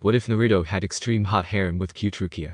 What if Naruto had extreme hot harem with cute Rukia?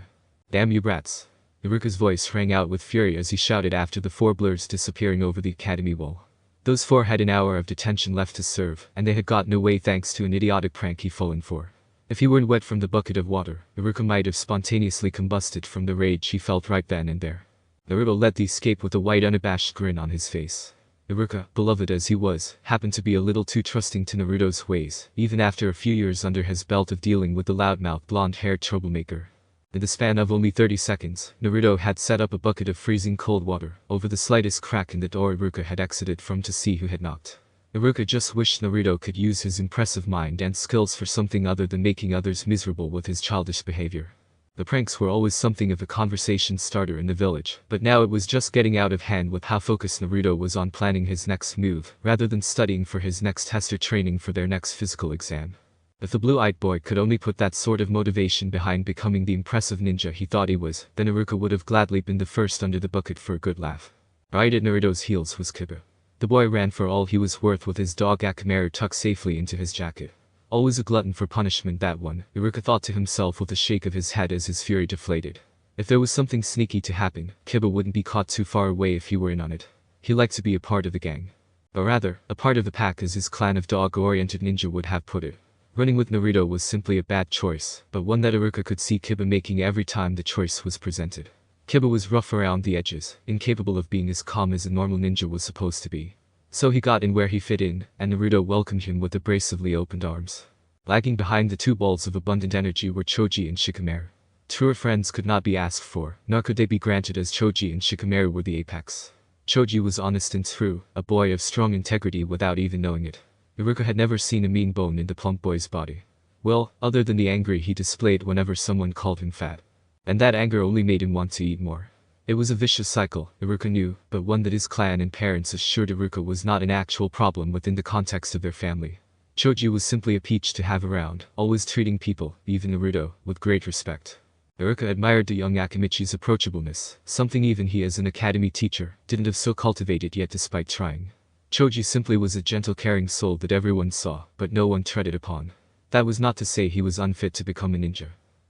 Damn you brats. Naruto's voice rang out with fury as he shouted after the four blurs disappearing over the academy wall. Those four had an hour of detention left to serve, and they had gotten away thanks to an idiotic prank he'd fallen for. If he weren't wet from the bucket of water, Naruto might have spontaneously combusted from the rage he felt right then and there. Naruto let the escape with a wide unabashed grin on his face. Rukia, beloved as he was, happened to be a little too trusting to Naruto's ways, even after a few years under his belt of dealing with the loudmouth blonde-haired troublemaker. In the span of only 30 seconds, Naruto had set up a bucket of freezing cold water over the slightest crack in the door Rukia had exited from to see who had knocked. Rukia just wished Naruto could use his impressive mind and skills for something other than making others miserable with his childish behavior. The pranks were always something of a conversation starter in the village, but now it was just getting out of hand with how focused Naruto was on planning his next move, rather than studying for his next test or training for their next physical exam. If the blue-eyed boy could only put that sort of motivation behind becoming the impressive ninja he thought he was, then Rukia would have gladly been the first under the bucket for a good laugh. Right at Naruto's heels was Kiba. The boy ran for all he was worth with his dog Akamaru tucked safely into his jacket. Always a glutton for punishment that one, Rukia thought to himself with a shake of his head as his fury deflated. If there was something sneaky to happen, Kiba wouldn't be caught too far away if he were in on it. He liked to be a part of the gang. Or rather, a part of the pack as his clan of dog-oriented ninja would have put it. Running with Naruto was simply a bad choice, but one that Rukia could see Kiba making every time the choice was presented. Kiba was rough around the edges, incapable of being as calm as a normal ninja was supposed to be. So he got in where he fit in, and Naruto welcomed him with abrasively opened arms. Lagging behind the two balls of abundant energy were Choji and Shikamaru. Truer friends could not be asked for, nor could they be granted as Choji and Shikamaru were the apex. Choji was honest and true, a boy of strong integrity without even knowing it. Rukia had never seen a mean bone in the plump boy's body. Well, other than the anger he displayed whenever someone called him fat. And that anger only made him want to eat more. It was a vicious cycle, Rukia knew, but one that his clan and parents assured Rukia was not an actual problem within the context of their family. Choji was simply a peach to have around, always treating people, even Naruto, with great respect. Rukia admired the young Akamichi's approachableness, something even he as an academy teacher didn't have so cultivated yet despite trying. Choji simply was a gentle caring soul that everyone saw, but no one treaded upon. That was not to say he was unfit to become a ninja.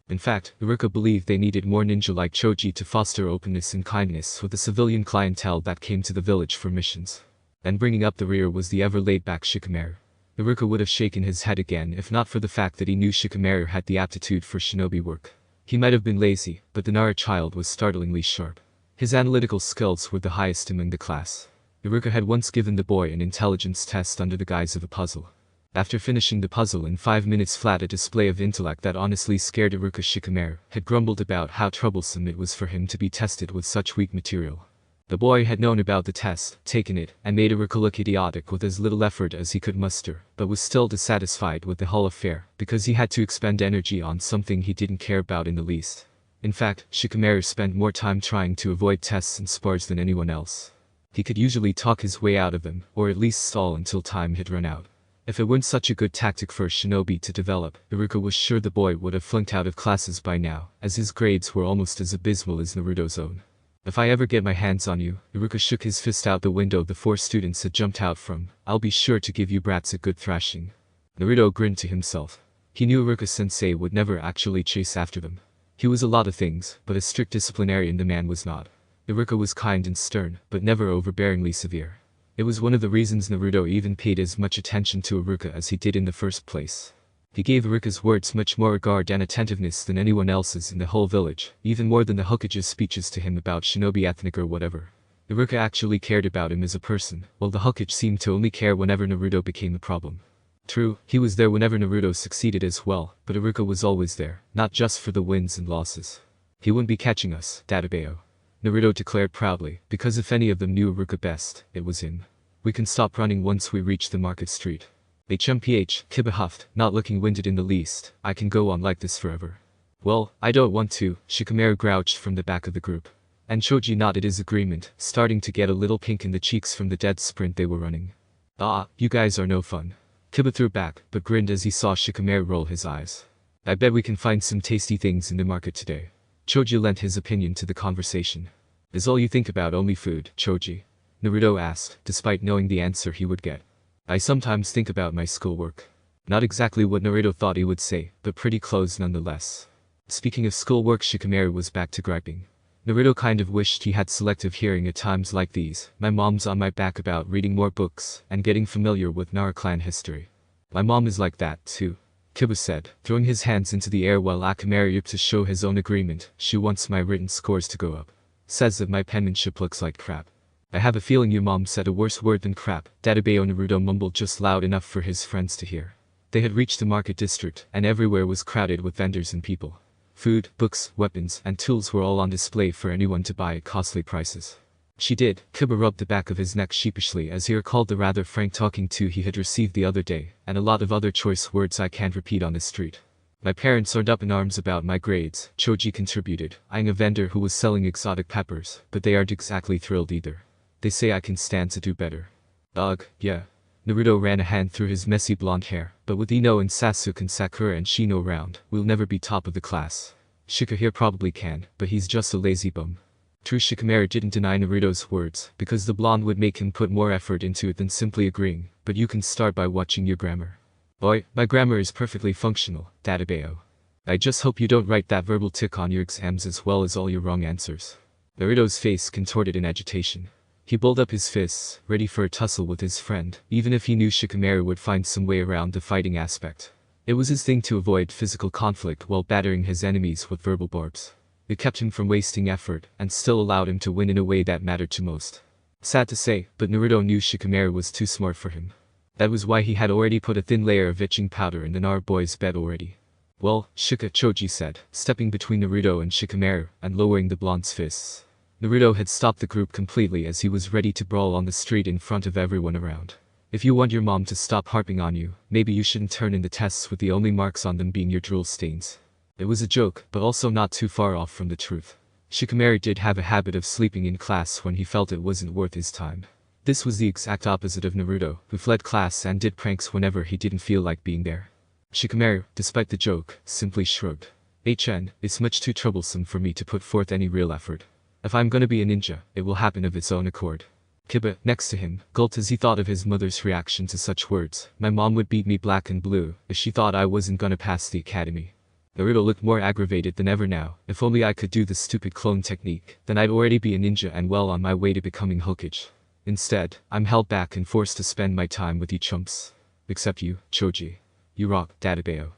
In fact, Rukia believed they needed more ninja like Choji to foster openness and kindness with the civilian clientele that came to the village for missions. And bringing up the rear was the ever laid-back Shikamaru. Rukia would have shaken his head again if not for the fact that he knew Shikamaru had the aptitude for shinobi work. He might have been lazy, but the Nara child was startlingly sharp. His analytical skills were the highest among the class. Rukia had once given the boy an intelligence test under the guise of a puzzle. After finishing the puzzle in 5 minutes flat, a display of intellect that honestly scared Rukia, Shikamaru had grumbled about how troublesome it was for him to be tested with such weak material. The boy had known about the test, taken it, and made Rukia look idiotic with as little effort as he could muster, but was still dissatisfied with the whole affair, because he had to expend energy on something he didn't care about in the least. In fact, Shikamaru spent more time trying to avoid tests and spars than anyone else. He could usually talk his way out of them, or at least stall until time had run out. If it weren't such a good tactic for a shinobi to develop, Rukia was sure the boy would have flunked out of classes by now, as his grades were almost as abysmal as Naruto's own. If I ever get my hands on you, Rukia shook his fist out the window the 4 students had jumped out from, I'll be sure to give you brats a good thrashing. Naruto grinned to himself. He knew Rukia-sensei would never actually chase after them. He was a lot of things, but a strict disciplinarian the man was not. Rukia was kind and stern, but never overbearingly severe. It was one of the reasons Naruto even paid as much attention to Rukia as he did in the first place. He gave Rukia's words much more regard and attentiveness than anyone else's in the whole village, even more than the Hokage's speeches to him about shinobi ethnic or whatever. Rukia actually cared about him as a person, while the Hokage seemed to only care whenever Naruto became a problem. True, he was there whenever Naruto succeeded as well, but Rukia was always there, not just for the wins and losses. He wouldn't be catching us, Databeo. Naruto declared proudly, because if any of them knew Rukia best, it was him. We can stop running once we reach the market street. HMPH, Kiba huffed, not looking winded in the least, I can go on like this forever. Well, I don't want to, Shikamaru grouched from the back of the group. And Choji nodded his agreement, starting to get a little pink in the cheeks from the dead sprint they were running. Ah, you guys are no fun. Kiba threw back, but grinned as he saw Shikamaru roll his eyes. I bet we can find some tasty things in the market today. Choji lent his opinion to the conversation. Is all you think about only food, Choji? Naruto asked, despite knowing the answer he would get. I sometimes think about my schoolwork. Not exactly what Naruto thought he would say, but pretty close nonetheless. Speaking of schoolwork, Shikamaru was back to griping. Naruto kind of wished he had selective hearing at times like these. My mom's on my back about reading more books and getting familiar with Nara clan history. My mom is like that too, Kiba said, throwing his hands into the air while Akamaru yipped to show his own agreement. She wants my written scores to go up. Says that my penmanship looks like crap. I have a feeling your mom said a worse word than crap, Databeo. Naruto mumbled just loud enough for his friends to hear. They had reached the market district, and everywhere was crowded with vendors and people. Food, books, weapons, and tools were all on display for anyone to buy at costly prices. She did. Kiba rubbed the back of his neck sheepishly as he recalled the rather frank talking to he had received the other day, and a lot of other choice words I can't repeat on the street. My parents aren't up in arms about my grades, Choji contributed, eyeing a vendor who was selling exotic peppers, but they aren't exactly thrilled either. They say I can stand to do better. Ugh, yeah. Naruto ran a hand through his messy blonde hair, but with Ino and Sasuke and Sakura and Shino around, we'll never be top of the class. Shika here probably can, but he's just a lazy bum. True, Shikamaru didn't deny Naruto's words, because the blonde would make him put more effort into it than simply agreeing, but you can start by watching your grammar. Boy, my grammar is perfectly functional, Databeo. I just hope you don't write that verbal tick on your exams as well as all your wrong answers. Naruto's face contorted in agitation. He balled up his fists, ready for a tussle with his friend, even if he knew Shikamaru would find some way around the fighting aspect. It was his thing to avoid physical conflict while battering his enemies with verbal barbs. It kept him from wasting effort, and still allowed him to win in a way that mattered to most. Sad to say, but Naruto knew Shikamaru was too smart for him. That was why he had already put a thin layer of itching powder in the Nara boy's bed already. Well, Shika, Choji said, stepping between Naruto and Shikamaru, and lowering the blonde's fists. Naruto had stopped the group completely as he was ready to brawl on the street in front of everyone around. If you want your mom to stop harping on you, maybe you shouldn't turn in the tests with the only marks on them being your drool stains. It was a joke, but also not too far off from the truth. Shikamaru did have a habit of sleeping in class when he felt it wasn't worth his time. This was the exact opposite of Naruto, who fled class and did pranks whenever he didn't feel like being there. Shikamaru, despite the joke, simply shrugged. It's much too troublesome for me to put forth any real effort. If I'm gonna be a ninja, it will happen of its own accord. Kiba, next to him, gulped as he thought of his mother's reaction to such words. My mom would beat me black and blue if she thought I wasn't gonna pass the academy. Naruto looked more aggravated than ever now. If only I could do the stupid clone technique, then I'd already be a ninja and well on my way to becoming Hokage. Instead, I'm held back and forced to spend my time with you chumps. Except you, Choji. You rock, Databeo.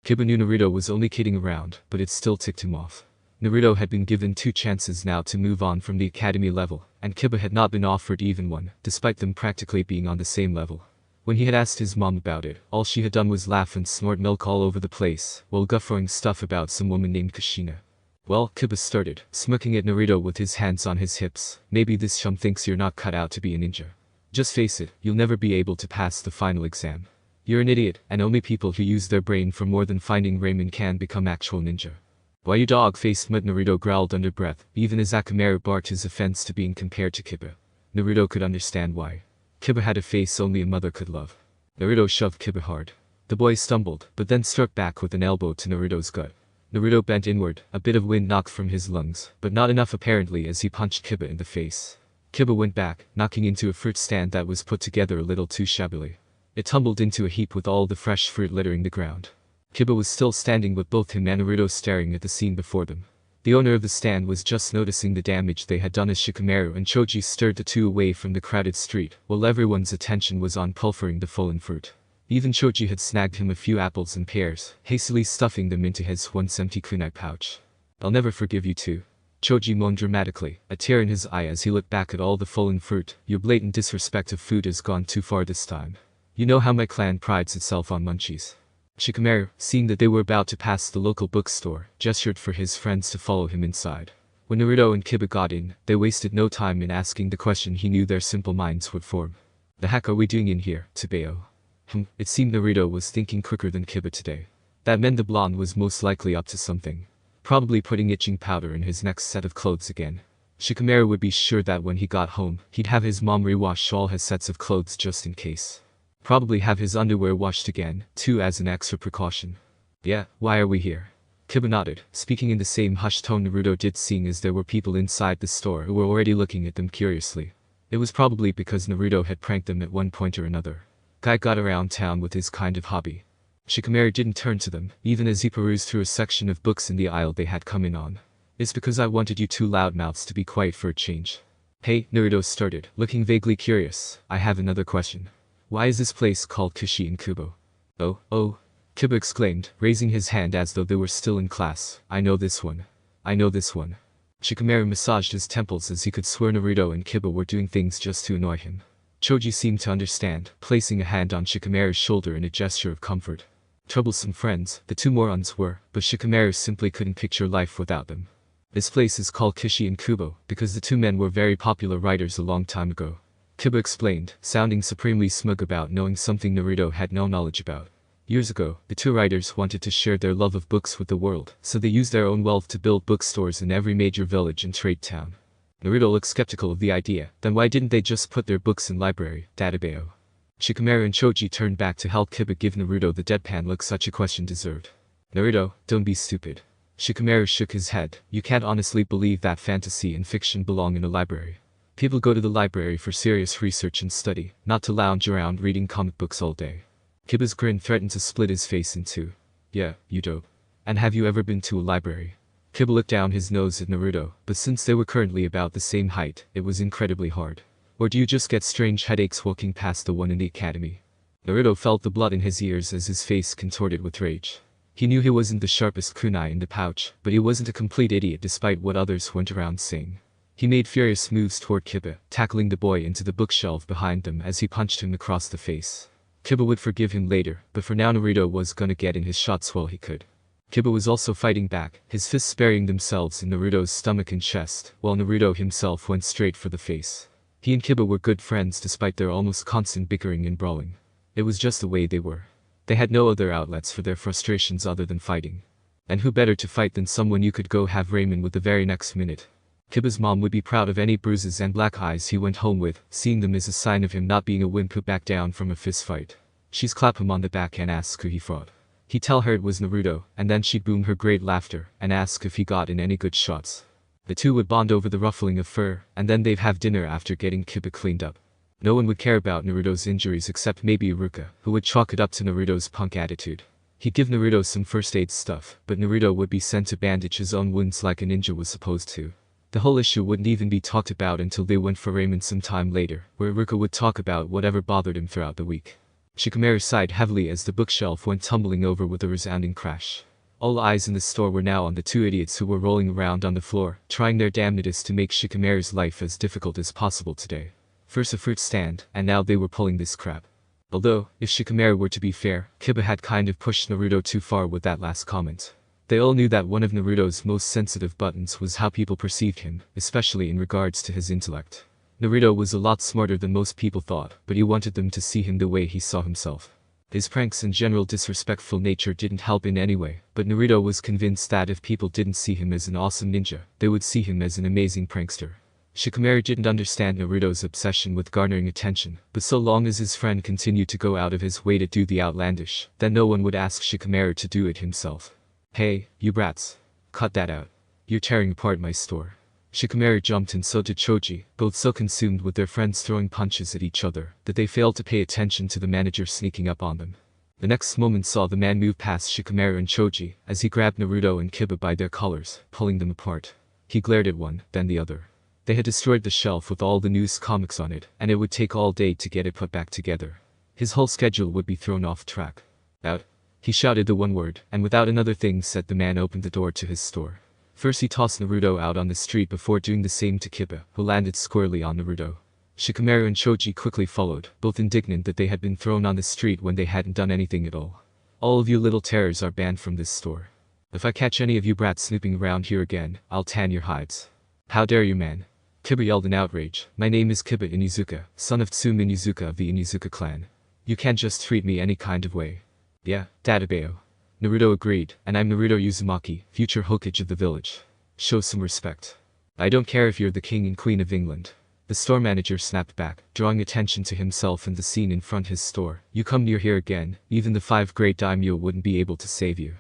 Kiba knew Naruto was only kidding around, but it still ticked him off. Naruto had been given 2 chances now to move on from the academy level, and Kiba had not been offered even one, despite them practically being on the same level. When he had asked his mom about it, all she had done was laugh and snort milk all over the place, while guffawing stuff about some woman named Kushina. Well, Kiba started, smirking at Naruto with his hands on his hips. Maybe this chum thinks you're not cut out to be a ninja. Just face it, you'll never be able to pass the final exam. You're an idiot, and only people who use their brain for more than finding ramen can become actual ninja. Why you dog-faced mutt, Naruto growled under breath, even as Akamaru barked his offense to being compared to Kiba. Naruto could understand why. Kiba had a face only a mother could love. Naruto shoved Kiba hard. The boy stumbled, but then struck back with an elbow to Naruto's gut. Naruto bent inward, a bit of wind knocked from his lungs, but not enough apparently as he punched Kiba in the face. Kiba went back, knocking into a fruit stand that was put together a little too shabbily. It tumbled into a heap with all the fresh fruit littering the ground. Kiba was still standing with both him and Naruto staring at the scene before them. The owner of the stand was just noticing the damage they had done as Shikamaru and Choji stirred the two away from the crowded street, while everyone's attention was on pilfering the fallen fruit. Even Choji had snagged him a few apples and pears, hastily stuffing them into his once empty kunai pouch. I'll never forgive you two. Choji moaned dramatically, a tear in his eye as he looked back at all the fallen fruit. Your blatant disrespect of food has gone too far this time. You know how my clan prides itself on munchies. Shikamaru, seeing that they were about to pass the local bookstore, gestured for his friends to follow him inside. When Naruto and Kiba got in, they wasted no time in asking the question he knew their simple minds would form. The heck are we doing in here, Tabeo? It seemed Naruto was thinking quicker than Kiba today. That meant the blonde was most likely up to something. Probably putting itching powder in his next set of clothes again. Shikamaru would be sure that when he got home, he'd have his mom rewash all his sets of clothes just in case. Probably have his underwear washed again, too, as an extra precaution. Yeah, why are we here? Kiba nodded, speaking in the same hushed tone Naruto did, seeing as there were people inside the store who were already looking at them curiously. It was probably because Naruto had pranked them at one point or another. Guy got around town with his kind of hobby. Shikamaru didn't turn to them, even as he perused through a section of books in the aisle they had come in on. It's because I wanted you two loudmouths to be quiet for a change. Hey, Naruto started, looking vaguely curious. I have another question. Why is this place called Kishi in Kubo? Oh, Kiba exclaimed, raising his hand as though they were still in class. I know this one. Shikamaru massaged his temples as he could swear Naruto and Kiba were doing things just to annoy him. Choji seemed to understand, placing a hand on Shikamaru's shoulder in a gesture of comfort. Troublesome friends, the two morons were, but Shikamaru simply couldn't picture life without them. This place is called Kishi in Kubo because the two men were very popular writers a long time ago. Kiba explained, sounding supremely smug about knowing something Naruto had no knowledge about. Years ago, the two writers wanted to share their love of books with the world, so they used their own wealth to build bookstores in every major village and trade town. Naruto looked skeptical of the idea. Then why didn't they just put their books in library, databao? Shikamaru and Choji turned back to help Kiba give Naruto the deadpan look such a question deserved. Naruto, don't be stupid. Shikamaru shook his head. You can't honestly believe that fantasy and fiction belong in a library. People go to the library for serious research and study, not to lounge around reading comic books all day. Kiba's grin threatened to split his face in two. Yeah, you dope. And have you ever been to a library? Kiba looked down his nose at Naruto, but since they were currently about the same height, it was incredibly hard. Or do you just get strange headaches walking past the one in the academy? Naruto felt the blood in his ears as his face contorted with rage. He knew he wasn't the sharpest kunai in the pouch, but he wasn't a complete idiot despite what others went around saying. He made furious moves toward Kiba, tackling the boy into the bookshelf behind them as he punched him across the face. Kiba would forgive him later, but for now Naruto was gonna get in his shots while he could. Kiba was also fighting back, his fists burying themselves in Naruto's stomach and chest, while Naruto himself went straight for the face. He and Kiba were good friends despite their almost constant bickering and brawling. It was just the way they were. They had no other outlets for their frustrations other than fighting. And who better to fight than someone you could go have ramen with the very next minute? Kiba's mom would be proud of any bruises and black eyes he went home with, seeing them as a sign of him not being a wimp who backed down from a fist fight. She'd clap him on the back and ask who he fought. He'd tell her it was Naruto, and then she'd boom her great laughter and ask if he got in any good shots. The two would bond over the ruffling of fur, and then they'd have dinner after getting Kiba cleaned up. No one would care about Naruto's injuries except maybe Rukia, who would chalk it up to Naruto's punk attitude. He'd give Naruto some first aid stuff, but Naruto would be sent to bandage his own wounds like a ninja was supposed to. The whole issue wouldn't even be talked about until they went for ramen some time later, where Rukia would talk about whatever bothered him throughout the week. Shikamaru sighed heavily as the bookshelf went tumbling over with a resounding crash. All eyes in the store were now on the two idiots who were rolling around on the floor, trying their damnedest to make Shikamaru's life as difficult as possible today. First a fruit stand, and now they were pulling this crap. Although, if Shikamaru were to be fair, Kiba had kind of pushed Naruto too far with that last comment. They all knew that one of Naruto's most sensitive buttons was how people perceived him, especially in regards to his intellect. Naruto was a lot smarter than most people thought, but he wanted them to see him the way he saw himself. His pranks and general disrespectful nature didn't help in any way, but Naruto was convinced that if people didn't see him as an awesome ninja, they would see him as an amazing prankster. Shikamaru didn't understand Naruto's obsession with garnering attention, but so long as his friend continued to go out of his way to do the outlandish, then no one would ask Shikamaru to do it himself. Hey, you brats. Cut that out. You're tearing apart my store. Shikamaru jumped and so did Choji, both so consumed with their friends throwing punches at each other, that they failed to pay attention to the manager sneaking up on them. The next moment saw the man move past Shikamaru and Choji, as he grabbed Naruto and Kiba by their collars, pulling them apart. He glared at one, then the other. They had destroyed the shelf with all the news comics on it, and it would take all day to get it put back together. His whole schedule would be thrown off track. Out. He shouted the one word, and without another thing said the man opened the door to his store. First he tossed Naruto out on the street before doing the same to Kiba, who landed squarely on Naruto. Shikamaru and Choji quickly followed, both indignant that they had been thrown on the street when they hadn't done anything at all. All of you little terrors are banned from this store. If I catch any of you brats snooping around here again, I'll tan your hides. How dare you, man? Kiba yelled in outrage. My name is Kiba Inuzuka, son of Tsume Inuzuka of the Inuzuka clan. You can't just treat me any kind of way. Yeah, Databao. Naruto agreed, and I'm Naruto Uzumaki, future Hokage of the village. Show some respect. I don't care if you're the king and queen of England. The store manager snapped back, drawing attention to himself and the scene in front his store. You come near here again, even the 5 great daimyo wouldn't be able to save you.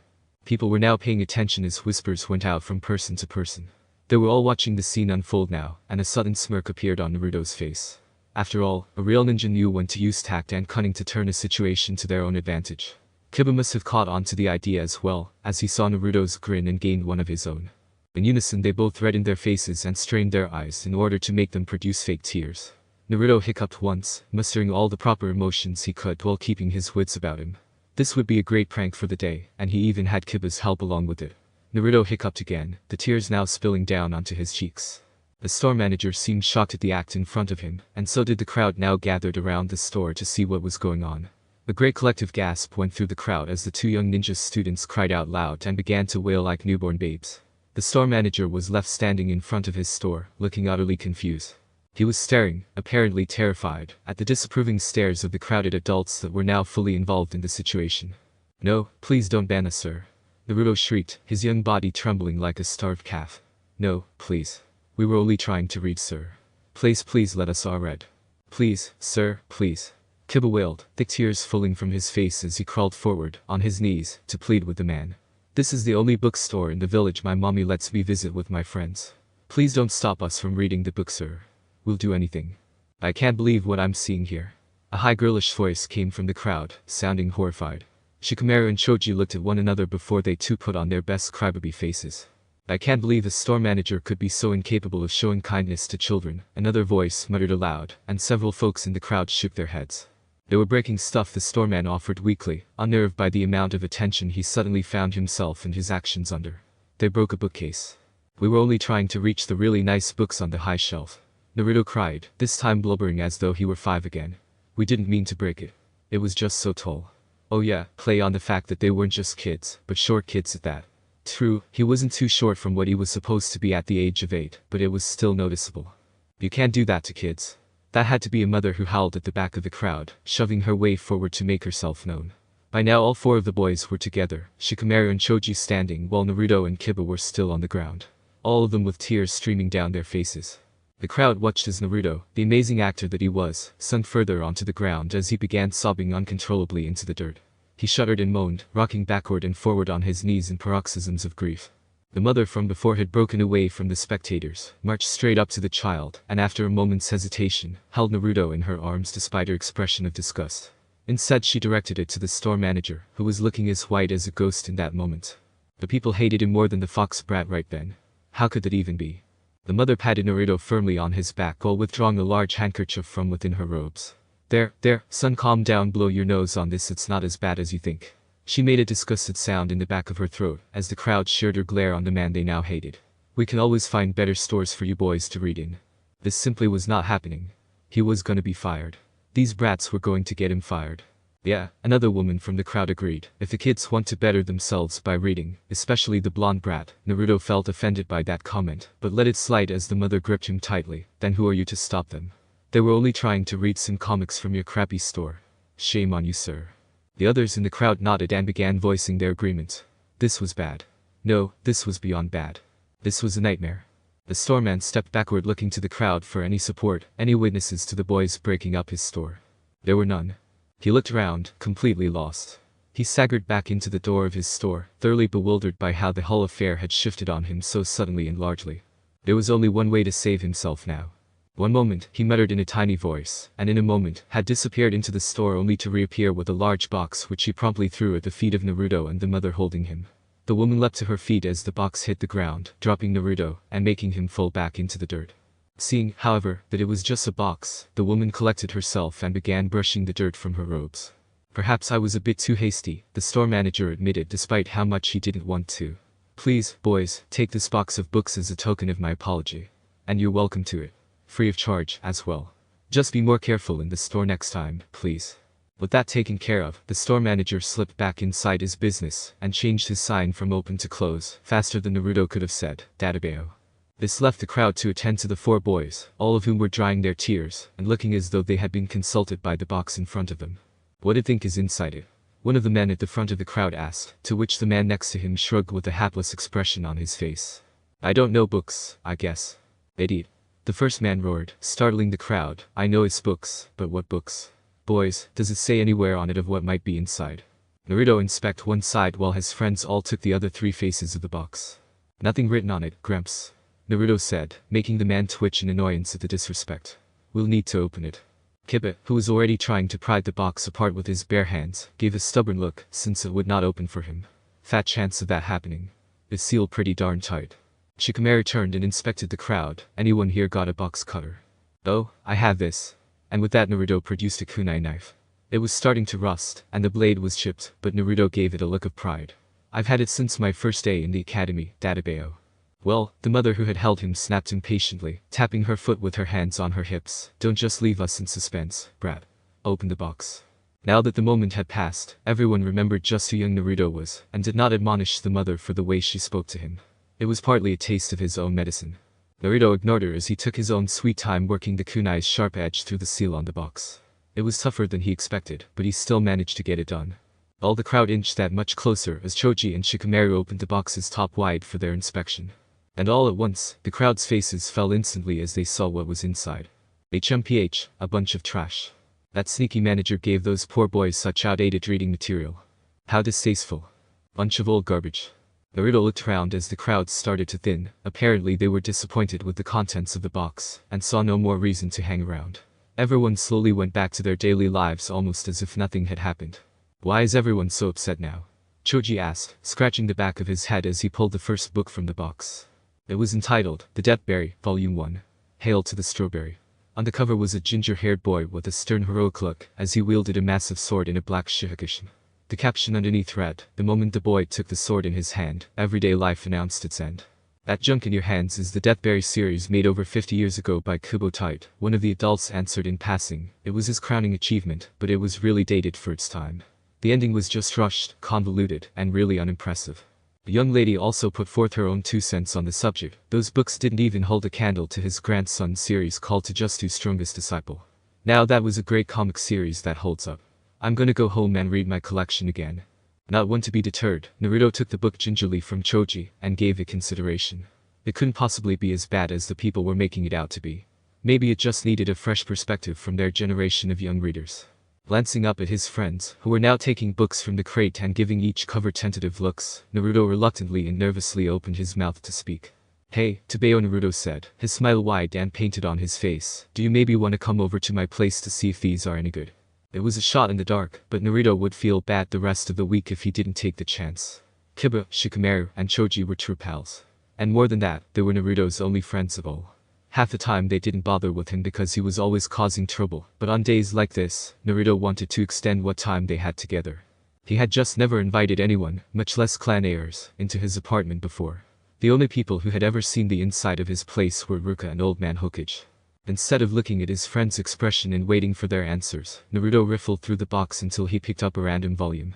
People were now paying attention as whispers went out from person to person. They were all watching the scene unfold now, and a sudden smirk appeared on Naruto's face. After all, a real ninja knew when to use tact and cunning to turn a situation to their own advantage. Kiba must have caught on to the idea as well, as he saw Naruto's grin and gained one of his own. In unison they both reddened their faces and strained their eyes in order to make them produce fake tears. Naruto hiccuped once, mustering all the proper emotions he could while keeping his wits about him. This would be a great prank for the day, and he even had Kiba's help along with it. Naruto hiccuped again, the tears now spilling down onto his cheeks. The store manager seemed shocked at the act in front of him, and so did the crowd now gathered around the store to see what was going on. A great collective gasp went through the crowd as the two young ninja students cried out loud and began to wail like newborn babes. The store manager was left standing in front of his store, looking utterly confused. He was staring, apparently terrified, at the disapproving stares of the crowded adults that were now fully involved in the situation. "No, please don't ban us, sir," Naruto shrieked, his young body trembling like a starved calf. "No, please. We were only trying to read, sir. Please let us all read. Please, sir, please." Kiba wailed, thick tears falling from his face as he crawled forward, on his knees, to plead with the man. "This is the only bookstore in the village my mommy lets me visit with my friends. Please don't stop us from reading the book, sir. We'll do anything." "I can't believe what I'm seeing here." A high girlish voice came from the crowd, sounding horrified. Shikamaru and Choji looked at one another before they too put on their best crybaby faces. "I can't believe a store manager could be so incapable of showing kindness to children," another voice muttered aloud, and several folks in the crowd shook their heads. They were breaking stuff the storeman offered weakly, unnerved by the amount of attention he suddenly found himself and his actions under. They broke a bookcase. "We were only trying to reach the really nice books on the high shelf," Naruto cried, this time blubbering as though he were 5 again. "We didn't mean to break it. It was just so tall." Oh yeah, play on the fact that they weren't just kids, but short kids at that. True, he wasn't too short from what he was supposed to be at the age of 8, but it was still noticeable. "You can't do that to kids." That had to be a mother who howled at the back of the crowd, shoving her way forward to make herself known. By now all 4 of the boys were together, Shikamaru and Choji standing while Naruto and Kiba were still on the ground. All of them with tears streaming down their faces. The crowd watched as Naruto, the amazing actor that he was, sunk further onto the ground as he began sobbing uncontrollably into the dirt. He shuddered and moaned, rocking backward and forward on his knees in paroxysms of grief. The mother from before had broken away from the spectators, marched straight up to the child, and after a moment's hesitation, held Naruto in her arms despite her expression of disgust. Instead she directed it to the store manager, who was looking as white as a ghost in that moment. The people hated him more than the fox brat right then. How could that even be? The mother patted Naruto firmly on his back while withdrawing a large handkerchief from within her robes. There, son, calm down, blow your nose on this, it's not as bad as you think." She made a disgusted sound in the back of her throat, as the crowd shared her glare on the man they now hated. "We can always find better stores for you boys to read in." This simply was not happening. He was gonna be fired. These brats were going to get him fired. "Yeah," another woman from the crowd agreed. If the kids want to better themselves by reading, especially the blonde brat, Naruto felt offended by that comment, but let it slide as the mother gripped him tightly. "Then who are you to stop them? They were only trying to read some comics from your crappy store. Shame on you, sir." The others in the crowd nodded and began voicing their agreement. This was bad. No, this was beyond bad. This was a nightmare. The storeman stepped backward looking to the crowd for any support, any witnesses to the boys breaking up his store. There were none. He looked around, completely lost. He staggered back into the door of his store, thoroughly bewildered by how the whole affair had shifted on him so suddenly and largely. There was only one way to save himself now. One moment, he muttered in a tiny voice, and in a moment, had disappeared into the store only to reappear with a large box which he promptly threw at the feet of Naruto and the mother holding him. The woman leapt to her feet as the box hit the ground, dropping Naruto, and making him fall back into the dirt. Seeing, however, that it was just a box, the woman collected herself and began brushing the dirt from her robes. "Perhaps I was a bit too hasty," the store manager admitted despite how much he didn't want to. "Please, boys, take this box of books as a token of my apology. And you're welcome to it. Free of charge, as well. Just be more careful in the store next time, please." With that taken care of, the store manager slipped back inside his business and changed his sign from open to close, faster than Naruto could have said, "Databeo." This left the crowd to attend to the 4 boys, all of whom were drying their tears and looking as though they had been consulted by the box in front of them. "What do you think is inside it?" one of the men at the front of the crowd asked, to which the man next to him shrugged with a hapless expression on his face. "I don't know, books, I guess." "Idiot," the first man roared, startling the crowd. "I know it's books, but what books? Boys, does it say anywhere on it of what might be inside?" Naruto inspected one side while his friends all took the other 3 faces of the box. "Nothing written on it, Gramps," Naruto said, making the man twitch in annoyance at the disrespect. "We'll need to open it." Kiba, who was already trying to pry the box apart with his bare hands, gave a stubborn look since it would not open for him. Fat chance of that happening. It's sealed pretty darn tight. Shikamaru turned and inspected the crowd. Anyone here got a box cutter? Oh, I have this. And with that Naruto produced a kunai knife. It was starting to rust, and the blade was chipped, but Naruto gave it a look of pride. I've had it since my first day in the academy, Databeo. Well, the mother who had held him snapped impatiently, tapping her foot with her hands on her hips. Don't just leave us in suspense, brat. Open the box. Now that the moment had passed, everyone remembered just who young Naruto was, and did not admonish the mother for the way she spoke to him. It was partly a taste of his own medicine. Naruto ignored her as he took his own sweet time working the kunai's sharp edge through the seal on the box. It was tougher than he expected, but he still managed to get it done. All the crowd inched that much closer as Choji and Shikamaru opened the box's top wide for their inspection. And all at once, the crowd's faces fell instantly as they saw what was inside. HMPH, a bunch of trash. That sneaky manager gave those poor boys such outdated reading material. How distasteful. Bunch of old garbage. Naruto looked around as the crowd started to thin. Apparently they were disappointed with the contents of the box, and saw no more reason to hang around. Everyone slowly went back to their daily lives almost as if nothing had happened. Why is everyone so upset now? Choji asked, scratching the back of his head as he pulled the first book from the box. It was entitled, The Deathberry, Volume 1. Hail to the Strawberry. On the cover was a ginger-haired boy with a stern heroic look as he wielded a massive sword in a black shihakushin. The caption underneath read, the moment the boy took the sword in his hand, everyday life announced its end. That junk in your hands is the Deathberry series made over 50 years ago by Kubo Tite, one of the adults answered in passing. It was his crowning achievement, but it was really dated for its time. The ending was just rushed, convoluted, and really unimpressive. The young lady also put forth her own 2 cents on the subject. Those books didn't even hold a candle to his grandson's series called Tajustu's Strongest Disciple. Now that was a great comic series that holds up. I'm gonna go home and read my collection again. Not one to be deterred, Naruto took the book gingerly from Choji and gave it consideration. It couldn't possibly be as bad as the people were making it out to be. Maybe it just needed a fresh perspective from their generation of young readers. Glancing up at his friends, who were now taking books from the crate and giving each cover tentative looks, Naruto reluctantly and nervously opened his mouth to speak. Hey, Tabeo, Naruto said, his smile wide and painted on his face. Do you maybe want to come over to my place to see if these are any good? It was a shot in the dark, but Naruto would feel bad the rest of the week if he didn't take the chance. Kiba, Shikamaru, and Choji were true pals. And more than that, they were Naruto's only friends of all. Half the time they didn't bother with him because he was always causing trouble, but on days like this, Naruto wanted to extend what time they had together. He had just never invited anyone, much less clan heirs, into his apartment before. The only people who had ever seen the inside of his place were Rukia and Old Man Hokage. Instead of looking at his friend's expression and waiting for their answers, Naruto riffled through the box until he picked up a random volume.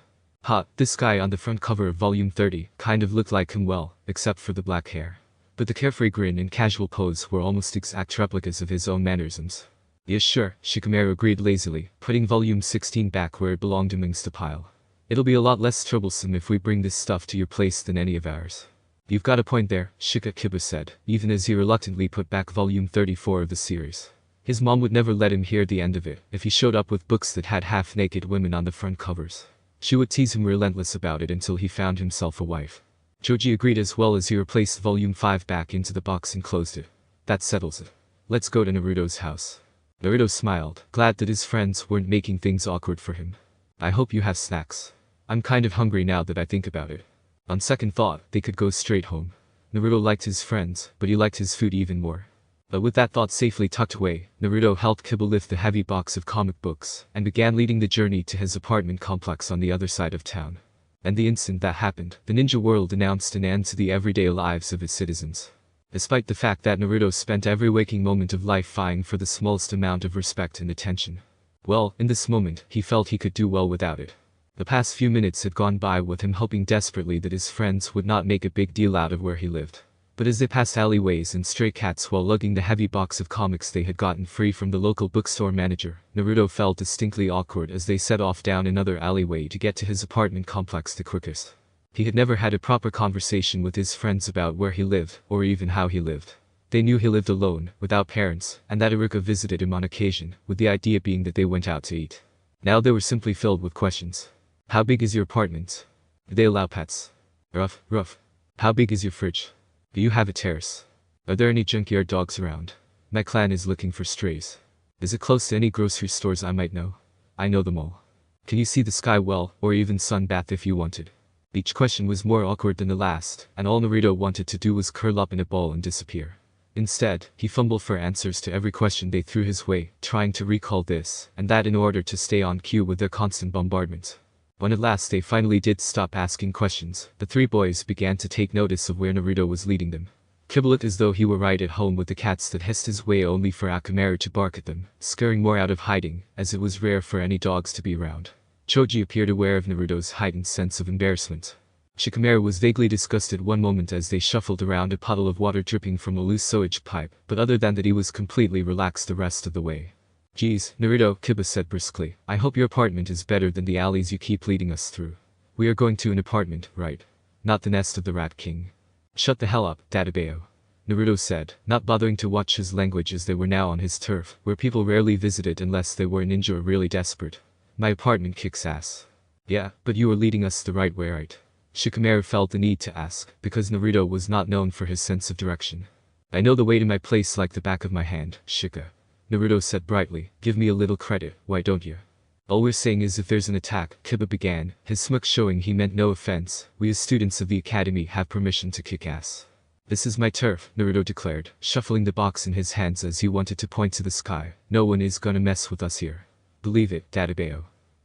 This guy on the front cover of volume 30 kind of looked like him well, except for the black hair. But the carefree grin and casual pose were almost exact replicas of his own mannerisms. Yes sure, Shikamaru agreed lazily, putting volume 16 back where it belonged amongst the pile. It'll be a lot less troublesome if we bring this stuff to your place than any of ours. You've got a point there, Kiba said, even as he reluctantly put back volume 34 of the series. His mom would never let him hear the end of it if he showed up with books that had half-naked women on the front covers. She would tease him relentless about it until he found himself a wife. Choji agreed as well as he replaced volume 5 back into the box and closed it. That settles it. Let's go to Naruto's house. Naruto smiled, glad that his friends weren't making things awkward for him. I hope you have snacks. I'm kind of hungry now that I think about it. On second thought, they could go straight home. Naruto liked his friends, but he liked his food even more. But with that thought safely tucked away, Naruto helped Kiba lift the heavy box of comic books and began leading the journey to his apartment complex on the other side of town. And the instant that happened, the ninja world announced an end to the everyday lives of its citizens. Despite the fact that Naruto spent every waking moment of life vying for the smallest amount of respect and attention. Well, in this moment, he felt he could do well without it. The past few minutes had gone by with him hoping desperately that his friends would not make a big deal out of where he lived. But as they passed alleyways and stray cats while lugging the heavy box of comics they had gotten free from the local bookstore manager, Naruto felt distinctly awkward as they set off down another alleyway to get to his apartment complex the quickest. He had never had a proper conversation with his friends about where he lived, or even how he lived. They knew he lived alone, without parents, and that Rukia visited him on occasion, with the idea being that they went out to eat. Now they were simply filled with questions. How big is your apartment? Do they allow pets? Rough. How big is your fridge? Do you have a terrace? Are there any junkyard dogs around? My clan is looking for strays. Is it close to any grocery stores I might know? I know them all. Can you see the sky well, or even sunbathe if you wanted? Each question was more awkward than the last, and all Naruto wanted to do was curl up in a ball and disappear. Instead, he fumbled for answers to every question they threw his way, trying to recall this and that in order to stay on cue with their constant bombardment. When at last they finally did stop asking questions, the three boys began to take notice of where Naruto was leading them. Kibble looked as though he were right at home with the cats that hissed his way only for Akamaru to bark at them, scaring more out of hiding, as it was rare for any dogs to be around. Choji appeared aware of Naruto's heightened sense of embarrassment. Shikamaru was vaguely disgusted one moment as they shuffled around a puddle of water dripping from a loose sewage pipe, but other than that he was completely relaxed the rest of the way. Geez, Naruto, Kiba said briskly, I hope your apartment is better than the alleys you keep leading us through. We are going to an apartment, right? Not the nest of the Rat King. Shut the hell up, Databeo. Naruto said, not bothering to watch his language as they were now on his turf, where people rarely visited unless they were a ninja or really desperate. My apartment kicks ass. Yeah, but you are leading us the right way, right? Shikamaru felt the need to ask, because Naruto was not known for his sense of direction. I know the way to my place like the back of my hand, Shika. Naruto said brightly, give me a little credit, why don't you? All we're saying is if there's an attack, Kiba began, his smirk showing he meant no offense, we as students of the academy have permission to kick ass. This is my turf, Naruto declared, shuffling the box in his hands as he wanted to point to the sky. No one is gonna mess with us here. Believe it, Databeo.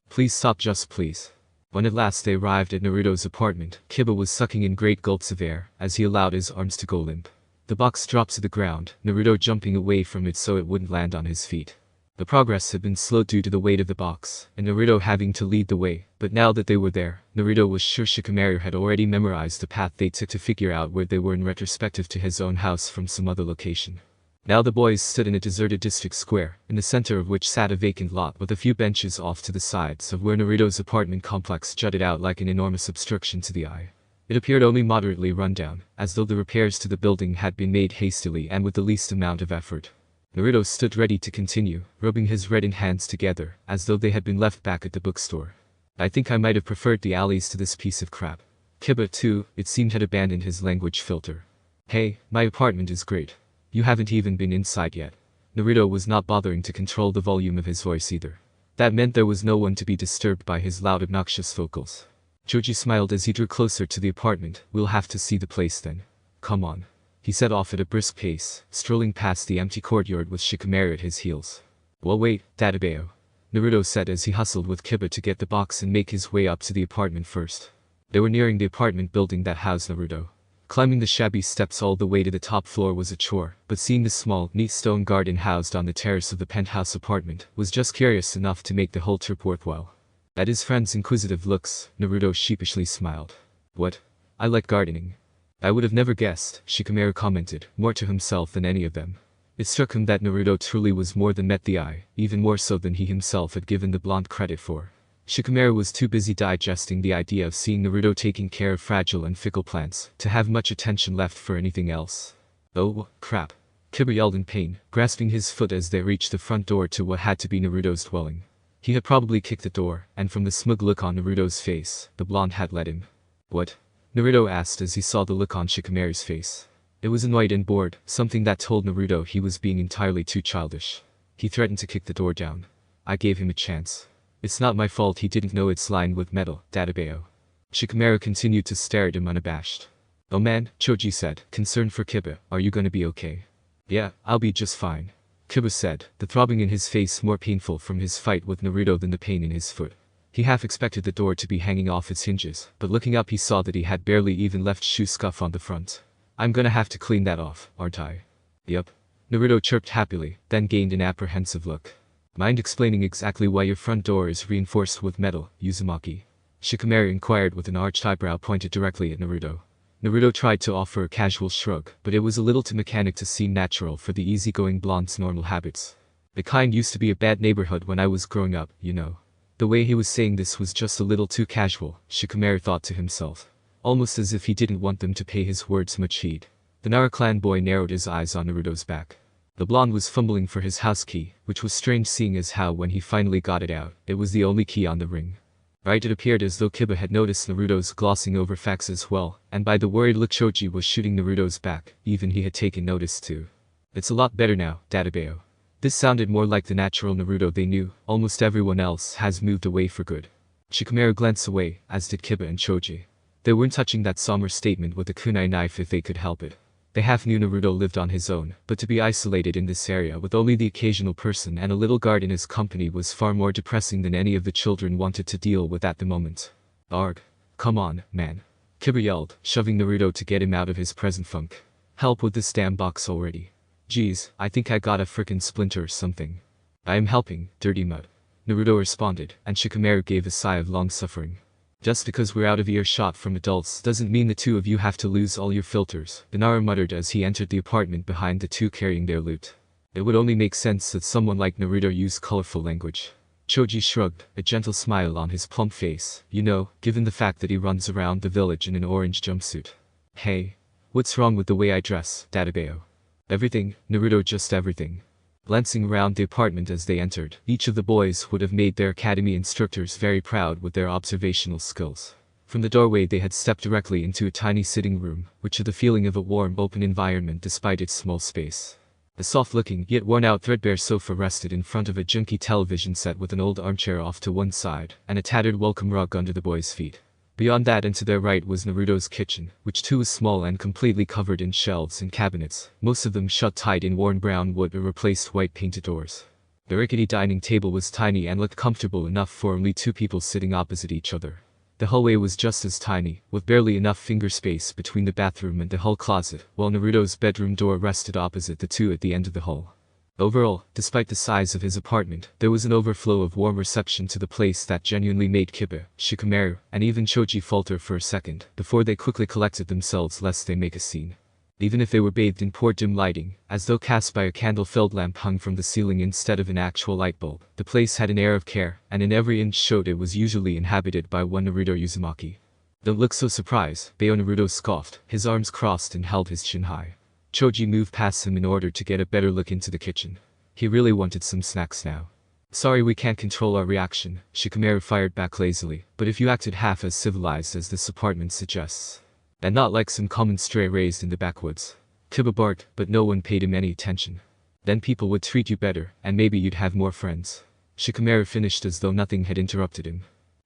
Please stop, just please. When at last they arrived at Naruto's apartment, Kiba was sucking in great gulps of air, as he allowed his arms to go limp. The box dropped to the ground, Naruto jumping away from it so it wouldn't land on his feet. The progress had been slow due to the weight of the box, and Naruto having to lead the way, but now that they were there, Naruto was sure Shikamaru had already memorized the path they took to figure out where they were in retrospective to his own house from some other location. Now the boys stood in a deserted district square, in the center of which sat a vacant lot with a few benches off to the sides of where Naruto's apartment complex jutted out like an enormous obstruction to the eye. It appeared only moderately run down, as though the repairs to the building had been made hastily and with the least amount of effort. Naruto stood ready to continue, rubbing his reddened hands together, as though they had been left back at the bookstore. I think I might have preferred the alleys to this piece of crap. Kiba, too, it seemed had abandoned his language filter. Hey, my apartment is great. You haven't even been inside yet. Naruto was not bothering to control the volume of his voice either. That meant there was no one to be disturbed by his loud obnoxious vocals. Choji smiled as he drew closer to the apartment. We'll have to see the place then. Come on. He set off at a brisk pace, strolling past the empty courtyard with Shikamaru at his heels. Well wait, Databeo. Naruto said as he hustled with Kiba to get the box and make his way up to the apartment first. They were nearing the apartment building that housed Naruto. Climbing the shabby steps all the way to the top floor was a chore, but seeing the small, neat stone garden housed on the terrace of the penthouse apartment was just curious enough to make the whole trip worthwhile. At his friend's inquisitive looks, Naruto sheepishly smiled. What? I like gardening. I would have never guessed, Shikamaru commented, more to himself than any of them. It struck him that Naruto truly was more than met the eye, even more so than he himself had given the blonde credit for. Shikamaru was too busy digesting the idea of seeing Naruto taking care of fragile and fickle plants to have much attention left for anything else. Oh, crap. Kiba yelled in pain, grasping his foot as they reached the front door to what had to be Naruto's dwelling. He had probably kicked the door, and from the smug look on Naruto's face, the blonde had let him. What? Naruto asked as he saw the look on Shikamaru's face. It was annoyed and bored, something that told Naruto he was being entirely too childish. He threatened to kick the door down. I gave him a chance. It's not my fault he didn't know it's lined with metal, Databeo. Shikamaru continued to stare at him unabashed. Oh man, Choji said, concerned for Kiba, are you gonna be okay? Yeah, I'll be just fine. Kiba said, the throbbing in his face more painful from his fight with Naruto than the pain in his foot. He half expected the door to be hanging off its hinges, but looking up he saw that he had barely even left shoe scuff on the front. I'm gonna have to clean that off, aren't I? Yup. Naruto chirped happily, then gained an apprehensive look. Mind explaining exactly why your front door is reinforced with metal, Uzumaki? Shikamaru inquired with an arched eyebrow pointed directly at Naruto. Naruto tried to offer a casual shrug, but it was a little too mechanic to seem natural for the easygoing blonde's normal habits. The kind used to be a bad neighborhood when I was growing up, you know. The way he was saying this was just a little too casual, Shikamaru thought to himself. Almost as if he didn't want them to pay his words much heed. The Nara clan boy narrowed his eyes on Naruto's back. The blonde was fumbling for his house key, which was strange seeing as how when he finally got it out, it was the only key on the ring. Right, it appeared as though Kiba had noticed Naruto's glossing over facts as well, and by the worried look Choji was shooting Naruto's back, even he had taken notice too. It's a lot better now, Databeo. This sounded more like the natural Naruto they knew. Almost everyone else has moved away for good. Shikamaru glanced away, as did Kiba and Choji. They weren't touching that somber statement with a kunai knife if they could help it. They half knew Naruto lived on his own, but to be isolated in this area with only the occasional person and a little guard in his company was far more depressing than any of the children wanted to deal with at the moment. Arg. Come on, man. Kiba yelled, shoving Naruto to get him out of his present funk. Help with this damn box already. Geez, I think I got a frickin' splinter or something. I am helping, dirty mud. Naruto responded, and Shikamaru gave a sigh of long suffering. Just because we're out of earshot from adults doesn't mean the two of you have to lose all your filters, Naruto muttered as he entered the apartment behind the two carrying their loot. It would only make sense that someone like Naruto used colorful language. Choji shrugged, a gentle smile on his plump face, you know, given the fact that he runs around the village in an orange jumpsuit. Hey. What's wrong with the way I dress, Databeo? Everything, Naruto, just everything. Glancing around the apartment as they entered, each of the boys would have made their academy instructors very proud with their observational skills. From the doorway they had stepped directly into a tiny sitting room, which had the feeling of a warm, open environment despite its small space. A soft-looking, yet worn-out threadbare sofa rested in front of a junky television set with an old armchair off to one side, and a tattered welcome rug under the boys' feet. Beyond that and to their right was Naruto's kitchen, which too was small and completely covered in shelves and cabinets, most of them shut tight in worn brown wood or replaced white painted doors. The rickety dining table was tiny and looked comfortable enough for only two people sitting opposite each other. The hallway was just as tiny, with barely enough finger space between the bathroom and the hall closet, while Naruto's bedroom door rested opposite the two at the end of the hall. Overall, despite the size of his apartment, there was an overflow of warm reception to the place that genuinely made Kiba, Shikamaru, and even Choji falter for a second, before they quickly collected themselves lest they make a scene. Even if they were bathed in poor dim lighting, as though cast by a candle-filled lamp hung from the ceiling instead of an actual light bulb, the place had an air of care, and in every inch showed it was usually inhabited by one Naruto Uzumaki. Don't look so surprised, Bayo Naruto scoffed, his arms crossed and held his chin high. Choji moved past him in order to get a better look into the kitchen. He really wanted some snacks now. Sorry we can't control our reaction, Shikamaru fired back lazily, but if you acted half as civilized as this apartment suggests. And not like some common stray raised in the backwoods. Kiba barked, but no one paid him any attention. Then people would treat you better, and maybe you'd have more friends. Shikamaru finished as though nothing had interrupted him.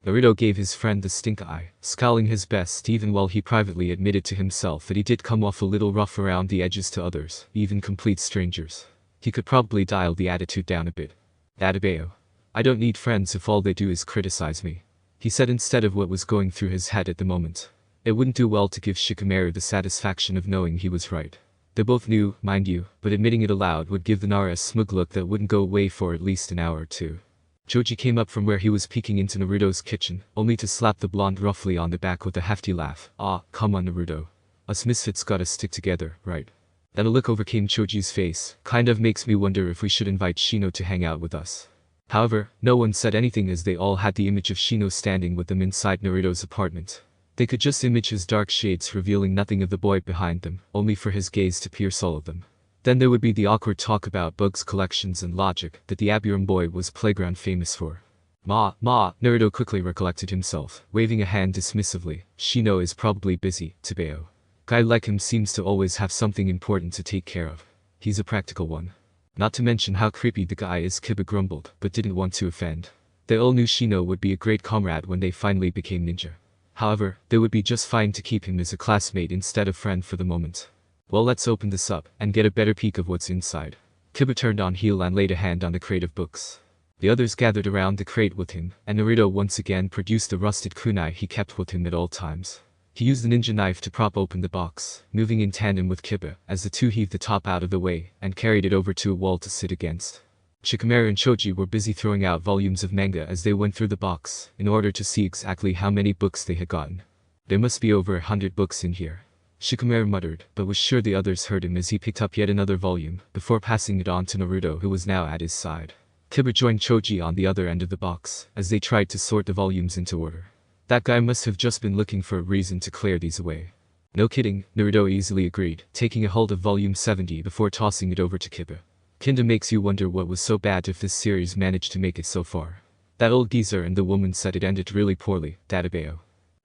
Naruto gave his friend the stink eye, scowling his best even while he privately admitted to himself that he did come off a little rough around the edges to others, even complete strangers. He could probably dial the attitude down a bit. Adebayo. I don't need friends if all they do is criticize me. He said instead of what was going through his head at the moment. It wouldn't do well to give Shikamaru the satisfaction of knowing he was right. They both knew, mind you, but admitting it aloud would give the Nara a smug look that wouldn't go away for at least an hour or two. Choji came up from where he was peeking into Naruto's kitchen, only to slap the blonde roughly on the back with a hefty laugh. Ah, come on Naruto. Us misfits gotta stick together, right? Then a look overcame Choji's face, kind of makes me wonder if we should invite Shino to hang out with us. However, no one said anything as they all had the image of Shino standing with them inside Naruto's apartment. They could just image his dark shades revealing nothing of the boy behind them, only for his gaze to pierce all of them. Then there would be the awkward talk about bugs collections and logic that the Abiram boy was playground famous for. Ma, Naruto quickly recollected himself, waving a hand dismissively. Shino is probably busy, Tabeo. Guy like him seems to always have something important to take care of. He's a practical one. Not to mention how creepy the guy is, Kiba grumbled, but didn't want to offend. They all knew Shino would be a great comrade when they finally became ninja. However, they would be just fine to keep him as a classmate instead of friend for the moment. Well, let's open this up and get a better peek of what's inside. Kiba turned on heel and laid a hand on the crate of books. The others gathered around the crate with him, and Naruto once again produced the rusted kunai he kept with him at all times. He used the ninja knife to prop open the box, moving in tandem with Kiba as the two heaved the top out of the way and carried it over to a wall to sit against. Shikamaru and Choji were busy throwing out volumes of manga as they went through the box, in order to see exactly how many books they had gotten. There must be over 100 books in here. Shikamaru muttered, but was sure the others heard him as he picked up yet another volume, before passing it on to Naruto who was now at his side. Kiba joined Choji on the other end of the box, as they tried to sort the volumes into order. That guy must have just been looking for a reason to clear these away. No kidding, Naruto easily agreed, taking a hold of volume 70 before tossing it over to Kiba. Kinda makes you wonder what was so bad if this series managed to make it so far. That old geezer and the woman said it ended really poorly, Databeo.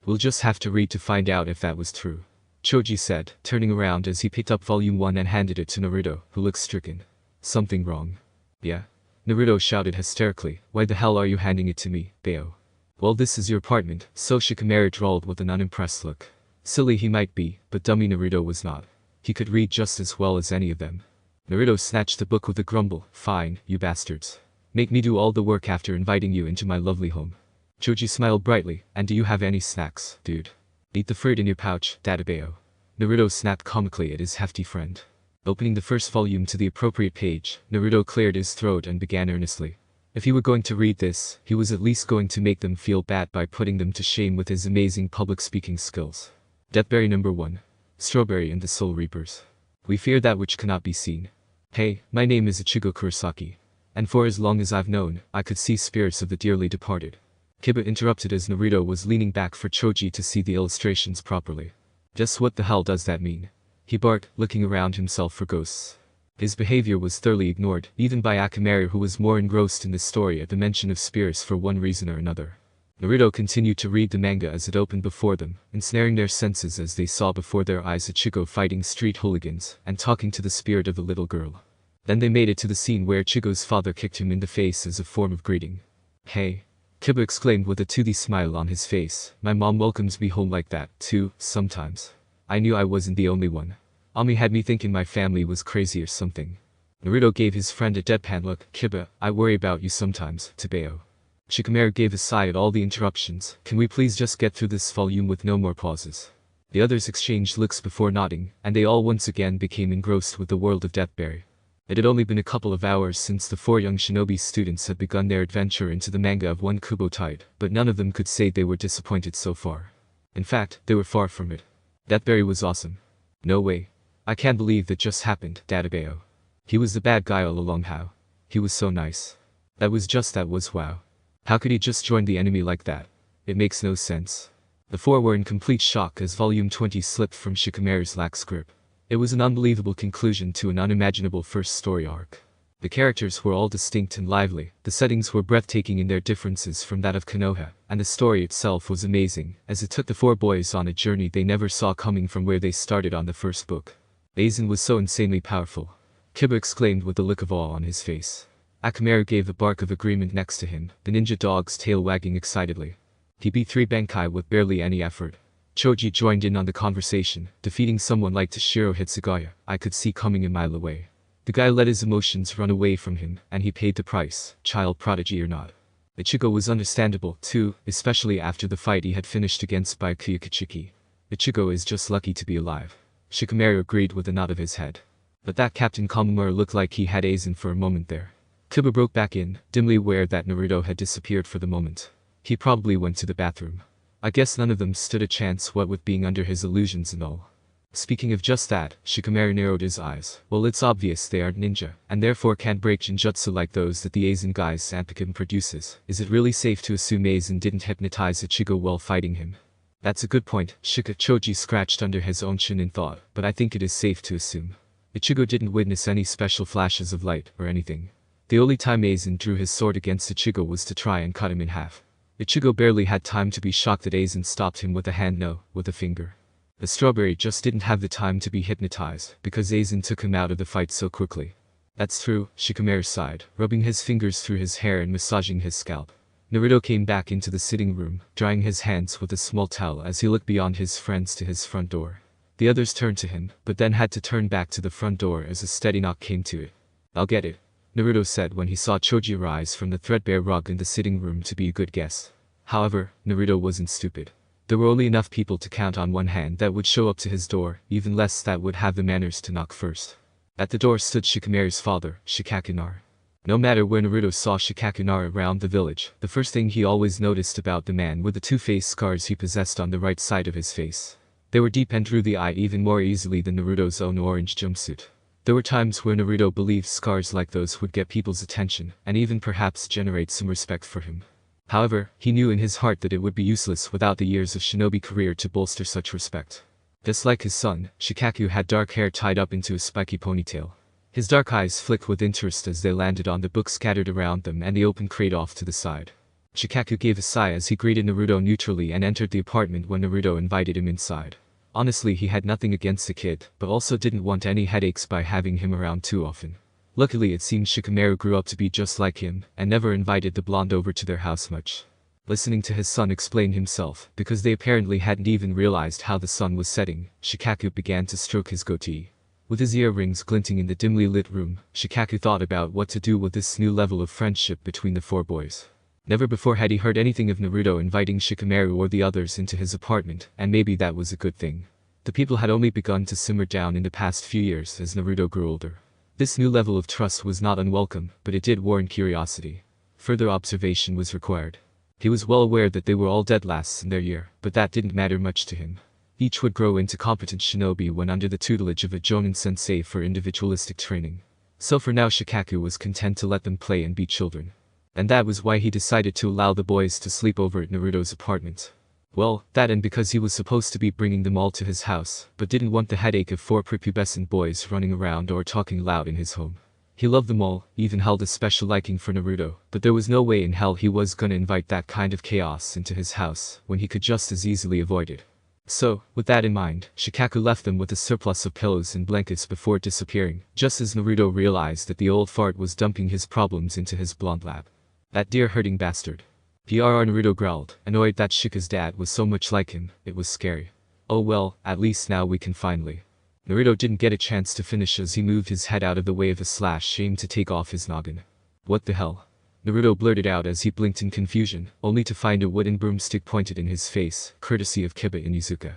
We'll just have to read to find out if that was true. Choji said, turning around as he picked up volume 1 and handed it to Naruto, who looked stricken. Something wrong. Yeah? Naruto shouted hysterically, why the hell are you handing it to me, Bayo? Well, this is your apartment, so Shikamaru drawled with an unimpressed look. Silly he might be, but dummy Naruto was not. He could read just as well as any of them. Naruto snatched the book with a grumble, fine, you bastards. Make me do all the work after inviting you into my lovely home. Choji smiled brightly, and do you have any snacks, dude? Eat the fruit in your pouch, Dadabayo. Naruto snapped comically at his hefty friend. Opening the first volume to the appropriate page, Naruto cleared his throat and began earnestly. If he were going to read this, he was at least going to make them feel bad by putting them to shame with his amazing public speaking skills. Deathberry number 1. Strawberry and the Soul Reapers. We fear that which cannot be seen. Hey, my name is Ichigo Kurosaki. And for as long as I've known, I could see spirits of the dearly departed. Kiba interrupted as Naruto was leaning back for Choji to see the illustrations properly. Just what the hell does that mean? He barked, looking around himself for ghosts. His behavior was thoroughly ignored, even by Akamaru, who was more engrossed in this story at the mention of spirits for one reason or another. Naruto continued to read the manga as it opened before them, ensnaring their senses as they saw before their eyes Ichigo fighting street hooligans and talking to the spirit of the little girl. Then they made it to the scene where Ichigo's father kicked him in the face as a form of greeting. Hey! Kiba exclaimed with a toothy smile on his face, my mom welcomes me home like that, too, sometimes. I knew I wasn't the only one. Ami had me thinking my family was crazy or something. Naruto gave his friend a deadpan look. Kiba, I worry about you sometimes, Tabeyo. Shikamaru gave a sigh at all the interruptions. Can we please just get through this volume with no more pauses? The others exchanged looks before nodding, and they all once again became engrossed with the world of Deathberry. It had only been a couple of hours since the 4 young shinobi students had begun their adventure into the manga of One Kubo Tide, but none of them could say they were disappointed so far. In fact, they were far from it. Deathberry was awesome. No way. I can't believe that just happened, Dadabayo. He was the bad guy all along. How? He was so nice. That was wow. How could he just join the enemy like that? It makes no sense. The 4 were in complete shock as volume 20 slipped from Shikamaru's lax grip. It was an unbelievable conclusion to an unimaginable first story arc. The characters were all distinct and lively, the settings were breathtaking in their differences from that of Konoha, and the story itself was amazing, as it took the 4 boys on a journey they never saw coming from where they started on the first book. Aizen was so insanely powerful. Kiba exclaimed with a look of awe on his face. Akamaru gave a bark of agreement next to him, the ninja dog's tail wagging excitedly. He beat 3 Bankai with barely any effort. Choji joined in on the conversation, defeating someone like Toshiro Hitsugaya, I could see coming a mile away. The guy let his emotions run away from him, and he paid the price, child prodigy or not. Ichigo was understandable, too, especially after the fight he had finished against Byakuya Kichiki. Ichigo is just lucky to be alive. Shikamaru agreed with a nod of his head. But that Captain Kamamura looked like he had Aizen for a moment there. Kiba broke back in, dimly aware that Naruto had disappeared for the moment. He probably went to the bathroom. I guess none of them stood a chance, what with being under his illusions and all. Speaking of just that, Shikamaru narrowed his eyes. Well, it's obvious they aren't ninja, and therefore can't break genjutsu like those that the Aizen guy's Zanpakuto produces. Is it really safe to assume Aizen didn't hypnotize Ichigo while fighting him? That's a good point. Choji scratched under his own chin in thought, but I think it is safe to assume. Ichigo didn't witness any special flashes of light, or anything. The only time Aizen drew his sword against Ichigo was to try and cut him in half. Ichigo barely had time to be shocked that Aizen stopped him with a hand, no, with a finger. The strawberry just didn't have the time to be hypnotized, because Aizen took him out of the fight so quickly. That's true, Shikamaru sighed, rubbing his fingers through his hair and massaging his scalp. Naruto came back into the sitting room, drying his hands with a small towel as he looked beyond his friends to his front door. The others turned to him, but then had to turn back to the front door as a steady knock came to it. I'll get it, Naruto said when he saw Choji rise from the threadbare rug in the sitting room to be a good guess. However, Naruto wasn't stupid. There were only enough people to count on one hand that would show up to his door, even less that would have the manners to knock first. At the door stood Shikamaru's father, Shikakunar. No matter where Naruto saw Shikakunar around the village, the first thing he always noticed about the man were the 2 face scars he possessed on the right side of his face. They were deep and drew the eye even more easily than Naruto's own orange jumpsuit. There were times where Naruto believed scars like those would get people's attention, and even perhaps generate some respect for him. However, he knew in his heart that it would be useless without the years of shinobi career to bolster such respect. Just like his son, Shikaku had dark hair tied up into a spiky ponytail. His dark eyes flicked with interest as they landed on the books scattered around them and the open crate off to the side. Shikaku gave a sigh as he greeted Naruto neutrally and entered the apartment when Naruto invited him inside. Honestly, he had nothing against the kid, but also didn't want any headaches by having him around too often. Luckily it seems Shikamaru grew up to be just like him, and never invited the blonde over to their house much. Listening to his son explain himself, because they apparently hadn't even realized how the sun was setting, Shikaku began to stroke his goatee. With his earrings glinting in the dimly lit room, Shikaku thought about what to do with this new level of friendship between the four boys. Never before had he heard anything of Naruto inviting Shikamaru or the others into his apartment, and maybe that was a good thing. The people had only begun to simmer down in the past few years as Naruto grew older. This new level of trust was not unwelcome, but it did warrant curiosity. Further observation was required. He was well aware that they were all dead lasts in their year, but that didn't matter much to him. Each would grow into competent shinobi when under the tutelage of a jonin sensei for individualistic training. So for now Shikaku was content to let them play and be children. And that was why he decided to allow the boys to sleep over at Naruto's apartment. Well, that and because he was supposed to be bringing them all to his house, but didn't want the headache of 4 prepubescent boys running around or talking loud in his home. He loved them all, even held a special liking for Naruto, but there was no way in hell he was gonna invite that kind of chaos into his house, when he could just as easily avoid it. So, with that in mind, Shikaku left them with a surplus of pillows and blankets before disappearing, just as Naruto realized that the old fart was dumping his problems into his blonde lap. That dear hurting bastard. PRR Naruto growled, annoyed that Shika's dad was so much like him, it was scary. Oh well, at least now we can finally. Naruto didn't get a chance to finish as he moved his head out of the way of a slash aimed to take off his noggin. What the hell? Naruto blurted out as he blinked in confusion, only to find a wooden broomstick pointed in his face, courtesy of Kiba Inuzuka.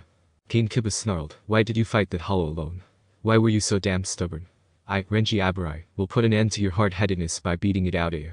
Kane Kiba snarled, why did you fight that hollow alone? Why were you so damn stubborn? Renji Aburai, will put an end to your hard-headedness by beating it out of you.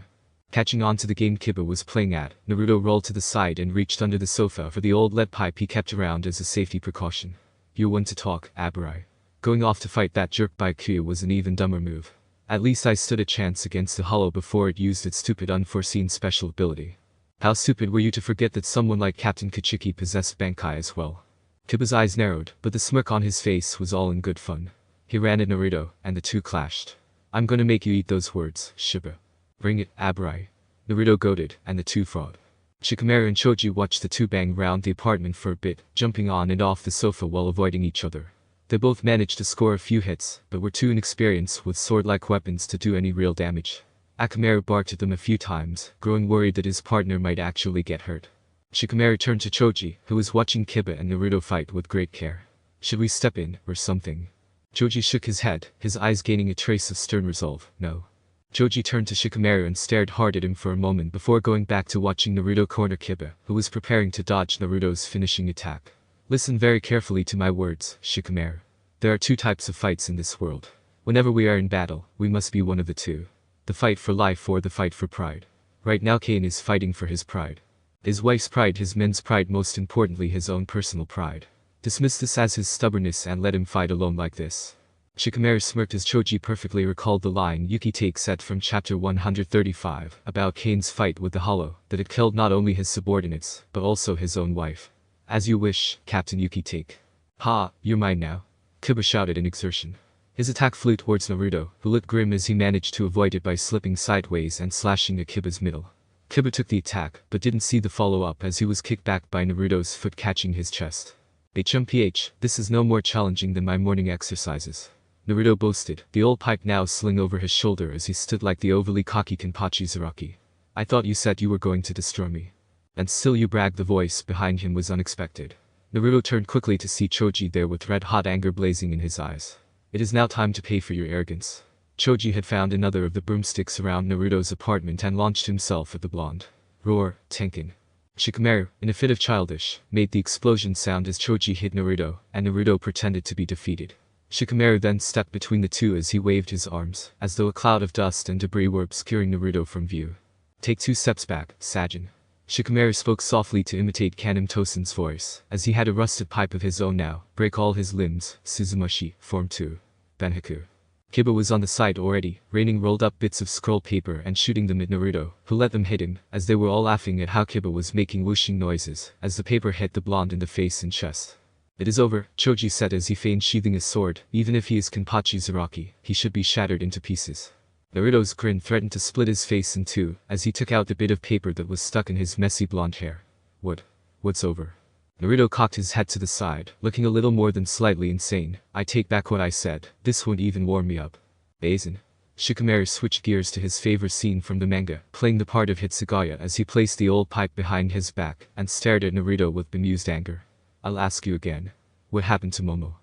Catching on to the game Kiba was playing at, Naruto rolled to the side and reached under the sofa for the old lead pipe he kept around as a safety precaution. You're one to talk, Aburai. Going off to fight that jerk by Kuya was an even dumber move. At least I stood a chance against the hollow before it used its stupid unforeseen special ability. How stupid were you to forget that someone like Captain Kachiki possessed Bankai as well? Kiba's eyes narrowed, but the smirk on his face was all in good fun. He ran at Naruto, and the two clashed. I'm gonna make you eat those words, Shiba. Bring it, Aburai. Naruto goaded, and the two fought. Shikamaru and Choji watched the two bang round the apartment for a bit, jumping on and off the sofa while avoiding each other. They both managed to score a few hits, but were too inexperienced with sword-like weapons to do any real damage. Akamaru barked at them a few times, growing worried that his partner might actually get hurt. Shikamaru turned to Choji, who was watching Kiba and Naruto fight with great care. Should we step in, or something? Choji shook his head, his eyes gaining a trace of stern resolve. No. Choji turned to Shikamaru and stared hard at him for a moment before going back to watching Naruto corner Kiba, who was preparing to dodge Naruto's finishing attack. Listen very carefully to my words, Shikamaru. There are two types of fights in this world. Whenever we are in battle, we must be one of the two. The fight for life or the fight for pride. Right now Kane is fighting for his pride. His wife's pride, his men's pride, most importantly his own personal pride. Dismiss this as his stubbornness and let him fight alone like this. Shikamaru smirked as Choji perfectly recalled the line Yuki Take said from chapter 135 about Kane's fight with the Hollow, that it killed not only his subordinates, but also his own wife. As you wish, Captain Yuki Take. Ha, you're mine now. Kiba shouted in exertion. His attack flew towards Naruto, who looked grim as he managed to avoid it by slipping sideways and slashing at Kiba's middle. Kiba took the attack, but didn't see the follow-up as he was kicked back by Naruto's foot catching his chest. HMPH, this is no more challenging than my morning exercises. Naruto boasted, the old pipe now sling over his shoulder as he stood like the overly cocky Kenpachi Zaraki. I thought you said you were going to destroy me. And still you brag. The voice behind him was unexpected. Naruto turned quickly to see Choji there with red-hot anger blazing in his eyes. It is now time to pay for your arrogance. Choji had found another of the broomsticks around Naruto's apartment and launched himself at the blonde. Roar, Tenkin. Shikamaru, in a fit of childish, made the explosion sound as Choji hit Naruto, and Naruto pretended to be defeated. Shikamaru then stepped between the two as he waved his arms, as though a cloud of dust and debris were obscuring Naruto from view. Take 2 steps back, Sajin. Shikamaru spoke softly to imitate Kanem Tosen's voice, as he had a rusted pipe of his own now. Break all his limbs, Suzumashi, Form 2. Benhaku. Kiba was on the side already, raining rolled up bits of scroll paper and shooting them at Naruto, who let them hit him, as they were all laughing at how Kiba was making whooshing noises, as the paper hit the blonde in the face and chest. It is over, Choji said as he feigned sheathing his sword. Even if he is Kenpachi Zaraki, he should be shattered into pieces. Naruto's grin threatened to split his face in two, as he took out the bit of paper that was stuck in his messy blonde hair. What's over? Naruto cocked his head to the side, looking a little more than slightly insane. I take back what I said, this won't even warm me up. Aizen. Shikamaru switched gears to his favorite scene from the manga, playing the part of Hitsugaya as he placed the old pipe behind his back and stared at Naruto with bemused anger. I'll ask you again. What happened to Momo?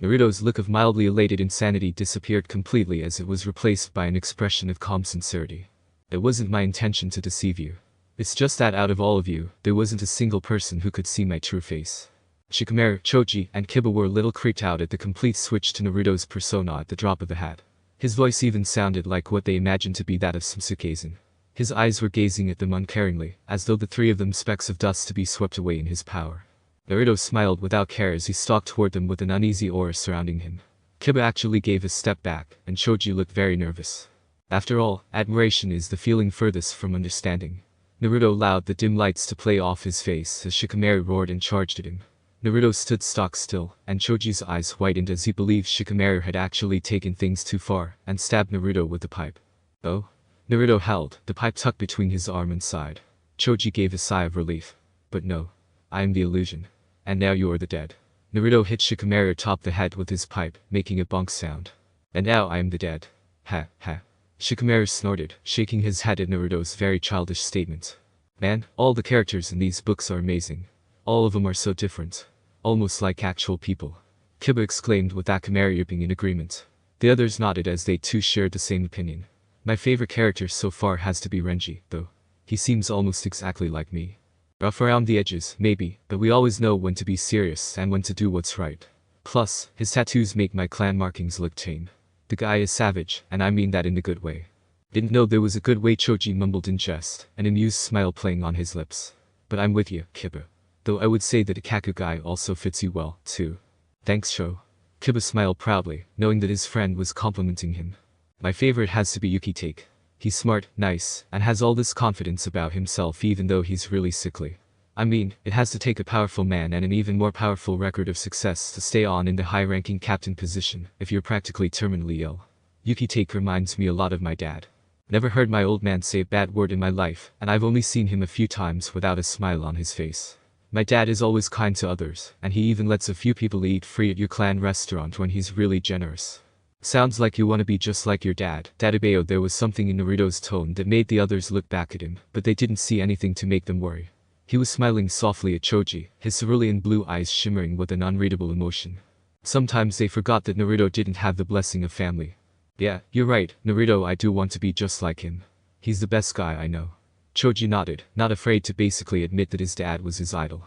Naruto's look of mildly elated insanity disappeared completely as it was replaced by an expression of calm sincerity. It wasn't my intention to deceive you. It's just that out of all of you, there wasn't a single person who could see my true face. Shikamaru, Choji, and Kiba were a little creeped out at the complete switch to Naruto's persona at the drop of a hat. His voice even sounded like what they imagined to be that of Sasuke-san. His eyes were gazing at them uncaringly, as though the three of them specks of dust to be swept away in his power. Naruto smiled without care as he stalked toward them with an uneasy aura surrounding him. Kiba actually gave a step back, and Choji looked very nervous. After all, admiration is the feeling furthest from understanding. Naruto allowed the dim lights to play off his face as Shikamaru roared and charged at him. Naruto stood stock still, and Choji's eyes whitened as he believed Shikamaru had actually taken things too far and stabbed Naruto with the pipe. Oh? Naruto howled, the pipe tucked between his arm and side. Choji gave a sigh of relief. But no. I am the illusion. And now you are the dead. Naruto hit Shikamaru atop the head with his pipe, making a bonk sound. And now I am the dead. Ha, ha. Shikamaru snorted, shaking his head at Naruto's very childish statement. Man, all the characters in these books are amazing. All of them are so different. Almost like actual people. Kiba exclaimed with Akamaru yipping in agreement. The others nodded as they too shared the same opinion. My favorite character so far has to be Renji, though. He seems almost exactly like me. Rough around the edges, maybe, but we always know when to be serious and when to do what's right. Plus, his tattoos make my clan markings look tame. The guy is savage, and I mean that in a good way. Didn't know there was a good way, Choji mumbled in jest, an amused smile playing on his lips. But I'm with you, Kiba. Though I would say that a Kaku guy also fits you well, too. Thanks, Sho. Kiba smiled proudly, knowing that his friend was complimenting him. My favorite has to be Yuki-take. He's smart, nice, and has all this confidence about himself even though he's really sickly. I mean, it has to take a powerful man and an even more powerful record of success to stay on in the high-ranking captain position if you're practically terminally ill. Yuki-take reminds me a lot of my dad. Never heard my old man say a bad word in my life, and I've only seen him a few times without a smile on his face. My dad is always kind to others, and he even lets a few people eat free at your clan restaurant when he's really generous. Sounds like you want to be just like your dad, Dadabeo. There was something in Naruto's tone that made the others look back at him, but they didn't see anything to make them worry. He was smiling softly at Choji, his cerulean blue eyes shimmering with an unreadable emotion. Sometimes they forgot that Naruto didn't have the blessing of family. Yeah, you're right, Naruto, I do want to be just like him. He's the best guy I know. Choji nodded, not afraid to basically admit that his dad was his idol.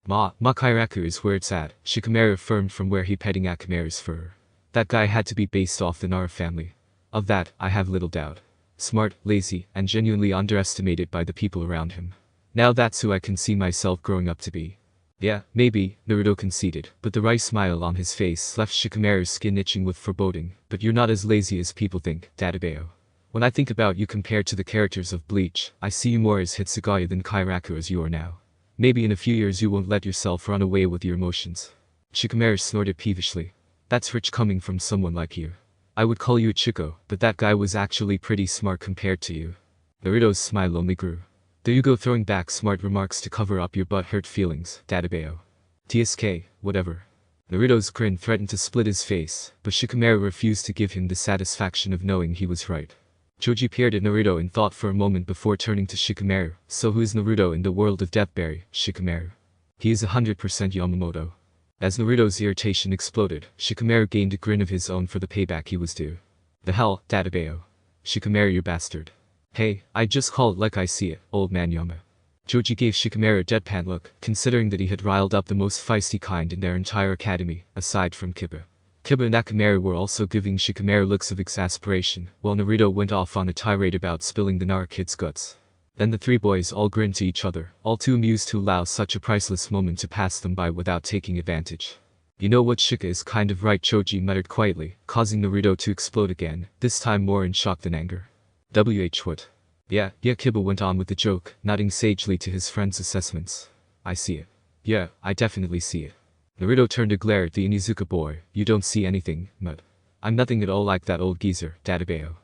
Ma Kairaku is where it's at, Shikamaru affirmed from where he petting Akamaru's fur. That guy had to be based off the Nara family. Of that, I have little doubt. Smart, lazy, and genuinely underestimated by the people around him. Now that's who I can see myself growing up to be. Yeah, maybe, Naruto conceded, but the wry smile on his face left Shikamaru's skin itching with foreboding. But you're not as lazy as people think, Dadabeo. When I think about you compared to the characters of Bleach, I see you more as Hitsugaya than Kairaku as you are now. Maybe in a few years you won't let yourself run away with your emotions. Shikamaru snorted peevishly. That's rich coming from someone like you. I would call you a Chico, but that guy was actually pretty smart compared to you. Naruto's smile only grew. There you go, throwing back smart remarks to cover up your butt-hurt feelings, Dadabeo. TSK, whatever. Naruto's grin threatened to split his face, but Shikamaru refused to give him the satisfaction of knowing he was right. Choji peered at Naruto in thought for a moment before turning to Shikamaru. So who is Naruto in the world of Deathberry, Shikamaru? He is 100% Yamamoto. As Naruto's irritation exploded, Shikamaru gained a grin of his own for the payback he was due. The hell, Dadabeo. Shikamaru, you bastard. Hey, I just call it like I see it, old man Yama. Choji gave Shikamaru a deadpan look, considering that he had riled up the most feisty kind in their entire academy, aside from Kiba. Kiba and Akamaru were also giving Shikamaru looks of exasperation, while Naruto went off on a tirade about spilling the Nara kid's guts. Then the three boys all grinned to each other, all too amused to allow such a priceless moment to pass them by without taking advantage. You know what, Shika is kind of right, Choji muttered quietly, causing Naruto to explode again, this time more in shock than anger. What? Yeah, Kiba went on with the joke, nodding sagely to his friend's assessments. I see it. Yeah, I definitely see it. Naruto turned to glare at the Inizuka boy. You don't see anything, Mud. I'm nothing at all like that old geezer, Dadabeo.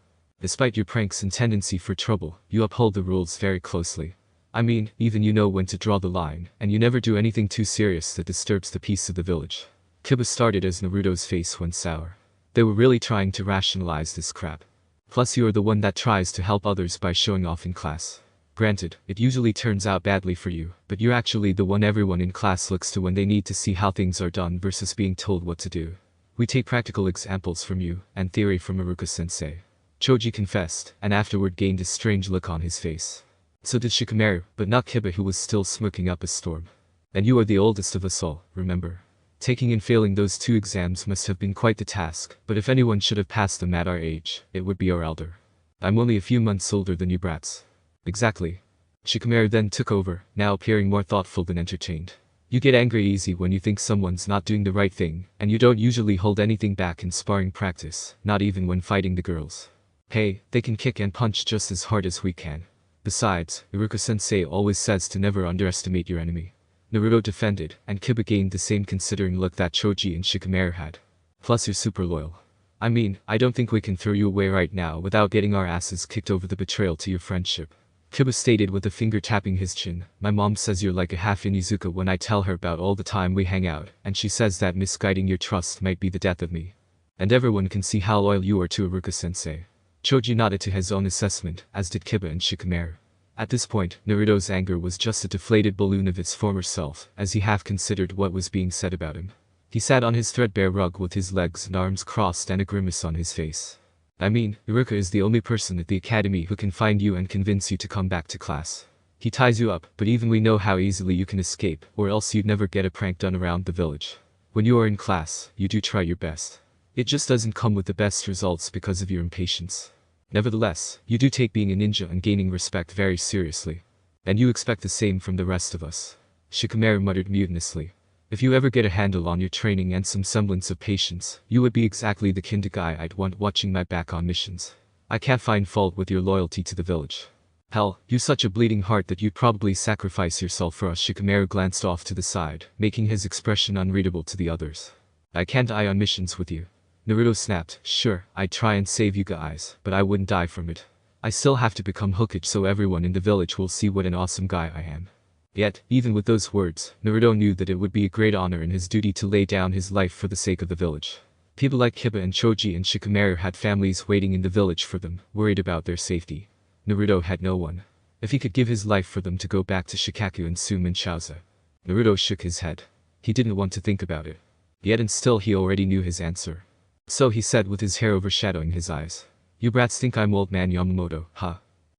Despite your pranks and tendency for trouble, you uphold the rules very closely. I mean, even you know when to draw the line, and you never do anything too serious that disturbs the peace of the village. Kiba started as Naruto's face went sour. They were really trying to rationalize this crap. Plus you are the one that tries to help others by showing off in class. Granted, it usually turns out badly for you, but you're actually the one everyone in class looks to when they need to see how things are done versus being told what to do. We take practical examples from you, and theory from Rukia-sensei. Choji confessed, and afterward gained a strange look on his face. So did Shikamaru, but not Kiba, who was still smoking up a storm. And you are the oldest of us all, remember? Taking and failing those 2 exams must have been quite the task, but if anyone should have passed them at our age, it would be our elder. I'm only a few months older than you brats. Exactly. Shikamaru then took over, now appearing more thoughtful than entertained. You get angry easy when you think someone's not doing the right thing, and you don't usually hold anything back in sparring practice, not even when fighting the girls. Hey, they can kick and punch just as hard as we can. Besides, Rukia-sensei always says to never underestimate your enemy. Naruto defended, and Kiba gained the same considering look that Choji and Shikamaru had. Plus you're super loyal. I mean, I don't think we can throw you away right now without getting our asses kicked over the betrayal to your friendship. Kiba stated with a finger tapping his chin. My mom says you're like a half Inizuka when I tell her about all the time we hang out, and she says that misguiding your trust might be the death of me. And everyone can see how loyal you are to Rukia-sensei. Choji nodded to his own assessment, as did Kiba and Shikamaru. At this point, Naruto's anger was just a deflated balloon of its former self, as he half considered what was being said about him. He sat on his threadbare rug with his legs and arms crossed and a grimace on his face. I mean, Rukia is the only person at the academy who can find you and convince you to come back to class. He ties you up, but even we know how easily you can escape, or else you'd never get a prank done around the village. When you are in class, you do try your best. It just doesn't come with the best results because of your impatience. Nevertheless, you do take being a ninja and gaining respect very seriously. And you expect the same from the rest of us. Shikamaru muttered mutinously. If you ever get a handle on your training and some semblance of patience, you would be exactly the kind of guy I'd want watching my back on missions. I can't find fault with your loyalty to the village. Hell, you've such a bleeding heart that you'd probably sacrifice yourself for us. Shikamaru glanced off to the side, making his expression unreadable to the others. I can't die on missions with you. Naruto snapped. Sure, I'd try and save you guys, but I wouldn't die from it. I still have to become Hokage so everyone in the village will see what an awesome guy I am. Yet, even with those words, Naruto knew that it would be a great honor and his duty to lay down his life for the sake of the village. People like Kiba and Choji and Shikamaru had families waiting in the village for them, worried about their safety. Naruto had no one. If he could give his life for them to go back to Shikaku and Sum and Chaoza. Naruto shook his head. He didn't want to think about it. Yet and still he already knew his answer. So he said with his hair overshadowing his eyes. You brats think I'm old man Yamamoto, huh?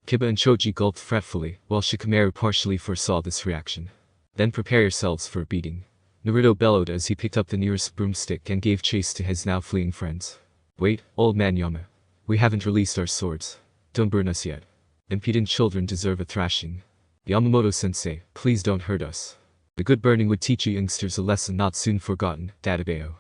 Kiba and Choji gulped fretfully, while Shikamaru partially foresaw this reaction. Then prepare yourselves for a beating. Naruto bellowed as he picked up the nearest broomstick and gave chase to his now fleeing friends. Wait, old man Yama. We haven't released our swords. Don't burn us yet. Impudent children deserve a thrashing. Yamamoto-sensei, please don't hurt us. The good burning would teach you youngsters a lesson not soon forgotten, Dadabeo.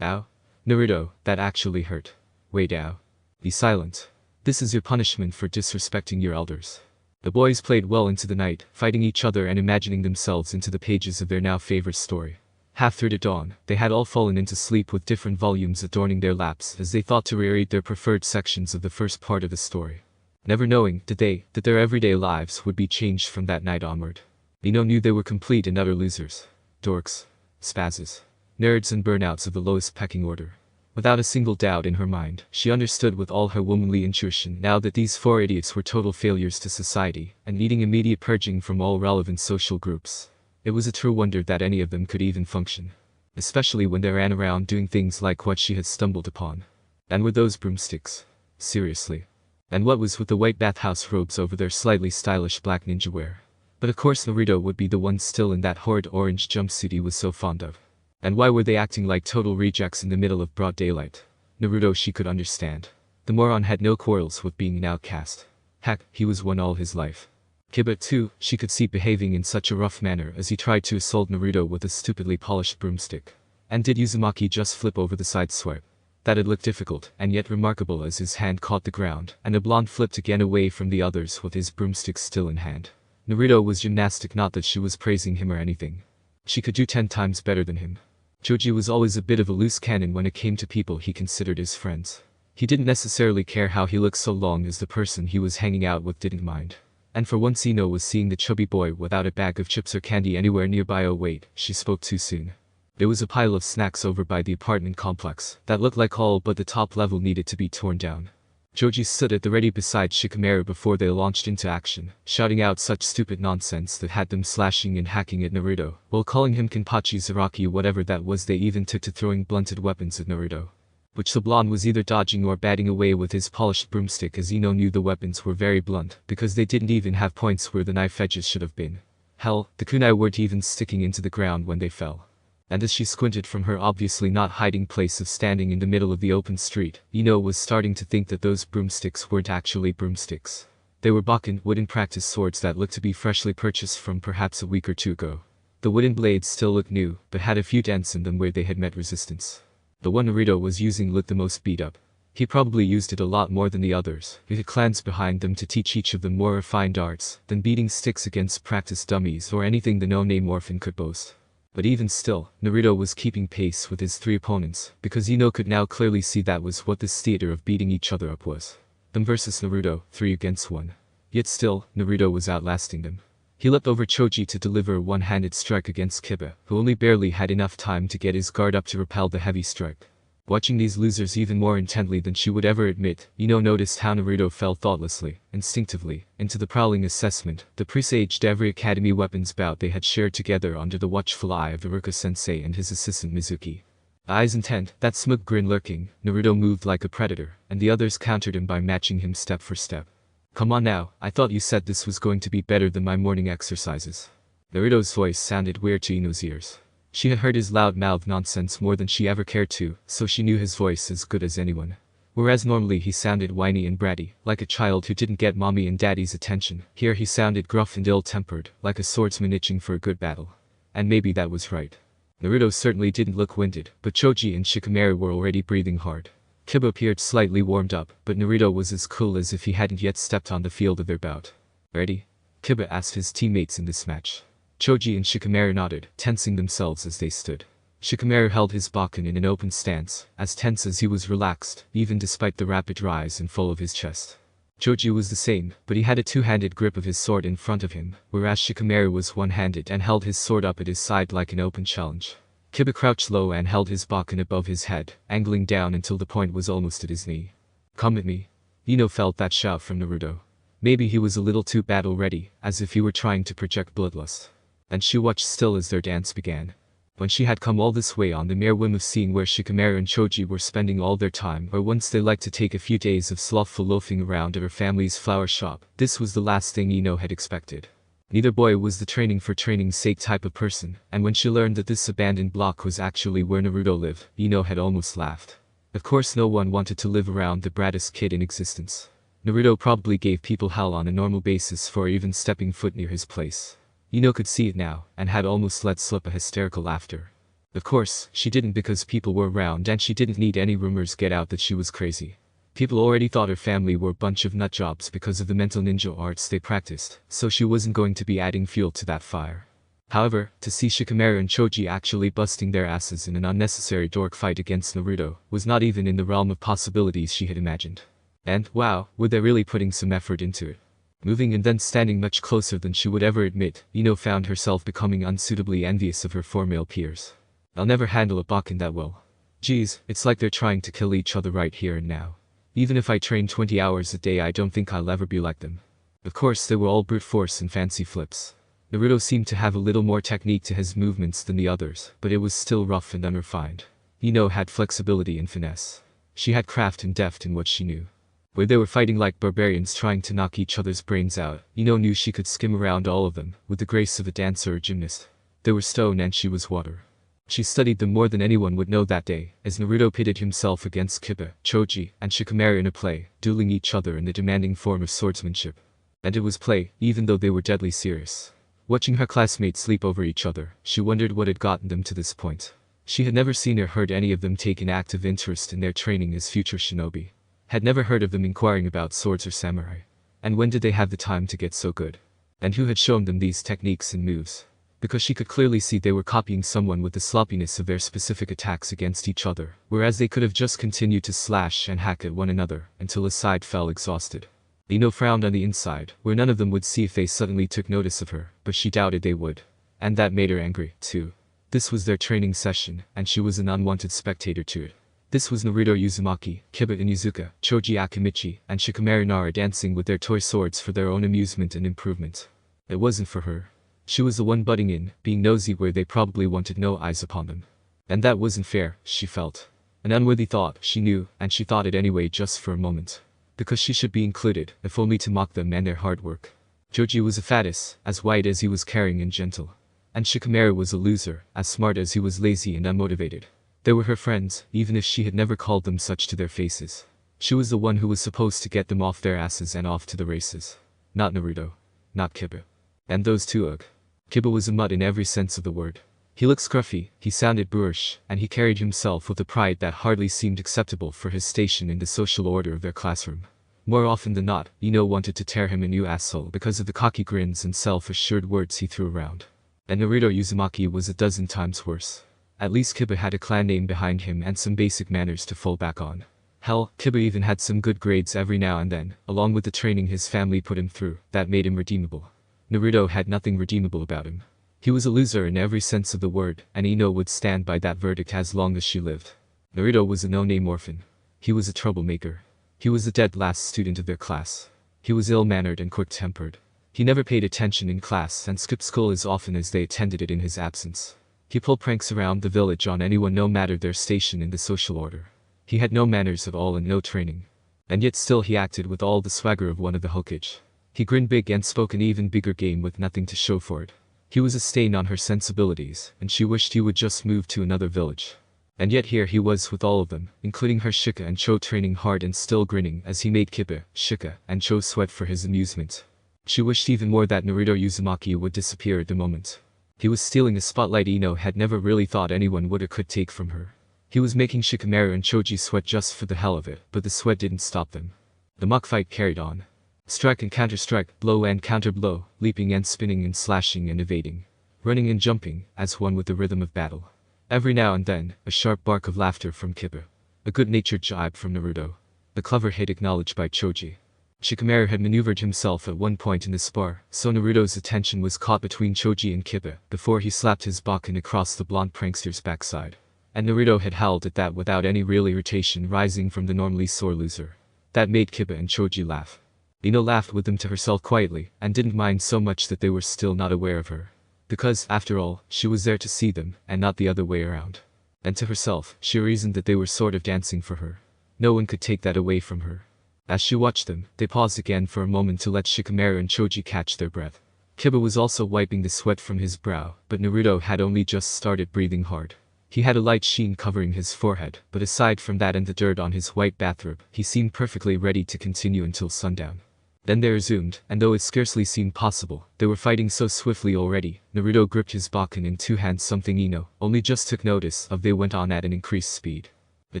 Ow? Naruto, that actually hurt. Wait, ow. Be silent. This is your punishment for disrespecting your elders. The boys played well into the night, fighting each other and imagining themselves into the pages of their now favorite story. Half through the dawn, they had all fallen into sleep with different volumes adorning their laps as they thought to reread their preferred sections of the first part of the story. Never knowing, that their everyday lives would be changed from that night onward. Ino knew they were complete and utter losers. Dorks. Spazzes. Nerds and burnouts of the lowest pecking order. Without a single doubt in her mind, she understood with all her womanly intuition now that these 4 idiots were total failures to society, and needing immediate purging from all relevant social groups. It was a true wonder that any of them could even function. Especially when they ran around doing things like what she had stumbled upon. And with those broomsticks. Seriously. And what was with the white bathhouse robes over their slightly stylish black ninja wear? But of course Naruto would be the one still in that horrid orange jumpsuit he was so fond of. And why were they acting like total rejects in the middle of broad daylight? Naruto she could understand. The moron had no quarrels with being an outcast. Heck, he was one all his life. Kiba too, she could see behaving in such a rough manner as he tried to assault Naruto with a stupidly polished broomstick. And did Uzumaki just flip over the side swipe? That had looked difficult, and yet remarkable as his hand caught the ground, and the blonde flipped again away from the others with his broomstick still in hand. Naruto was gymnastic, not that she was praising him or anything. She could do 10 times better than him. Choji was always a bit of a loose cannon when it came to people he considered his friends. He didn't necessarily care how he looked so long as the person he was hanging out with didn't mind. And for once Ino was seeing the chubby boy without a bag of chips or candy anywhere nearby. Oh wait, she spoke too soon. There was a pile of snacks over by the apartment complex that looked like all but the top level needed to be torn down. Choji stood at the ready beside Shikamaru before they launched into action, shouting out such stupid nonsense that had them slashing and hacking at Naruto, while calling him Kenpachi Zaraki whatever that was. They even took to throwing blunted weapons at Naruto, which the blonde was either dodging or batting away with his polished broomstick, as Ino knew the weapons were very blunt, because they didn't even have points where the knife edges should have been. Hell, the kunai weren't even sticking into the ground when they fell. And as she squinted from her obviously not hiding place of standing in the middle of the open street, Ino was starting to think that those broomsticks weren't actually broomsticks. They were Bakken wooden practice swords that looked to be freshly purchased from perhaps a week or two ago. The wooden blades still looked new, but had a few dents in them where they had met resistance. The one Naruto was using looked the most beat up. He probably used it a lot more than the others. He had clans behind them to teach each of them more refined arts than beating sticks against practice dummies or anything the no-name orphan could boast. But even still, Naruto was keeping pace with his three opponents, because Ino could now clearly see that was what this theater of beating each other up was. Them versus Naruto, 3 against 1. Yet still, Naruto was outlasting them. He leapt over Choji to deliver a one-handed strike against Kiba, who only barely had enough time to get his guard up to repel the heavy strike. Watching these losers even more intently than she would ever admit, Ino noticed how Naruto fell thoughtlessly, instinctively, into the prowling assessment that presaged every academy weapons bout they had shared together under the watchful eye of the Rukia-sensei and his assistant Mizuki. Eyes intent, that smug grin lurking, Naruto moved like a predator, and the others countered him by matching him step for step. Come on now, I thought you said this was going to be better than my morning exercises. Naruto's voice sounded weird to Ino's ears. She had heard his loud-mouthed nonsense more than she ever cared to, so she knew his voice as good as anyone. Whereas normally he sounded whiny and bratty, like a child who didn't get mommy and daddy's attention, here he sounded gruff and ill-tempered, like a swordsman itching for a good battle. And maybe that was right. Naruto certainly didn't look winded, but Choji and Shikamaru were already breathing hard. Kiba appeared slightly warmed up, but Naruto was as cool as if he hadn't yet stepped on the field of their bout. Ready? Kiba asked his teammates in this match. Choji and Shikamaru nodded, tensing themselves as they stood. Shikamaru held his Bakken in an open stance, as tense as he was relaxed, even despite the rapid rise and fall of his chest. Choji was the same, but he had a two-handed grip of his sword in front of him, whereas Shikamaru was one-handed and held his sword up at his side like an open challenge. Kiba crouched low and held his Bakken above his head, angling down until the point was almost at his knee. Come at me. Ino felt that shout from Naruto. Maybe he was a little too battle-ready, as if he were trying to project bloodlust. And she watched still as their dance began. When she had come all this way on the mere whim of seeing where Shikamaru and Choji were spending all their time, or once they liked to take a few days of slothful loafing around at her family's flower shop, this was the last thing Ino had expected. Neither boy was the training for training's sake type of person, and when she learned that this abandoned block was actually where Naruto lived, Ino had almost laughed. Of course no one wanted to live around the braddest kid in existence. Naruto probably gave people hell on a normal basis for even stepping foot near his place. Ino could see it now, and had almost let slip a hysterical laughter. Of course, she didn't because people were around and she didn't need any rumors get out that she was crazy. People already thought her family were a bunch of nutjobs because of the mental ninja arts they practiced, so she wasn't going to be adding fuel to that fire. However, to see Shikamaru and Choji actually busting their asses in an unnecessary dork fight against Naruto was not even in the realm of possibilities she had imagined. And, wow, were they really putting some effort into it. Moving and then standing much closer than she would ever admit, Ino found herself becoming unsuitably envious of her four male peers. I'll never handle a Bakken that well. Geez, it's like they're trying to kill each other right here and now. Even if I train 20 hours a day I don't think I'll ever be like them. Of course they were all brute force and fancy flips. Naruto seemed to have a little more technique to his movements than the others, but it was still rough and unrefined. Ino had flexibility and finesse. She had craft and deft in what she knew. Where they were fighting like barbarians trying to knock each other's brains out, Ino knew she could skim around all of them, with the grace of a dancer or gymnast. They were stone and she was water. She studied them more than anyone would know that day, as Naruto pitted himself against Kiba, Choji, and Shikamaru in a play, dueling each other in the demanding form of swordsmanship. And it was play, even though they were deadly serious. Watching her classmates sleep over each other, she wondered what had gotten them to this point. She had never seen or heard any of them take an active interest in their training as future shinobi. Had never heard of them inquiring about swords or samurai. And when did they have the time to get so good? And who had shown them these techniques and moves? Because she could clearly see they were copying someone with the sloppiness of their specific attacks against each other, whereas they could have just continued to slash and hack at one another until a side fell exhausted. Ino frowned on the inside, where none of them would see if they suddenly took notice of her, but she doubted they would. And that made her angry, too. This was their training session, and she was an unwanted spectator to it. This was Naruto Uzumaki, Kiba Inuzuka, Choji Akimichi, and Shikamaru Nara dancing with their toy swords for their own amusement and improvement. It wasn't for her. She was the one butting in, being nosy where they probably wanted no eyes upon them. And that wasn't fair, she felt. An unworthy thought, she knew, and she thought it anyway just for a moment. Because she should be included, if only to mock them and their hard work. Choji was a fattest, as white as he was caring and gentle. And Shikamaru was a loser, as smart as he was lazy and unmotivated. They were her friends, even if she had never called them such to their faces. She was the one who was supposed to get them off their asses and off to the races. Not Naruto. Not Kiba. And those two ugh. Kiba was a mutt in every sense of the word. He looked scruffy, he sounded boorish, and he carried himself with a pride that hardly seemed acceptable for his station in the social order of their classroom. More often than not, Ino wanted to tear him a new asshole because of the cocky grins and self-assured words he threw around. And Naruto Uzumaki was a dozen times worse. At least Kiba had a clan name behind him and some basic manners to fall back on. Hell, Kiba even had some good grades every now and then, along with the training his family put him through, that made him redeemable. Naruto had nothing redeemable about him. He was a loser in every sense of the word, and Ino would stand by that verdict as long as she lived. Naruto was a no-name orphan. He was a troublemaker. He was the dead last student of their class. He was ill-mannered and quick-tempered. He never paid attention in class and skipped school as often as they attended it in his absence. He pulled pranks around the village on anyone no matter their station in the social order. He had no manners at all and no training. And yet still he acted with all the swagger of one of the Hokage. He grinned big and spoke an even bigger game with nothing to show for it. He was a stain on her sensibilities, and she wished he would just move to another village. And yet here he was with all of them, including her Shika and Cho, training hard and still grinning as he made Kiba, Shika, and Cho sweat for his amusement. She wished even more that Naruto Uzumaki would disappear at the moment. He was stealing a spotlight Ino had never really thought anyone would or could take from her. He was making Shikamaru and Choji sweat just for the hell of it, but the sweat didn't stop them. The mock fight carried on. Strike and counter-strike, blow and counter-blow, leaping and spinning and slashing and evading. Running and jumping, as one with the rhythm of battle. Every now and then, a sharp bark of laughter from Kiba. A good-natured jibe from Naruto. The clever hit acknowledged by Choji. Shikamaru had maneuvered himself at one point in the spar, so Naruto's attention was caught between Choji and Kiba before he slapped his bakken across the blonde prankster's backside. And Naruto had howled at that without any real irritation rising from the normally sore loser. That made Kiba and Choji laugh. Ino laughed with them to herself quietly, and didn't mind so much that they were still not aware of her. Because, after all, she was there to see them, and not the other way around. And to herself, she reasoned that they were sort of dancing for her. No one could take that away from her. As she watched them, they paused again for a moment to let Shikamaru and Choji catch their breath. Kiba was also wiping the sweat from his brow, but Naruto had only just started breathing hard. He had a light sheen covering his forehead, but aside from that and the dirt on his white bathrobe, he seemed perfectly ready to continue until sundown. Then they resumed, and though it scarcely seemed possible, they were fighting so swiftly already. Naruto gripped his bakken in two hands, something Ino only just took notice of. They went on at an increased speed. The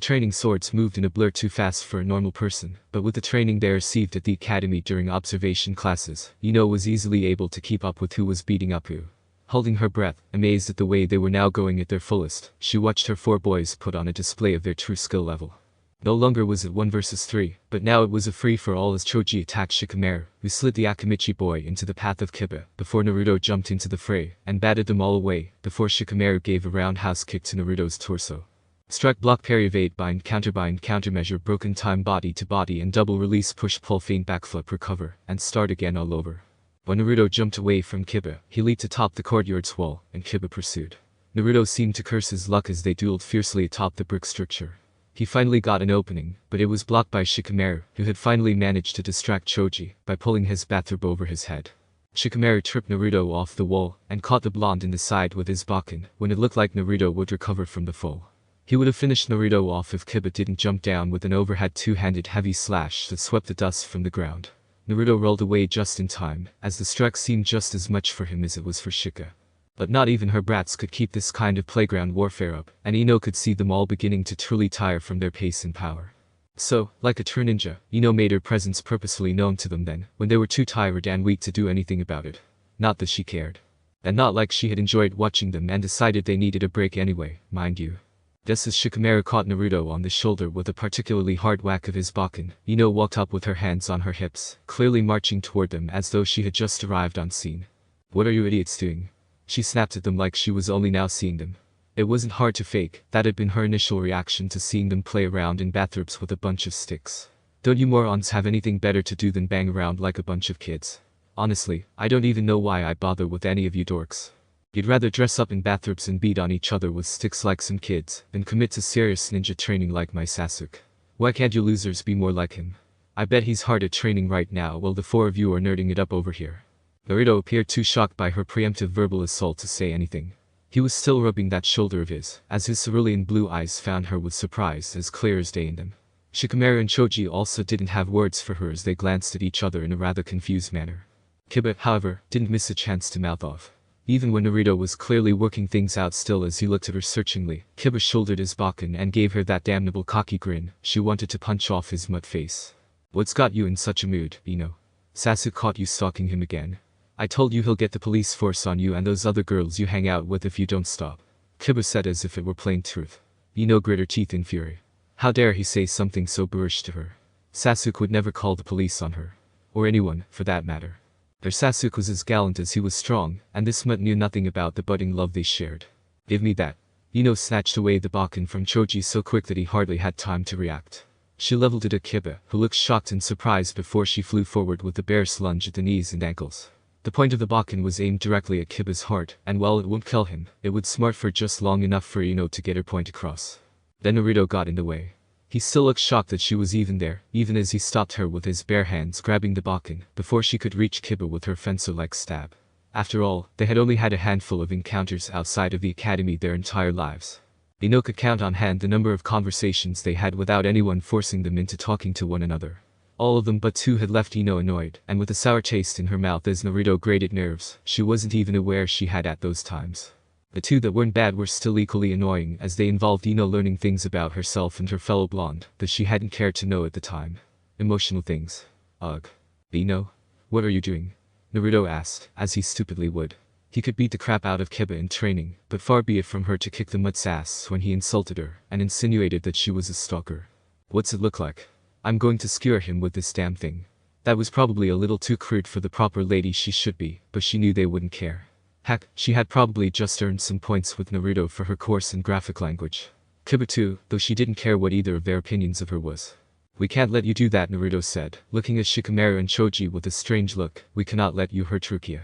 training swords moved in a blur too fast for a normal person, but with the training they received at the academy during observation classes, Ino was easily able to keep up with who was beating up who. Holding her breath, amazed at the way they were now going at their fullest, she watched her four boys put on a display of their true skill level. No longer was it 1 versus 3, but now it was a free-for-all as Choji attacked Shikamaru, who slid the Akimichi boy into the path of Kiba, before Naruto jumped into the fray, and batted them all away, before Shikamaru gave a roundhouse kick to Naruto's torso. Strike, block, parry, evade, bind, countermeasure, broken time, body to body and double release, push, pull, feint, backflip, recover, and start again all over. When Naruto jumped away from Kiba, he leaped atop the courtyard's wall, and Kiba pursued. Naruto seemed to curse his luck as they dueled fiercely atop the brick structure. He finally got an opening, but it was blocked by Shikamaru, who had finally managed to distract Choji by pulling his bathrobe over his head. Shikamaru tripped Naruto off the wall and caught the blonde in the side with his bakken when it looked like Naruto would recover from the fall. He would have finished Naruto off if Kiba didn't jump down with an overhead two-handed heavy slash that swept the dust from the ground. Naruto rolled away just in time, as the strike seemed just as much for him as it was for Shika. But not even her brats could keep this kind of playground warfare up, and Ino could see them all beginning to truly tire from their pace and power. So, like a true ninja, Ino made her presence purposefully known to them then, when they were too tired and weak to do anything about it. Not that she cared. And not like she had enjoyed watching them and decided they needed a break anyway, mind you. Just as Shikamaru caught Naruto on the shoulder with a particularly hard whack of his bakken, Ino walked up with her hands on her hips, clearly marching toward them as though she had just arrived on scene. "What are you idiots doing?" She snapped at them like she was only now seeing them. It wasn't hard to fake, that had been her initial reaction to seeing them play around in bathrooms with a bunch of sticks. Don't you morons have anything better to do than bang around like a bunch of kids? Honestly, I don't even know why I bother with any of you dorks. You'd rather dress up in bathrooms and beat on each other with sticks like some kids, than commit to serious ninja training like my Sasuke. Why can't you losers be more like him? I bet he's hard at training right now while the four of you are nerding it up over here. Naruto appeared too shocked by her preemptive verbal assault to say anything. He was still rubbing that shoulder of his, as his cerulean blue eyes found her with surprise as clear as day in them. Shikamaru and Choji also didn't have words for her as they glanced at each other in a rather confused manner. Kiba, however, didn't miss a chance to mouth off. Even when Naruto was clearly working things out still as he looked at her searchingly, Kiba shouldered his Bakken and gave her that damnable cocky grin. She wanted to punch off his mud face. What's got you in such a mood, Ino? Sasuke caught you stalking him again. I told you he'll get the police force on you and those other girls you hang out with if you don't stop. Kiba said as if it were plain truth. Ino grit her teeth in fury. How dare he say something so boorish to her? Sasuke would never call the police on her. Or anyone, for that matter. Their Sasuke was as gallant as he was strong, and this mutt knew nothing about the budding love they shared. Give me that. Ino snatched away the Bakken from Choji so quick that he hardly had time to react. She leveled it at Kiba, who looked shocked and surprised before she flew forward with a bear's lunge at the knees and ankles. The point of the Bakken was aimed directly at Kiba's heart, and while it won't kill him, it would smart for just long enough for Ino to get her point across. Then Naruto got in the way. He still looked shocked that she was even there, even as he stopped her with his bare hands grabbing the Bakken, before she could reach Kiba with her fencer-like stab. After all, they had only had a handful of encounters outside of the academy their entire lives. Ino could count on hand the number of conversations they had without anyone forcing them into talking to one another. All of them but two had left Ino annoyed, and with a sour taste in her mouth as Naruto grated nerves, she wasn't even aware she had at those times. The two that weren't bad were still equally annoying as they involved Ino learning things about herself and her fellow blonde that she hadn't cared to know at the time. Emotional things. Ugh. Ino? What are you doing? Naruto asked, as he stupidly would. He could beat the crap out of Kiba in training, but far be it from her to kick the mutt's ass when he insulted her and insinuated that she was a stalker. What's it look like? I'm going to skewer him with this damn thing. That was probably a little too crude for the proper lady she should be, but she knew they wouldn't care. Heck, she had probably just earned some points with Naruto for her course in graphic language. Kiba too, though she didn't care what either of their opinions of her was. We can't let you do that, Naruto said, looking at Shikamaru and Choji with a strange look. We cannot let you hurt Rukia.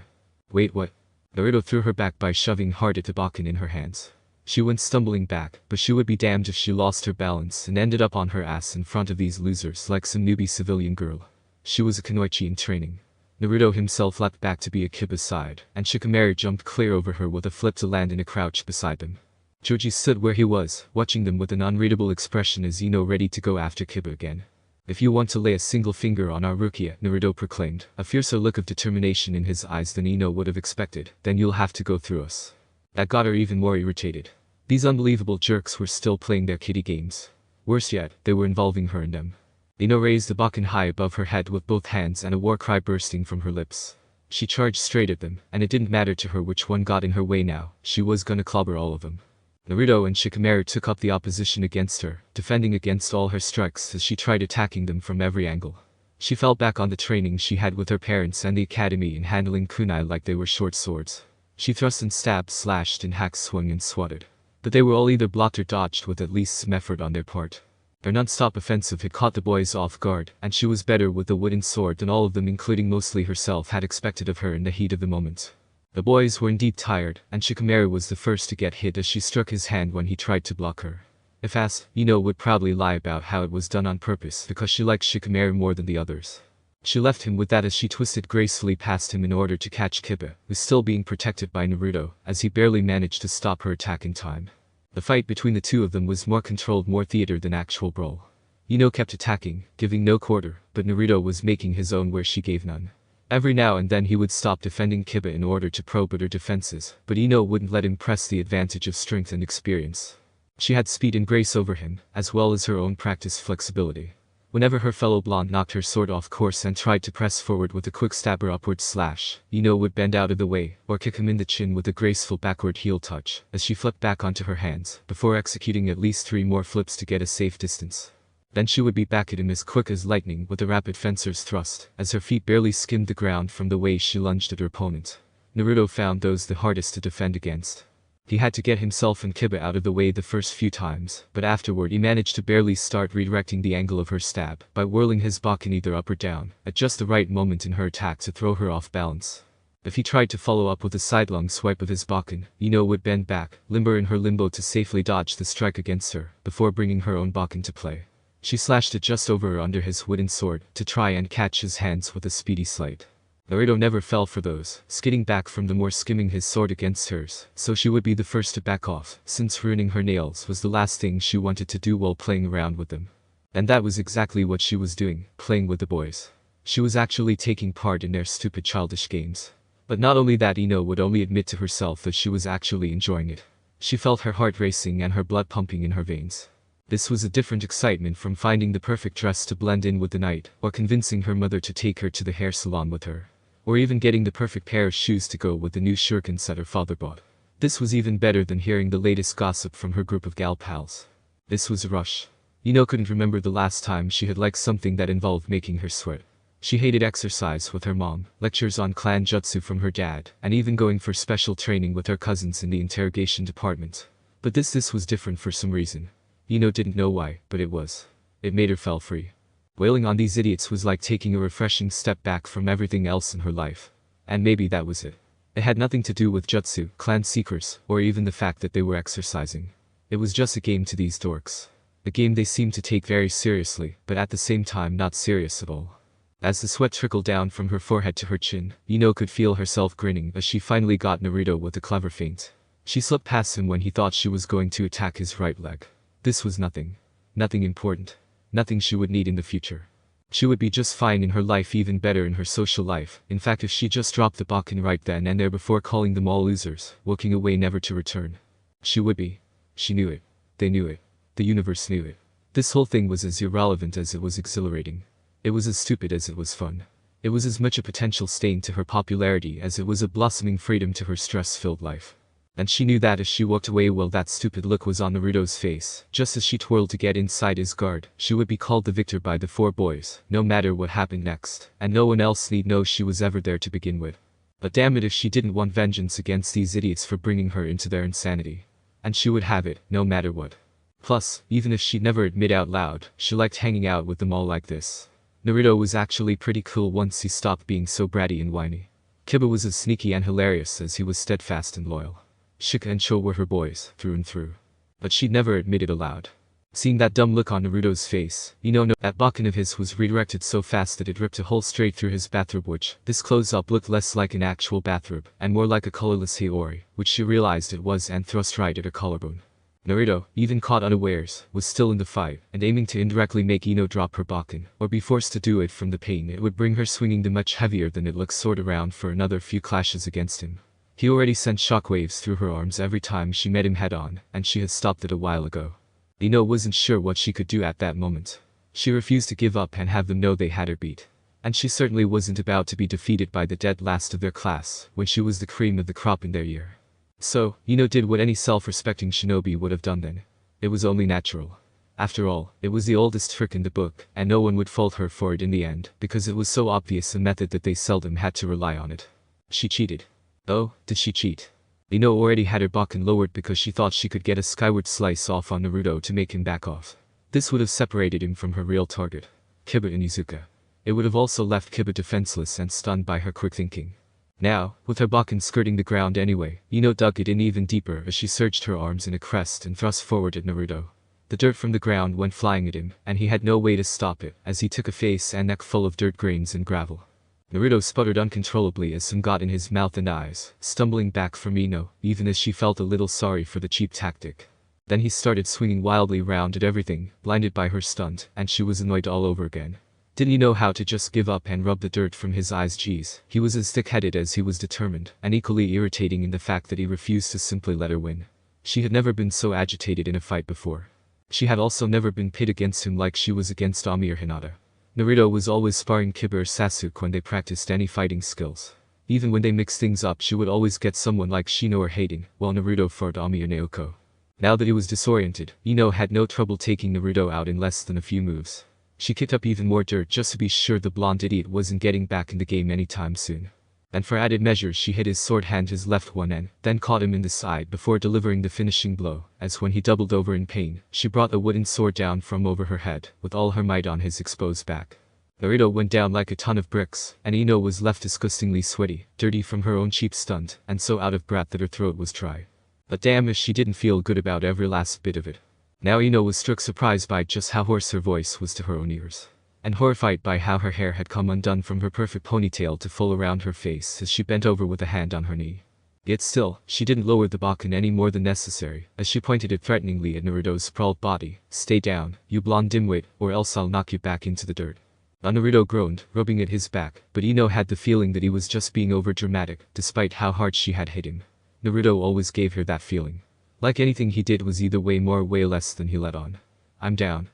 Wait, what? Naruto threw her back by shoving hard at the Bakken in her hands. She went stumbling back, but she would be damned if she lost her balance and ended up on her ass in front of these losers like some newbie civilian girl. She was a kunoichi in training. Naruto himself leapt back to be at Kiba's side, and Shikamaru jumped clear over her with a flip to land in a crouch beside them. Choji stood where he was, watching them with an unreadable expression as Ino ready to go after Kiba again. If you want to lay a single finger on our Rukia, Naruto proclaimed, a fiercer look of determination in his eyes than Ino would have expected, then you'll have to go through us. That got her even more irritated. These unbelievable jerks were still playing their kiddie games. Worse yet, they were involving her in them. Ino raised the Bakken high above her head with both hands and a war cry bursting from her lips. She charged straight at them, and it didn't matter to her which one got in her way now, she was gonna clobber all of them. Naruto and Shikamaru took up the opposition against her, defending against all her strikes as she tried attacking them from every angle. She fell back on the training she had with her parents and the academy in handling kunai like they were short swords. She thrust and stabbed, slashed and hacked, swung and swatted. But they were all either blocked or dodged with at least some effort on their part. Their non-stop offensive had caught the boys off guard, and she was better with the wooden sword than all of them, including mostly herself, had expected of her in the heat of the moment. The boys were indeed tired, and Shikamaru was the first to get hit as she struck his hand when he tried to block her. If asked, Ino would proudly lie about how it was done on purpose because she liked Shikamaru more than the others. She left him with that as she twisted gracefully past him in order to catch Kiba, who was still being protected by Naruto, as he barely managed to stop her attack in time. The fight between the two of them was more controlled, more theater than actual brawl. Ino kept attacking, giving no quarter, but Naruto was making his own where she gave none. Every now and then he would stop defending Kiba in order to probe at her defenses, but Ino wouldn't let him press the advantage of strength and experience. She had speed and grace over him, as well as her own practiced flexibility. Whenever her fellow blonde knocked her sword off course and tried to press forward with a quick stab or upward slash, Ino would bend out of the way, or kick him in the chin with a graceful backward heel touch, as she flipped back onto her hands, before executing at least 3 more flips to get a safe distance. Then she would be back at him as quick as lightning with a rapid fencer's thrust, as her feet barely skimmed the ground from the way she lunged at her opponent. Naruto found those the hardest to defend against. He had to get himself and Kiba out of the way the first few times, but afterward he managed to barely start redirecting the angle of her stab by whirling his Bakken either up or down, at just the right moment in her attack to throw her off balance. If he tried to follow up with a sidelong swipe of his Bakken, Ino would bend back, limber in her limbo to safely dodge the strike against her, before bringing her own Bakken to play. She slashed it just over or under his wooden sword, to try and catch his hands with a speedy sleight. Naruto never fell for those, skidding back from them or skimming his sword against hers, so she would be the first to back off, since ruining her nails was the last thing she wanted to do while playing around with them. And that was exactly what she was doing, playing with the boys. She was actually taking part in their stupid childish games. But not only that, Ino would only admit to herself that she was actually enjoying it. She felt her heart racing and her blood pumping in her veins. This was a different excitement from finding the perfect dress to blend in with the night, or convincing her mother to take her to the hair salon with her. Or even getting the perfect pair of shoes to go with the new shurikens that her father bought. This was even better than hearing the latest gossip from her group of gal pals. This was a rush. Ino couldn't remember the last time she had liked something that involved making her sweat. She hated exercise with her mom, lectures on clan jutsu from her dad, and even going for special training with her cousins in the interrogation department. But this was different for some reason. Ino didn't know why, but it was. It made her feel free. Wailing on these idiots was like taking a refreshing step back from everything else in her life. And maybe that was it. It had nothing to do with jutsu, clan secrets, or even the fact that they were exercising. It was just a game to these dorks. A game they seemed to take very seriously, but at the same time not serious at all. As the sweat trickled down from her forehead to her chin, Ino could feel herself grinning as she finally got Naruto with a clever feint. She slipped past him when he thought she was going to attack his right leg. This was nothing. Nothing important. Nothing she would need in the future. She would be just fine in her life, even better in her social life. In fact, if she just dropped the Bakken right then and there before calling them all losers, walking away never to return. She would be. She knew it. They knew it. The universe knew it. This whole thing was as irrelevant as it was exhilarating. It was as stupid as it was fun. It was as much a potential stain to her popularity as it was a blossoming freedom to her stress-filled life. And she knew that as she walked away while that stupid look was on Naruto's face, just as she twirled to get inside his guard, she would be called the victor by the four boys, no matter what happened next, and no one else need know she was ever there to begin with. But damn it if she didn't want vengeance against these idiots for bringing her into their insanity. And she would have it, no matter what. Plus, even if she'd never admit out loud, she liked hanging out with them all like this. Naruto was actually pretty cool once he stopped being so bratty and whiny. Kiba was as sneaky and hilarious as he was steadfast and loyal. Shika and Cho were her boys, through and through. But she'd never admit it aloud. Seeing that dumb look on Naruto's face, that Bakken of his was redirected so fast that it ripped a hole straight through his bathrobe, which, this close-up looked less like an actual bathrobe, and more like a colorless haori, which she realized it was and thrust right at her collarbone. Naruto, even caught unawares, was still in the fight, and aiming to indirectly make Ino drop her Bakken, or be forced to do it from the pain it would bring her, swinging the much heavier than it looked sword around for another few clashes against him. He already sent shockwaves through her arms every time she met him head-on, and she had stopped it a while ago. Ino wasn't sure what she could do at that moment. She refused to give up and have them know they had her beat. And she certainly wasn't about to be defeated by the dead last of their class, when she was the cream of the crop in their year. So, Ino did what any self-respecting shinobi would have done then. It was only natural. After all, it was the oldest trick in the book, and no one would fault her for it in the end, because it was so obvious a method that they seldom had to rely on it. She cheated. Oh, did she cheat? Ino already had her Bakken lowered because she thought she could get a skyward slice off on Naruto to make him back off. This would have separated him from her real target, Kiba and Izuka. It would have also left Kiba defenseless and stunned by her quick thinking. Now, with her Bakken skirting the ground anyway, Ino dug it in even deeper as she surged her arms in a crest and thrust forward at Naruto. The dirt from the ground went flying at him, and he had no way to stop it, as he took a face and neck full of dirt, grains and gravel. Naruto sputtered uncontrollably as some got in his mouth and eyes, stumbling back from Ino, even as she felt a little sorry for the cheap tactic. Then he started swinging wildly round at everything, blinded by her stunt, and she was annoyed all over again. Didn't he know how to just give up and rub the dirt from his eyes? Geez, he was as thick-headed as he was determined, and equally irritating in the fact that he refused to simply let her win. She had never been so agitated in a fight before. She had also never been pit against him like she was against Ami or Hinata. Naruto was always sparring Kiba or Sasuke when they practiced any fighting skills. Even when they mixed things up, she would always get someone like Shino or Hayden, while Naruto fought Ami or Naoko. Now that he was disoriented, Ino had no trouble taking Naruto out in less than a few moves. She kicked up even more dirt just to be sure the blonde idiot wasn't getting back in the game anytime soon. And for added measure she hit his sword hand his left one and then caught him in the side before delivering the finishing blow, as when he doubled over in pain, she brought a wooden sword down from over her head, with all her might on his exposed back. Naruto went down like a ton of bricks, and Ino was left disgustingly sweaty, dirty from her own cheap stunt, and so out of breath that her throat was dry. But damn if she didn't feel good about every last bit of it. Now Ino was struck surprised by just how hoarse her voice was to her own ears, and horrified by how her hair had come undone from her perfect ponytail to fall around her face as she bent over with a hand on her knee. Yet still, she didn't lower the bakken any more than necessary, as she pointed it threateningly at Naruto's sprawled body. "Stay down, you blonde dimwit, or else I'll knock you back into the dirt." Naruto groaned, rubbing at his back, but Ino had the feeling that he was just being overdramatic, despite how hard she had hit him. Naruto always gave her that feeling. Like anything he did was either way more or way less than he let on. I'm down.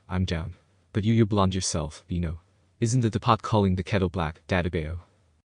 But you blonde yourself, Ino. Isn't it the pot calling the kettle black, Dadabeo?"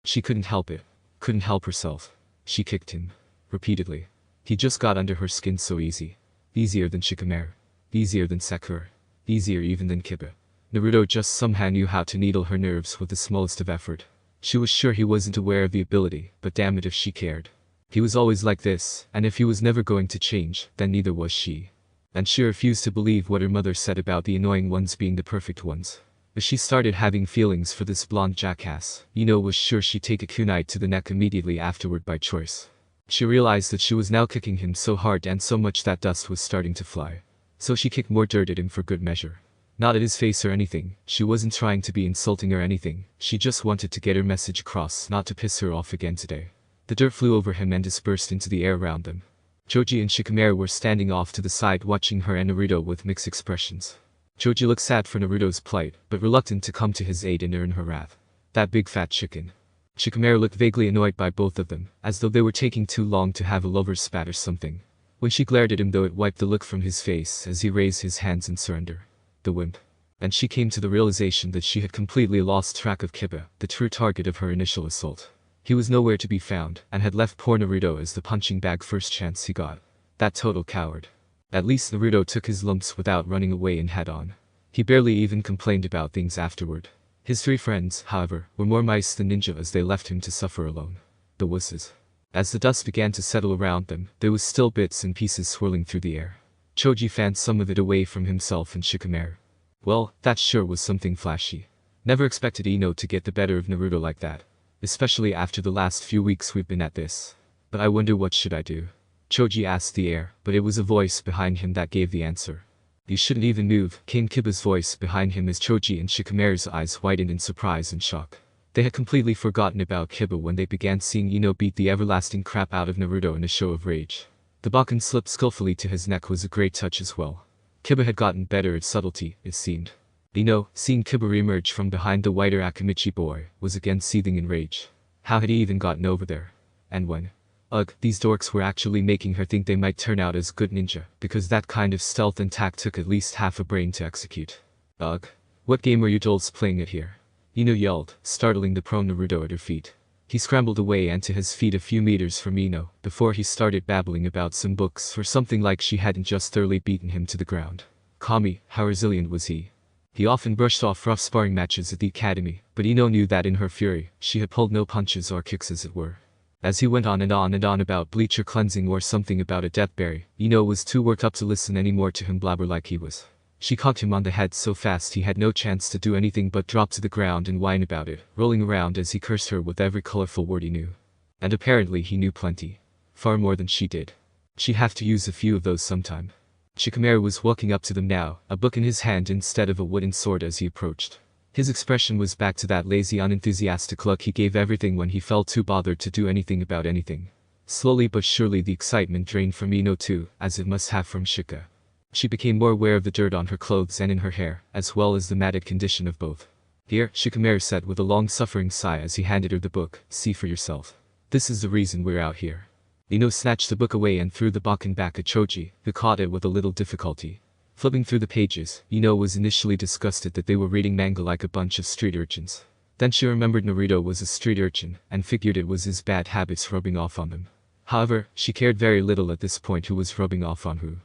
She couldn't help it. Couldn't help herself. She kicked him. Repeatedly. He just got under her skin so easy. Easier than Shikamaru. Easier than Sakura. Easier even than Kiba. Naruto just somehow knew how to needle her nerves with the smallest of effort. She was sure he wasn't aware of the ability, but damn it if she cared. He was always like this, and if he was never going to change, then neither was she. And she refused to believe what her mother said about the annoying ones being the perfect ones. As she started having feelings for this blonde jackass, Ino was sure she'd take a kunai to the neck immediately afterward by choice. She realized that she was now kicking him so hard and so much that dust was starting to fly. So she kicked more dirt at him for good measure. Not at his face or anything, she wasn't trying to be insulting or anything, she just wanted to get her message across not to piss her off again today. The dirt flew over him and dispersed into the air around them. Choji and Shikamaru were standing off to the side watching her and Naruto with mixed expressions. Choji looked sad for Naruto's plight, but reluctant to come to his aid and earn her wrath. That big fat chicken. Shikamaru looked vaguely annoyed by both of them, as though they were taking too long to have a lover's spat or something. When she glared at him though it wiped the look from his face as he raised his hands in surrender. The wimp. And she came to the realization that she had completely lost track of Kiba, the true target of her initial assault. He was nowhere to be found, and had left poor Naruto as the punching bag first chance he got. That total coward. At least Naruto took his lumps without running away and had on. He barely even complained about things afterward. His three friends, however, were more mice than ninja as they left him to suffer alone. The wusses. As the dust began to settle around them, there was still bits and pieces swirling through the air. Choji fanned some of it away from himself and Shikamaru. Well, that sure was something flashy. Never expected Ino to get the better of Naruto like that. Especially after the last few weeks we've been at this. But I wonder what should I do? Choji asked the air, but it was a voice behind him that gave the answer. You shouldn't even move, came Kiba's voice behind him as Choji and Shikamaru's eyes widened in surprise and shock. They had completely forgotten about Kiba when they began seeing Ino beat the everlasting crap out of Naruto in a show of rage. The bakken slipped skillfully to his neck was a great touch as well. Kiba had gotten better at subtlety, it seemed. Ino, seeing Kiba reemerge from behind the whiter Akimichi boy, was again seething in rage. How had he even gotten over there? And when? Ugh, these dorks were actually making her think they might turn out as good ninja, because that kind of stealth and tact took at least half a brain to execute. Ugh. What game are you dolls playing at here? Ino yelled, startling the prone Naruto at her feet. He scrambled away and to his feet a few meters from Ino, before he started babbling about some books or something like she hadn't just thoroughly beaten him to the ground. Kami, how resilient was he? He often brushed off rough sparring matches at the academy, but Ino knew that in her fury, she had pulled no punches or kicks as it were. As he went on and on and on about bleacher cleansing or something about a deathberry, Ino was too worked up to listen anymore to him blabber like he was. She cocked him on the head so fast he had no chance to do anything but drop to the ground and whine about it, rolling around as he cursed her with every colorful word he knew. And apparently he knew plenty. Far more than she did. She'd have to use a few of those sometime. Shikamaru was walking up to them now, a book in his hand instead of a wooden sword as he approached. His expression was back to that lazy unenthusiastic look he gave everything when he felt too bothered to do anything about anything. Slowly but surely the excitement drained from Ino too, as it must have from Shika. She became more aware of the dirt on her clothes and in her hair, as well as the matted condition of both. Here, Shikamaru said with a long-suffering sigh as he handed her the book, see for yourself. This is the reason we're out here. Ino snatched the book away and threw the bakken back at Choji, who caught it with a little difficulty. Flipping through the pages, Ino was initially disgusted that they were reading manga like a bunch of street urchins. Then she remembered Naruto was a street urchin, and figured it was his bad habits rubbing off on them. However, she cared very little at this point who was rubbing off on who.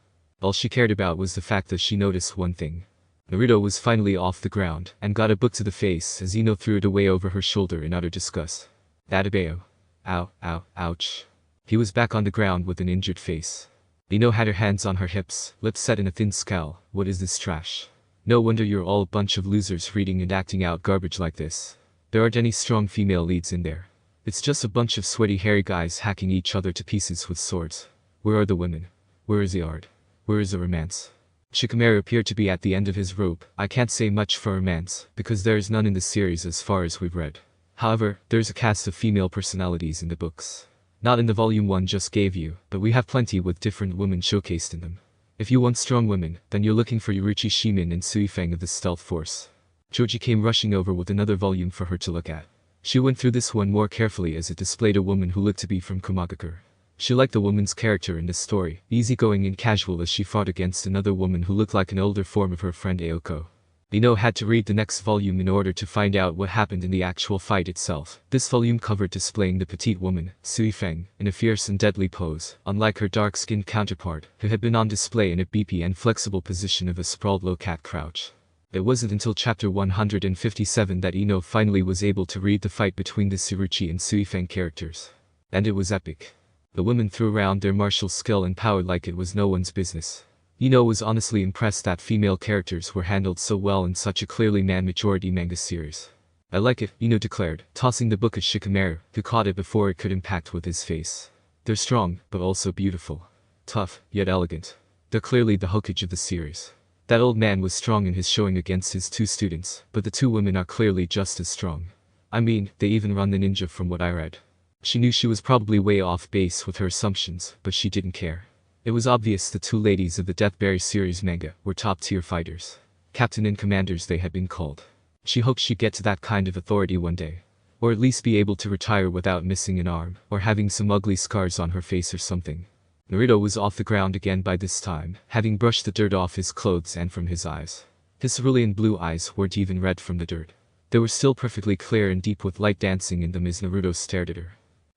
All she cared about was the fact that she noticed one thing. Naruto was finally off the ground, and got a book to the face as Ino threw it away over her shoulder in utter disgust. Atabeo. Ow, ow, ouch. He was back on the ground with an injured face. Ino had her hands on her hips, lips set in a thin scowl. What is this trash? No wonder you're all a bunch of losers reading and acting out garbage like this. There aren't any strong female leads in there. It's just a bunch of sweaty hairy guys hacking each other to pieces with swords. Where are the women? Where is the art? Where is the romance? Shikamaru appeared to be at the end of his rope. I can't say much for romance, because there is none in the series as far as we've read. However, there's a cast of female personalities in the books. Not in the volume 1 just gave you, but we have plenty with different women showcased in them. If you want strong women, then you're looking for Yuruchi Shimin and Suifeng of the Stealth Force. Choji came rushing over with another volume for her to look at. She went through this one more carefully as it displayed a woman who looked to be from Komagakure. She liked the woman's character in this story, easygoing and casual as she fought against another woman who looked like an older form of her friend Aoko. Ino had to read the next volume in order to find out what happened in the actual fight itself. This volume covered displaying the petite woman, Suifeng, in a fierce and deadly pose, unlike her dark-skinned counterpart, who had been on display in a beefy and flexible position of a sprawled low cat crouch. It wasn't until chapter 157 that Ino finally was able to read the fight between the Tsuruchi and Suifeng characters. And it was epic. The women threw around their martial skill and power like it was no one's business. Ino was honestly impressed that female characters were handled so well in such a clearly man-majority manga series. I like it, Ino declared, tossing the book at Shikamaru, who caught it before it could impact with his face. They're strong, but also beautiful. Tough, yet elegant. They're clearly the Hokage of the series. That old man was strong in his showing against his 2 students, but the 2 women are clearly just as strong. I mean, they even run the ninja from what I read. She knew she was probably way off base with her assumptions, but she didn't care. It was obvious the 2 ladies of the Deathberry series manga were top-tier fighters. Captain and commanders they had been called. She hoped she'd get to that kind of authority one day. Or at least be able to retire without missing an arm, or having some ugly scars on her face or something. Naruto was off the ground again by this time, having brushed the dirt off his clothes and from his eyes. His cerulean blue eyes weren't even red from the dirt. They were still perfectly clear and deep with light dancing in them as Naruto stared at her.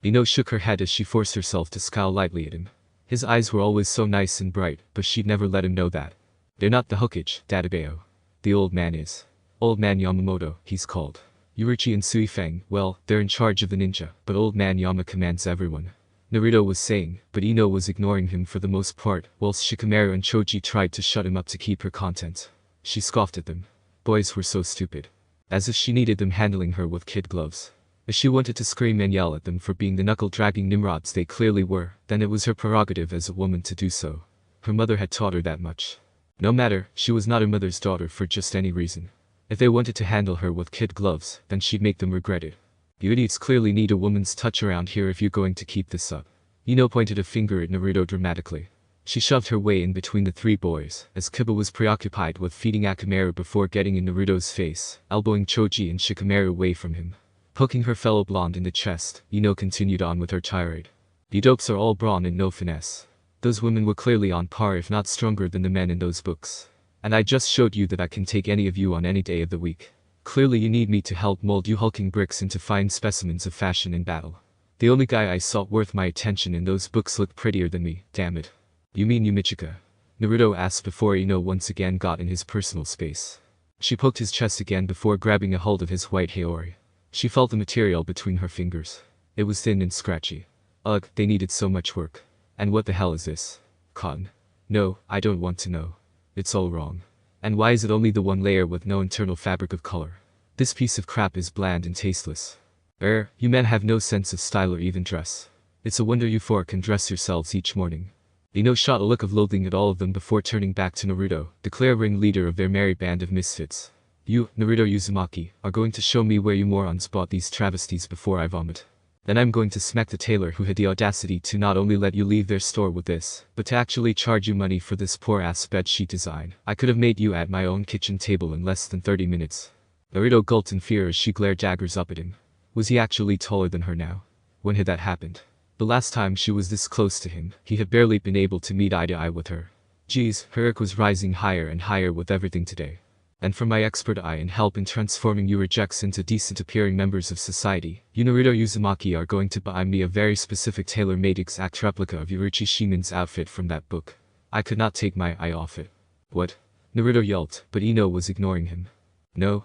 Ino shook her head as she forced herself to scowl lightly at him. His eyes were always so nice and bright, but she'd never let him know that. They're not the Hokage, Databeo. The old man is. Old man Yamamoto, he's called. Yuruchi and Suifeng, well, they're in charge of the ninja, but old man Yama commands everyone. Naruto was saying, but Ino was ignoring him for the most part, whilst Shikamaru and Choji tried to shut him up to keep her content. She scoffed at them. Boys were so stupid. As if she needed them handling her with kid gloves. If she wanted to scream and yell at them for being the knuckle-dragging Nimrods they clearly were, then it was her prerogative as a woman to do so. Her mother had taught her that much. No matter, she was not her mother's daughter for just any reason. If they wanted to handle her with kid gloves, then she'd make them regret it. You idiots clearly need a woman's touch around here if you're going to keep this up. Ino pointed a finger at Naruto dramatically. She shoved her way in between the 3 boys, as Kiba was preoccupied with feeding Akamaru before getting in Naruto's face, elbowing Choji and Shikamaru away from him. Poking her fellow blonde in the chest, Ino continued on with her tirade. You dopes are all brawn and no finesse. Those women were clearly on par if not stronger than the men in those books. And I just showed you that I can take any of you on any day of the week. Clearly you need me to help mold you hulking bricks into fine specimens of fashion in battle. The only guy I saw worth my attention in those books looked prettier than me, damn it. You mean Yumichika? Naruto asked before Ino once again got in his personal space. She poked his chest again before grabbing a hold of his white haori. She felt the material between her fingers. It was thin and scratchy. Ugh, they needed so much work. And what the hell is this? Cotton? No, I don't want to know. It's all wrong. And why is it only the one layer with no internal fabric of color? This piece of crap is bland and tasteless. You men have no sense of style or even dress. It's a wonder you 4 can dress yourselves each morning. Ino shot a look of loathing at all of them before turning back to Naruto, the clear ringleader of their merry band of misfits. You, Naruto Uzumaki, are going to show me where you morons bought these travesties before I vomit. Then I'm going to smack the tailor who had the audacity to not only let you leave their store with this, but to actually charge you money for this poor-ass bedsheet design. I could have made you at my own kitchen table in less than 30 minutes. Naruto gulped in fear as she glared daggers up at him. Was he actually taller than her now? When had that happened? The last time she was this close to him, he had barely been able to meet eye to eye with her. Geez, her irk was rising higher and higher with everything today. And for my expert eye and help in transforming you rejects into decent-appearing members of society, you Naruto Uzumaki are going to buy me a very specific tailor-made exact replica of Yuruchi Shimin's outfit from that book. I could not take my eye off it. What? Naruto yelped, but Ino was ignoring him. No,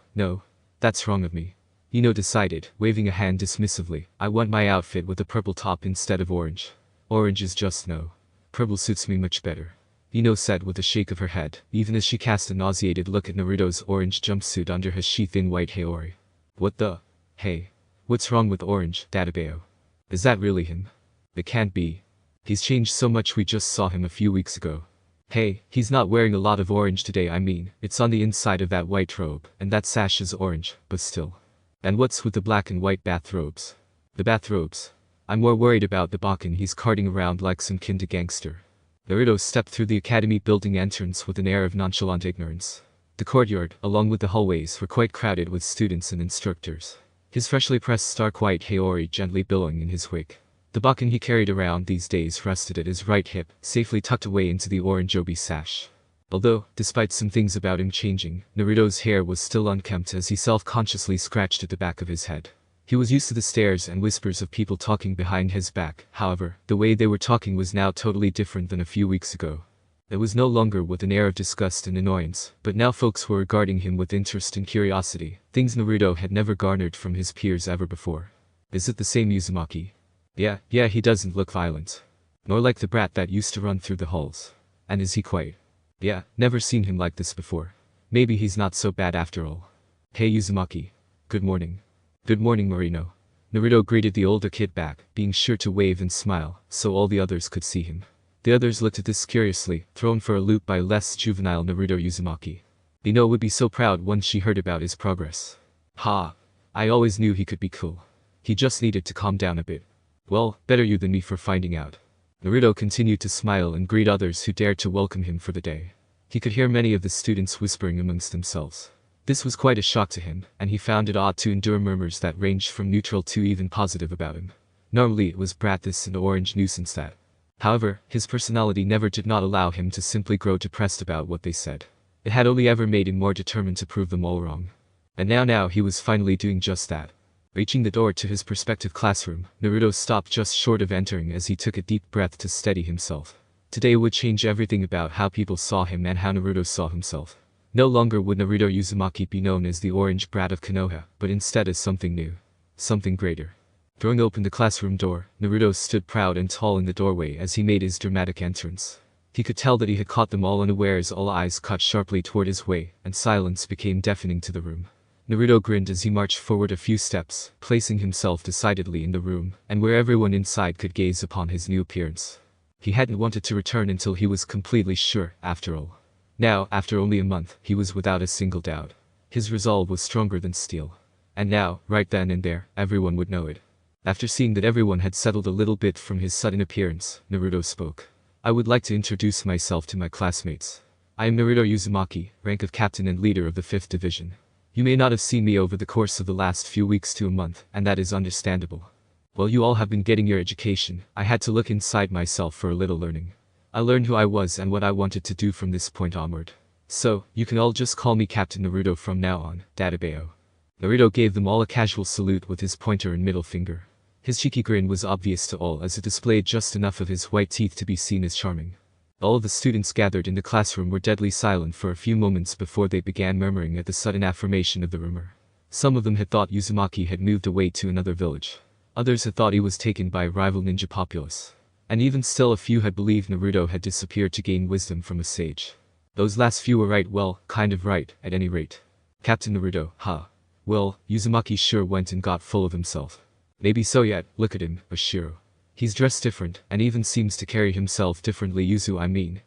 that's wrong of me. Ino decided, waving a hand dismissively. I want my outfit with a purple top instead of orange. Orange is just no. Purple suits me much better. Ino said with a shake of her head, even as she cast a nauseated look at Naruto's orange jumpsuit under his sheath-in white haori. What the? Hey. What's wrong with orange, Databeo? Is that really him? It can't be. He's changed so much, we just saw him a few weeks ago. Hey, he's not wearing a lot of orange today, I mean, it's on the inside of that white robe, and that sash is orange, but still. And what's with the black and white bathrobes? The bathrobes. I'm more worried about the Bakken he's carting around like some kinda gangster. Naruto stepped through the academy building entrance with an air of nonchalant ignorance. The courtyard, along with the hallways, were quite crowded with students and instructors. His freshly pressed stark white haori gently billowing in his wake. The Bakken he carried around these days rested at his right hip, safely tucked away into the orange obi sash. Although, despite some things about him changing, Naruto's hair was still unkempt as he self-consciously scratched at the back of his head. He was used to the stares and whispers of people talking behind his back. However, the way they were talking was now totally different than a few weeks ago. It was no longer with an air of disgust and annoyance, but now folks were regarding him with interest and curiosity, things Naruto had never garnered from his peers ever before. Is it the same Uzumaki? Yeah, he doesn't look violent. Nor like the brat that used to run through the halls. And is he quite? Yeah, never seen him like this before. Maybe he's not so bad after all. Hey Uzumaki. Good morning. Good morning, Marino. Naruto greeted the older kid back, being sure to wave and smile, so all the others could see him. The others looked at this curiously, thrown for a loop by less juvenile Naruto Uzumaki. Ino would be so proud once she heard about his progress. Ha! I always knew he could be cool. He just needed to calm down a bit. Well, better you than me for finding out. Naruto continued to smile and greet others who dared to welcome him for the day. He could hear many of the students whispering amongst themselves. This was quite a shock to him, and he found it odd to endure murmurs that ranged from neutral to even positive about him. Normally it was brat this and orange nuisance that. However, his personality never did not allow him to simply grow depressed about what they said. It had only ever made him more determined to prove them all wrong. And now he was finally doing just that. Reaching the door to his prospective classroom, Naruto stopped just short of entering as he took a deep breath to steady himself. Today would change everything about how people saw him and how Naruto saw himself. No longer would Naruto Uzumaki be known as the orange brat of Konoha, but instead as something new. Something greater. Throwing open the classroom door, Naruto stood proud and tall in the doorway as he made his dramatic entrance. He could tell that he had caught them all unawares, all eyes caught sharply toward his way, and silence became deafening to the room. Naruto grinned as he marched forward a few steps, placing himself decidedly in the room, and where everyone inside could gaze upon his new appearance. He hadn't wanted to return until he was completely sure, after all. Now, after only a month, he was without a single doubt. His resolve was stronger than steel. And now, right then and there, everyone would know it. After seeing that everyone had settled a little bit from his sudden appearance, Naruto spoke. I would like to introduce myself to my classmates. I am Naruto Uzumaki, rank of captain and leader of the 5th division. You may not have seen me over the course of the last few weeks to a month, and that is understandable. While you all have been getting your education, I had to look inside myself for a little learning. I learned who I was and what I wanted to do from this point onward. So, you can all just call me Captain Naruto from now on, Databeo. Naruto gave them all a casual salute with his pointer and middle finger. His cheeky grin was obvious to all as it displayed just enough of his white teeth to be seen as charming. All of the students gathered in the classroom were deadly silent for a few moments before they began murmuring at the sudden affirmation of the rumor. Some of them had thought Uzumaki had moved away to another village. Others had thought he was taken by a rival ninja populace. And even still a few had believed Naruto had disappeared to gain wisdom from a sage. Those last few were right, well, kind of right, at any rate. Captain Naruto, huh? Well, Uzumaki sure went and got full of himself. Maybe so yet, look at him, Oshiro. He's dressed different, and even seems to carry himself differently.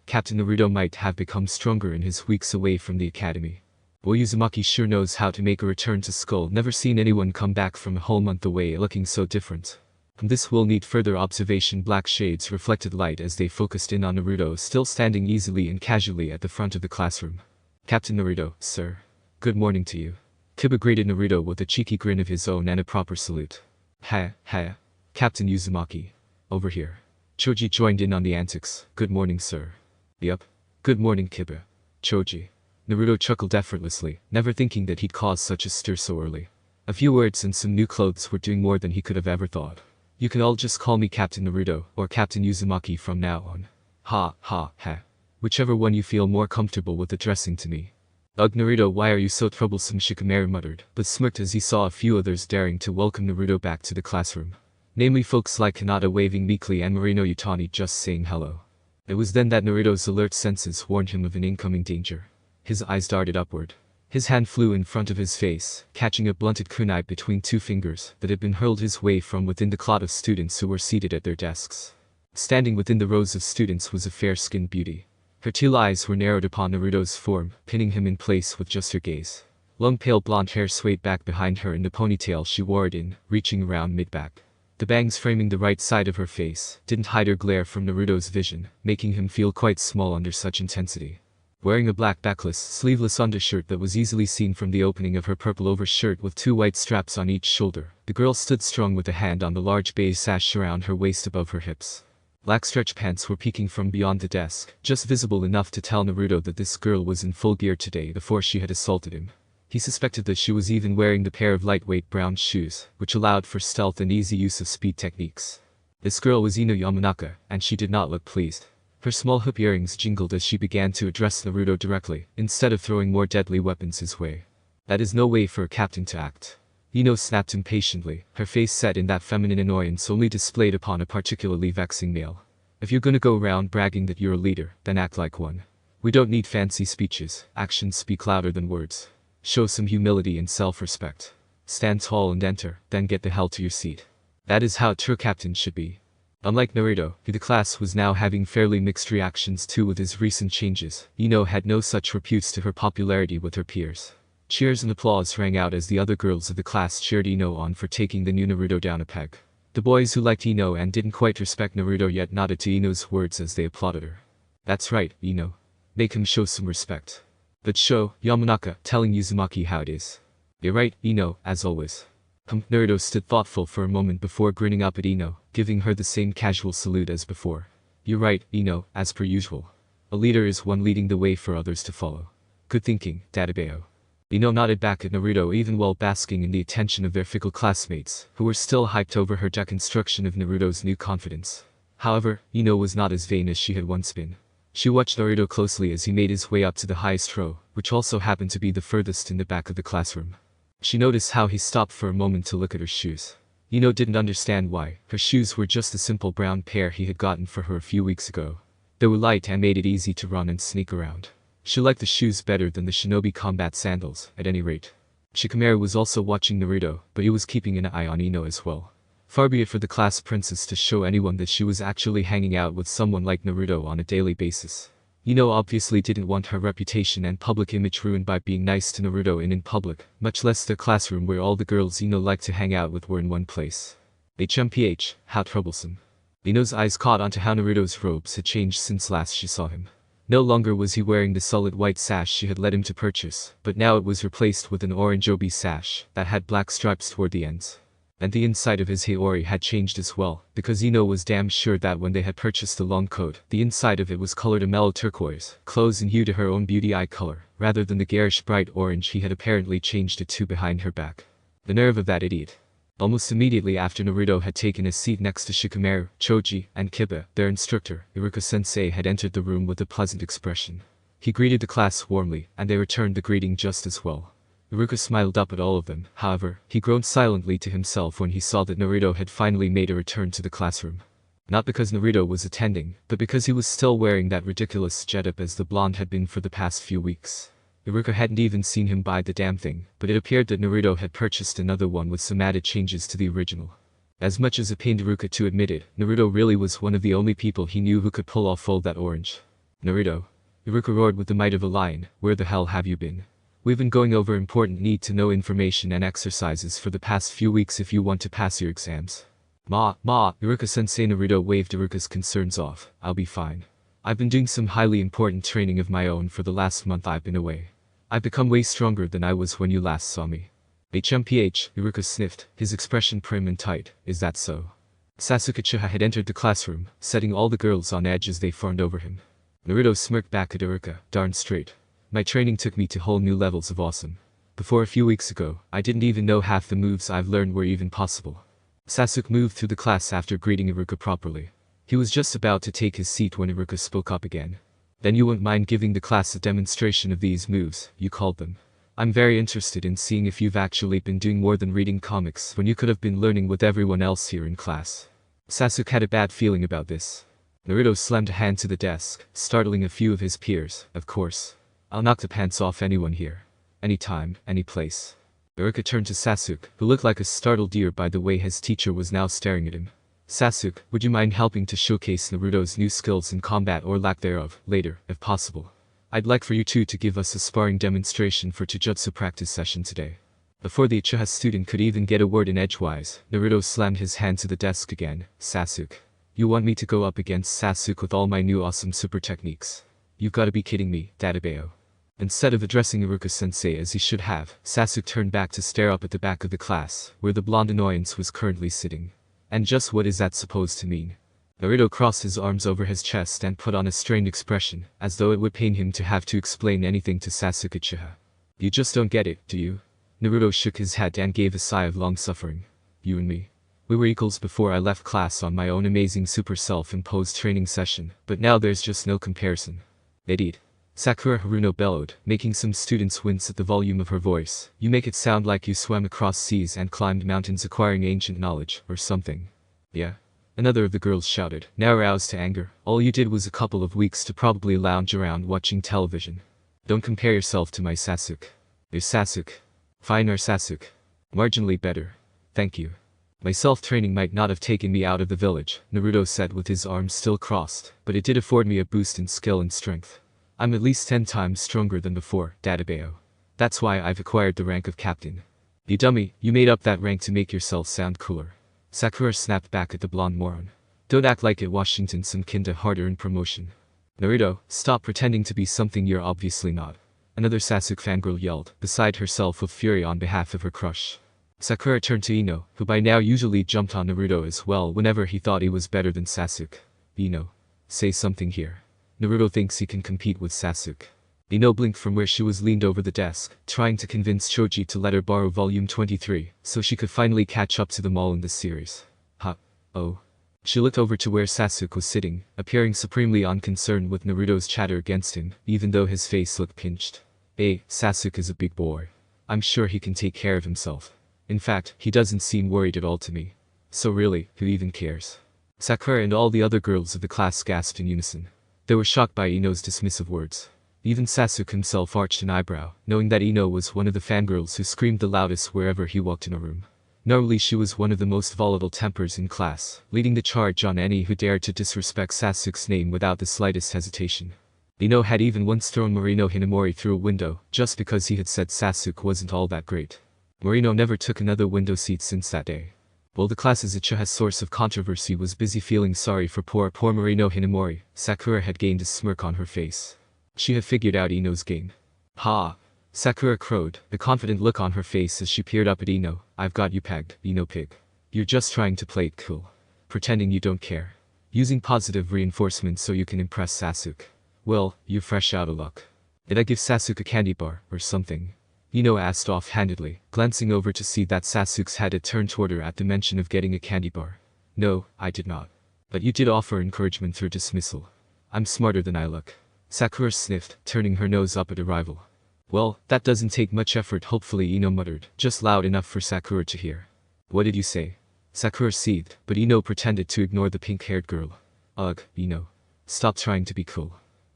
Captain Naruto might have become stronger in his weeks away from the academy. Well, Uzumaki sure knows how to make a return to school. Never seen anyone come back from a whole month away looking so different. This will need further observation. Black shades reflected light as they focused in on Naruto still standing easily and casually at the front of the classroom. Captain Naruto, sir. Good morning to you. Kiba greeted Naruto with a cheeky grin of his own and a proper salute. Ha. Captain Uzumaki. Over here. Choji joined in on the antics. Good morning, sir. Yup. Good morning, Kiba. Choji. Naruto chuckled effortlessly, never thinking that he'd cause such a stir so early. A few words and some new clothes were doing more than he could have ever thought. You can all just call me Captain Naruto, or Captain Uzumaki from now on. Ha. Whichever one you feel more comfortable with addressing to me. Ugh Naruto, why are you so troublesome? Shikamaru muttered, but smirked as he saw a few others daring to welcome Naruto back to the classroom. Namely folks like Hinata waving meekly and Marino Yutani just saying hello. It was then that Naruto's alert senses warned him of an incoming danger. His eyes darted upward. His hand flew in front of his face, catching a blunted kunai between two fingers that had been hurled his way from within the clot of students who were seated at their desks. Standing within the rows of students was a fair-skinned beauty. Her teal eyes were narrowed upon Naruto's form, pinning him in place with just her gaze. Long pale blonde hair swayed back behind her in the ponytail she wore it in, reaching around mid-back. The bangs framing the right side of her face didn't hide or glare from Naruto's vision, making him feel quite small under such intensity. Wearing a black backless, sleeveless undershirt that was easily seen from the opening of her purple overshirt with two white straps on each shoulder, the girl stood strong with a hand on the large beige sash around her waist above her hips. Black stretch pants were peeking from beyond the desk, just visible enough to tell Naruto that this girl was in full gear today before she had assaulted him. He suspected that she was even wearing the pair of lightweight brown shoes, which allowed for stealth and easy use of speed techniques. This girl was Ino Yamanaka, and she did not look pleased. Her small hoop earrings jingled as she began to address Naruto directly, instead of throwing more deadly weapons his way. That is no way for a captain to act. Ino snapped impatiently, her face set in that feminine annoyance only displayed upon a particularly vexing male. If you're gonna go around bragging that you're a leader, then act like one. We don't need fancy speeches, actions speak louder than words. Show some humility and self-respect. Stand tall and enter, then get the hell to your seat. That is how a true captain should be. Unlike Naruto, who the class was now having fairly mixed reactions to with his recent changes, Ino had no such reputes to her popularity with her peers. Cheers and applause rang out as the other girls of the class cheered Ino on for taking the new Naruto down a peg. The boys who liked Ino and didn't quite respect Naruto yet nodded to Ino's words as they applauded her. That's right, Ino. Make him show some respect. But show Yamanaka telling Uzumaki how it is. You're right, Ino, as always. Naruto stood thoughtful for a moment before grinning up at Ino, giving her the same casual salute as before. You're right, Ino, as per usual. A leader is one leading the way for others to follow. Good thinking, Databeo. Ino nodded back at Naruto even while basking in the attention of their fickle classmates, who were still hyped over her deconstruction of Naruto's new confidence. However, Ino was not as vain as she had once been. She watched Naruto closely as he made his way up to the highest row, which also happened to be the furthest in the back of the classroom. She noticed how he stopped for a moment to look at her shoes. Ino didn't understand why. Her shoes were just a simple brown pair he had gotten for her a few weeks ago. They were light and made it easy to run and sneak around. She liked the shoes better than the shinobi combat sandals, at any rate. Shikamaru was also watching Naruto, but he was keeping an eye on Ino as well. Far be it for the class princess to show anyone that she was actually hanging out with someone like Naruto on a daily basis. Ino obviously didn't want her reputation and public image ruined by being nice to Naruto in public, much less the classroom where all the girls Ino liked to hang out with were in one place. HMPH, how troublesome. Ino's eyes caught onto how Naruto's robes had changed since last she saw him. No longer was he wearing the solid white sash she had led him to purchase, but now it was replaced with an orange obi sash that had black stripes toward the ends. And the inside of his haori had changed as well, because Ino was damn sure that when they had purchased the long coat, the inside of it was colored a mellow turquoise, close in hue to her own beauty eye color, rather than the garish bright orange he had apparently changed it to behind her back. The nerve of that idiot. Almost immediately after Naruto had taken his seat next to Shikamaru, Choji, and Kiba, their instructor, Iruka-sensei had entered the room with a pleasant expression. He greeted the class warmly, and they returned the greeting just as well. Iruka smiled up at all of them, however, he groaned silently to himself when he saw that Naruto had finally made a return to the classroom. Not because Naruto was attending, but because he was still wearing that ridiculous getup as the blonde had been for the past few weeks. Iruka hadn't even seen him buy the damn thing, but it appeared that Naruto had purchased another one with some added changes to the original. As much as it pained Iruka to admit it, Naruto really was one of the only people he knew who could pull off all that orange. Naruto. Iruka roared with the might of a lion, where the hell have you been? We've been going over important need-to-know information and exercises for the past few weeks if you want to pass your exams. Iruka-sensei. Naruto waved Iruka's concerns off. I'll be fine. I've been doing some highly important training of my own for the last month I've been away. I've become way stronger than I was when you last saw me. HMPH, Iruka sniffed, his expression prim and tight. Is that so? Sasuke Uchiha had entered the classroom, setting all the girls on edge as they fawned over him. Naruto smirked back at Iruka, darn straight. My training took me to whole new levels of awesome. Before a few weeks ago, I didn't even know half the moves I've learned were even possible. Sasuke moved through the class after greeting Iruka properly. He was just about to take his seat when Iruka spoke up again. Then you won't mind giving the class a demonstration of these moves, you called them. I'm very interested in seeing if you've actually been doing more than reading comics when you could have been learning with everyone else here in class. Sasuke had a bad feeling about this. Naruto slammed a hand to the desk, startling a few of his peers. Of course. I'll knock the pants off anyone here. Anytime, any place. Rukia turned to Sasuke, who looked like a startled deer by the way his teacher was now staring at him. Sasuke, would you mind helping to showcase Naruto's new skills in combat or lack thereof, later, if possible? I'd like for you two to give us a sparring demonstration for Jujutsu practice session today. Before the Uchiha student could even get a word in edgewise, Naruto slammed his hand to the desk again. Sasuke. You want me to go up against Sasuke with all my new awesome super techniques? You've gotta be kidding me, Databeo. Instead of addressing Iruka-sensei as he should have, Sasuke turned back to stare up at the back of the class, where the blonde annoyance was currently sitting. And just what is that supposed to mean? Naruto crossed his arms over his chest and put on a strained expression, as though it would pain him to have to explain anything to Sasuke Uchiha. You just don't get it, do you? Naruto shook his head and gave a sigh of long suffering. You and me. We were equals before I left class on my own amazing super self-imposed training session, but now there's just no comparison. Idiot. Sakura Haruno bellowed, making some students wince at the volume of her voice. You make it sound like you swam across seas and climbed mountains acquiring ancient knowledge, or something. Yeah. Another of the girls shouted, now roused to anger. All you did was a couple of weeks to probably lounge around watching television. Don't compare yourself to my Sasuke. There's Sasuke. Fine, our Sasuke. Marginally better. Thank you. My self-training might not have taken me out of the village, Naruto said with his arms still crossed, but it did afford me a boost in skill and strength. I'm at least 10 times stronger than before, Databeo. That's why I've acquired the rank of captain. You dummy, you made up that rank to make yourself sound cooler. Sakura snapped back at the blonde moron. Don't act like it, Washington, some kinda hard-earned promotion. Naruto, stop pretending to be something you're obviously not. Another Sasuke fangirl yelled, beside herself with fury on behalf of her crush. Sakura turned to Ino, who by now usually jumped on Naruto as well whenever he thought he was better than Sasuke. Ino. Say something here. Naruto thinks he can compete with Sasuke. Ino blinked from where she was leaned over the desk, trying to convince Choji to let her borrow volume 23, so she could finally catch up to them all in this series. Oh. She looked over to where Sasuke was sitting, appearing supremely unconcerned with Naruto's chatter against him, even though his face looked pinched. Hey, Sasuke is a big boy. I'm sure he can take care of himself. In fact, he doesn't seem worried at all to me. So really, who even cares? Sakura and all the other girls of the class gasped in unison. They were shocked by Ino's dismissive words. Even Sasuke himself arched an eyebrow, knowing that Ino was one of the fangirls who screamed the loudest wherever he walked in a room. Normally she was one of the most volatile tempers in class, leading the charge on any who dared to disrespect Sasuke's name without the slightest hesitation. Ino had even once thrown Morino Hinamori through a window, just because he had said Sasuke wasn't all that great. Morino never took another window seat since that day. While the class's Uchiha's source of controversy was busy feeling sorry for poor Morino Hinamori, Sakura had gained a smirk on her face. She had figured out Ino's game. Ha! Sakura crowed, a confident look on her face as she peered up at Ino. I've got you pegged, Ino pig. You're just trying to play it cool. Pretending you don't care. Using positive reinforcement so you can impress Sasuke. Well, you're fresh out of luck. Did I give Sasuke a candy bar, or something? Ino asked offhandedly, glancing over to see that Sasuke's head had turned toward her at the mention of getting a candy bar. No, I did not. But you did offer encouragement through dismissal. I'm smarter than I look. Sakura sniffed, turning her nose up at a rival. Well, that doesn't take much effort, hopefully, Ino muttered, just loud enough for Sakura to hear. What did you say? Sakura seethed, but Ino pretended to ignore the pink-haired girl. Ugh, Ino. Stop trying to be cool.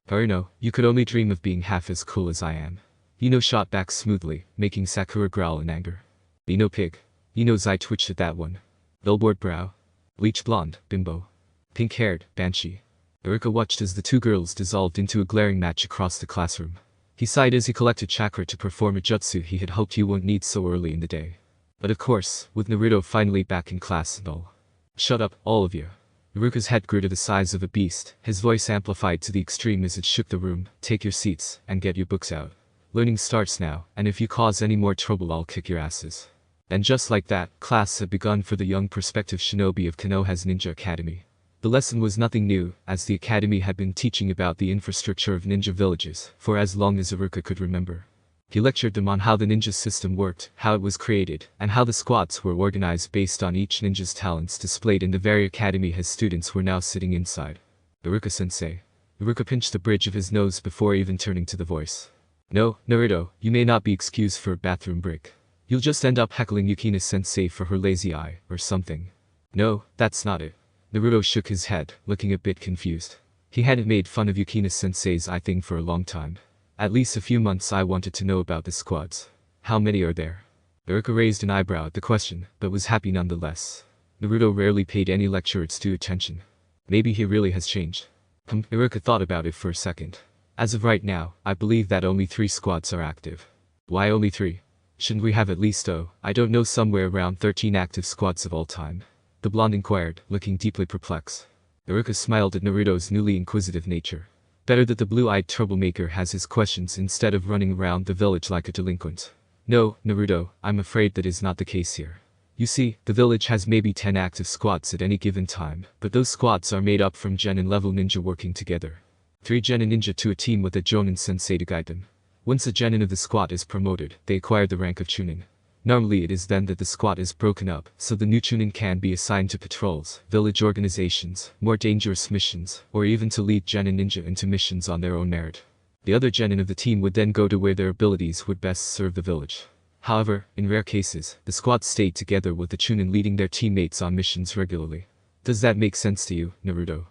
Or no, you could only dream of being half as cool as I am. Ino shot back smoothly, making Sakura growl in anger. Ino pig. Ino's eye twitched at that one. Billboard brow. Bleach blonde, bimbo. Pink-haired, banshee. Rukia watched as the two girls dissolved into a glaring match across the classroom. He sighed as he collected chakra to perform a jutsu he had hoped he wouldn't need so early in the day. But of course, with Naruto finally back in class and all. Shut up, all of you. Ruka's head grew to the size of a beast, his voice amplified to the extreme as it shook the room. Take your seats, and get your books out. Learning starts now, and if you cause any more trouble I'll kick your asses. And just like that, class had begun for the young prospective shinobi of Konoha's Ninja Academy. The lesson was nothing new, as the academy had been teaching about the infrastructure of ninja villages for as long as Rukia could remember. He lectured them on how the ninja system worked, how it was created, and how the squads were organized based on each ninja's talents displayed in the very academy his students were now sitting inside. Rukia-sensei. Ruka pinched the bridge of his nose before even turning to the voice. No, Naruto, you may not be excused for a bathroom break. You'll just end up heckling Yukina-sensei for her lazy eye, or something. No, that's not it. Naruto shook his head, looking a bit confused. He hadn't made fun of Yukina-sensei's eye thing for a long time. At least a few months. I wanted to know about the squads. How many are there? Ruka raised an eyebrow at the question, but was happy nonetheless. Naruto rarely paid any lecture its due attention. Maybe he really has changed. Ruka thought about it for a second. As of right now, I believe that only 3 squads are active. Why only 3? Shouldn't we have at least I don't know, somewhere around 13 active squads of all time? The blonde inquired, looking deeply perplexed. Ruka smiled at Naruto's newly inquisitive nature. Better that the blue-eyed troublemaker has his questions instead of running around the village like a delinquent. No, Naruto, I'm afraid that is not the case here. You see, the village has maybe 10 active squads at any given time, but those squads are made up from Genin level ninja working together. 3 Genin ninja to a team with a Jonin sensei to guide them. Once a Genin of the squad is promoted, they acquire the rank of Chunin. Normally it is then that the squad is broken up, so the new Chunin can be assigned to patrols, village organizations, more dangerous missions, or even to lead Genin ninja into missions on their own merit. The other Genin of the team would then go to where their abilities would best serve the village. However, in rare cases, the squad stayed together with the Chunin leading their teammates on missions regularly. Does that make sense to you, Naruto?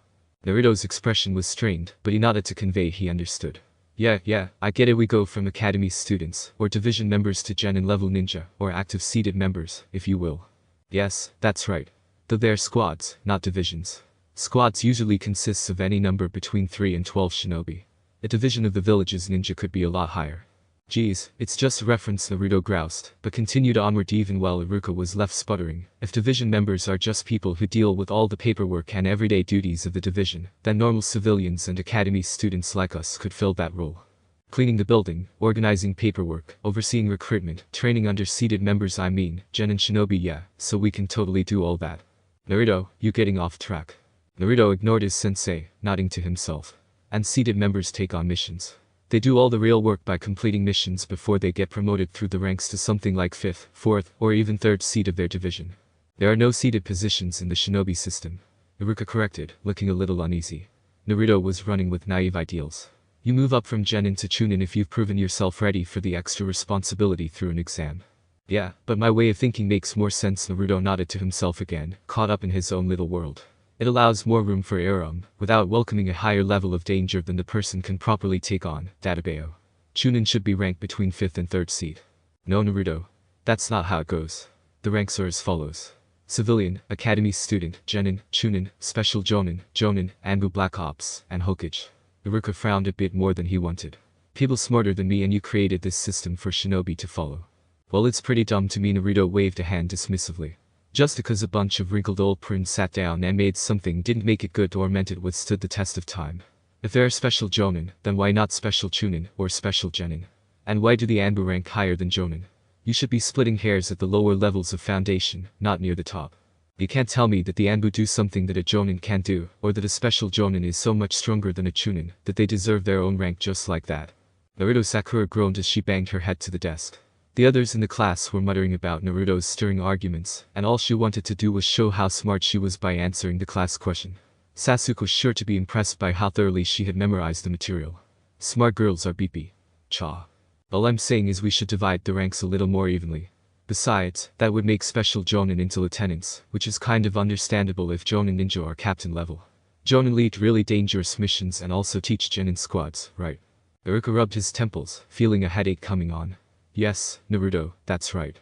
Naruto's expression was strained, but he nodded to convey he understood. Yeah, I get it. We go from academy students, or division members to Genin level ninja, or active seated members, if you will. Yes, that's right. Though they're squads, not divisions. Squads usually consists of any number between 3 and 12 shinobi. A division of the village's ninja could be a lot higher. Geez, it's just a reference, Naruto groused, but continued onward even while Ruka was left sputtering. If division members are just people who deal with all the paperwork and everyday duties of the division, then normal civilians and academy students like us could fill that role. Cleaning the building, organizing paperwork, overseeing recruitment, training under-seated members, I mean, Genin shinobi, yeah, so we can totally do all that. Naruto, you getting off track. Naruto ignored his sensei, nodding to himself. And seated members take on missions. They do all the real work by completing missions before they get promoted through the ranks to something like 5th, 4th, or even 3rd seat of their division. There are no seated positions in the shinobi system. Ruka corrected, looking a little uneasy. Naruto was running with naive ideals. You move up from Genin to Chunin if you've proven yourself ready for the extra responsibility through an exam. Yeah, but my way of thinking makes more sense. Naruto nodded to himself again, caught up in his own little world. It allows more room for error, without welcoming a higher level of danger than the person can properly take on. Databeo. Chunin should be ranked between 5th and 3rd seat. No, Naruto. That's not how it goes. The ranks are as follows. Civilian, Academy Student, Genin, Chunin, Special Jonin, Anbu Black Ops, and Hokage. Ruka frowned a bit more than he wanted. People smarter than me and you created this system for shinobi to follow. Well, it's pretty dumb to me. Naruto waved a hand dismissively. Just because a bunch of wrinkled old prunes sat down and made something didn't make it good or meant it withstood the test of time. If there are special Jonin, then why not special Chunin, or special Genin? And why do the Anbu rank higher than Jonin? You should be splitting hairs at the lower levels of foundation, not near the top. You can't tell me that the Anbu do something that a Jonin can't do, or that a special Jonin is so much stronger than a Chunin, that they deserve their own rank just like that. Naruto Sakura groaned as she banged her head to the desk. The others in the class were muttering about Naruto's stirring arguments, and all she wanted to do was show how smart she was by answering the class question. Sasuke was sure to be impressed by how thoroughly she had memorized the material. Smart girls are beepy. Cha. All I'm saying is we should divide the ranks a little more evenly. Besides, that would make special Jonin into lieutenants, which is kind of understandable if Jonin ninja are captain level. Jonin lead really dangerous missions and also teach Genin squads, right? Ruka rubbed his temples, feeling a headache coming on. Yes, Naruto, that's right.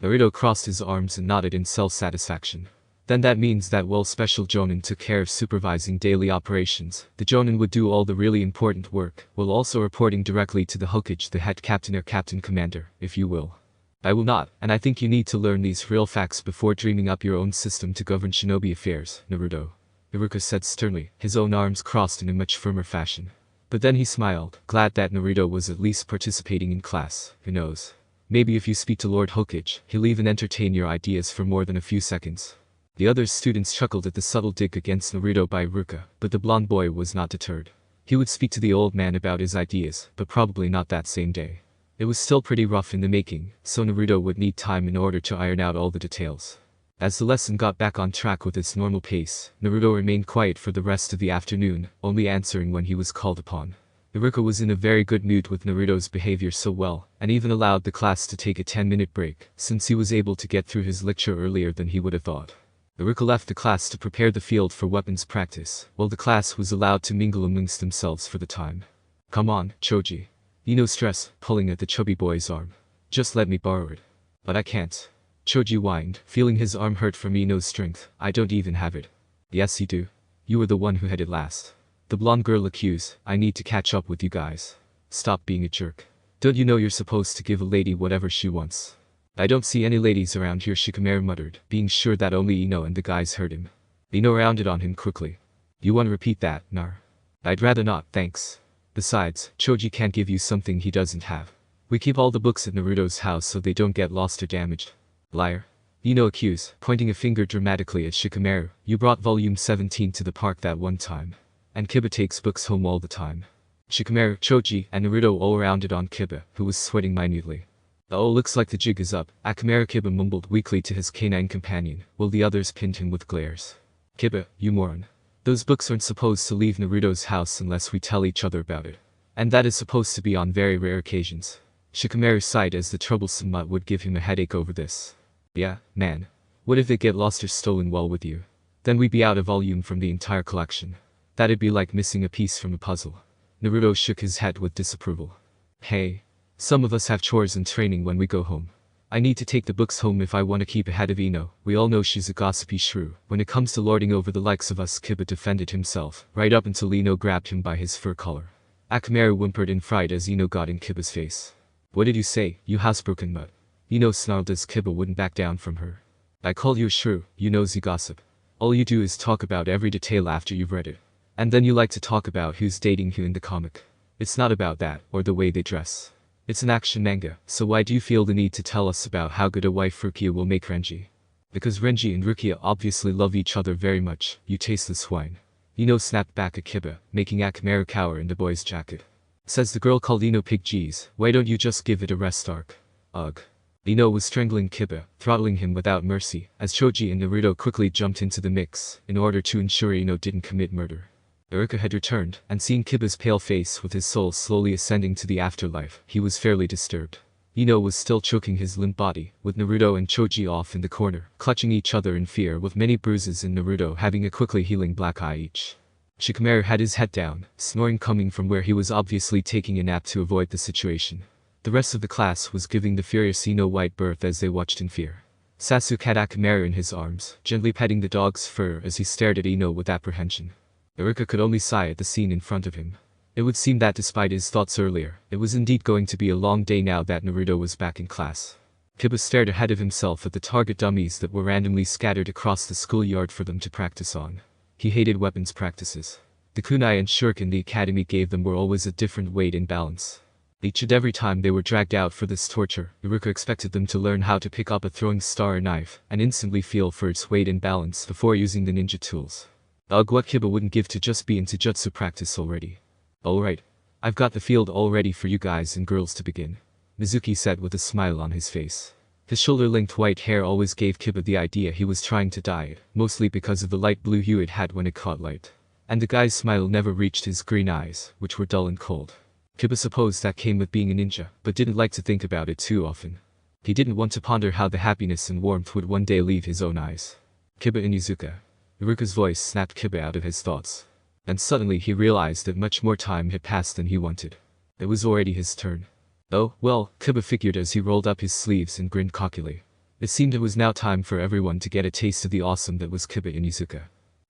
Naruto crossed his arms and nodded in self-satisfaction. Then that means that while special Jonin took care of supervising daily operations, the Jonin would do all the really important work, while also reporting directly to the Hokage, the head captain or captain commander, if you will. I will not, and I think you need to learn these real facts before dreaming up your own system to govern shinobi affairs, Naruto. Ruka said sternly, his own arms crossed in a much firmer fashion. But then he smiled, glad that Naruto was at least participating in class. Who knows? Maybe if you speak to Lord Hokage, he'll even entertain your ideas for more than a few seconds. The other students chuckled at the subtle dig against Naruto by Ruka, but the blonde boy was not deterred. He would speak to the old man about his ideas, but probably not that same day. It was still pretty rough in the making, so Naruto would need time in order to iron out all the details. As the lesson got back on track with its normal pace, Naruto remained quiet for the rest of the afternoon, only answering when he was called upon. Rukia was in a very good mood with Naruto's behavior so well, and even allowed the class to take a 10-minute break, since he was able to get through his lecture earlier than he would have thought. Rukia left the class to prepare the field for weapons practice, while the class was allowed to mingle amongst themselves for the time. Come on, Choji. Ino stressed, pulling at the chubby boy's arm. Just let me borrow it. But I can't. Choji whined, feeling his arm hurt from Ino's strength. I don't even have it. Yes you do. You were the one who had it last. The blonde girl accused. I need to catch up with you guys. Stop being a jerk. Don't you know you're supposed to give a lady whatever she wants? I don't see any ladies around here, Shikamaru muttered, being sure that only Ino and the guys heard him. Ino rounded on him quickly. You want to repeat that, Nar? I'd rather not, thanks. Besides, Choji can't give you something he doesn't have. We keep all the books at Naruto's house so they don't get lost or damaged. Liar. Ino accused, pointing a finger dramatically at Shikamaru. You brought volume 17 to the park that one time. And Kiba takes books home all the time. Shikamaru, Choji, and Naruto all rounded on Kiba, who was sweating minutely. Oh, looks like the jig is up, Akamaru. Kiba mumbled weakly to his canine companion, while the others pinned him with glares. Kiba, you moron. Those books aren't supposed to leave Naruto's house unless we tell each other about it. And that is supposed to be on very rare occasions. Shikamaru sighed as the troublesome mutt would give him a headache over this. Yeah, man. What if they get lost or stolen while with you? Then we'd be out a volume from the entire collection. That'd be like missing a piece from a puzzle. Naruto shook his head with disapproval. Hey. Some of us have chores and training when we go home. I need to take the books home if I want to keep ahead of Ino. We all know she's a gossipy shrew. When it comes to lording over the likes of us, Kiba defended himself, right up until Ino grabbed him by his fur collar. Akamaru whimpered in fright as Ino got in Kiba's face. What did you say, you housebroken mutt? Ino snarled as Kiba wouldn't back down from her. I call you a shrew, you nosy gossip. All you do is talk about every detail after you've read it. And then you like to talk about who's dating who in the comic. It's not about that, or the way they dress. It's an action manga, so why do you feel the need to tell us about how good a wife Rukia will make Renji? Because Renji and Rukia obviously love each other very much, you tasteless swine. Ino snapped back at Kiba, making Akamaru cower in the boy's jacket. Says the girl called Ino Pig. Geez, why don't you just give it a rest arc? Ugh. Ino was strangling Kiba, throttling him without mercy, as Choji and Naruto quickly jumped into the mix, in order to ensure Ino didn't commit murder. Rukia had returned, and seeing Kiba's pale face with his soul slowly ascending to the afterlife, he was fairly disturbed. Ino was still choking his limp body, with Naruto and Choji off in the corner, clutching each other in fear with many bruises and Naruto having a quickly healing black eye each. Shikamaru had his head down, snoring coming from where he was obviously taking a nap to avoid the situation. The rest of the class was giving the furious Ino wide berth as they watched in fear. Sasuke had Akamaru in his arms, gently petting the dog's fur as he stared at Ino with apprehension. Rukia could only sigh at the scene in front of him. It would seem that despite his thoughts earlier, it was indeed going to be a long day now that Naruto was back in class. Kiba stared ahead of himself at the target dummies that were randomly scattered across the schoolyard for them to practice on. He hated weapons practices. The kunai and shuriken the academy gave them were always a different weight and balance. Each and every time they were dragged out for this torture, Rukia expected them to learn how to pick up a throwing star or knife, and instantly feel for its weight and balance before using the ninja tools. Ugh, what Kiba wouldn't give to just be in taijutsu practice already. Alright. I've got the field all ready for you guys and girls to begin. Mizuki said with a smile on his face. His shoulder-length white hair always gave Kiba the idea he was trying to dye it, mostly because of the light blue hue it had when it caught light. And the guy's smile never reached his green eyes, which were dull and cold. Kiba supposed that came with being a ninja, but didn't like to think about it too often. He didn't want to ponder how the happiness and warmth would one day leave his own eyes. Kiba Inuzuka. Rukia's voice snapped Kiba out of his thoughts. And suddenly he realized that much more time had passed than he wanted. It was already his turn. Oh, well, Kiba figured as he rolled up his sleeves and grinned cockily. It seemed it was now time for everyone to get a taste of the awesome that was Kiba Inuzuka.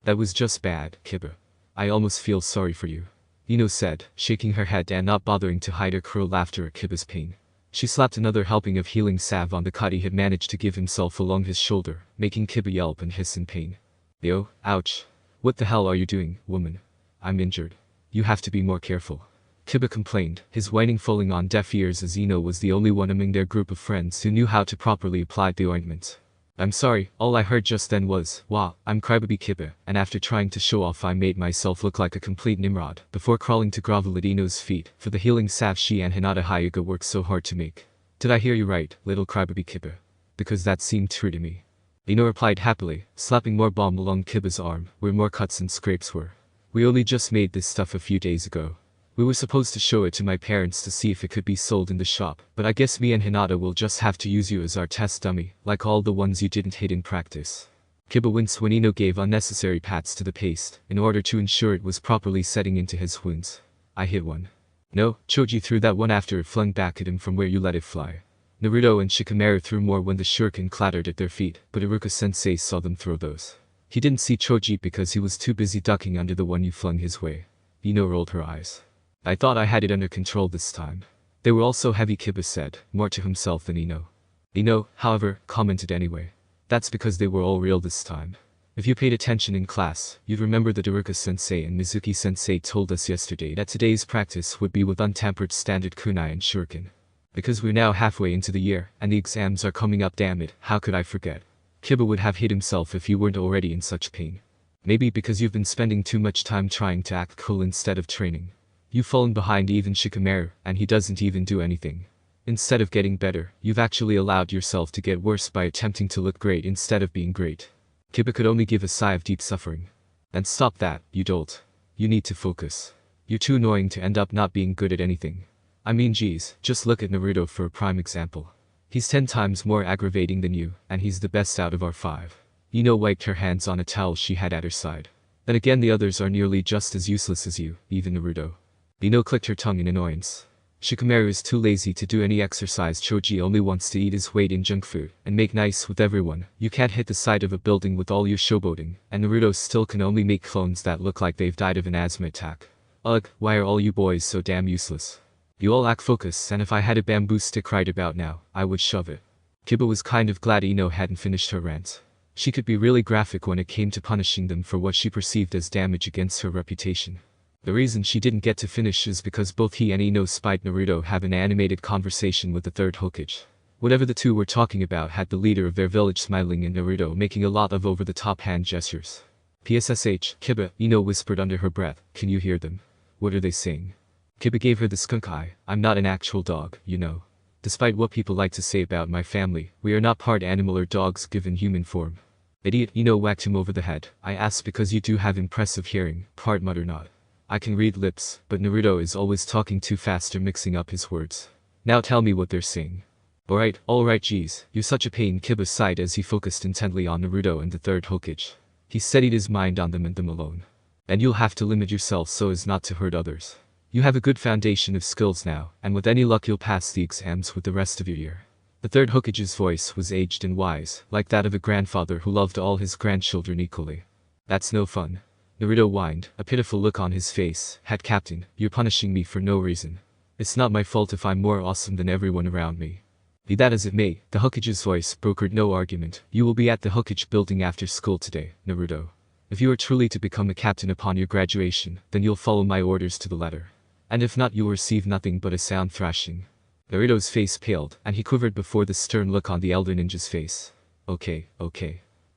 That was just bad, Kiba. I almost feel sorry for you. Ino said, shaking her head and not bothering to hide her cruel laughter at Kiba's pain. She slapped another helping of healing salve on the cut he had managed to give himself along his shoulder, making Kiba yelp and hiss in pain. Yo, ouch. What the hell are you doing, woman? I'm injured. You have to be more careful. Kiba complained, his whining falling on deaf ears as Ino was the only one among their group of friends who knew how to properly apply the ointment. I'm sorry, all I heard just then was, wow, I'm Crybaby Kiba, and after trying to show off I made myself look like a complete Nimrod, before crawling to grovel at Ino's feet, for the healing salve she and Hinata Hyuga worked so hard to make. Did I hear you right, little Crybaby Kiba? Because that seemed true to me. Ino replied happily, slapping more balm along Kiba's arm, where more cuts and scrapes were. We only just made this stuff a few days ago. We were supposed to show it to my parents to see if it could be sold in the shop, but I guess me and Hinata will just have to use you as our test dummy, like all the ones you didn't hit in practice. Kiba winced when Ino gave unnecessary pats to the paste, in order to ensure it was properly setting into his wounds. I hit one. No, Choji threw that one after it flung back at him from where you let it fly. Naruto and Shikamaru threw more when the shuriken clattered at their feet, but Iruka-sensei saw them throw those. He didn't see Choji because he was too busy ducking under the one you flung his way. Ino rolled her eyes. I thought I had it under control this time. They were all so heavy, Kiba said, more to himself than Ino. Ino, however, commented anyway. That's because they were all real this time. If you paid attention in class, you'd remember that Iruka-sensei and Mizuki-sensei told us yesterday that today's practice would be with untampered standard kunai and shuriken. Because we're now halfway into the year, and the exams are coming up, damn it, how could I forget? Kiba would have hit himself if you weren't already in such pain. Maybe because you've been spending too much time trying to act cool instead of training. You've fallen behind even Shikamaru, and he doesn't even do anything. Instead of getting better, you've actually allowed yourself to get worse by attempting to look great instead of being great. Kiba could only give a sigh of deep suffering. And stop that, you dolt. You need to focus. You're too annoying to end up not being good at anything. I mean geez, just look at Naruto for a prime example. He's 10 times more aggravating than you, and he's the best out of our 5. Ino wiped her hands on a towel she had at her side. Then again, the others are nearly just as useless as you, even Naruto. Ino clicked her tongue in annoyance. Shikamaru is too lazy to do any exercise. Choji only wants to eat his weight in junk food and make nice with everyone. You can't hit the side of a building with all your showboating, and Naruto still can only make clones that look like they've died of an asthma attack. Ugh, why are all you boys so damn useless? You all lack focus, and if I had a bamboo stick right about now, I would shove it. Kiba was kind of glad Ino hadn't finished her rant. She could be really graphic when it came to punishing them for what she perceived as damage against her reputation. The reason she didn't get to finish is because both he and Ino spied Naruto have an animated conversation with the third Hokage. Whatever the two were talking about had the leader of their village smiling and Naruto making a lot of over-the-top hand gestures. PSSH, Kiba, Ino whispered under her breath, can you hear them? What are they saying? Kiba gave her the skunk eye. I'm not an actual dog, you know. Despite what people like to say about my family, we are not part animal or dogs given human form. Idiot, Ino whacked him over the head. I asked because you do have impressive hearing, part mud or not. I can read lips, but Naruto is always talking too fast or mixing up his words. Now tell me what they're saying. Alright geez, you're such a pain, Kiba sighed as he focused intently on Naruto and the third Hokage. He steadied his mind on them and them alone. And you'll have to limit yourself so as not to hurt others. You have a good foundation of skills now, and with any luck you'll pass the exams with the rest of your year. The third Hokage's voice was aged and wise, like that of a grandfather who loved all his grandchildren equally. That's no fun. Naruto whined, a pitiful look on his face. Head captain, you're punishing me for no reason. It's not my fault if I'm more awesome than everyone around me. Be that as it may, the Hokage's voice brokered no argument. You will be at the Hokage building after school today, Naruto. If you are truly to become a captain upon your graduation, then you'll follow my orders to the letter. And if not, you will receive nothing but a sound thrashing. Naruto's face paled, and he quivered before the stern look on the elder ninja's face. Okay.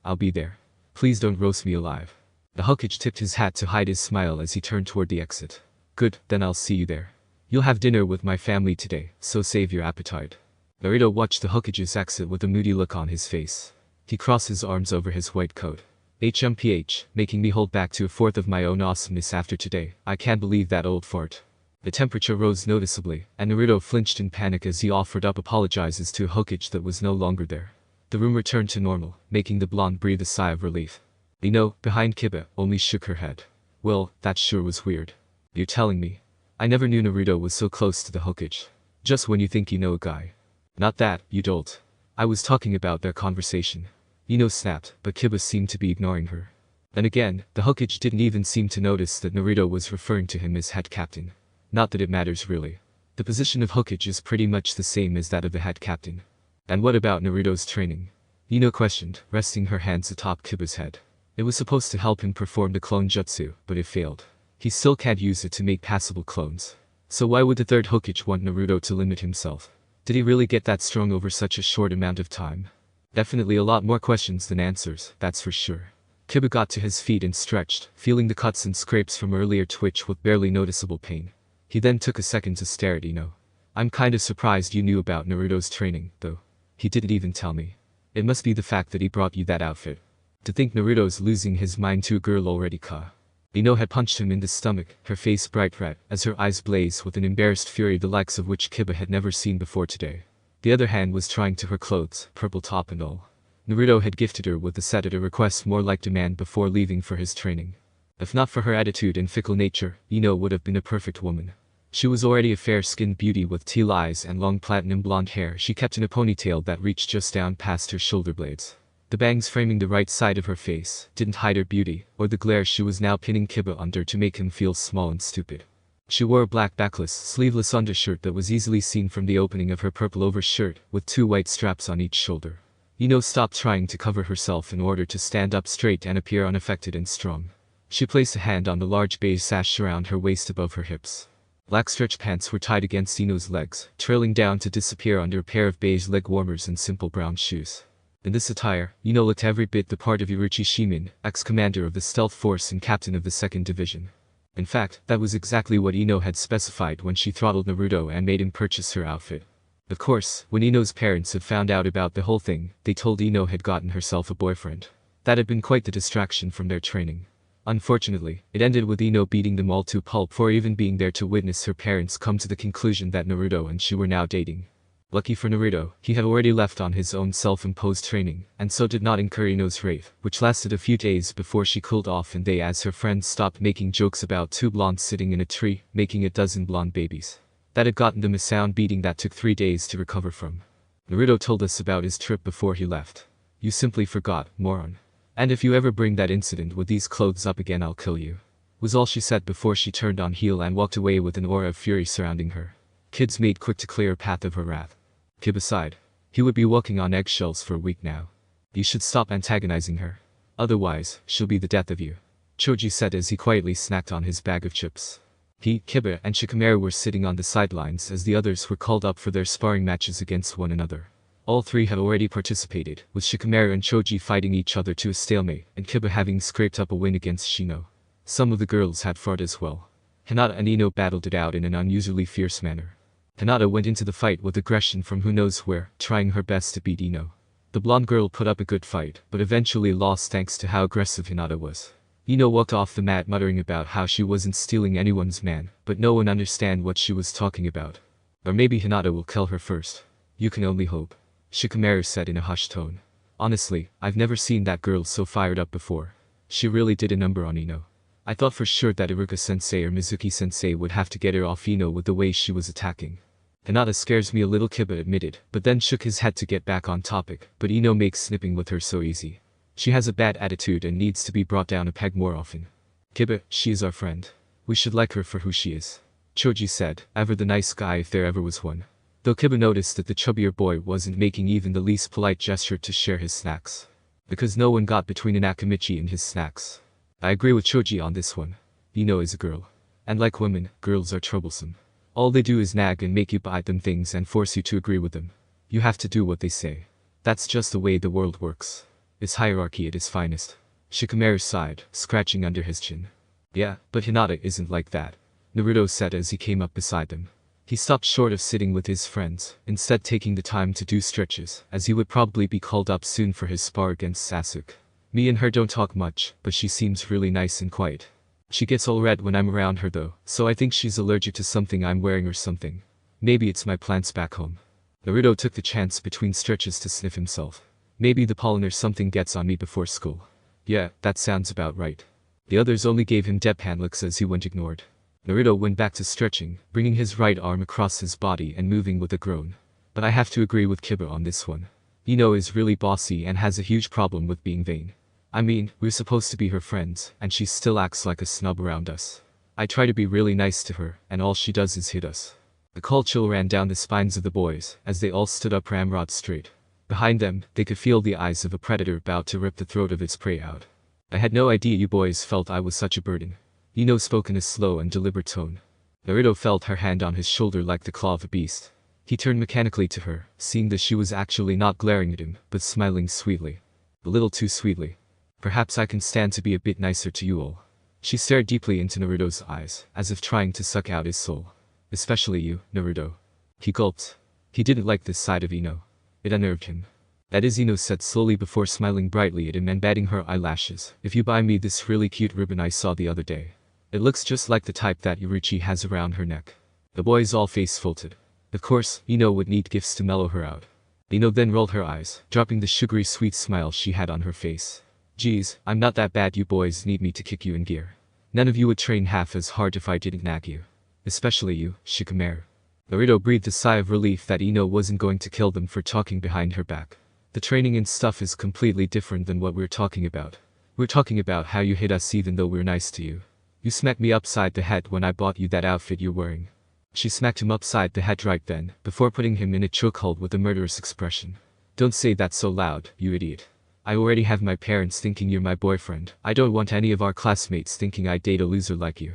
I'll be there. Please don't roast me alive. The Hokage tipped his hat to hide his smile as he turned toward the exit. Good, then I'll see you there. You'll have dinner with my family today, so save your appetite. Naruto watched the Hokage's exit with a moody look on his face. He crossed his arms over his white coat. HMPH, making me hold back to a fourth of my own awesomeness after today. I can't believe that old fart. The temperature rose noticeably, and Naruto flinched in panic as he offered up apologizes to a Hokage that was no longer there. The room returned to normal, making the blonde breathe a sigh of relief. Ino, behind Kiba, only shook her head. Well, that sure was weird. You're telling me? I never knew Naruto was so close to the Hokage. Just when you think you know a guy. Not that, you dolt. I was talking about their conversation. Ino snapped, but Kiba seemed to be ignoring her. Then again, the Hokage didn't even seem to notice that Naruto was referring to him as head captain. Not that it matters really. The position of Hokage is pretty much the same as that of the head captain. And what about Naruto's training? Ino questioned, resting her hands atop Kiba's head. It was supposed to help him perform the clone jutsu, but it failed. He still can't use it to make passable clones. So why would the third Hokage want Naruto to limit himself? Did he really get that strong over such a short amount of time? Definitely a lot more questions than answers, that's for sure. Kiba got to his feet and stretched, feeling the cuts and scrapes from earlier twitch with barely noticeable pain. He then took a second to stare at Ino. I'm kinda surprised you knew about Naruto's training, though. He didn't even tell me. It must be the fact that he brought you that outfit. To think Naruto's losing his mind to a girl already ka. Ino had punched him in the stomach, her face bright red, as her eyes blazed with an embarrassed fury the likes of which Kiba had never seen before today. The other hand was trying to her clothes, purple top and all. Naruto had gifted her with the set at a request more like demand before leaving for his training. If not for her attitude and fickle nature, Ino would have been a perfect woman. She was already a fair-skinned beauty with teal eyes and long platinum blonde hair she kept in a ponytail that reached just down past her shoulder blades. The bangs framing the right side of her face didn't hide her beauty or the glare she was now pinning Kiba under to make him feel small and stupid. She wore a black backless, sleeveless undershirt that was easily seen from the opening of her purple overshirt with 2 white straps on each shoulder. Ino stopped trying to cover herself in order to stand up straight and appear unaffected and strong. She placed a hand on the large beige sash around her waist above her hips. Black stretch pants were tied against Ino's legs, trailing down to disappear under a pair of beige leg warmers and simple brown shoes. In this attire, Ino looked every bit the part of Uruchi Shimin, ex-commander of the Stealth Force and captain of the 2nd Division. In fact, that was exactly what Ino had specified when she throttled Naruto and made him purchase her outfit. Of course, when Ino's parents had found out about the whole thing, they told Ino had gotten herself a boyfriend. That had been quite the distraction from their training. Unfortunately, it ended with Ino beating them all to pulp for even being there to witness her parents come to the conclusion that Naruto and she were now dating. Lucky for Naruto, he had already left on his own self-imposed training, and so did not incur Ino's wrath, which lasted a few days before she cooled off and they as her friends stopped making jokes about 2 blondes sitting in a tree, making a dozen blonde babies. That had gotten them a sound beating that took 3 days to recover from. Naruto told us about his trip before he left. You simply forgot, moron. And if you ever bring that incident with these clothes up again I'll kill you. Was all she said before she turned on heel and walked away with an aura of fury surrounding her. Kids made quick to clear a path of her wrath. Kiba sighed. He would be walking on eggshells for a week now. You should stop antagonizing her. Otherwise, she'll be the death of you. Choji said as he quietly snacked on his bag of chips. He, Kiba, and Shikamaru were sitting on the sidelines as the others were called up for their sparring matches against one another. All 3 had already participated, with Shikamaru and Choji fighting each other to a stalemate, and Kiba having scraped up a win against Shino. Some of the girls had fought as well. Hinata and Ino battled it out in an unusually fierce manner. Hinata went into the fight with aggression from who knows where, trying her best to beat Ino. The blonde girl put up a good fight, but eventually lost thanks to how aggressive Hinata was. Ino walked off the mat muttering about how she wasn't stealing anyone's man, but no one understood what she was talking about. Or maybe Hinata will kill her first. You can only hope. Shikamaru said in a hushed tone. Honestly, I've never seen that girl so fired up before. She really did a number on Ino. I thought for sure that Iruka-sensei or Mizuki-sensei would have to get her off Ino with the way she was attacking. Hinata scares me a little, Kiba admitted, but then shook his head to get back on topic, but Ino makes snipping with her so easy. She has a bad attitude and needs to be brought down a peg more often. Kiba, she is our friend. We should like her for who she is. Choji said, ever the nice guy if there ever was one. Though Kiba noticed that the chubbier boy wasn't making even the least polite gesture to share his snacks. Because no one got between an Akamichi and his snacks. I agree with Choji on this one. Ino is a girl. And like women, girls are troublesome. All they do is nag and make you buy them things and force you to agree with them. You have to do what they say. That's just the way the world works. It's hierarchy at its finest. Shikamaru sighed, scratching under his chin. Yeah, but Hinata isn't like that, Naruto said as he came up beside them. He stopped short of sitting with his friends, instead taking the time to do stretches, as he would probably be called up soon for his spar against Sasuke. Me and her don't talk much, but she seems really nice and quiet. She gets all red when I'm around her though, so I think she's allergic to something I'm wearing or something. Maybe it's my plants back home. Naruto took the chance between stretches to sniff himself. Maybe the pollen or something gets on me before school. Yeah, that sounds about right. The others only gave him deadpan looks as he went ignored. Naruto went back to stretching, bringing his right arm across his body and moving with a groan. But I have to agree with Kiba on this one. Ino is really bossy and has a huge problem with being vain. I mean, we're supposed to be her friends, and she still acts like a snub around us. I try to be really nice to her, and all she does is hit us. A cold chill ran down the spines of the boys, as they all stood up ramrod straight. Behind them, they could feel the eyes of a predator about to rip the throat of its prey out. I had no idea you boys felt I was such a burden. Ino spoke in a slow and deliberate tone. Naruto felt her hand on his shoulder like the claw of a beast. He turned mechanically to her, seeing that she was actually not glaring at him, but smiling sweetly. A little too sweetly. Perhaps I can stand to be a bit nicer to you all. She stared deeply into Naruto's eyes, as if trying to suck out his soul. Especially you, Naruto. He gulped. He didn't like this side of Ino. It unnerved him. That is, Ino said slowly before smiling brightly at him and batting her eyelashes. If you buy me this really cute ribbon I saw the other day. It looks just like the type that Yuruchi has around her neck. The boy's all face faulted. Of course, Ino would need gifts to mellow her out. Ino then rolled her eyes, dropping the sugary sweet smile she had on her face. Geez, I'm not that bad, you boys need me to kick you in gear. None of you would train half as hard if I didn't nag you. Especially you, Shikamaru. Naruto breathed a sigh of relief that Ino wasn't going to kill them for talking behind her back. The training and stuff is completely different than what we're talking about. We're talking about how you hit us even though we're nice to you. You smacked me upside the head when I bought you that outfit you're wearing. She smacked him upside the head right then, before putting him in a chokehold with a murderous expression. Don't say that so loud, you idiot. I already have my parents thinking you're my boyfriend. I don't want any of our classmates thinking I date a loser like you.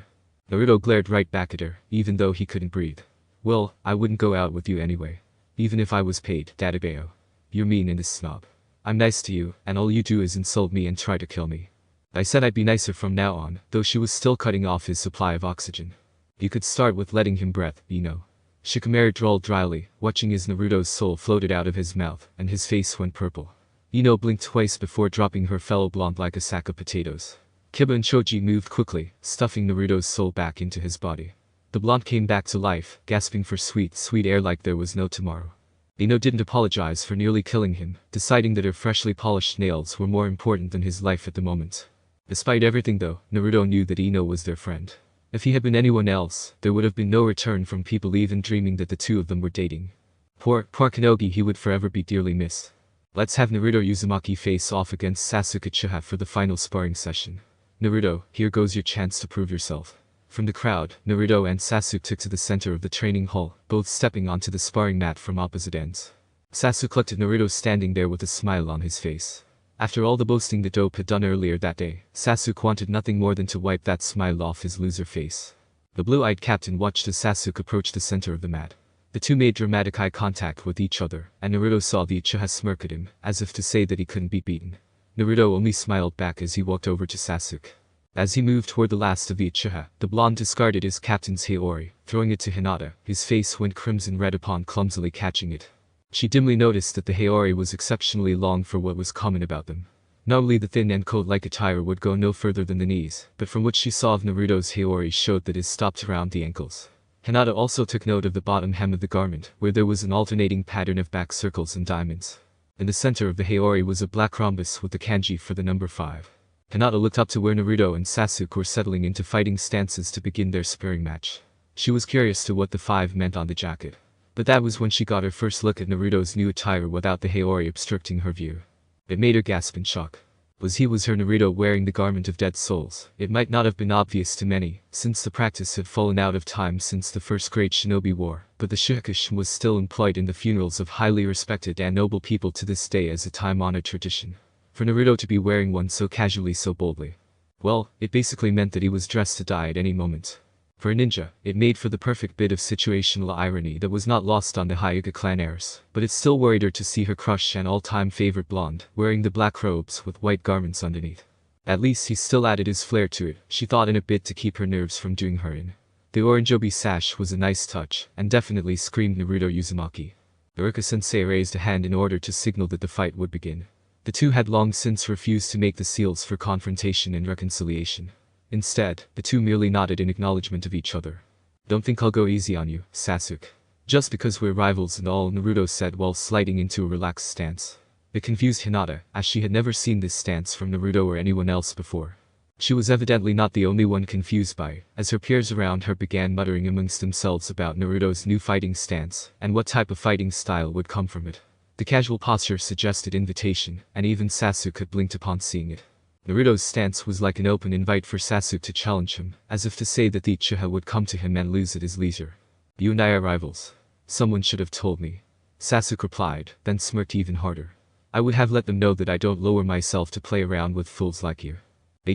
Naruto glared right back at her, even though he couldn't breathe. Well, I wouldn't go out with you anyway. Even if I was paid, Dadabeo. You're mean and a snob. I'm nice to you, and all you do is insult me and try to kill me. I said I'd be nicer from now on, though she was still cutting off his supply of oxygen. You could start with letting him breathe, Ino. Shikamaru drawled dryly, watching as Naruto's soul floated out of his mouth, and his face went purple. Ino blinked twice before dropping her fellow blonde like a sack of potatoes. Kiba and Choji moved quickly, stuffing Naruto's soul back into his body. The blonde came back to life, gasping for sweet, sweet air like there was no tomorrow. Ino didn't apologize for nearly killing him, deciding that her freshly polished nails were more important than his life at the moment. Despite everything though, Naruto knew that Ino was their friend. If he had been anyone else, there would have been no return from people even dreaming that the two of them were dating. Poor Kanogi, he would forever be dearly missed. Let's have Naruto Uzumaki face off against Sasuke Uchiha for the final sparring session. Naruto, here goes your chance to prove yourself. From the crowd, Naruto and Sasuke took to the center of the training hall, both stepping onto the sparring mat from opposite ends. Sasuke looked at Naruto standing there with a smile on his face. After all the boasting the dope had done earlier that day, Sasuke wanted nothing more than to wipe that smile off his loser face. The blue-eyed captain watched as Sasuke approached the center of the mat. The two made dramatic eye contact with each other, and Naruto saw the Uchiha smirk at him, as if to say that he couldn't be beaten. Naruto only smiled back as he walked over to Sasuke. As he moved toward the last of the Uchiha, the blonde discarded his captain's Hiyori, throwing it to Hinata. His face went crimson red upon clumsily catching it. She dimly noticed that the Hiyori was exceptionally long for what was common about them. Normally the thin and coat-like attire would go no further than the knees, but from what she saw of Naruto's Hiyori showed that it stopped around the ankles. Hinata also took note of the bottom hem of the garment, where there was an alternating pattern of back circles and diamonds. In the center of the Hiyori was a black rhombus with the kanji for the number 5. Hinata looked up to where Naruto and Sasuke were settling into fighting stances to begin their sparring match. She was curious to what the 5 meant on the jacket. But that was when she got her first look at Naruto's new attire without the Hiyori obstructing her view. It made her gasp in shock. Was her Naruto wearing the garment of dead souls? It might not have been obvious to many, since the practice had fallen out of time since the first great shinobi war, but the shikushi was still employed in the funerals of highly respected and noble people to this day as a time-honored tradition. For Naruto to be wearing one so casually so boldly. Well, it basically meant that he was dressed to die at any moment. For a ninja, it made for the perfect bit of situational irony that was not lost on the Hyuga clan heiress, but it still worried her to see her crush and all-time favorite blonde, wearing the black robes with white garments underneath. At least he still added his flair to it, she thought, in a bit to keep her nerves from doing her in. The orange obi sash was a nice touch, and definitely screamed Naruto Uzumaki. Rukia-sensei raised a hand in order to signal that the fight would begin. The two had long since refused to make the seals for confrontation and reconciliation. Instead, the two merely nodded in acknowledgement of each other. Don't think I'll go easy on you, Sasuke. Just because we're rivals and all, Naruto said while sliding into a relaxed stance. It confused Hinata, as she had never seen this stance from Naruto or anyone else before. She was evidently not the only one confused by it, as her peers around her began muttering amongst themselves about Naruto's new fighting stance, and what type of fighting style would come from it. The casual posture suggested invitation, and even Sasuke had blinked upon seeing it. Naruto's stance was like an open invite for Sasuke to challenge him, as if to say that the Uchiha would come to him and lose at his leisure. You and I are rivals. Someone should have told me. Sasuke replied, then smirked even harder. I would have let them know that I don't lower myself to play around with fools like you.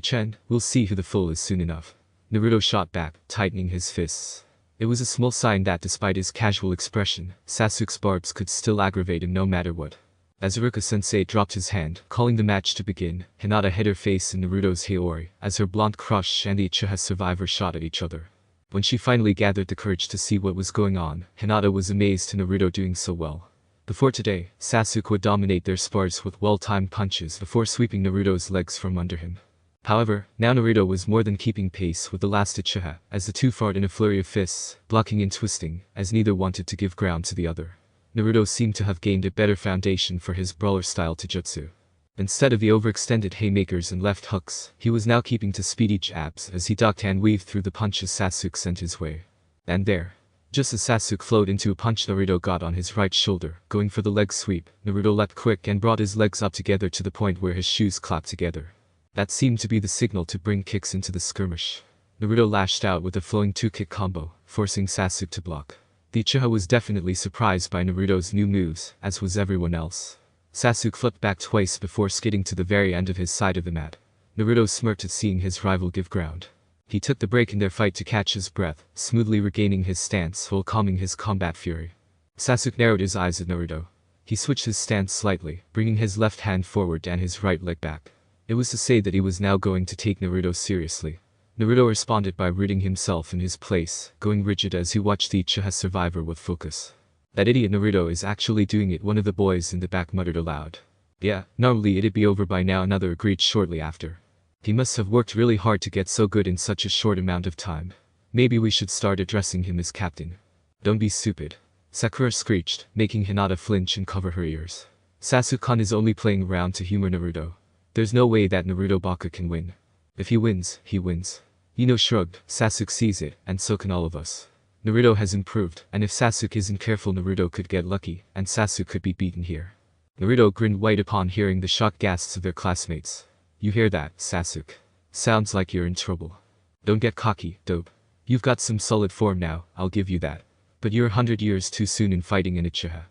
Chen, we'll see who the fool is soon enough. Naruto shot back, tightening his fists. It was a small sign that despite his casual expression, Sasuke's barbs could still aggravate him no matter what. As Rukia-sensei dropped his hand, calling the match to begin, Hinata hid her face in Naruto's Hiyori, as her blonde crush and the Uchiha survivor shot at each other. When she finally gathered the courage to see what was going on, Hinata was amazed to Naruto doing so well. Before today, Sasuke would dominate their spars with well-timed punches before sweeping Naruto's legs from under him. However, now Naruto was more than keeping pace with the last Uchiha, as the two fought in a flurry of fists, blocking and twisting, as neither wanted to give ground to the other. Naruto seemed to have gained a better foundation for his brawler-style taijutsu. Instead of the overextended haymakers and left hooks, he was now keeping to speedy jabs as he ducked and weaved through the punches Sasuke sent his way. And there, just as Sasuke flowed into a punch Naruto got on his right shoulder, going for the leg sweep, Naruto leapt quick and brought his legs up together to the point where his shoes clapped together. That seemed to be the signal to bring kicks into the skirmish. Naruto lashed out with a flowing two-kick combo, forcing Sasuke to block. The Uchiha was definitely surprised by Naruto's new moves, as was everyone else. Sasuke flipped back twice before skidding to the very end of his side of the mat. Naruto smirked at seeing his rival give ground. He took the break in their fight to catch his breath, smoothly regaining his stance while calming his combat fury. Sasuke narrowed his eyes at Naruto. He switched his stance slightly, bringing his left hand forward and his right leg back. It was to say that he was now going to take Naruto seriously. Naruto responded by rooting himself in his place, going rigid as he watched the Uchiha survivor with focus. That idiot Naruto is actually doing it, one of the boys in the back muttered aloud. Yeah, normally it'd be over by now, another agreed shortly after. He must have worked really hard to get so good in such a short amount of time. Maybe we should start addressing him as captain. Don't be stupid. Sakura screeched, making Hinata flinch and cover her ears. Sasuke-kun is only playing around to humor Naruto. There's no way that Naruto Baka can win. If he wins, he wins. Ino shrugged. Sasuke sees it, and so can all of us. Naruto has improved, and if Sasuke isn't careful Naruto could get lucky, and Sasuke could be beaten here. Naruto grinned wide upon hearing the shocked gasps of their classmates. You hear that, Sasuke? Sounds like you're in trouble. Don't get cocky, dope. You've got some solid form now, I'll give you that. But you're 100 years too soon in fighting an Uchiha.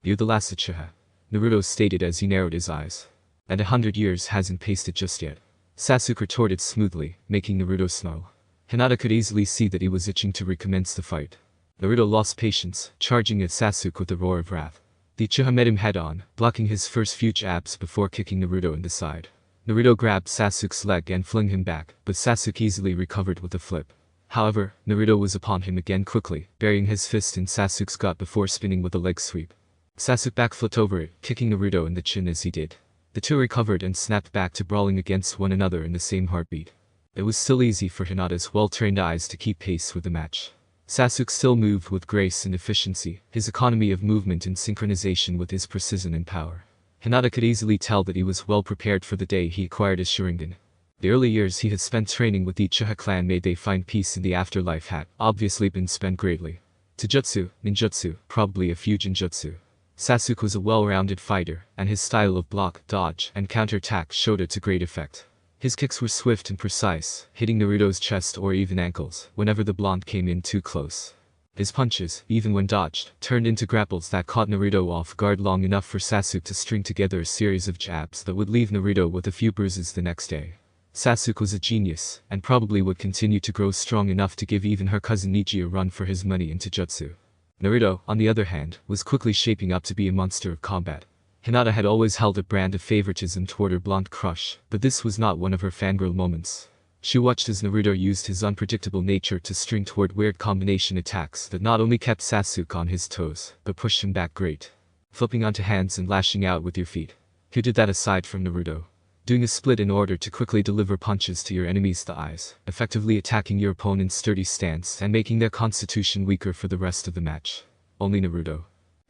You're the last Uchiha. Naruto stated as he narrowed his eyes. And 100 years hasn't paced it just yet. Sasuke retorted smoothly, making Naruto snarl. Hinata could easily see that he was itching to recommence the fight. Naruto lost patience, charging at Sasuke with a roar of wrath. The Uchiha met him head-on, blocking his first few jabs before kicking Naruto in the side. Naruto grabbed Sasuke's leg and flung him back, but Sasuke easily recovered with a flip. However, Naruto was upon him again quickly, burying his fist in Sasuke's gut before spinning with a leg sweep. Sasuke backflipped over it, kicking Naruto in the chin as he did. The two recovered and snapped back to brawling against one another in the same heartbeat. It was still easy for Hinata's well-trained eyes to keep pace with the match. Sasuke still moved with grace and efficiency, his economy of movement in synchronization with his precision and power. Hinata could easily tell that he was well prepared for the day he acquired his Sharingan. The early years he had spent training with the Uchiha clan made they find peace in the afterlife had obviously been spent greatly. Taijutsu, ninjutsu, probably a fusion jutsu. Sasuke was a well-rounded fighter, and his style of block, dodge, and counterattack showed it to great effect. His kicks were swift and precise, hitting Naruto's chest or even ankles whenever the blonde came in too close. His punches, even when dodged, turned into grapples that caught Naruto off guard long enough for Sasuke to string together a series of jabs that would leave Naruto with a few bruises the next day. Sasuke was a genius, and probably would continue to grow strong enough to give even her cousin Neji a run for his money in Taijutsu. Naruto, on the other hand, was quickly shaping up to be a monster of combat. Hinata had always held a brand of favoritism toward her blonde crush, but this was not one of her fangirl moments. She watched as Naruto used his unpredictable nature to string toward weird combination attacks that not only kept Sasuke on his toes, but pushed him back great. Flipping onto hands and lashing out with your feet. Who did that aside from Naruto? Doing a split in order to quickly deliver punches to your enemy's thighs, effectively attacking your opponent's sturdy stance and making their constitution weaker for the rest of the match. Only Naruto.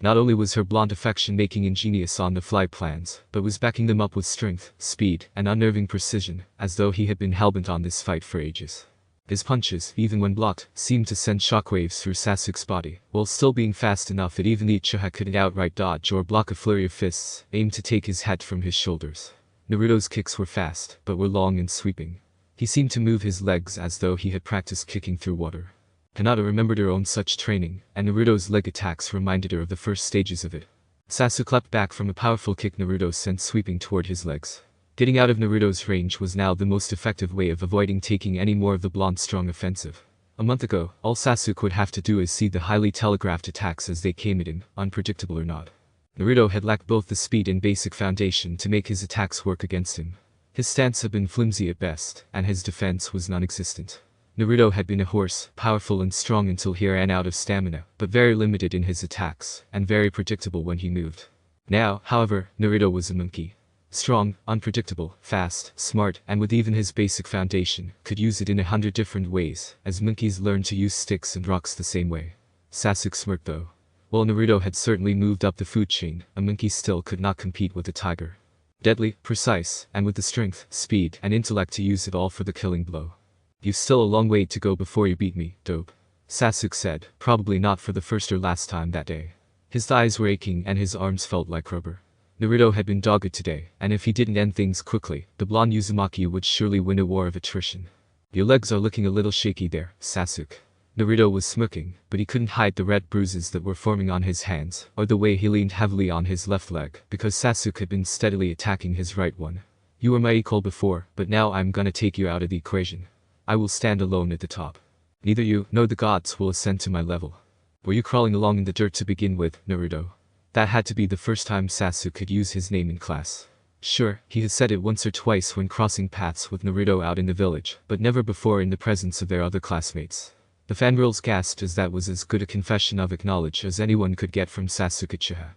Not only was her blonde affection making ingenious on-the-fly plans, but was backing them up with strength, speed, and unnerving precision, as though he had been hellbent on this fight for ages. His punches, even when blocked, seemed to send shockwaves through Sasuke's body, while still being fast enough that even the Uchiha couldn't outright dodge or block a flurry of fists, aimed to take his head from his shoulders. Naruto's kicks were fast, but were long and sweeping. He seemed to move his legs as though he had practiced kicking through water. Hinata remembered her own such training, and Naruto's leg attacks reminded her of the first stages of it. Sasuke leapt back from a powerful kick Naruto sent sweeping toward his legs. Getting out of Naruto's range was now the most effective way of avoiding taking any more of the blonde's strong offensive. A month ago, all Sasuke would have to do is see the highly telegraphed attacks as they came at him, unpredictable or not. Naruto had lacked both the speed and basic foundation to make his attacks work against him. His stance had been flimsy at best, and his defense was non-existent. Naruto had been a horse, powerful and strong until he ran out of stamina, but very limited in his attacks, and very predictable when he moved. Now, however, Naruto was a monkey. Strong, unpredictable, fast, smart, and with even his basic foundation, could use it in 100 different ways, as monkeys learn to use sticks and rocks the same way. Sasuke smirked though. While Naruto had certainly moved up the food chain, a monkey still could not compete with a tiger. Deadly, precise, and with the strength, speed, and intellect to use it all for the killing blow. You've still a long way to go before you beat me, dope. Sasuke said, probably not for the first or last time that day. His thighs were aching and his arms felt like rubber. Naruto had been dogged today, and if he didn't end things quickly, the blonde Uzumaki would surely win a war of attrition. Your legs are looking a little shaky there, Sasuke. Naruto was smirking, but he couldn't hide the red bruises that were forming on his hands, or the way he leaned heavily on his left leg, because Sasuke had been steadily attacking his right one. You were my equal before, but now I'm gonna take you out of the equation. I will stand alone at the top. Neither you nor the gods will ascend to my level. Were you crawling along in the dirt to begin with, Naruto? That had to be the first time Sasuke could use his name in class. Sure, he had said it once or twice when crossing paths with Naruto out in the village, but never before in the presence of their other classmates. The fangirls gasped as that was as good a confession of acknowledge as anyone could get from Sasuke Uchiha.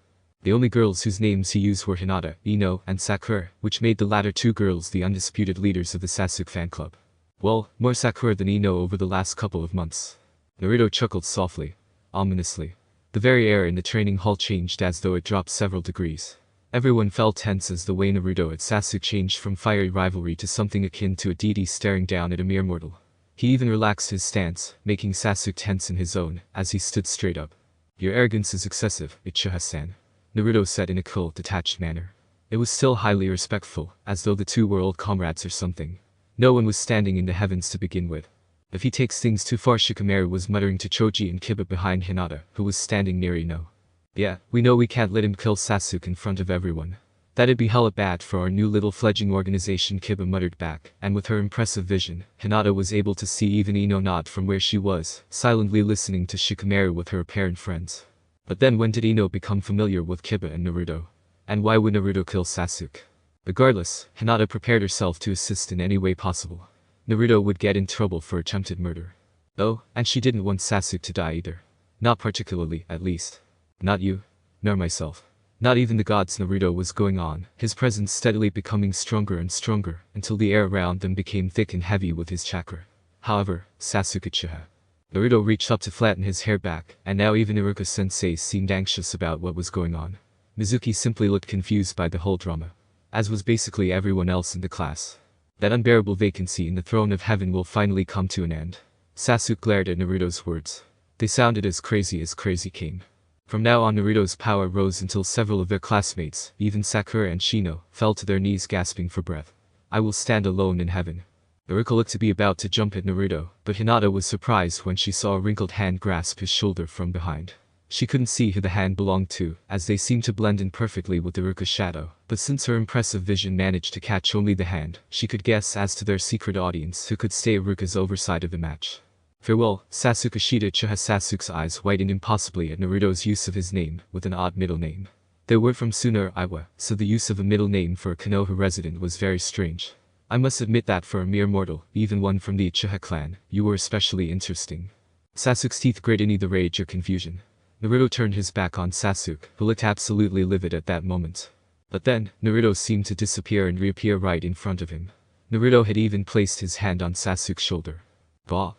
The only girls whose names he used were Hinata, Ino, and Sakura, which made the latter two girls the undisputed leaders of the Sasuke fan club. Well, more Sakura than Ino over the last couple of months. Naruto chuckled softly, ominously. The very air in the training hall changed as though it dropped several degrees. Everyone felt tense as the way Naruto at Sasuke changed from fiery rivalry to something akin to a deity staring down at a mere mortal. He even relaxed his stance, making Sasuke tense in his own, as he stood straight up. Your arrogance is excessive, Uchiha-san, Naruto said in a cool, detached manner. It was still highly respectful, as though the two were old comrades or something. No one was standing in the heavens to begin with. If he takes things too far, Shikamaru was muttering to Choji and Kiba behind Hinata, who was standing near Ino. Yeah, we know we can't let him kill Sasuke in front of everyone. That'd be hella bad for our new little fledgling organization, Kiba muttered back, and with her impressive vision, Hinata was able to see even Ino nod from where she was, silently listening to Shikamaru with her apparent friends. But then when did Ino become familiar with Kiba and Naruto? And why would Naruto kill Sasuke? Regardless, Hinata prepared herself to assist in any way possible. Naruto would get in trouble for attempted murder. Oh, and she didn't want Sasuke to die either. Not particularly, at least. Not you. Nor myself. Not even the gods. Naruto was going on, his presence steadily becoming stronger and stronger, until the air around them became thick and heavy with his chakra. However, Sasuke Uchiha. Naruto reached up to flatten his hair back, and now even Iruka-sensei seemed anxious about what was going on. Mizuki simply looked confused by the whole drama. As was basically everyone else in the class. That unbearable vacancy in the throne of heaven will finally come to an end. Sasuke glared at Naruto's words. They sounded as crazy came. From now on, Naruto's power rose until several of their classmates, even Sakura and Shino, fell to their knees gasping for breath. I will stand alone in heaven. Iruka looked to be about to jump at Naruto, but Hinata was surprised when she saw a wrinkled hand grasp his shoulder from behind. She couldn't see who the hand belonged to, as they seemed to blend in perfectly with Iruka's shadow, but since her impressive vision managed to catch only the hand, she could guess as to their secret audience who could stay Iruka's oversight of the match. Farewell, Sasuke Ishida. Uchiha. Sasuke's eyes widened impossibly at Naruto's use of his name, with an odd middle name. They were from Suna or Iwa, so the use of a middle name for a Konoha resident was very strange. I must admit that for a mere mortal, even one from the Uchiha clan, you were especially interesting. Sasuke's teeth gritted in either rage or confusion. Naruto turned his back on Sasuke, who looked absolutely livid at that moment. But then, Naruto seemed to disappear and reappear right in front of him. Naruto had even placed his hand on Sasuke's shoulder. Bah!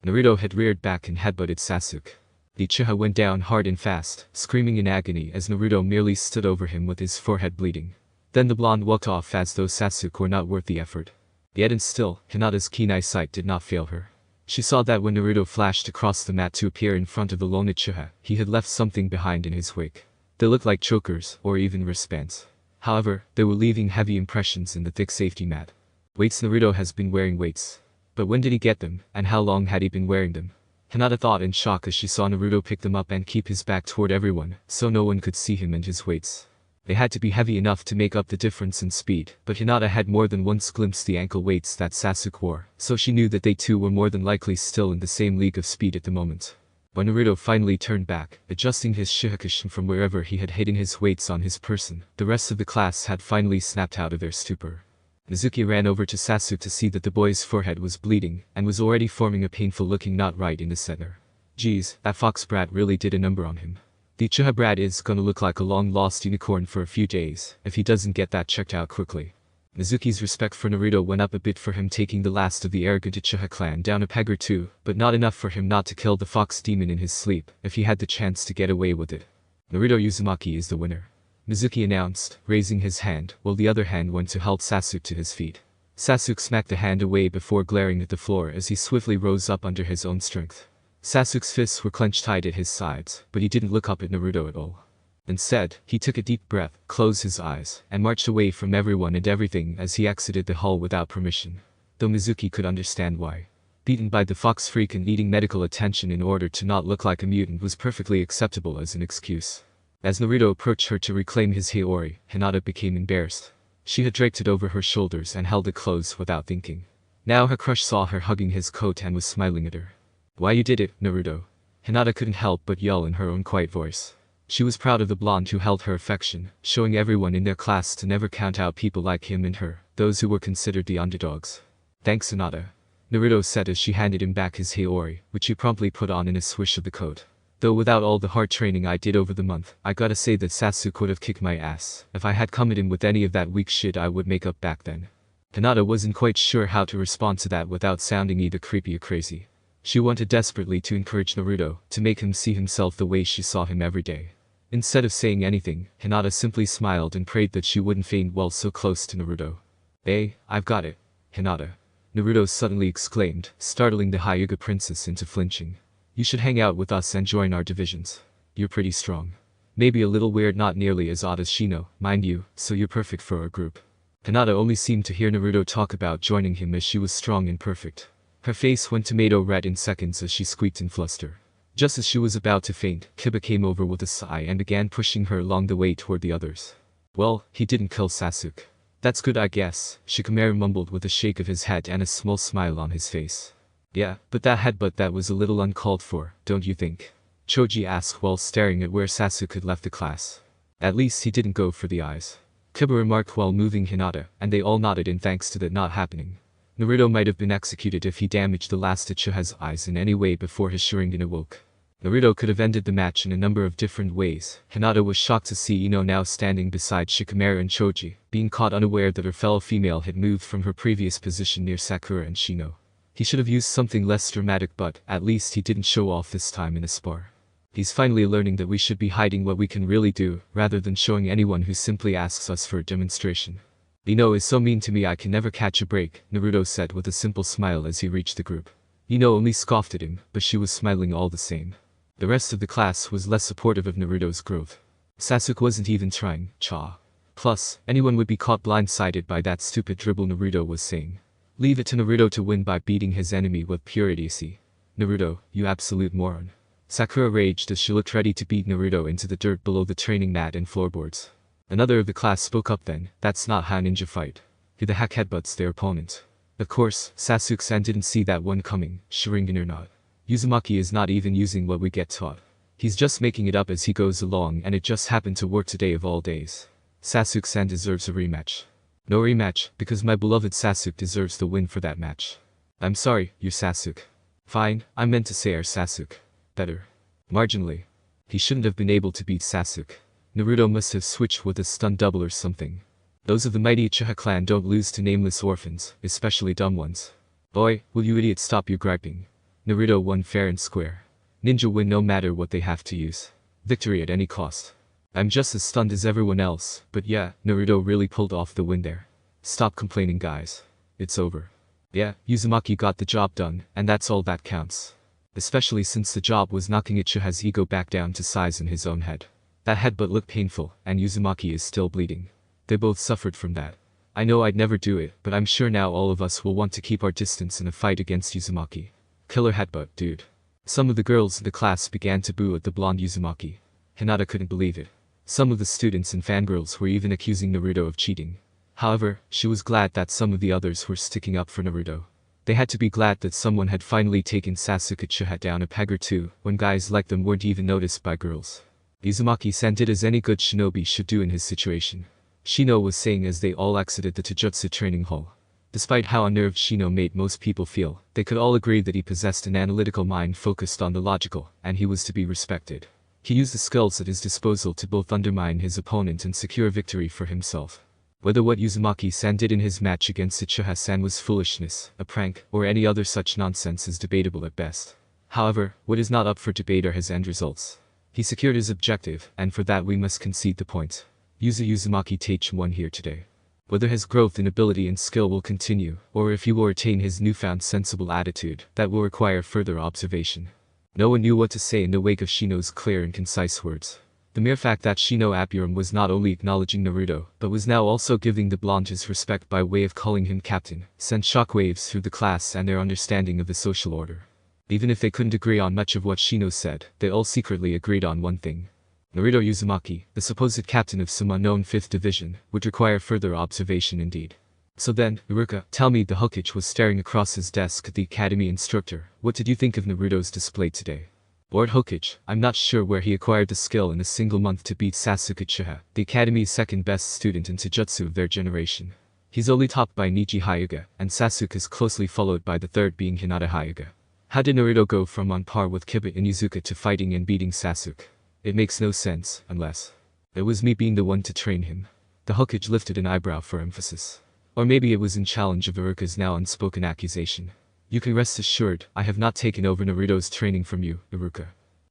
Naruto had reared back and headbutted Sasuke. The Uchiha went down hard and fast, screaming in agony as Naruto merely stood over him with his forehead bleeding. Then the blonde walked off as though Sasuke were not worth the effort. Yet and still, Hinata's keen eyesight did not fail her. She saw that when Naruto flashed across the mat to appear in front of the lone Uchiha, he had left something behind in his wake. They looked like chokers, or even wristbands. However, they were leaving heavy impressions in the thick safety mat. Weights. Naruto has been wearing weights. But when did he get them, and how long had he been wearing them? Hinata thought in shock as she saw Naruto pick them up and keep his back toward everyone, so no one could see him and his weights. They had to be heavy enough to make up the difference in speed, but Hinata had more than once glimpsed the ankle weights that Sasuke wore, so she knew that they too were more than likely still in the same league of speed at the moment. When Naruto finally turned back, adjusting his Shihakushin from wherever he had hidden his weights on his person, the rest of the class had finally snapped out of their stupor. Mizuki ran over to Sasuke to see that the boy's forehead was bleeding and was already forming a painful-looking knot right in the center. Geez, that fox brat really did a number on him. The Uchiha brat is gonna look like a long-lost unicorn for a few days if he doesn't get that checked out quickly. Mizuki's respect for Naruto went up a bit for him taking the last of the arrogant Uchiha clan down a peg or two, but not enough for him not to kill the fox demon in his sleep if he had the chance to get away with it. Naruto Uzumaki is the winner, Mizuki announced, raising his hand, while the other hand went to help Sasuke to his feet. Sasuke smacked the hand away before glaring at the floor as he swiftly rose up under his own strength. Sasuke's fists were clenched tight at his sides, but he didn't look up at Naruto at all. Instead, he took a deep breath, closed his eyes, and marched away from everyone and everything as he exited the hall without permission. Though Mizuki could understand why. Beaten by the fox freak and needing medical attention in order to not look like a mutant was perfectly acceptable as an excuse. As Naruto approached her to reclaim his Hiyori, Hinata became embarrassed. She had draped it over her shoulders and held it close without thinking. Now her crush saw her hugging his coat and was smiling at her. "Why you did it, Naruto?" Hinata couldn't help but yell in her own quiet voice. She was proud of the blonde who held her affection, showing everyone in their class to never count out people like him and her, those who were considered the underdogs. "Thanks, Hinata," Naruto said as she handed him back his Hiyori, which he promptly put on in a swish of the coat. "Though without all the hard training I did over the month, I gotta say that Sasuke would have kicked my ass. If I had come at him with any of that weak shit I would make up back then." Hinata wasn't quite sure how to respond to that without sounding either creepy or crazy. She wanted desperately to encourage Naruto, to make him see himself the way she saw him every day. Instead of saying anything, Hinata simply smiled and prayed that she wouldn't faint while so close to Naruto. "Hey, I've got it, Hinata," Naruto suddenly exclaimed, startling the Hyuga princess into flinching. "You should hang out with us and join our divisions. You're pretty strong. Maybe a little weird, not nearly as odd as Shino, mind you, so you're perfect for our group." Hinata only seemed to hear Naruto talk about joining him as she was strong and perfect. Her face went tomato red in seconds as she squeaked in fluster. Just as she was about to faint, Kiba came over with a sigh and began pushing her along the way toward the others. "Well, he didn't kill Sasuke. That's good, I guess," Shikamaru mumbled with a shake of his head and a small smile on his face. "Yeah, but that was a little uncalled for, don't you think?" Choji asked while staring at where Sasuke had left the class. "At least he didn't go for the eyes," Kiba remarked while moving Hinata, and they all nodded in thanks to that not happening. Naruto might have been executed if he damaged the last Uchiha's eyes in any way before his Sharingan awoke. Naruto could have ended the match in a number of different ways. Hinata was shocked to see Ino now standing beside Shikamaru and Choji, being caught unaware that her fellow female had moved from her previous position near Sakura and Shino. He should have used something less dramatic, but at least he didn't show off this time in a spar. He's finally learning that we should be hiding what we can really do, rather than showing anyone who simply asks us for a demonstration. "Ino is so mean to me I can never catch a break," Naruto said with a simple smile as he reached the group. Ino only scoffed at him, but she was smiling all the same. The rest of the class was less supportive of Naruto's growth. Sasuke wasn't even trying, cha. Plus, anyone would be caught blindsided by that stupid dribble Naruto was saying. Leave it to Naruto to win by beating his enemy with pure idiocy. "Naruto, you absolute moron." Sakura raged as she looked ready to beat Naruto into the dirt below the training mat and floorboards. Another of the class spoke up then, "That's not how ninja fight." Who the heck headbutts their opponent? Of course, Sasuke-san didn't see that one coming, Sharingan or not. Uzumaki is not even using what we get taught. He's just making it up as he goes along, and it just happened to work today of all days. Sasuke-san deserves a rematch. No rematch, because my beloved Sasuke deserves the win for that match. I'm sorry, you're Sasuke. Fine, I meant to say our Sasuke. Better. Marginally. He shouldn't have been able to beat Sasuke. Naruto must have switched with a stun double or something. Those of the mighty Uchiha clan don't lose to nameless orphans, especially dumb ones. Boy, will you idiots stop your griping. Naruto won fair and square. Ninja win no matter what they have to use. Victory at any cost. I'm just as stunned as everyone else, but yeah, Naruto really pulled off the win there. Stop complaining, guys. It's over. Yeah, Uzumaki got the job done, and that's all that counts. Especially since the job was knocking Uchiha's ego back down to size in his own head. That headbutt looked painful, and Uzumaki is still bleeding. They both suffered from that. I know I'd never do it, but I'm sure now all of us will want to keep our distance in a fight against Uzumaki. Killer headbutt, dude. Some of the girls in the class began to boo at the blonde Uzumaki. Hinata couldn't believe it. Some of the students and fangirls were even accusing Naruto of cheating. However, she was glad that some of the others were sticking up for Naruto. They had to be glad that someone had finally taken Sasuke Uchiha down a peg or two, when guys like them weren't even noticed by girls. Uzumaki-san did as any good shinobi should do in his situation. Shino was saying as they all exited the Taijutsu training hall. Despite how unnerved Shino made most people feel, they could all agree that he possessed an analytical mind focused on the logical, and he was to be respected. He used the skills at his disposal to both undermine his opponent and secure victory for himself. Whether what Uzumaki-san did in his match against Uchiha-san was foolishness, a prank, or any other such nonsense is debatable at best. However, what is not up for debate are his end results. He secured his objective, and for that we must concede the point. Uzumaki Taichi won here today. Whether his growth in ability and skill will continue, or if he will retain his newfound sensible attitude, that will require further observation. No one knew what to say in the wake of Shino's clear and concise words. The mere fact that Shino Apurum was not only acknowledging Naruto, but was now also giving the blonde his respect by way of calling him captain, sent shockwaves through the class and their understanding of the social order. Even if they couldn't agree on much of what Shino said, they all secretly agreed on one thing. Naruto Uzumaki, the supposed captain of some unknown 5th division, would require further observation indeed. So then, Rukia, tell me, the Hokage was staring across his desk at the academy instructor. What did you think of Naruto's display today? Lord Hokage, I'm not sure where he acquired the skill in a single month to beat Sasuke Uchiha, the academy's second best student in Taijutsu of their generation. He's only topped by Nichi Hyuga, and Sasuke is closely followed by the third being Hinata Hyuga. How did Naruto go from on par with Kiba and Izuka to fighting and beating Sasuke? It makes no sense, unless it was me being the one to train him. The Hokage lifted an eyebrow for emphasis. Or maybe it was in challenge of Iruka's now unspoken accusation. You can rest assured, I have not taken over Naruto's training from you, Rukia.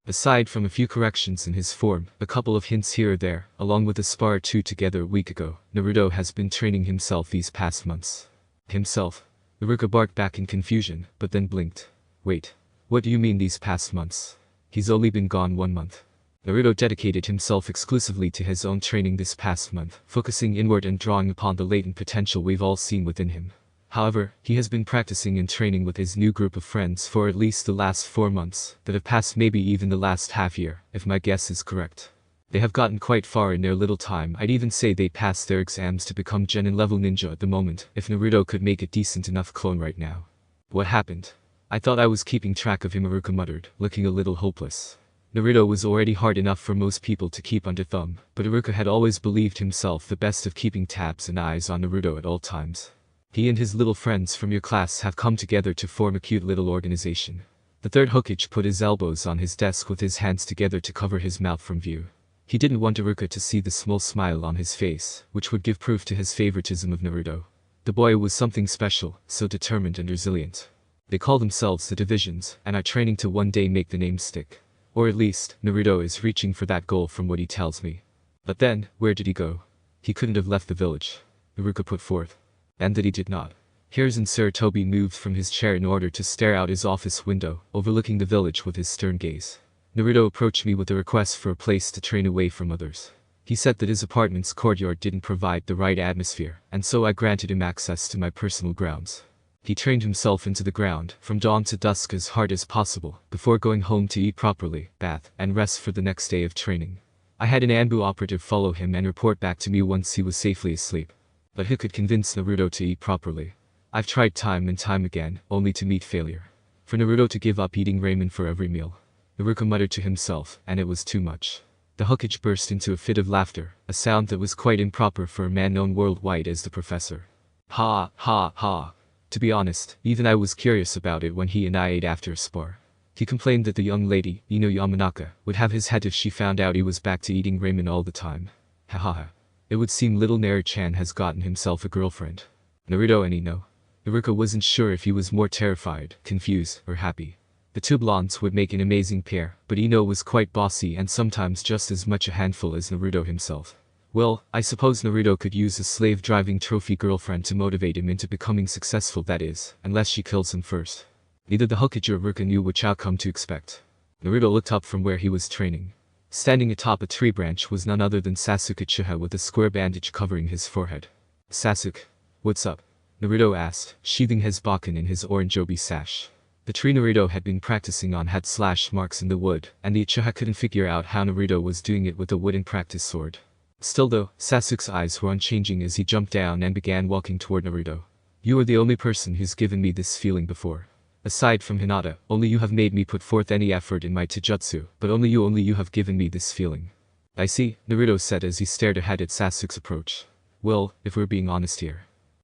Aside from a few corrections in his form, a couple of hints here or there, along with a spar or two together a week ago, Naruto has been training himself these past months. Himself? Rukia barked back in confusion, but then blinked. Wait. What do you mean these past months? He's only been gone 1 month. Naruto dedicated himself exclusively to his own training this past month, focusing inward and drawing upon the latent potential we've all seen within him. However, he has been practicing and training with his new group of friends for at least the last 4 months, that have passed maybe even the last half year, if my guess is correct. They have gotten quite far in their little time. I'd even say they passed their exams to become Genin level ninja at the moment, if Naruto could make a decent enough clone right now. What happened? I thought I was keeping track of him, Rukia muttered, looking a little hopeless. Naruto was already hard enough for most people to keep under thumb, but Rukia had always believed himself the best of keeping tabs and eyes on Naruto at all times. He and his little friends from your class have come together to form a cute little organization. The third Hokage put his elbows on his desk with his hands together to cover his mouth from view. He didn't want Rukia to see the small smile on his face, which would give proof to his favoritism of Naruto. The boy was something special, so determined and resilient. They call themselves the divisions, and are training to one day make the name stick. Or at least, Naruto is reaching for that goal from what he tells me. But then, where did he go? He couldn't have left the village. Rukia put forth. And that he did not. Hiruzen Sarutobi moved from his chair in order to stare out his office window, overlooking the village with his stern gaze. Naruto approached me with a request for a place to train away from others. He said that his apartment's courtyard didn't provide the right atmosphere, and so I granted him access to my personal grounds. He trained himself into the ground, from dawn to dusk as hard as possible, before going home to eat properly, bath, and rest for the next day of training. I had an Anbu operative follow him and report back to me once he was safely asleep. But who could convince Naruto to eat properly? I've tried time and time again, only to meet failure. For Naruto to give up eating ramen for every meal. Rukia muttered to himself, and it was too much. The Hokage burst into a fit of laughter, a sound that was quite improper for a man known worldwide as the professor. Ha, ha, ha. To be honest, even I was curious about it when he and I ate after a spar. He complained that the young lady, Ino Yamanaka, would have his head if she found out he was back to eating ramen all the time. Ha ha ha. It would seem little Naru-chan has gotten himself a girlfriend. Naruto and Ino. Rukia wasn't sure if he was more terrified, confused, or happy. The two blondes would make an amazing pair, but Ino was quite bossy and sometimes just as much a handful as Naruto himself. Well, I suppose Naruto could use a slave-driving trophy girlfriend to motivate him into becoming successful, that is, unless she kills him first. Neither the Hokage or Rukia knew which outcome to expect. Naruto looked up from where he was training. Standing atop a tree branch was none other than Sasuke Uchiha with a square bandage covering his forehead. Sasuke, what's up? Naruto asked, sheathing his bakken in his orange obi sash. The tree Naruto had been practicing on had slash marks in the wood, and the Uchiha couldn't figure out how Naruto was doing it with a wooden practice sword. Still though, Sasuke's eyes were unchanging as he jumped down and began walking toward Naruto. You are the only person who's given me this feeling before. Aside from Hinata, only you have made me put forth any effort in my taijutsu, but only you have given me this feeling. I see, Naruto said as he stared ahead at Sasuke's approach. Well, if we're being honest here.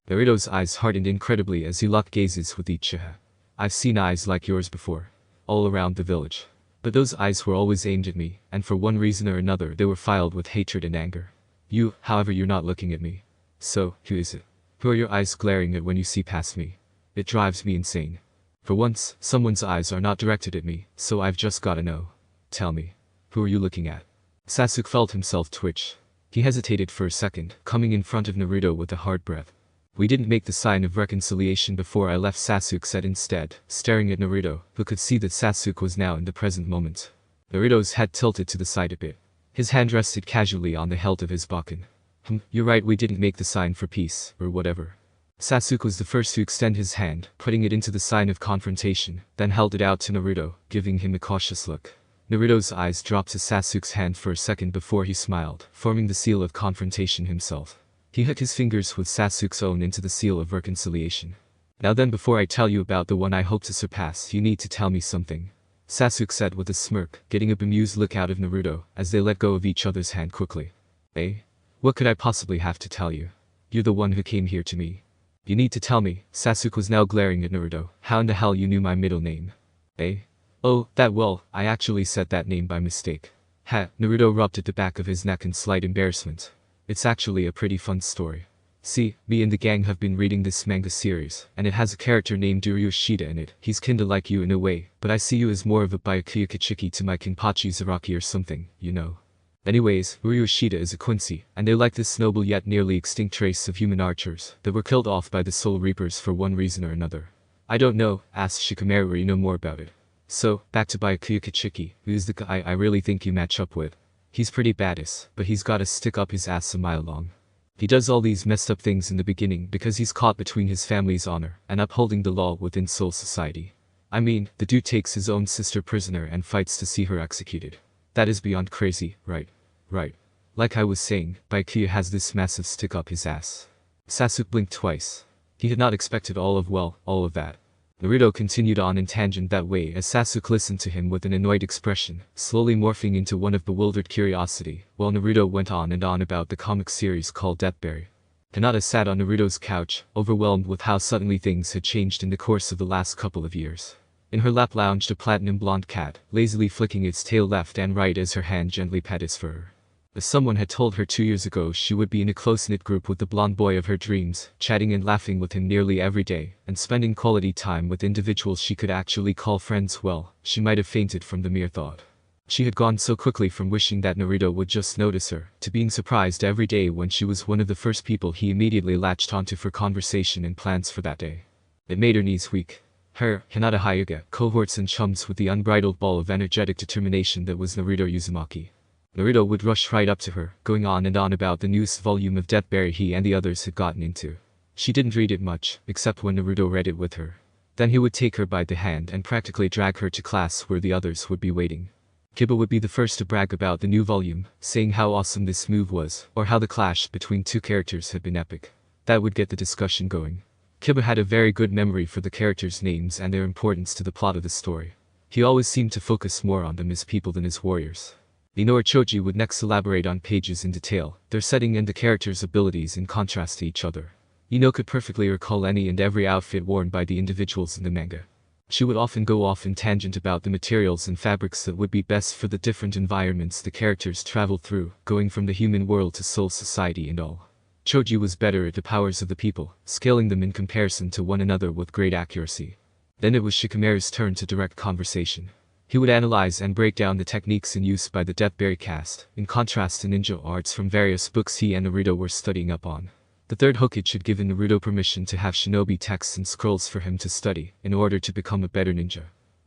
Naruto's eyes hardened incredibly as he locked gazes with Ichiha. I've seen eyes like yours before. All around the village. But those eyes were always aimed at me, and for one reason or another they were filled with hatred and anger. You, however, you're not looking at me. So, who is it? Who are your eyes glaring at when you see past me? It drives me insane. For once, someone's eyes are not directed at me, so I've just gotta know. Tell me. Who are you looking at? Sasuke felt himself twitch. He hesitated for a second, coming in front of Naruto with a hard breath. We didn't make the sign of reconciliation before I left, Sasuke said instead, staring at Naruto, who could see that Sasuke was now in the present moment. Naruto's head tilted to the side a bit. His hand rested casually on the hilt of his Bakken. You're right, we didn't make the sign for peace, or whatever. Sasuke was the first to extend his hand, putting it into the sign of confrontation, then held it out to Naruto, giving him a cautious look. Naruto's eyes dropped to Sasuke's hand for a second before he smiled, forming the seal of confrontation himself. He hooked his fingers with Sasuke's own into the seal of reconciliation. Now then, before I tell you about the one I hope to surpass, you need to tell me something. Sasuke said with a smirk, getting a bemused look out of Naruto, as they let go of each other's hand quickly. Eh? What could I possibly have to tell you? You're the one who came here to me. You need to tell me. Sasuke was now glaring at Naruto. How in the hell you knew my middle name? Eh? Oh, well, I actually said that name by mistake. Ha, Naruto rubbed at the back of his neck in slight embarrassment. It's actually a pretty fun story. See, me and the gang have been reading this manga series, and it has a character named Uryushida in it. He's kinda like you in a way, but I see you as more of a Byakuya Kichiki to my Kenpachi Zaraki or something, you know. Anyways, Uryushida is a Quincy, and they're like this noble yet nearly extinct race of human archers that were killed off by the Soul Reapers for one reason or another. I don't know, asked Shikamaru, or you know more about it. So, back to Byakuya Kichiki, who's the guy I really think you match up with. He's pretty badass, but he's gotta stick up his ass a mile long. He does all these messed up things in the beginning because he's caught between his family's honor and upholding the law within Soul Society. I mean, the dude takes his own sister prisoner and fights to see her executed. That is beyond crazy, right? Right. Like I was saying, Byakuya has this massive stick up his ass. Sasuke blinked twice. He had not expected all of that. Naruto continued on in tangent that way as Sasuke listened to him with an annoyed expression, slowly morphing into one of bewildered curiosity, while Naruto went on and on about the comic series called Deathberry. Hinata sat on Naruto's couch, overwhelmed with how suddenly things had changed in the course of the last couple of years. In her lap lounged a platinum blonde cat, lazily flicking its tail left and right as her hand gently pat its fur. As someone had told her 2 years ago, she would be in a close-knit group with the blonde boy of her dreams, chatting and laughing with him nearly every day, and spending quality time with individuals she could actually call friends. Well, she might have fainted from the mere thought. She had gone so quickly from wishing that Naruto would just notice her, to being surprised every day when she was one of the first people he immediately latched onto for conversation and plans for that day. It made her knees weak. Her, Hinata Hyuga, cohorts and chums with the unbridled ball of energetic determination that was Naruto Uzumaki. Naruto would rush right up to her, going on and on about the newest volume of Deathberry he and the others had gotten into. She didn't read it much, except when Naruto read it with her. Then he would take her by the hand and practically drag her to class where the others would be waiting. Kiba would be the first to brag about the new volume, saying how awesome this move was, or how the clash between two characters had been epic. That would get the discussion going. Kiba had a very good memory for the characters' names and their importance to the plot of the story. He always seemed to focus more on them as people than as warriors. Ino Choji would next elaborate on pages in detail, their setting and the characters' abilities in contrast to each other. Ino could perfectly recall any and every outfit worn by the individuals in the manga. She would often go off in tangent about the materials and fabrics that would be best for the different environments the characters traveled through, going from the human world to Soul Society and all. Choji was better at the powers of the people, scaling them in comparison to one another with great accuracy. Then it was Shikamaru's turn to direct conversation. He would analyze and break down the techniques in use by the Deathberry cast, in contrast to ninja arts from various books he and Naruto were studying up on. The third Hokage had given Naruto permission to have shinobi texts and scrolls for him to study, in order to become a better ninja.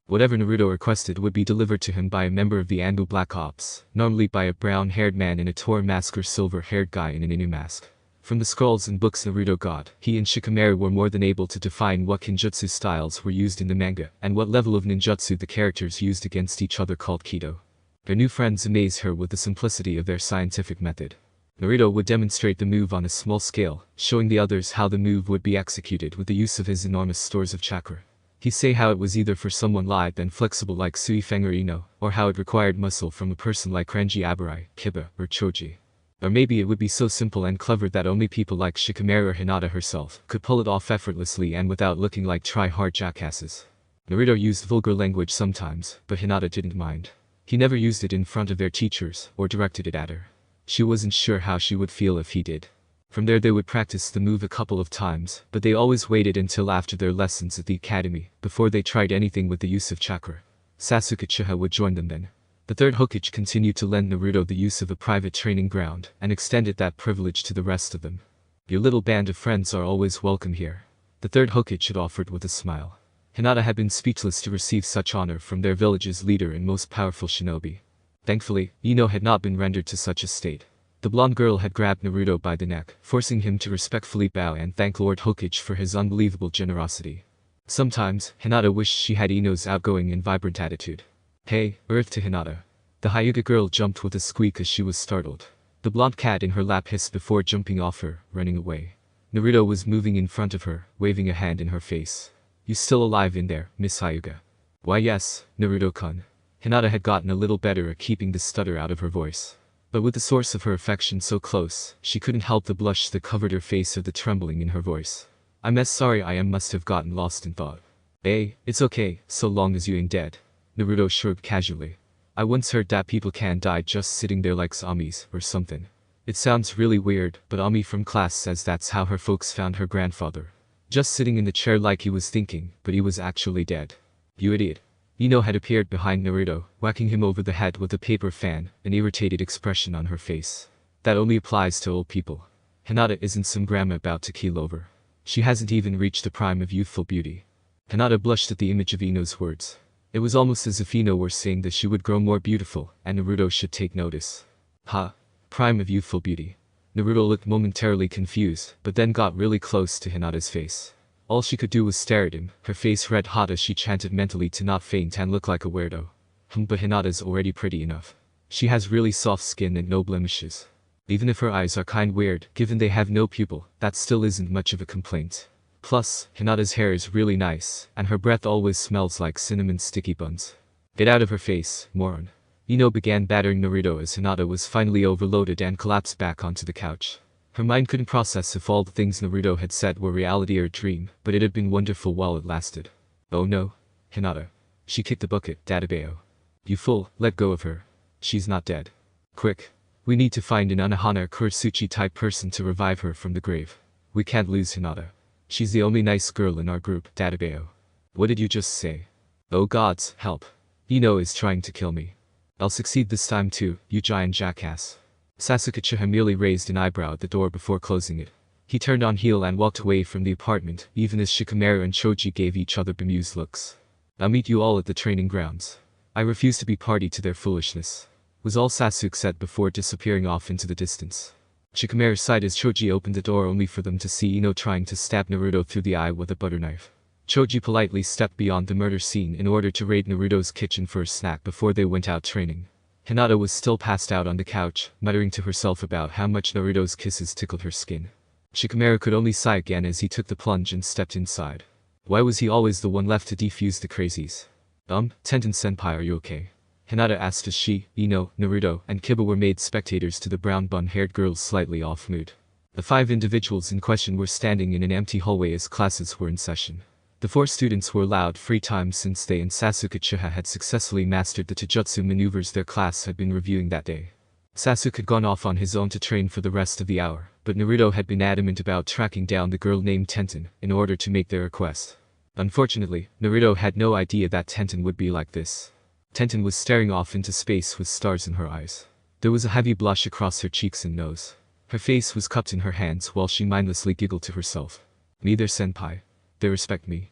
Whatever Naruto requested would be delivered to him by a member of the Anbu Black Ops, normally by a brown-haired man in a Tor mask or silver-haired guy in an Inu mask. From the scrolls and books Naruto got, he and Shikamaru were more than able to define what kinjutsu styles were used in the manga, and what level of ninjutsu the characters used against each other called Kido. Their new friends amazed her with the simplicity of their scientific method. Naruto would demonstrate the move on a small scale, showing the others how the move would be executed with the use of his enormous stores of chakra. He'd say how it was either for someone lithe and flexible like Suifeng or Ino, or how it required muscle from a person like Renji Aburai, Kiba, or Choji. Or maybe it would be so simple and clever that only people like Shikamaru or Hinata herself could pull it off effortlessly and without looking like try-hard jackasses. Naruto used vulgar language sometimes, but Hinata didn't mind. He never used it in front of their teachers or directed it at her. She wasn't sure how she would feel if he did. From there they would practice the move a couple of times, but they always waited until after their lessons at the academy before they tried anything with the use of chakra. Sasuke Uchiha would join them then. The third Hokage continued to lend Naruto the use of a private training ground and extended that privilege to the rest of them. Your little band of friends are always welcome here. The third Hokage had offered with a smile. Hinata had been speechless to receive such honor from their village's leader and most powerful shinobi. Thankfully, Ino had not been rendered to such a state. The blonde girl had grabbed Naruto by the neck, forcing him to respectfully bow and thank Lord Hokage for his unbelievable generosity. Sometimes, Hinata wished she had Ino's outgoing and vibrant attitude. Hey, Earth to Hinata. The Hyuga girl jumped with a squeak as she was startled. The blonde cat in her lap hissed before jumping off her, running away. Naruto was moving in front of her, waving a hand in her face. You still alive in there, Miss Hyuga? Why yes, Naruto-kun. Hinata had gotten a little better at keeping the stutter out of her voice. But with the source of her affection so close, she couldn't help the blush that covered her face or the trembling in her voice. I'm as sorry I must have gotten lost in thought. Hey, it's okay, so long as you ain't dead. Naruto shrugged casually. I once heard that people can die just sitting there like zombies, or something. It sounds really weird, but Ami from class says that's how her folks found her grandfather. Just sitting in the chair like he was thinking, but he was actually dead. You idiot. Ino had appeared behind Naruto, whacking him over the head with a paper fan, an irritated expression on her face. That only applies to old people. Hinata isn't some grandma about to keel over. She hasn't even reached the prime of youthful beauty. Hinata blushed at the image of Ino's words. It was almost as if Ino were saying that she would grow more beautiful, and Naruto should take notice. Ha! Prime of youthful beauty. Naruto looked momentarily confused, but then got really close to Hinata's face. All she could do was stare at him, her face red hot as she chanted mentally to not faint and look like a weirdo. But Hinata's already pretty enough. She has really soft skin and no blemishes. Even if her eyes are kind weird, given they have no pupil, that still isn't much of a complaint. Plus, Hinata's hair is really nice, and her breath always smells like cinnamon sticky buns. Get out of her face, moron. Ino began battering Naruto as Hinata was finally overloaded and collapsed back onto the couch. Her mind couldn't process if all the things Naruto had said were reality or a dream, but it had been wonderful while it lasted. Oh no. Hinata. She kicked the bucket, Dadabeo. You fool, let go of her. She's not dead. Quick. We need to find an Unohana Kurotsuchi type person to revive her from the grave. We can't lose Hinata. She's the only nice girl in our group, Dadabeo. What did you just say? Oh gods, help. Ino is trying to kill me. I'll succeed this time too, you giant jackass. Sasuke Uchiha merely raised an eyebrow at the door before closing it. He turned on heel and walked away from the apartment, even as Shikamaru and Choji gave each other bemused looks. I'll meet you all at the training grounds. I refuse to be party to their foolishness, was all Sasuke said before disappearing off into the distance. Shikamaru sighed as Choji opened the door only for them to see Ino trying to stab Naruto through the eye with a butter knife. Choji politely stepped beyond the murder scene in order to raid Naruto's kitchen for a snack before they went out training. Hinata was still passed out on the couch, muttering to herself about how much Naruto's kisses tickled her skin. Shikamaru could only sigh again as he took the plunge and stepped inside. Why was he always the one left to defuse the crazies? Tenten-senpai, are you okay? Hinata asked as she, Ino, Naruto, and Kiba were made spectators to the brown bun-haired girl's slightly off mood. The 5 individuals in question were standing in an empty hallway as classes were in session. The 4 students were allowed free time since they and Sasuke Uchiha had successfully mastered the taijutsu maneuvers their class had been reviewing that day. Sasuke had gone off on his own to train for the rest of the hour, but Naruto had been adamant about tracking down the girl named Tenten in order to make their request. Unfortunately, Naruto had no idea that Tenten would be like this. Tenten was staring off into space with stars in her eyes. There was a heavy blush across her cheeks and nose. Her face was cupped in her hands while she mindlessly giggled to herself. Neither senpai. They respect me.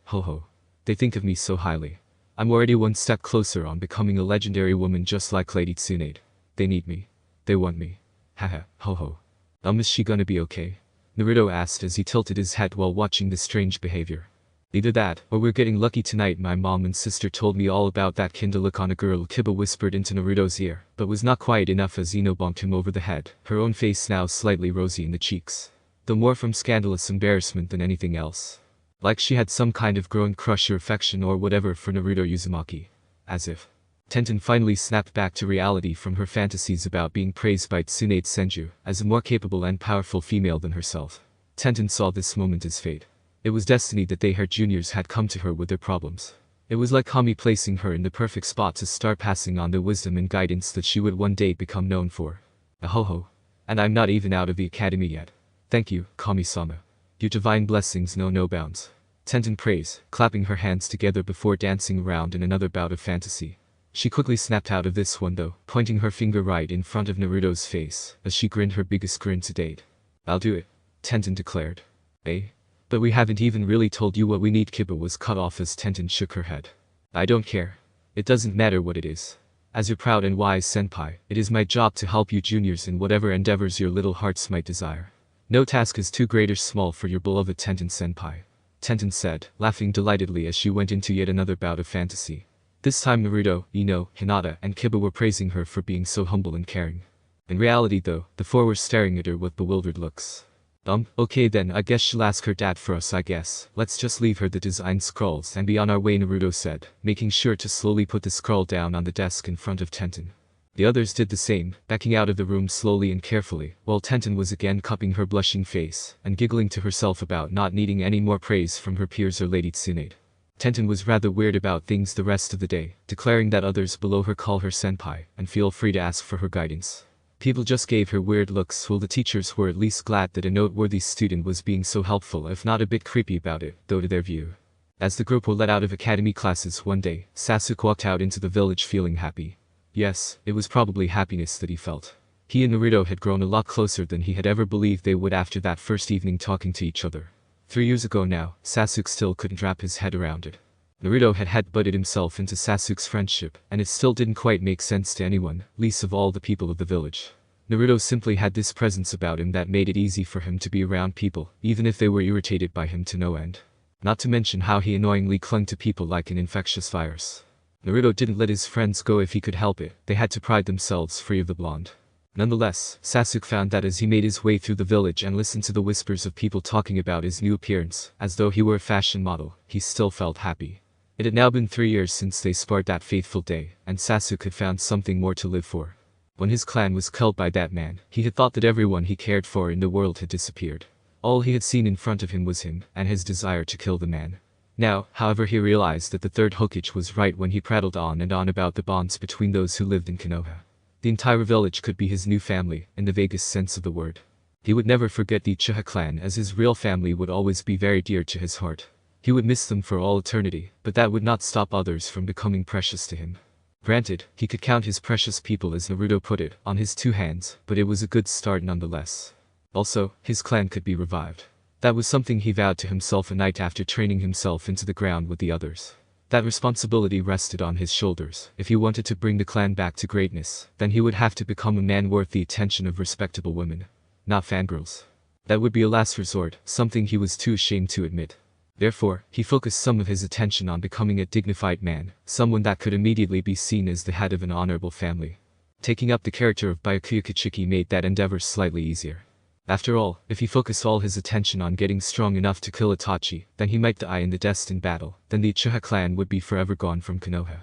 Ho. They think of me so highly. I'm already one step closer on becoming a legendary woman just like Lady Tsunade. They need me. They want me. Haha, ho. Is she gonna be okay? Naruto asked as he tilted his head while watching the strange behavior. Either that, or we're getting lucky tonight. My mom and sister told me all about that kinda look on a girl, Kiba whispered into Naruto's ear, but was not quiet enough as Ino bonked him over the head, her own face now slightly rosy in the cheeks. Though more from scandalous embarrassment than anything else. Like she had some kind of growing crush or affection or whatever for Naruto Uzumaki. As if. Tenten finally snapped back to reality from her fantasies about being praised by Tsunade Senju as a more capable and powerful female than herself. Tenten saw this moment as fate. It was destiny that they her juniors had come to her with their problems. It was like Kami placing her in the perfect spot to start passing on the wisdom and guidance that she would one day become known for. Ahoho. And I'm not even out of the academy yet. Thank you, Kami-sama. Your divine blessings know no bounds. Tenten prays, clapping her hands together before dancing around in another bout of fantasy. She quickly snapped out of this one though, pointing her finger right in front of Naruto's face, as she grinned her biggest grin to date. I'll do it, Tenten declared. Eh? But we haven't even really told you what we need. Kiba was cut off as Tenten shook her head. I don't care. It doesn't matter what it is. As your proud and wise senpai, it is my job to help you juniors in whatever endeavors your little hearts might desire. No task is too great or small for your beloved Tenten senpai. Tenten said, laughing delightedly as she went into yet another bout of fantasy. This time Naruto, Ino, Hinata, and Kiba were praising her for being so humble and caring. In reality though, the four were staring at her with bewildered looks. Okay then, I guess she'll ask her dad for us. I guess. Let's just leave her the design scrolls and be on our way, Naruto said, making sure to slowly put the scroll down on the desk in front of Tenten. The others did the same, backing out of the room slowly and carefully, while Tenten was again cupping her blushing face and giggling to herself about not needing any more praise from her peers or Lady Tsunade. Tenten was rather weird about things the rest of the day, declaring that others below her call her senpai and feel free to ask for her guidance. People just gave her weird looks while the teachers were at least glad that a noteworthy student was being so helpful, if not a bit creepy about it, though to their view. As the group were let out of academy classes one day, Sasuke walked out into the village feeling happy. Yes, it was probably happiness that he felt. He and Naruto had grown a lot closer than he had ever believed they would after that first evening talking to each other. 3 years ago now, Sasuke still couldn't wrap his head around it. Naruto had headbutted himself into Sasuke's friendship, and it still didn't quite make sense to anyone, least of all the people of the village. Naruto simply had this presence about him that made it easy for him to be around people, even if they were irritated by him to no end. Not to mention how he annoyingly clung to people like an infectious virus. Naruto didn't let his friends go if he could help it, they had to pride themselves free of the blonde. Nonetheless, Sasuke found that as he made his way through the village and listened to the whispers of people talking about his new appearance, as though he were a fashion model, he still felt happy. It had now been 3 years since they sparred that fateful day, and Sasuke had found something more to live for. When his clan was killed by that man, he had thought that everyone he cared for in the world had disappeared. All he had seen in front of him was him, and his desire to kill the man. Now, however, he realized that the third Hokage was right when he prattled on and on about the bonds between those who lived in Konoha. The entire village could be his new family, in the vaguest sense of the word. He would never forget the Uchiha clan, as his real family would always be very dear to his heart. He would miss them for all eternity, but that would not stop others from becoming precious to him. Granted, he could count his precious people, as Naruto put it, on his 2 hands, but it was a good start nonetheless. Also, his clan could be revived. That was something he vowed to himself a night after training himself into the ground with the others. That responsibility rested on his shoulders. If he wanted to bring the clan back to greatness, then he would have to become a man worth the attention of respectable women. Not fangirls. That would be a last resort, something he was too ashamed to admit. Therefore, he focused some of his attention on becoming a dignified man, someone that could immediately be seen as the head of an honorable family. Taking up the character of Byakuya Kichiki made that endeavor slightly easier. After all, if he focused all his attention on getting strong enough to kill Itachi, then he might die in the destined battle, then the Uchiha clan would be forever gone from Konoha.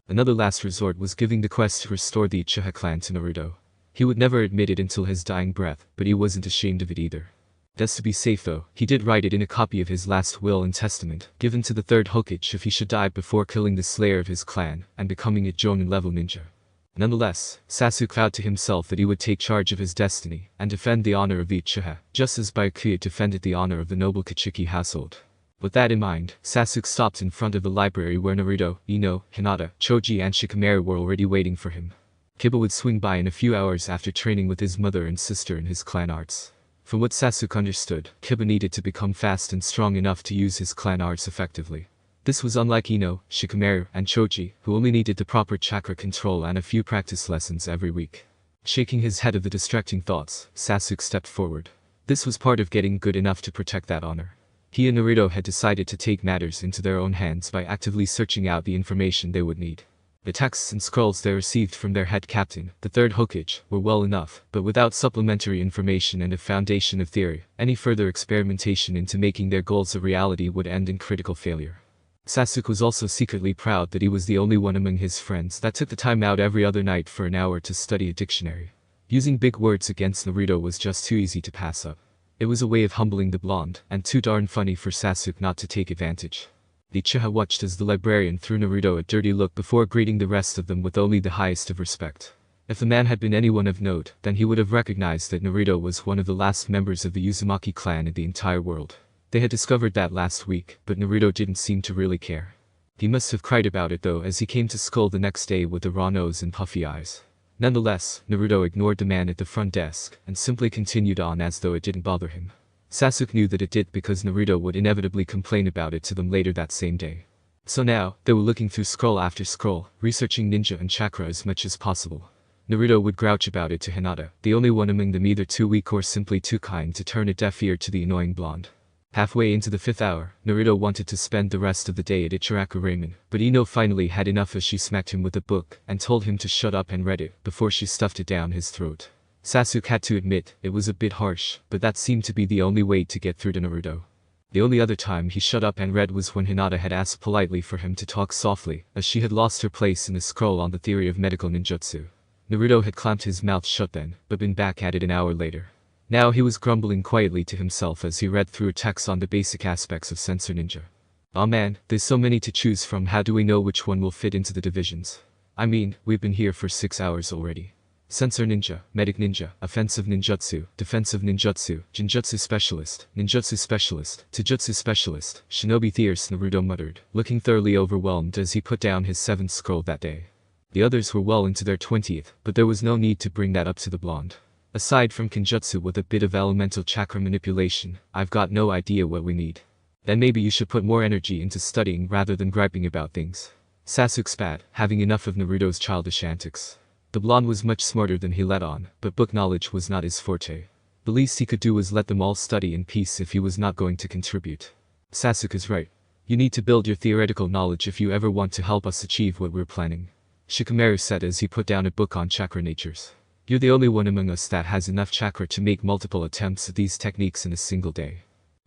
Another last resort was giving the quest to restore the Uchiha clan to Naruto. He would never admit it until his dying breath, but he wasn't ashamed of it either. Just to be safe though, he did write it in a copy of his last will and testament, given to the third Hokage if he should die before killing the slayer of his clan, and becoming a Jonin-level ninja. Nonetheless, Sasuke vowed to himself that he would take charge of his destiny, and defend the honor of the Uchiha, just as Byakuya defended the honor of the noble Kichiki household. With that in mind, Sasuke stopped in front of the library where Naruto, Ino, Hinata, Choji and Shikamaru were already waiting for him. Kiba would swing by in a few hours after training with his mother and sister in his clan arts. From what Sasuke understood, Kiba needed to become fast and strong enough to use his clan arts effectively. This was unlike Ino, Shikamaru, and Choji, who only needed the proper chakra control and a few practice lessons every week. Shaking his head of the distracting thoughts, Sasuke stepped forward. This was part of getting good enough to protect that honor. He and Naruto had decided to take matters into their own hands by actively searching out the information they would need. The texts and scrolls they received from their head captain, the third Hokage, were well enough, but without supplementary information and a foundation of theory, any further experimentation into making their goals a reality would end in critical failure. Sasuke was also secretly proud that he was the only one among his friends that took the time out every other night for an hour to study a dictionary. Using big words against Naruto was just too easy to pass up. It was a way of humbling the blonde, and too darn funny for Sasuke not to take advantage. The Uchiha watched as the librarian threw Naruto a dirty look before greeting the rest of them with only the highest of respect. If the man had been anyone of note, then he would have recognized that Naruto was one of the last members of the Uzumaki clan in the entire world. They had discovered that last week, but Naruto didn't seem to really care. He must have cried about it though as he came to school the next day with a raw nose and puffy eyes. Nonetheless, Naruto ignored the man at the front desk, and simply continued on as though it didn't bother him. Sasuke knew that it did because Naruto would inevitably complain about it to them later that same day. So now, they were looking through scroll after scroll, researching ninja and chakra as much as possible. Naruto would grouch about it to Hinata, the only one among them either too weak or simply too kind to turn a deaf ear to the annoying blonde. Halfway into the 5th hour, Naruto wanted to spend the rest of the day at Ichiraku Ramen, but Ino finally had enough as she smacked him with a book and told him to shut up and read it before she stuffed it down his throat. Sasuke had to admit, it was a bit harsh, but that seemed to be the only way to get through to Naruto. The only other time he shut up and read was when Hinata had asked politely for him to talk softly, as she had lost her place in the scroll on the theory of medical ninjutsu. Naruto had clamped his mouth shut then, but been back at it an hour later. Now he was grumbling quietly to himself as he read through a text on the basic aspects of Sensor Ninja. Aw man, there's so many to choose from, how do we know which one will fit into the divisions? I mean, we've been here for 6 hours already. Sensor Ninja, Medic Ninja, Offensive Ninjutsu, Defensive Ninjutsu, Jinjutsu Specialist, Taijutsu Specialist, Shinobi Theorist, Naruto muttered, looking thoroughly overwhelmed as he put down his 7th scroll that day. The others were well into their 20th, but there was no need to bring that up to the blonde. Aside from Kenjutsu with a bit of elemental chakra manipulation, I've got no idea what we need. Then maybe you should put more energy into studying rather than griping about things. Sasuke spat, having enough of Naruto's childish antics. The blonde was much smarter than he let on, but book knowledge was not his forte. The least he could do was let them all study in peace if he was not going to contribute. Sasuke is right. You need to build your theoretical knowledge if you ever want to help us achieve what we're planning. Shikamaru said as he put down a book on chakra natures. You're the only one among us that has enough chakra to make multiple attempts at these techniques in a single day.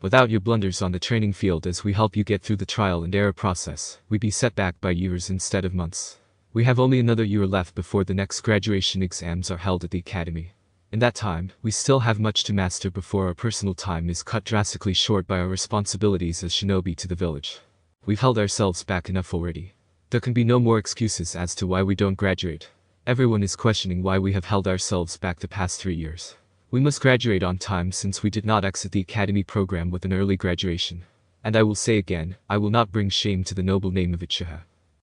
Without your blunders on the training field as we help you get through the trial and error process, we'd be set back by years instead of months. We have only another year left before the next graduation exams are held at the academy. In that time, we still have much to master before our personal time is cut drastically short by our responsibilities as shinobi to the village. We've held ourselves back enough already. There can be no more excuses as to why we don't graduate. Everyone is questioning why we have held ourselves back the past 3 years. We must graduate on time since we did not exit the academy program with an early graduation. And I will say again, I will not bring shame to the noble name of Uchiha.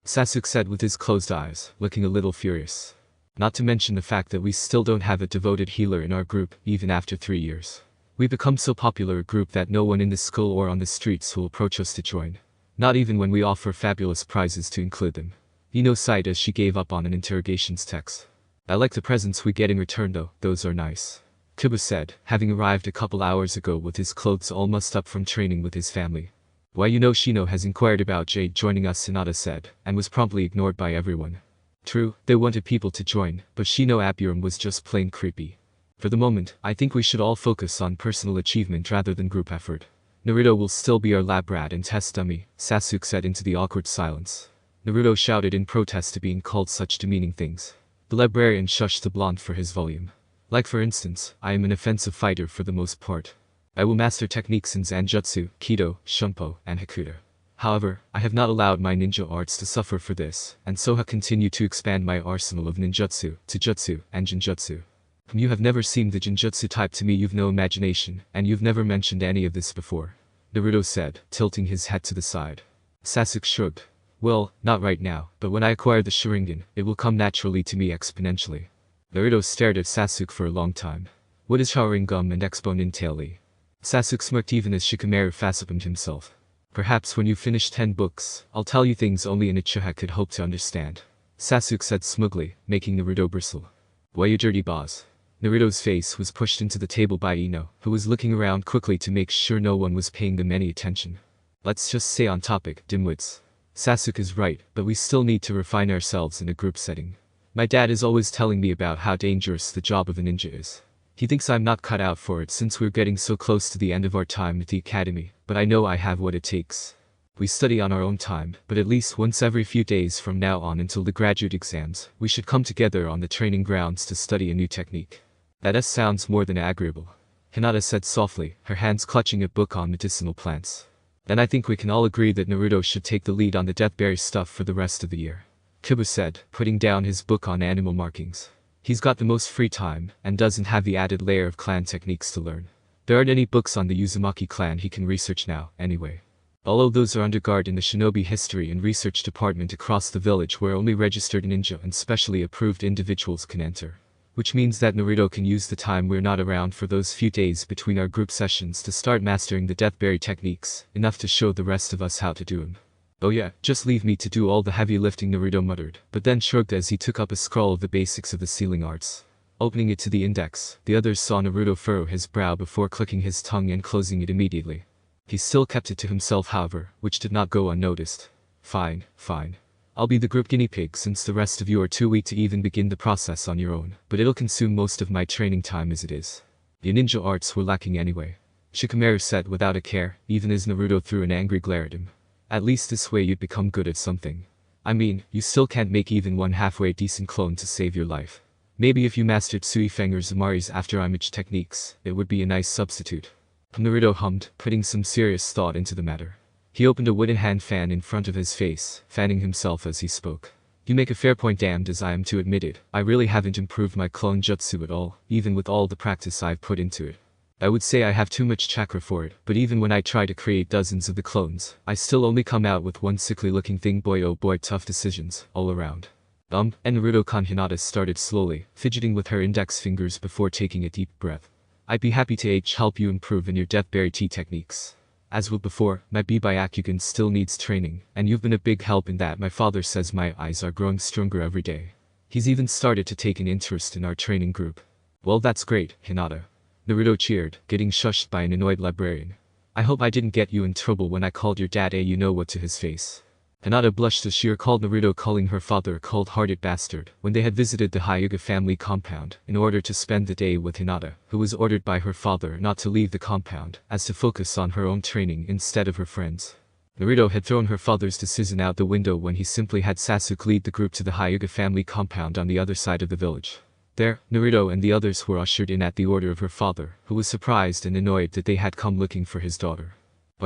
Sasuke said with his closed eyes, looking a little furious. Not to mention the fact that we still don't have a devoted healer in our group, even after 3 years. We've become so popular a group that no one in the school or on the streets will approach us to join. Not even when we offer fabulous prizes to include them. Ino sighed as she gave up on an interrogations text. I like the presents we get in return though, those are nice. Kubo said, having arrived a couple hours ago with his clothes all mussed up from training with his family. Why Shino has inquired about Jade joining us, Hinata said, and was promptly ignored by everyone. True, they wanted people to join, but Shino Aburum was just plain creepy. For the moment, I think we should all focus on personal achievement rather than group effort. Naruto will still be our lab rat and test dummy, Sasuke said into the awkward silence. Naruto shouted in protest to being called such demeaning things. The librarian shushed the blonde for his volume. Like for instance, I am an offensive fighter for the most part. I will master techniques in Zanjutsu, Kido, Shunpo, and Hakuto. However, I have not allowed my ninja arts to suffer for this, and so have continued to expand my arsenal of ninjutsu, taijutsu, and jinjutsu. You have never seemed the jinjutsu type to me, you've no imagination, and you've never mentioned any of this before. Naruto said, tilting his head to the side. Sasuke shrugged. Well, not right now, but when I acquire the Sharingan, it will come naturally to me exponentially. Naruto stared at Sasuke for a long time. What is Sharingan and exponentially? Sasuke smirked even as Shikamaru facepalmed himself. Perhaps when you finish 10 books, I'll tell you things only an Uchiha could hope to understand. Sasuke said smugly, making Naruto bristle. Why you dirty boss? Naruto's face was pushed into the table by Ino, who was looking around quickly to make sure no one was paying them any attention. Let's just stay on topic, dimwits. Sasuke is right, but we still need to refine ourselves in a group setting. My dad is always telling me about how dangerous the job of a ninja is. He thinks I'm not cut out for it since we're getting so close to the end of our time at the academy, but I know I have what it takes. We study on our own time, but at least once every few days from now on until the graduate exams, we should come together on the training grounds to study a new technique. That sounds more than agreeable, Hinata said softly, her hands clutching a book on medicinal plants. Then I think we can all agree that Naruto should take the lead on the deathberry stuff for the rest of the year, Kiba said, putting down his book on animal markings. He's got the most free time, and doesn't have the added layer of clan techniques to learn. There aren't any books on the Uzumaki clan he can research now, anyway. Although those are under guard in the shinobi history and research department across the village where only registered ninja and specially approved individuals can enter. Which means that Naruto can use the time we're not around for those few days between our group sessions to start mastering the deathberry techniques, enough to show the rest of us how to do them. Oh yeah, just leave me to do all the heavy lifting, Naruto muttered, but then shrugged as he took up a scroll of the basics of the sealing arts. Opening it to the index, the others saw Naruto furrow his brow before clicking his tongue and closing it immediately. He still kept it to himself however, which did not go unnoticed. Fine. I'll be the group guinea pig since the rest of you are too weak to even begin the process on your own, but it'll consume most of my training time as it is. The ninja arts were lacking anyway, Shikamaru said without a care, even as Naruto threw an angry glare at him. At least this way you'd become good at something. I mean, you still can't make even one halfway decent clone to save your life. Maybe if you mastered Suifeng or Zamari's after-image techniques, it would be a nice substitute. Naruto hummed, putting some serious thought into the matter. He opened a wooden hand fan in front of his face, fanning himself as he spoke. You make a fair point, damned as I am to admit it. I really haven't improved my clone jutsu at all, even with all the practice I've put into it. I would say I have too much chakra for it, but even when I try to create dozens of the clones, I still only come out with one sickly looking thing. Boy oh boy, tough decisions, all around. And Naruto-kan, Hinata started slowly, fidgeting with her index fingers before taking a deep breath. I'd be happy to help you improve in your deathberry tea techniques. As with before, my Byakugan still needs training, and you've been a big help in that. My father says my eyes are growing stronger every day. He's even started to take an interest in our training group. Well, that's great, Hinata. Naruto cheered, getting shushed by an annoyed librarian. I hope I didn't get you in trouble when I called your dad a you-know-what to his face. Hinata blushed as she recalled Naruto calling her father a cold-hearted bastard when they had visited the Hyuga family compound in order to spend the day with Hinata, who was ordered by her father not to leave the compound, as to focus on her own training instead of her friends. Naruto had thrown her father's decision out the window when he simply had Sasuke lead the group to the Hyuga family compound on the other side of the village. There, Naruto and the others were ushered in at the order of her father, who was surprised and annoyed that they had come looking for his daughter.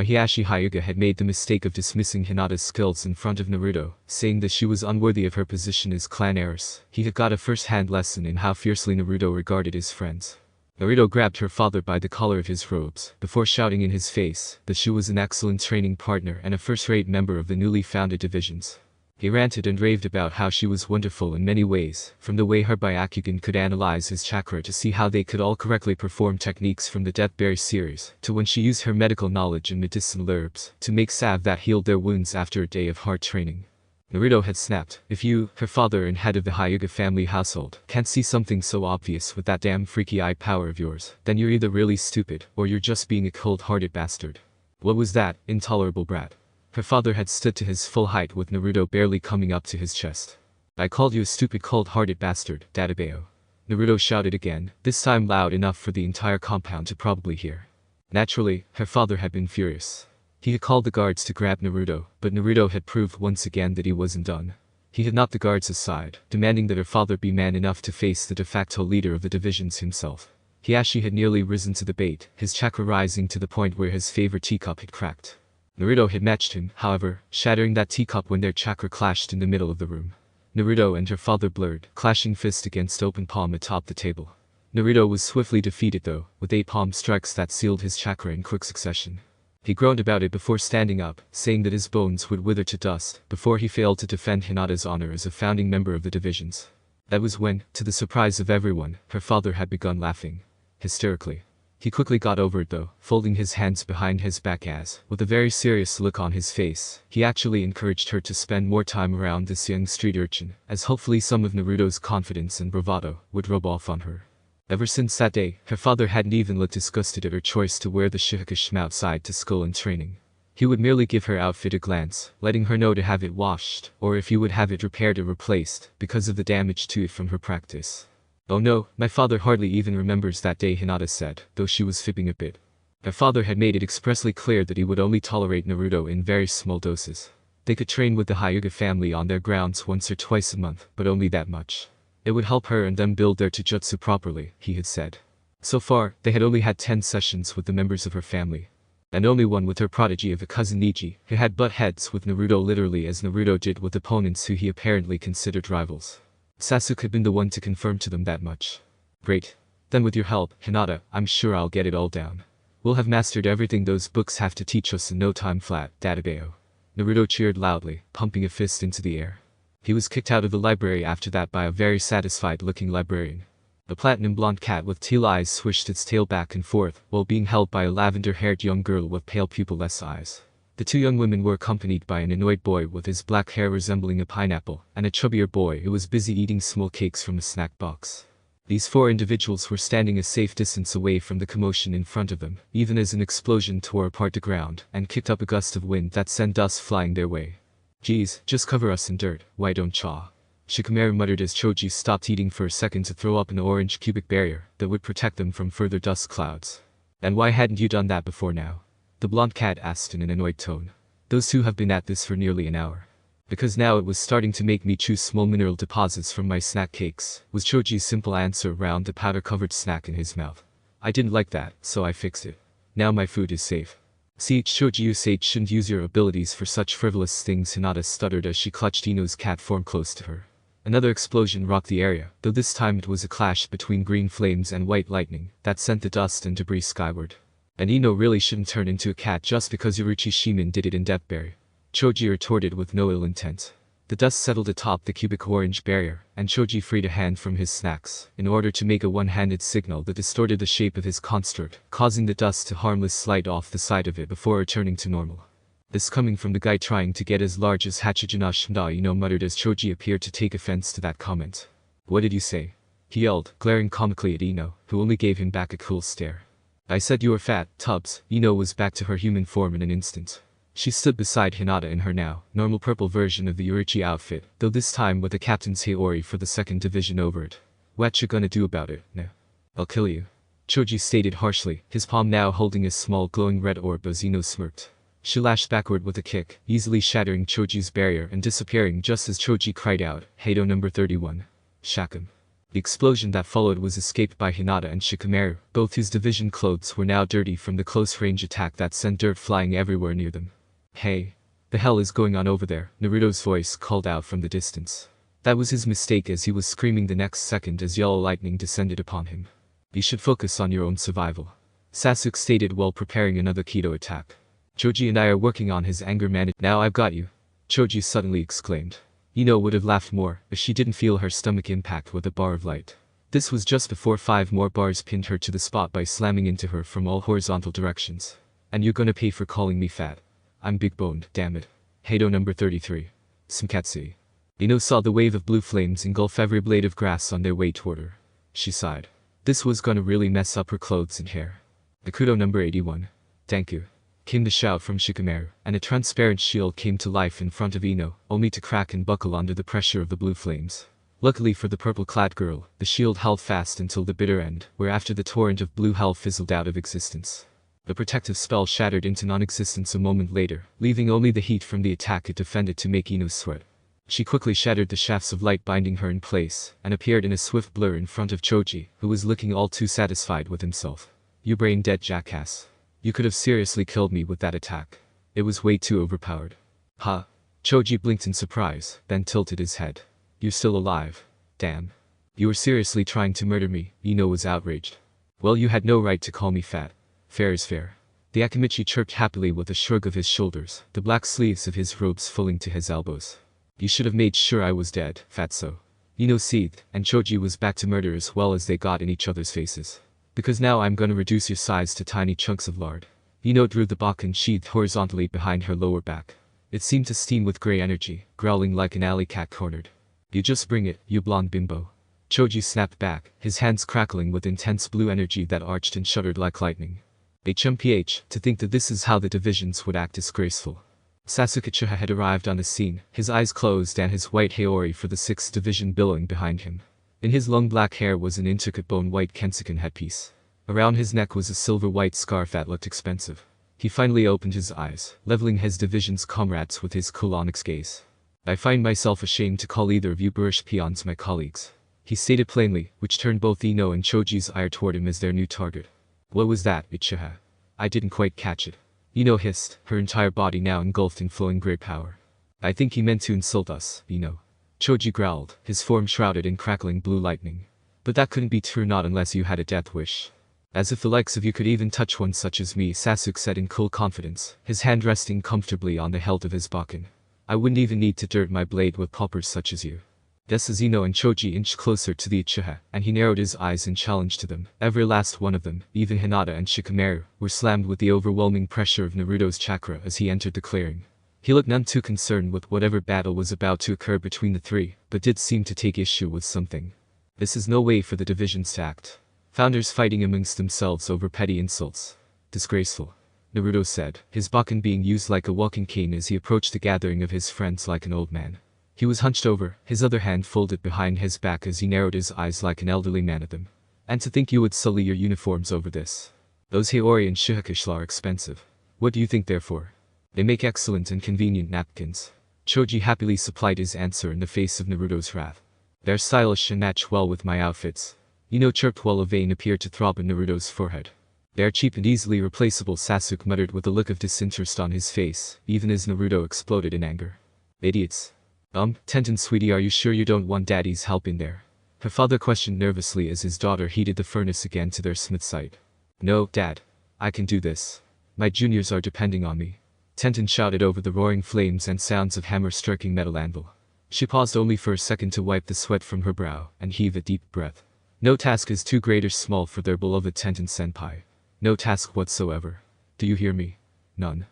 Hiashi Hyuga had made the mistake of dismissing Hinata's skills in front of Naruto, saying that she was unworthy of her position as clan heiress. He had got a first-hand lesson in how fiercely Naruto regarded his friends. Naruto grabbed her father by the collar of his robes, before shouting in his face that she was an excellent training partner and a first-rate member of the newly founded divisions. He ranted and raved about how she was wonderful in many ways, from the way her Byakugan could analyze his chakra to see how they could all correctly perform techniques from the Deathberry series, to when she used her medical knowledge and medicinal herbs to make salve that healed their wounds after a day of hard training. Naruto had snapped. If you, her father and head of the Hyuga family household, can't see something so obvious with that damn freaky eye power of yours, then you're either really stupid, or you're just being a cold-hearted bastard. What was that, intolerable brat? Her father had stood to his full height with Naruto barely coming up to his chest. I called you a stupid cold-hearted bastard, Dadabeo. Naruto shouted again, this time loud enough for the entire compound to probably hear. Naturally, her father had been furious. He had called the guards to grab Naruto, but Naruto had proved once again that he wasn't done. He had knocked the guards aside, demanding that her father be man enough to face the de facto leader of the divisions himself. Hiashi had nearly risen to the bait, his chakra rising to the point where his favorite teacup had cracked. Naruto had matched him, however, shattering that teacup when their chakra clashed in the middle of the room. Naruto and her father blurred, clashing fist against open palm atop the table. Naruto was swiftly defeated though, with 8 palm strikes that sealed his chakra in quick succession. He groaned about it before standing up, saying that his bones would wither to dust, before he failed to defend Hinata's honor as a founding member of the divisions. That was when, to the surprise of everyone, her father had begun laughing. Hysterically. He quickly got over it though, folding his hands behind his back as, with a very serious look on his face, he actually encouraged her to spend more time around this young street urchin, as hopefully some of Naruto's confidence and bravado would rub off on her. Ever since that day, her father hadn't even looked disgusted at her choice to wear the Shihaka outside to school and training. He would merely give her outfit a glance, letting her know to have it washed, or if he would have it repaired or replaced, because of the damage to it from her practice. Oh no, my father hardly even remembers that day, Hinata said, though she was fibbing a bit. Their father had made it expressly clear that he would only tolerate Naruto in very small doses. They could train with the Hyuga family on their grounds once or twice a month, but only that much. It would help her and them build their taijutsu properly, he had said. So far, they had only had 10 sessions with the members of her family. And only one with her prodigy of a cousin Niji, who had butt heads with Naruto literally as Naruto did with opponents who he apparently considered rivals. Sasuke had been the one to confirm to them that much. Great. Then with your help, Hinata, I'm sure I'll get it all down. We'll have mastered everything those books have to teach us in no time flat, Databeo. Naruto cheered loudly, pumping a fist into the air. He was kicked out of the library after that by a very satisfied-looking librarian. The platinum blonde cat with teal eyes swished its tail back and forth, while being held by a lavender-haired young girl with pale pupil-less eyes. The two young women were accompanied by an annoyed boy with his black hair resembling a pineapple, and a chubbier boy who was busy eating small cakes from a snack box. These 4 individuals were standing a safe distance away from the commotion in front of them, even as an explosion tore apart the ground and kicked up a gust of wind that sent dust flying their way. Geez, just cover us in dirt, why don't ya? Shikamaru muttered as Choji stopped eating for a second to throw up an orange cubic barrier that would protect them from further dust clouds. And why hadn't you done that before now? The blonde cat asked in an annoyed tone. Those two have been at this for nearly an hour. Because now it was starting to make me choose small mineral deposits from my snack cakes, was Choji's simple answer around the powder-covered snack in his mouth. I didn't like that, so I fixed it. Now my food is safe. See, Choji, you shouldn't use your abilities for such frivolous things, Hinata stuttered as she clutched Ino's cat form close to her. Another explosion rocked the area, though this time it was a clash between green flames and white lightning that sent the dust and debris skyward. And Ino really shouldn't turn into a cat just because Uruchi Shimin did it in Deathberry. Choji retorted with no ill intent. The dust settled atop the cubic orange barrier, and Choji freed a hand from his snacks, in order to make a one-handed signal that distorted the shape of his construct, causing the dust to harmlessly slide off the side of it before returning to normal. This coming from the guy trying to get as large as Hachijuna Shimda, Ino muttered as Choji appeared to take offense to that comment. What did you say? He yelled, glaring comically at Ino, who only gave him back a cool stare. I said you were fat, Tubbs. Ino was back to her human form in an instant. She stood beside Hinata in her now normal purple version of the Uruchi outfit, though this time with the captain's Haori for the 2nd division over it. What you gonna do about it, nah? I'll kill you. Choji stated harshly, his palm now holding a small glowing red orb as Ino smirked. She lashed backward with a kick, easily shattering Choji's barrier and disappearing just as Choji cried out, Heido number 31. Shakum. The explosion that followed was escaped by Hinata and Shikamaru, both whose division clothes were now dirty from the close-range attack that sent dirt flying everywhere near them. Hey. The hell is going on over there? Naruto's voice called out from the distance. That was his mistake as he was screaming the next second as yellow lightning descended upon him. You should focus on your own survival. Sasuke stated while preparing another Kido attack. Choji and I are working on his anger management. Now I've got you. Choji suddenly exclaimed. Ino would have laughed more if she didn't feel her stomach impact with a bar of light. This was just before 5 more bars pinned her to the spot by slamming into her from all horizontal directions. And you're gonna pay for calling me fat. I'm big-boned, damn it. Heido number 33. Smkatsui. Ino saw the wave of blue flames engulf every blade of grass on their way toward her. She sighed. This was gonna really mess up her clothes and hair. Nakuto number 81. Thank you. Came the shout from Shikamaru, and a transparent shield came to life in front of Ino, only to crack and buckle under the pressure of the blue flames. Luckily for the purple-clad girl, the shield held fast until the bitter end, where after the torrent of blue hell fizzled out of existence. The protective spell shattered into non-existence a moment later, leaving only the heat from the attack it defended to make Ino sweat. She quickly shattered the shafts of light binding her in place, and appeared in a swift blur in front of Choji, who was looking all too satisfied with himself. You brain-dead jackass. You could have seriously killed me with that attack. It was way too overpowered. Huh? Choji blinked in surprise, then tilted his head. You're still alive. Damn. You were seriously trying to murder me, Ino was outraged. Well, you had no right to call me fat. Fair is fair. The Akimichi chirped happily with a shrug of his shoulders, the black sleeves of his robes falling to his elbows. You should have made sure I was dead, fatso. Ino seethed, and Choji was back to murder as well as they got in each other's faces. Because now I'm gonna reduce your size to tiny chunks of lard. Ino drew the bakken sheathed horizontally behind her lower back. It seemed to steam with grey energy, growling like an alley cat cornered. You just bring it, you blonde bimbo. Choji snapped back, his hands crackling with intense blue energy that arched and shuddered like lightning. HMPH, to think that this is how the divisions would act disgraceful. Sasuke Uchiha had arrived on the scene, his eyes closed and his white Haori for the 6th division billowing behind him. In his long black hair was an intricate bone-white Kensuken headpiece. Around his neck was a silver-white scarf that looked expensive. He finally opened his eyes, leveling his division's comrades with his cool onyx gaze. I find myself ashamed to call either of you boorish peons my colleagues, he stated plainly, which turned both Ino and Choji's ire toward him as their new target. What was that, Uchiha? I didn't quite catch it. Ino hissed, her entire body now engulfed in flowing gray power. I think he meant to insult us, Ino. Choji growled, his form shrouded in crackling blue lightning. But that couldn't be true, not unless you had a death wish. As if the likes of you could even touch one such as me, Sasuke said in cool confidence, his hand resting comfortably on the hilt of his bakken. I wouldn't even need to dirt my blade with paupers such as you. Just as Ino and Choji inched closer to the Uchiha, and he narrowed his eyes in challenge to them, every last one of them, even Hinata and Shikamaru, were slammed with the overwhelming pressure of Naruto's chakra as he entered the clearing. He looked none too concerned with whatever battle was about to occur between the three, but did seem to take issue with something. This is no way for the divisions to act. Founders fighting amongst themselves over petty insults. Disgraceful. Naruto said, his bakken being used like a walking cane as he approached the gathering of his friends like an old man. He was hunched over, his other hand folded behind his back as he narrowed his eyes like an elderly man at them. And to think you would sully your uniforms over this. Those Hiyori and Shihakishla are expensive. What do you think therefore? They make excellent and convenient napkins. Choji happily supplied his answer in the face of Naruto's wrath. They're stylish and match well with my outfits. Ino chirped while a vein appeared to throb in Naruto's forehead. They're cheap and easily replaceable, Sasuke muttered with a look of disinterest on his face, even as Naruto exploded in anger. Idiots. Tenten sweetie, are you sure you don't want daddy's help in there? Her father questioned nervously as his daughter heated the furnace again to their smith site. No, Dad. I can do this. My juniors are depending on me. Tenten shouted over the roaring flames and sounds of hammer striking metal anvil. She paused only for a second to wipe the sweat from her brow and heave a deep breath. No task is too great or small for their beloved Tenten senpai. No task whatsoever. Do you hear me? None.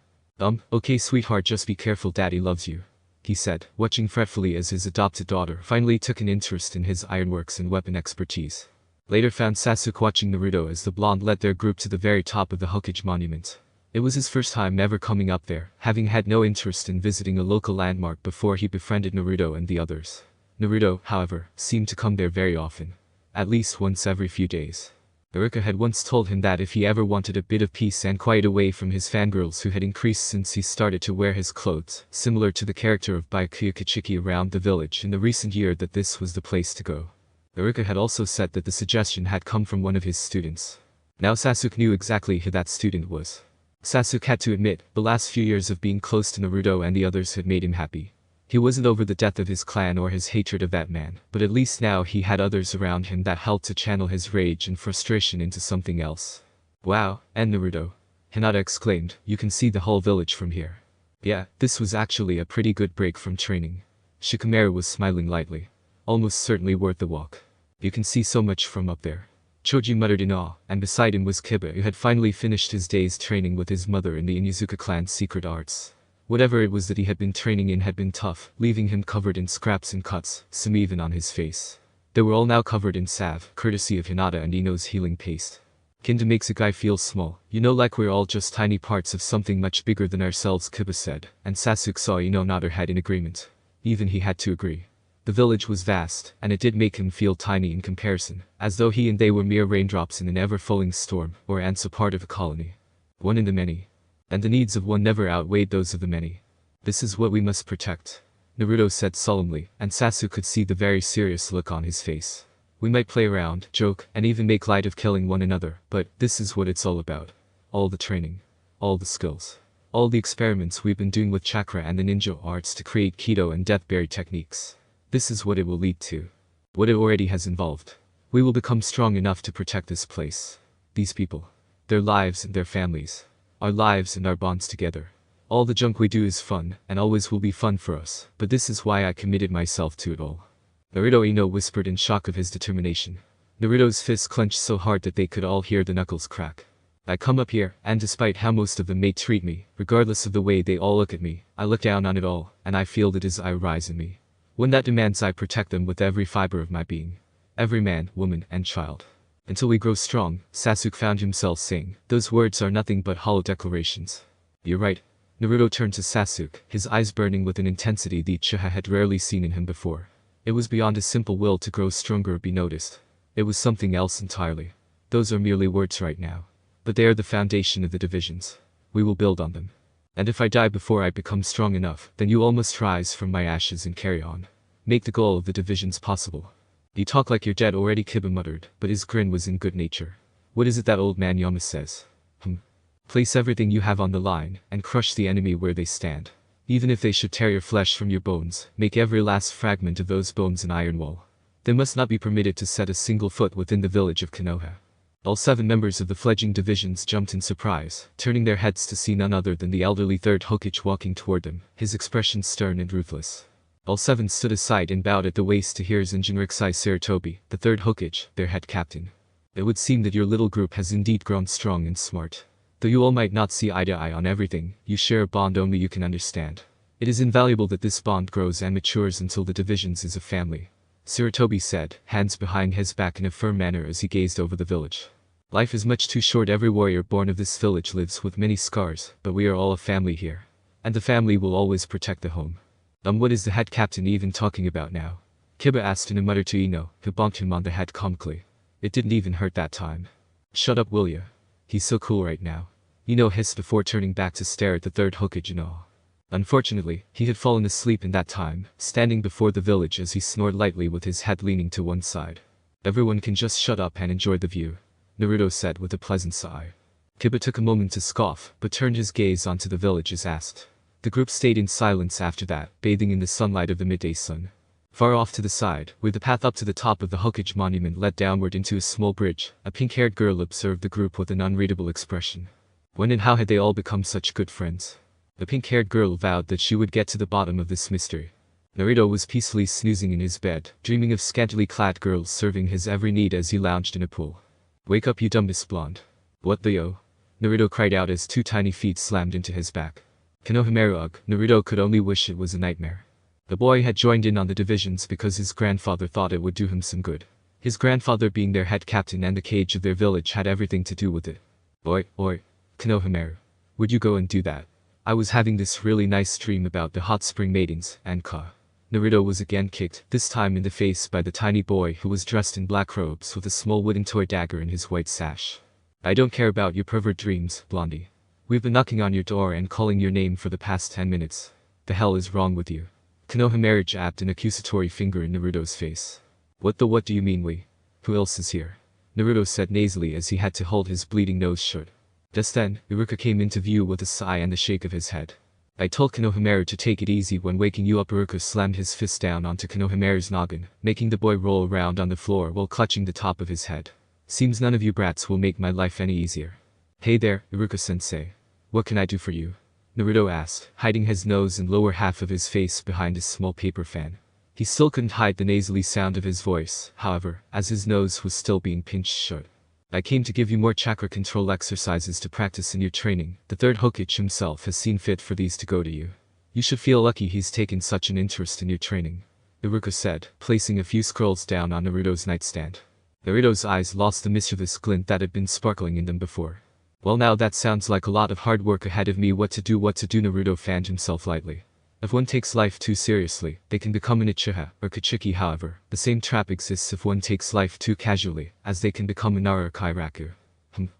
Okay sweetheart, just be careful, daddy loves you, he said, watching fretfully as his adopted daughter finally took an interest in his ironworks and weapon expertise. Later found Sasuke watching Naruto as the blonde led their group to the very top of the Hokage monument. It was his first time ever coming up there, having had no interest in visiting a local landmark before he befriended Naruto and the others. Naruto, however, seemed to come there very often. At least once every few days. Rukia had once told him that if he ever wanted a bit of peace and quiet away from his fangirls who had increased since he started to wear his clothes, similar to the character of Byakuya Kichiki around the village in the recent year, that this was the place to go. Rukia had also said that the suggestion had come from one of his students. Now Sasuke knew exactly who that student was. Sasuke had to admit, the last few years of being close to Naruto and the others had made him happy. He wasn't over the death of his clan or his hatred of that man, but at least now he had others around him that helped to channel his rage and frustration into something else. Wow, and Naruto. Hinata exclaimed, you can see the whole village from here. Yeah, this was actually a pretty good break from training. Shikamaru was smiling lightly. Almost certainly worth the walk. You can see so much from up there. Choji muttered in awe, and beside him was Kiba, who had finally finished his day's training with his mother in the Inuzuka clan's secret arts. Whatever it was that he had been training in had been tough, leaving him covered in scraps and cuts, some even on his face. They were all now covered in salve, courtesy of Hinata and Ino's healing paste. Kinda makes a guy feel small, you know, like we're all just tiny parts of something much bigger than ourselves, Kiba said, and Sasuke saw Ino nod her head in agreement. Even he had to agree. The village was vast, and it did make him feel tiny in comparison, as though he and they were mere raindrops in an ever-falling storm, or ants a part of a colony. One in the many. And the needs of one never outweighed those of the many. This is what we must protect, Naruto said solemnly, and Sasuke could see the very serious look on his face. We might play around, joke, and even make light of killing one another, but this is what it's all about. All the training. All the skills. All the experiments we've been doing with chakra and the ninja arts to create Kido and deathberry techniques. This is what it will lead to. What it already has involved. We will become strong enough to protect this place. These people. Their lives and their families. Our lives and our bonds together. All the junk we do is fun, and always will be fun for us, but this is why I committed myself to it all. Naruto Ino whispered in shock of his determination. Naruto's fists clenched so hard that they could all hear the knuckles crack. I come up here, and despite how most of them may treat me, regardless of the way they all look at me, I look down on it all, and I feel the desire rise in me. One that demands I protect them with every fiber of my being. Every man, woman, and child. Until we grow strong, Sasuke found himself saying, those words are nothing but hollow declarations. You're right. Naruto turned to Sasuke, his eyes burning with an intensity the Uchiha had rarely seen in him before. It was beyond a simple will to grow stronger or be noticed. It was something else entirely. Those are merely words right now. But they are the foundation of the divisions. We will build on them. And if I die before I become strong enough, then you all must rise from my ashes and carry on. Make the goal of the divisions possible. You talk like you're dead already, Kiba muttered, but his grin was in good nature. What is it that old man Yama says? Place everything you have on the line, and crush the enemy where they stand. Even if they should tear your flesh from your bones, make every last fragment of those bones an iron wall. They must not be permitted to set a single foot within the village of Konoha. All 7 members of the fledgling divisions jumped in surprise, turning their heads to see none other than the elderly third Hokage walking toward them, his expression stern and ruthless. All 7 stood aside and bowed at the waist to hear Zenjinrikisai Sarutobi, the third Hokage, their head captain. It would seem that your little group has indeed grown strong and smart. Though you all might not see eye to eye on everything, you share a bond only you can understand. It is invaluable that this bond grows and matures until the divisions is a family. Sarutobi said, hands behind his back in a firm manner as he gazed over the village. Life is much too short. Every warrior born of this village lives with many scars, but we are all a family here. And the family will always protect the home. What is the head captain even talking about now? Kiba asked in a mutter to Ino, who bonked him on the head comically. It didn't even hurt that time. Shut up, will ya? He's so cool right now. Ino hissed before turning back to stare at the third Hokage in awe. Unfortunately, he had fallen asleep in that time, standing before the village as he snored lightly with his head leaning to one side. Everyone can just shut up and enjoy the view, Naruto said with a pleasant sigh. Kiba took a moment to scoff, but turned his gaze onto the village as asked. The group stayed in silence after that, bathing in the sunlight of the midday sun. Far off to the side, where the path up to the top of the Hokage monument led downward into a small bridge, a pink-haired girl observed the group with an unreadable expression. When and how had they all become such good friends? The pink-haired girl vowed that she would get to the bottom of this mystery. Naruto was peacefully snoozing in his bed, dreaming of scantily clad girls serving his every need as he lounged in a pool. Wake up, you dumbass blonde. What the oh? Naruto cried out as 2 tiny feet slammed into his back. Konohamaru ugh, Naruto could only wish it was a nightmare. The boy had joined in on the divisions because his grandfather thought it would do him some good. His grandfather being their head captain and the cage of their village had everything to do with it. Oi, Konohamaru. Would you go and do that? I was having this really nice dream about the hot spring maidens, and Naruto was again kicked, this time in the face by the tiny boy who was dressed in black robes with a small wooden toy dagger in his white sash. I don't care about your pervert dreams, Blondie. We've been knocking on your door and calling your name for the past 10 minutes. The hell is wrong with you? Konohamaru jabbed an accusatory finger in Naruto's face. What do you mean we? Who else is here? Naruto said nasally as he had to hold his bleeding nose shut. Just then, Rukia came into view with a sigh and a shake of his head. I told Konohamaru to take it easy when waking you up. Rukia slammed his fist down onto Konohamaru's noggin, making the boy roll around on the floor while clutching the top of his head. Seems none of you brats will make my life any easier. Hey there, Rukia-sensei. What can I do for you? Naruto asked, hiding his nose and lower half of his face behind his small paper fan. He still couldn't hide the nasally sound of his voice, however, as his nose was still being pinched shut. I came to give you more chakra control exercises to practice in your training. The third Hokage himself has seen fit for these to go to you. You should feel lucky he's taken such an interest in your training, Rukia said, placing a few scrolls down on Naruto's nightstand. Naruto's eyes lost the mischievous glint that had been sparkling in them before. Well, now that sounds like a lot of hard work ahead of me. What to do, Naruto fanned himself lightly. If one takes life too seriously, they can become an Uchiha or Kachiki. However, the same trap exists if one takes life too casually, as they can become a Nara or Kairaku.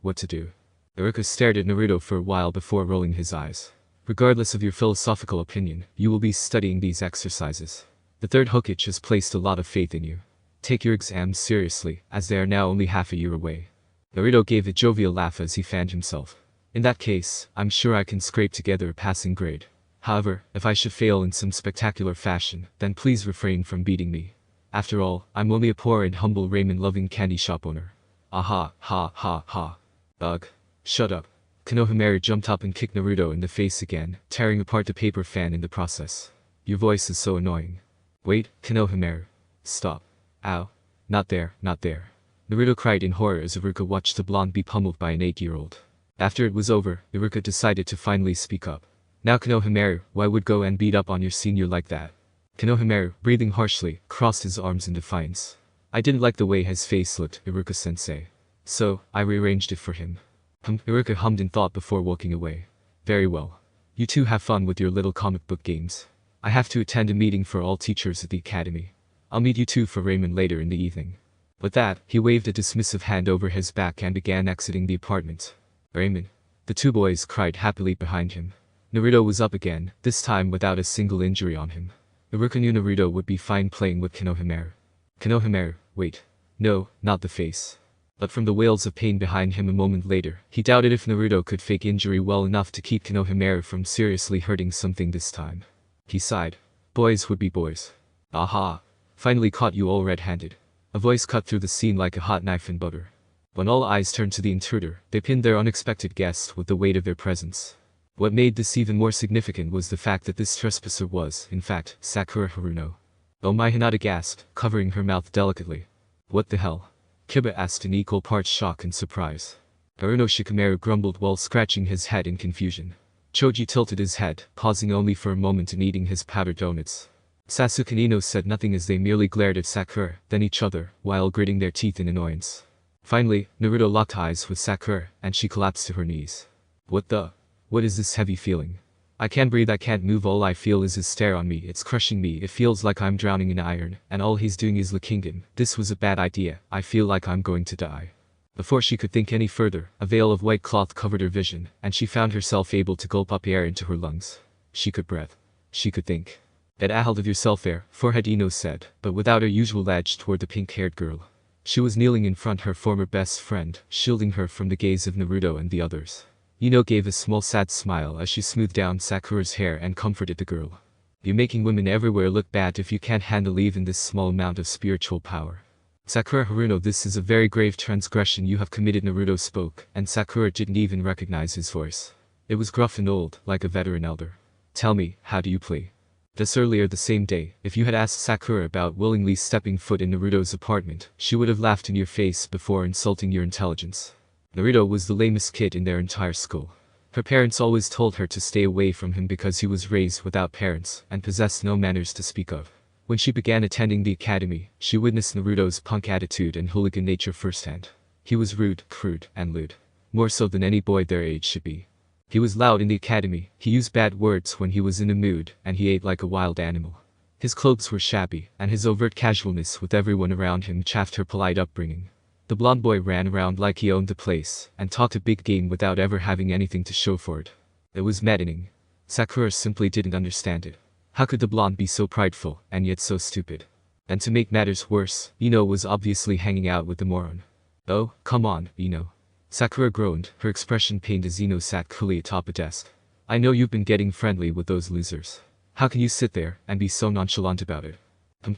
What to do? Rukia stared at Naruto for a while before rolling his eyes. Regardless of your philosophical opinion, you will be studying these exercises. The third Hokage has placed a lot of faith in you. Take your exams seriously, as they are now only half a year away. Naruto gave a jovial laugh as he fanned himself. In that case, I'm sure I can scrape together a passing grade. However, if I should fail in some spectacular fashion, then please refrain from beating me. After all, I'm only a poor and humble ramen-loving candy shop owner. Aha, ha ha ha. Ugh. Shut up. Konohamaru jumped up and kicked Naruto in the face again, tearing apart the paper fan in the process. Your voice is so annoying. Wait, Konohamaru. Stop. Ow. Not there, not there. Naruto cried in horror as Rukia watched the blonde be pummeled by an 8-year-old. After it was over, Rukia decided to finally speak up. Now Konohamaru, why would go and beat up on your senior like that? Konohamaru, breathing harshly, crossed his arms in defiance. I didn't like the way his face looked, Rukia-sensei. So, I rearranged it for him. Rukia hummed in thought before walking away. Very well. You two have fun with your little comic book games. I have to attend a meeting for all teachers at the academy. I'll meet you two for ramen later in the evening. With that, he waved a dismissive hand over his back and began exiting the apartment. Raymond. The two boys cried happily behind him. Naruto was up again, this time without a single injury on him. Rukia knew Naruto would be fine playing with Konohamaru. Konohamaru, wait. No, not the face. But from the wails of pain behind him a moment later, he doubted if Naruto could fake injury well enough to keep Konohamaru from seriously hurting something this time. He sighed. Boys would be boys. Aha. Finally caught you all red-handed. A voice cut through the scene like a hot knife in butter. When all eyes turned to the intruder, they pinned their unexpected guest with the weight of their presence. What made this even more significant was the fact that this trespasser was, in fact, Sakura Haruno. Oh my, Hinata gasped, covering her mouth delicately. What the hell? Kiba asked in equal parts shock and surprise. Haruno Shikamaru grumbled while scratching his head in confusion. Choji tilted his head, pausing only for a moment and eating his powdered donuts. Sasuke and Ino said nothing as they merely glared at Sakura, then each other, while gritting their teeth in annoyance. Finally, Naruto locked eyes with Sakura, and she collapsed to her knees. What is this heavy feeling? I can't breathe, I can't move, all I feel is his stare on me, it's crushing me, it feels like I'm drowning in iron, and all he's doing is licking him. This was a bad idea, I feel like I'm going to die. Before she could think any further, a veil of white cloth covered her vision, and she found herself able to gulp up air into her lungs. She could breathe. She could think. Get a hold of yourself there, forehead, Ino said, but without her usual edge toward the pink-haired girl. She was kneeling in front her former best friend, shielding her from the gaze of Naruto and the others. Ino gave a small sad smile as she smoothed down Sakura's hair and comforted the girl. You're making women everywhere look bad if you can't handle even this small amount of spiritual power. Sakura Haruno, this is a very grave transgression you have committed, Naruto spoke, and Sakura didn't even recognize his voice. It was gruff and old, like a veteran elder. Tell me, how do you play? Thus earlier the same day, if you had asked Sakura about willingly stepping foot in Naruto's apartment, she would have laughed in your face before insulting your intelligence. Naruto was the lamest kid in their entire school. Her parents always told her to stay away from him because he was raised without parents and possessed no manners to speak of. When she began attending the academy, she witnessed Naruto's punk attitude and hooligan nature firsthand. He was rude, crude, and lewd. More so than any boy their age should be. He was loud in the academy, he used bad words when he was in a mood, and he ate like a wild animal. His clothes were shabby, and his overt casualness with everyone around him chaffed her polite upbringing. The blonde boy ran around like he owned the place, and talked a big game without ever having anything to show for it. It was maddening. Sakura simply didn't understand it. How could the blonde be so prideful, and yet so stupid? And to make matters worse, Ino was obviously hanging out with the moron. Oh, come on, Ino. Sakura groaned, her expression pained as Ino sat coolly atop a desk. I know you've been getting friendly with those losers. How can you sit there, and be so nonchalant about it?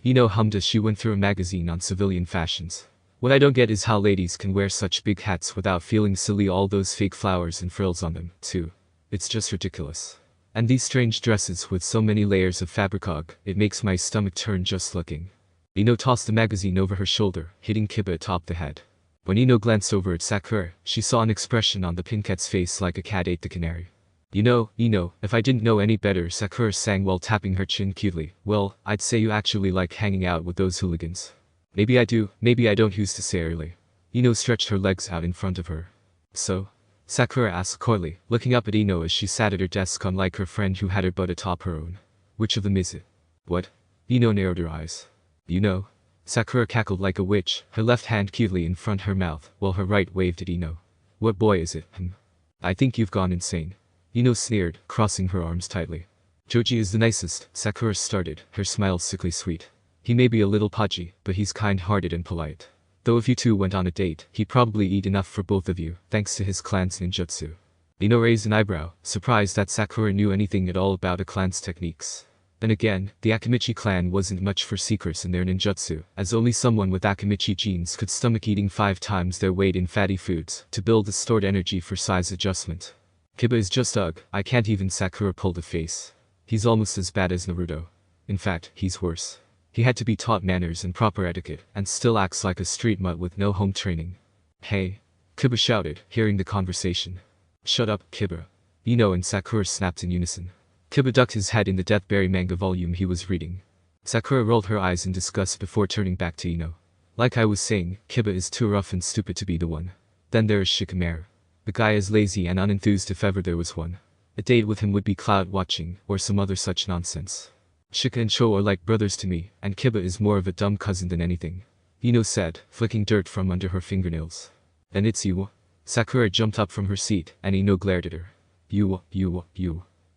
Ino hummed as she went through a magazine on civilian fashions. What I don't get is how ladies can wear such big hats without feeling silly, all those fake flowers and frills on them, too. It's just ridiculous. And these strange dresses with so many layers of fabric, it makes my stomach turn just looking. Ino tossed the magazine over her shoulder, hitting Kiba atop the head. When Ino glanced over at Sakura, she saw an expression on the pinkette's face like a cat ate the canary. You know, Ino, if I didn't know any better, Sakura sang while tapping her chin cutely, well, I'd say you actually like hanging out with those hooligans. Maybe I do, maybe I don't, who's to say really. Ino stretched her legs out in front of her. So? Sakura asked coyly, looking up at Ino as she sat at her desk unlike her friend who had her butt atop her own. Which of them is it? What? Ino narrowed her eyes. You know? Sakura cackled like a witch, her left hand cutely in front her mouth, while her right waved at Ino. What boy is it, I think you've gone insane. Ino sneered, crossing her arms tightly. Choji is the nicest, Sakura started, her smile sickly sweet. He may be a little podgy, but he's kind-hearted and polite. Though if you two went on a date, he'd probably eat enough for both of you, thanks to his clan's ninjutsu. Ino raised an eyebrow, surprised that Sakura knew anything at all about a clan's techniques. Then again, the Akimichi clan wasn't much for secrets in their ninjutsu, as only someone with Akimichi genes could stomach eating 5 times their weight in fatty foods to build the stored energy for size adjustment. Kiba is just ugh, I can't even. Sakura pulled a face. He's almost as bad as Naruto. In fact, he's worse. He had to be taught manners and proper etiquette, and still acts like a street mutt with no home training. Hey! Kiba shouted, hearing the conversation. Shut up, Kiba. Ino and Sakura snapped in unison. Kiba ducked his head in the Deathberry manga volume he was reading. Sakura rolled her eyes in disgust before turning back to Ino. Like I was saying, Kiba is too rough and stupid to be the one. Then there is Shikamaru. The guy is lazy and unenthused if ever there was one. A date with him would be cloud watching, or some other such nonsense. Shika and Cho are like brothers to me, and Kiba is more of a dumb cousin than anything. Ino said, flicking dirt from under her fingernails. "And it's you?" Sakura jumped up from her seat, and Ino glared at her. You,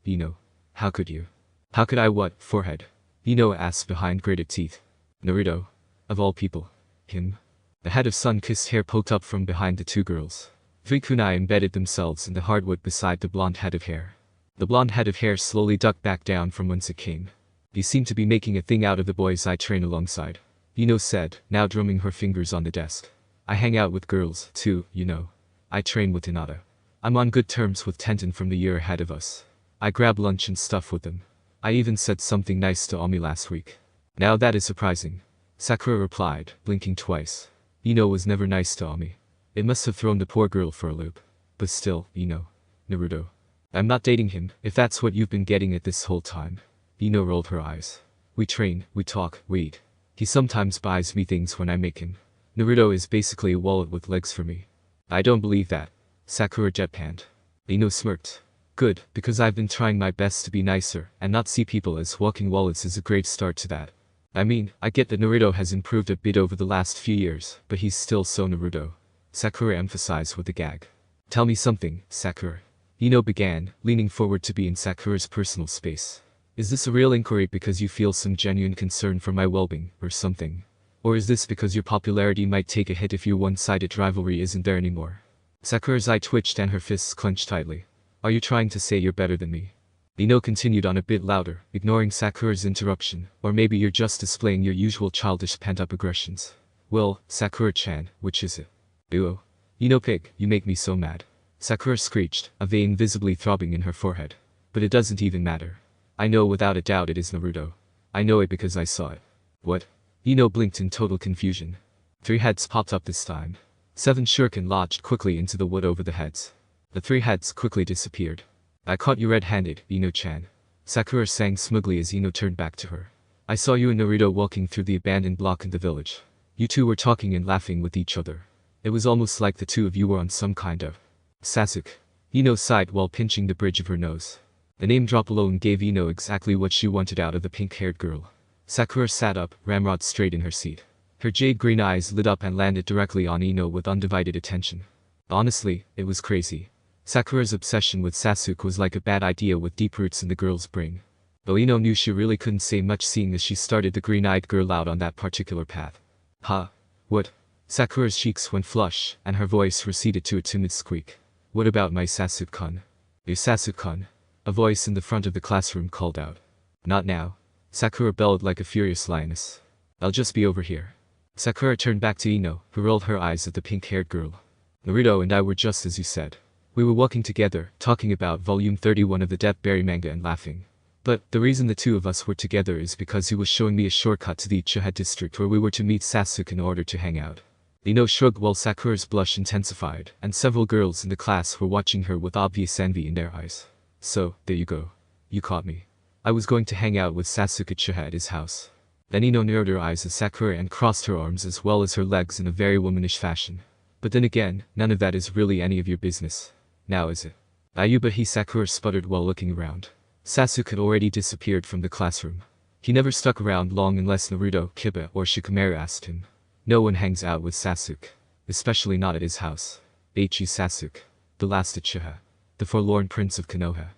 Ino. How could you? How could I what, forehead? Ino asked behind grated teeth. Naruto. Of all people. Him? The head of sun-kissed hair poked up from behind the two girls. Three kunai embedded themselves in the hardwood beside the blonde head of hair. The blonde head of hair slowly ducked back down from whence it came. "You seem to be making a thing out of the boys I train alongside," Ino said, now drumming her fingers on the desk. "I hang out with girls, too, you know. I train with Hinata. I'm on good terms with Tenten from the year ahead of us. I grab lunch and stuff with them. I even said something nice to Ami last week." "Now that is surprising," Sakura replied, blinking twice. Ino was never nice to Ami. It must have thrown the poor girl for a loop. But still, Ino. Naruto. "I'm not dating him, if that's what you've been getting at this whole time." Ino rolled her eyes. "We train, we talk, we eat. He sometimes buys me things when I make him. Naruto is basically a wallet with legs for me." "I don't believe that." Sakura jetpanned. Ino smirked. "Good, because I've been trying my best to be nicer and not see people as walking wallets is a great start to that. I mean, I get that Naruto has improved a bit over the last few years, but he's still so Naruto." Sakura emphasized with a gag. "Tell me something, Sakura." Ino began, leaning forward to be in Sakura's personal space. "Is this a real inquiry because you feel some genuine concern for my well-being, or something? Or is this because your popularity might take a hit if your one-sided rivalry isn't there anymore?" Sakura's eye twitched and her fists clenched tightly. "Are you trying to say you're better than me?" Ino continued on a bit louder, ignoring Sakura's interruption. "Or maybe you're just displaying your usual childish pent-up aggressions." "Well, Sakura-chan, which is it?" "Duo. Ino pig, you make me so mad." Sakura screeched, a vein visibly throbbing in her forehead. "But it doesn't even matter. I know without a doubt it is Naruto. I know it because I saw it." "What?" Ino blinked in total confusion. Three heads popped up this time. 7 shuriken lodged quickly into the wood over the heads. The 3 heads quickly disappeared. "I caught you red-handed, Ino-chan." Sakura sang smugly as Ino turned back to her. "I saw you and Naruto walking through the abandoned block in the village. You two were talking and laughing with each other. It was almost like the two of you were on some kind of Sasuke." Ino sighed while pinching the bridge of her nose. The name drop alone gave Ino exactly what she wanted out of the pink-haired girl. Sakura sat up, ramrod straight in her seat. Her jade green eyes lit up and landed directly on Ino with undivided attention. Honestly, it was crazy. Sakura's obsession with Sasuke was like a bad idea with deep roots in the girl's brain. Though Ino knew she really couldn't say much seeing as she started the green-eyed girl out on that particular path. "Huh? What?" Sakura's cheeks went flush, and her voice receded to a timid squeak. "What about my Sasuke-kun?" "Your Sasuke-kun?" A voice in the front of the classroom called out. "Not now." Sakura bellowed like a furious lioness. "I'll just be over here." Sakura turned back to Ino, who rolled her eyes at the pink-haired girl. "Naruto and I were just as you said. We were walking together, talking about volume 31 of the Deathberry manga and laughing. But the reason the two of us were together is because he was showing me a shortcut to the Uchiha district where we were to meet Sasuke in order to hang out." Ino shrugged while Sakura's blush intensified, and several girls in the class were watching her with obvious envy in their eyes. "So, there you go. You caught me. I was going to hang out with Sasuke Uchiha at his house." Then Ino narrowed her eyes at Sakura and crossed her arms as well as her legs in a very womanish fashion. "But then again, none of that is really any of your business. Now is it?" "Ayuba," Sakura sputtered while looking around. Sasuke had already disappeared from the classroom. He never stuck around long unless Naruto, Kiba, or Shikamaru asked him. No one hangs out with Sasuke. Especially not at his house. H.E. Sasuke. The last Uchiha. The forlorn prince of Konoha.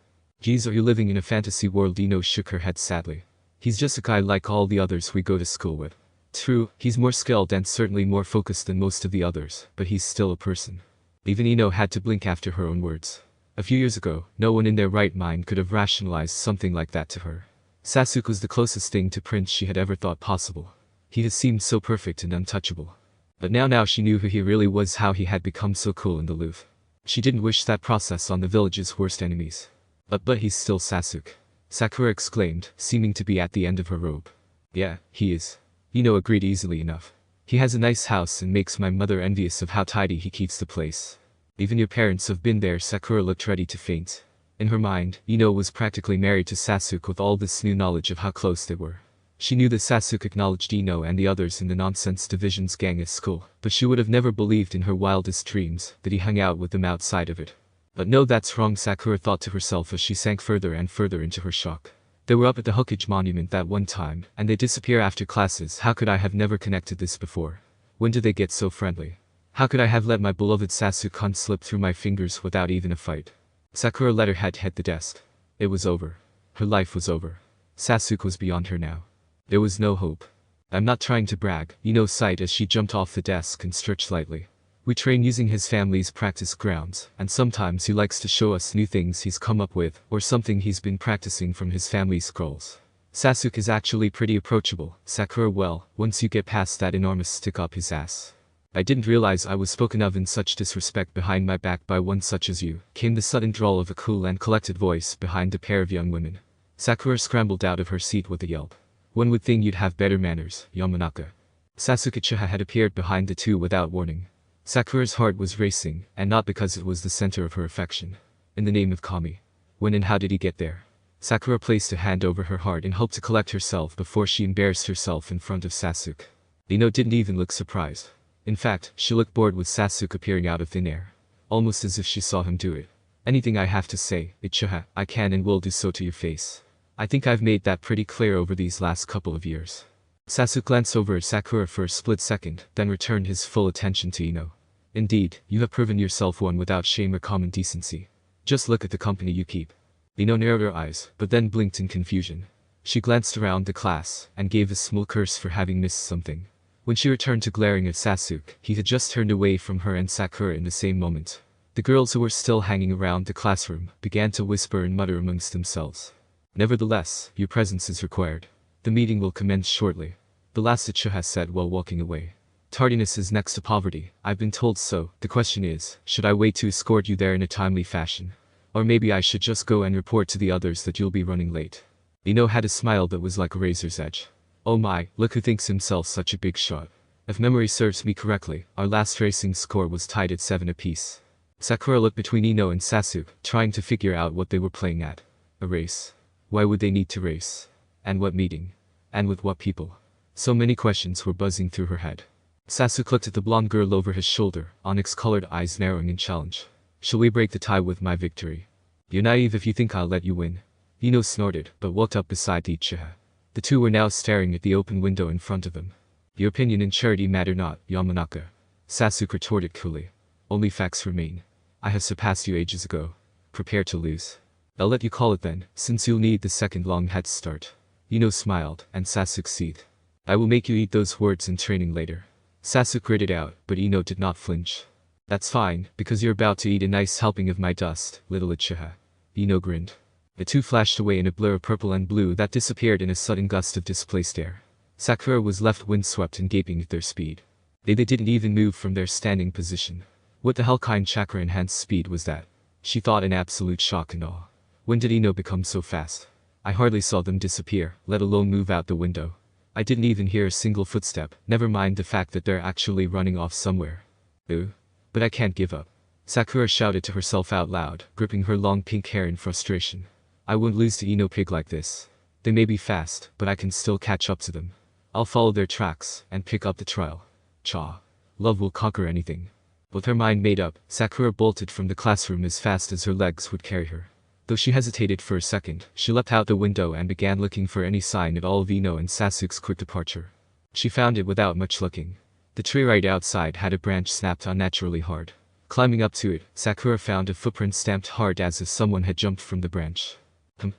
"Geez, are you living in a fantasy world?" Ino shook her head sadly. "He's just a guy like all the others we go to school with. True, he's more skilled and certainly more focused than most of the others, but he's still a person." Even Ino had to blink after her own words. A few years ago, no one in their right mind could have rationalized something like that to her. Sasuke was the closest thing to Prince she had ever thought possible. He had seemed so perfect and untouchable. But now she knew who he really was, how he had become so cool and aloof. She didn't wish that process on the village's worst enemies. But he's still Sasuke." Sakura exclaimed, seeming to be at the end of her rope. "Yeah, he is." Ino agreed easily enough. "He has a nice house and makes my mother envious of how tidy he keeps the place. Even your parents have been there." Sakura looked ready to faint. In her mind, Ino was practically married to Sasuke with all this new knowledge of how close they were. She knew that Sasuke acknowledged Ino and the others in the Nonsense Division's gang at school, but she would have never believed in her wildest dreams that he hung out with them outside of it. "But no, that's wrong," Sakura thought to herself as she sank further and further into her shock. "They were up at the Hokage monument that one time, and they disappear after classes. How could I have never connected this before?" When did they get so friendly? How could I have let my beloved Sasuke slip through my fingers without even a fight? Sakura let her head hit the desk. It was over. Her life was over. Sasuke was beyond her now. There was no hope. I'm not trying to brag, Ino sighed as she jumped off the desk and stretched lightly. We train using his family's practice grounds, and sometimes he likes to show us new things he's come up with, or something he's been practicing from his family's scrolls. Sasuke is actually pretty approachable, Sakura. Well, once you get past that enormous stick up his ass. I didn't realize I was spoken of in such disrespect behind my back by one such as you, came the sudden drawl of a cool and collected voice behind a pair of young women. Sakura scrambled out of her seat with a yelp. One would think you'd have better manners, Yamanaka. Sasuke Uchiha had appeared behind the two without warning. Sakura's heart was racing, and not because it was the center of her affection. In the name of Kami. When and how did he get there? Sakura placed a hand over her heart and hoped to collect herself before she embarrassed herself in front of Sasuke. Ino didn't even look surprised. In fact, she looked bored with Sasuke appearing out of thin air. Almost as if she saw him do it. Anything I have to say, Uchiha, I can and will do so to your face. I think I've made that pretty clear over these last couple of years. Sasuke glanced over at Sakura for a split second, then returned his full attention to Ino. Indeed, you have proven yourself one without shame or common decency. Just look at the company you keep. Ino narrowed her eyes, but then blinked in confusion. She glanced around the class, and gave a small curse for having missed something. When she returned to glaring at Sasuke, he had just turned away from her and Sakura in the same moment. The girls who were still hanging around the classroom began to whisper and mutter amongst themselves. Nevertheless, your presence is required. The meeting will commence shortly. The last Uchiha said while walking away. Tardiness is next to poverty, I've been told so. The question is, should I wait to escort you there in a timely fashion? Or maybe I should just go and report to the others that you'll be running late. Ino had a smile that was like a razor's edge. Oh my, look who thinks himself such a big shot. If memory serves me correctly, our last racing score was tied at 7 apiece. Sakura looked between Ino and Sasuke, trying to figure out what they were playing at. A race. Why would they need to race? And what meeting? And with what people? So many questions were buzzing through her head. Sasuke looked at the blonde girl over his shoulder, onyx-colored eyes narrowing in challenge. Shall we break the tie with my victory? You're naive if you think I'll let you win. Ino snorted, but walked up beside the Uchiha. The two were now staring at the open window in front of them. Your opinion and charity matter not, Yamanaka. Sasuke retorted coolly. Only facts remain. I have surpassed you ages ago. Prepare to lose. I'll let you call it then, since you'll need the second long head start. Ino smiled, and Sasuke seethed. I will make you eat those words in training later. Sasuke gritted out, but Ino did not flinch. That's fine, because you're about to eat a nice helping of my dust, little Uchiha. Ino grinned. The two flashed away in a blur of purple and blue that disappeared in a sudden gust of displaced air. Sakura was left windswept and gaping at their speed. They didn't even move from their standing position. What the hell kind chakra-enhanced speed was that? She thought in absolute shock and awe. When did Ino become so fast? I hardly saw them disappear, let alone move out the window. I didn't even hear a single footstep, never mind the fact that they're actually running off somewhere. Ooh. But I can't give up. Sakura shouted to herself out loud, gripping her long pink hair in frustration. I won't lose to Ino pig like this. They may be fast, but I can still catch up to them. I'll follow their tracks, and pick up the trail. Cha. Love will conquer anything. With her mind made up, Sakura bolted from the classroom as fast as her legs would carry her. Though she hesitated for a second, she leapt out the window and began looking for any sign at all of Ino and Sasuke's quick departure. She found it without much looking. The tree right outside had a branch snapped unnaturally hard. Climbing up to it, Sakura found a footprint stamped hard as if someone had jumped from the branch.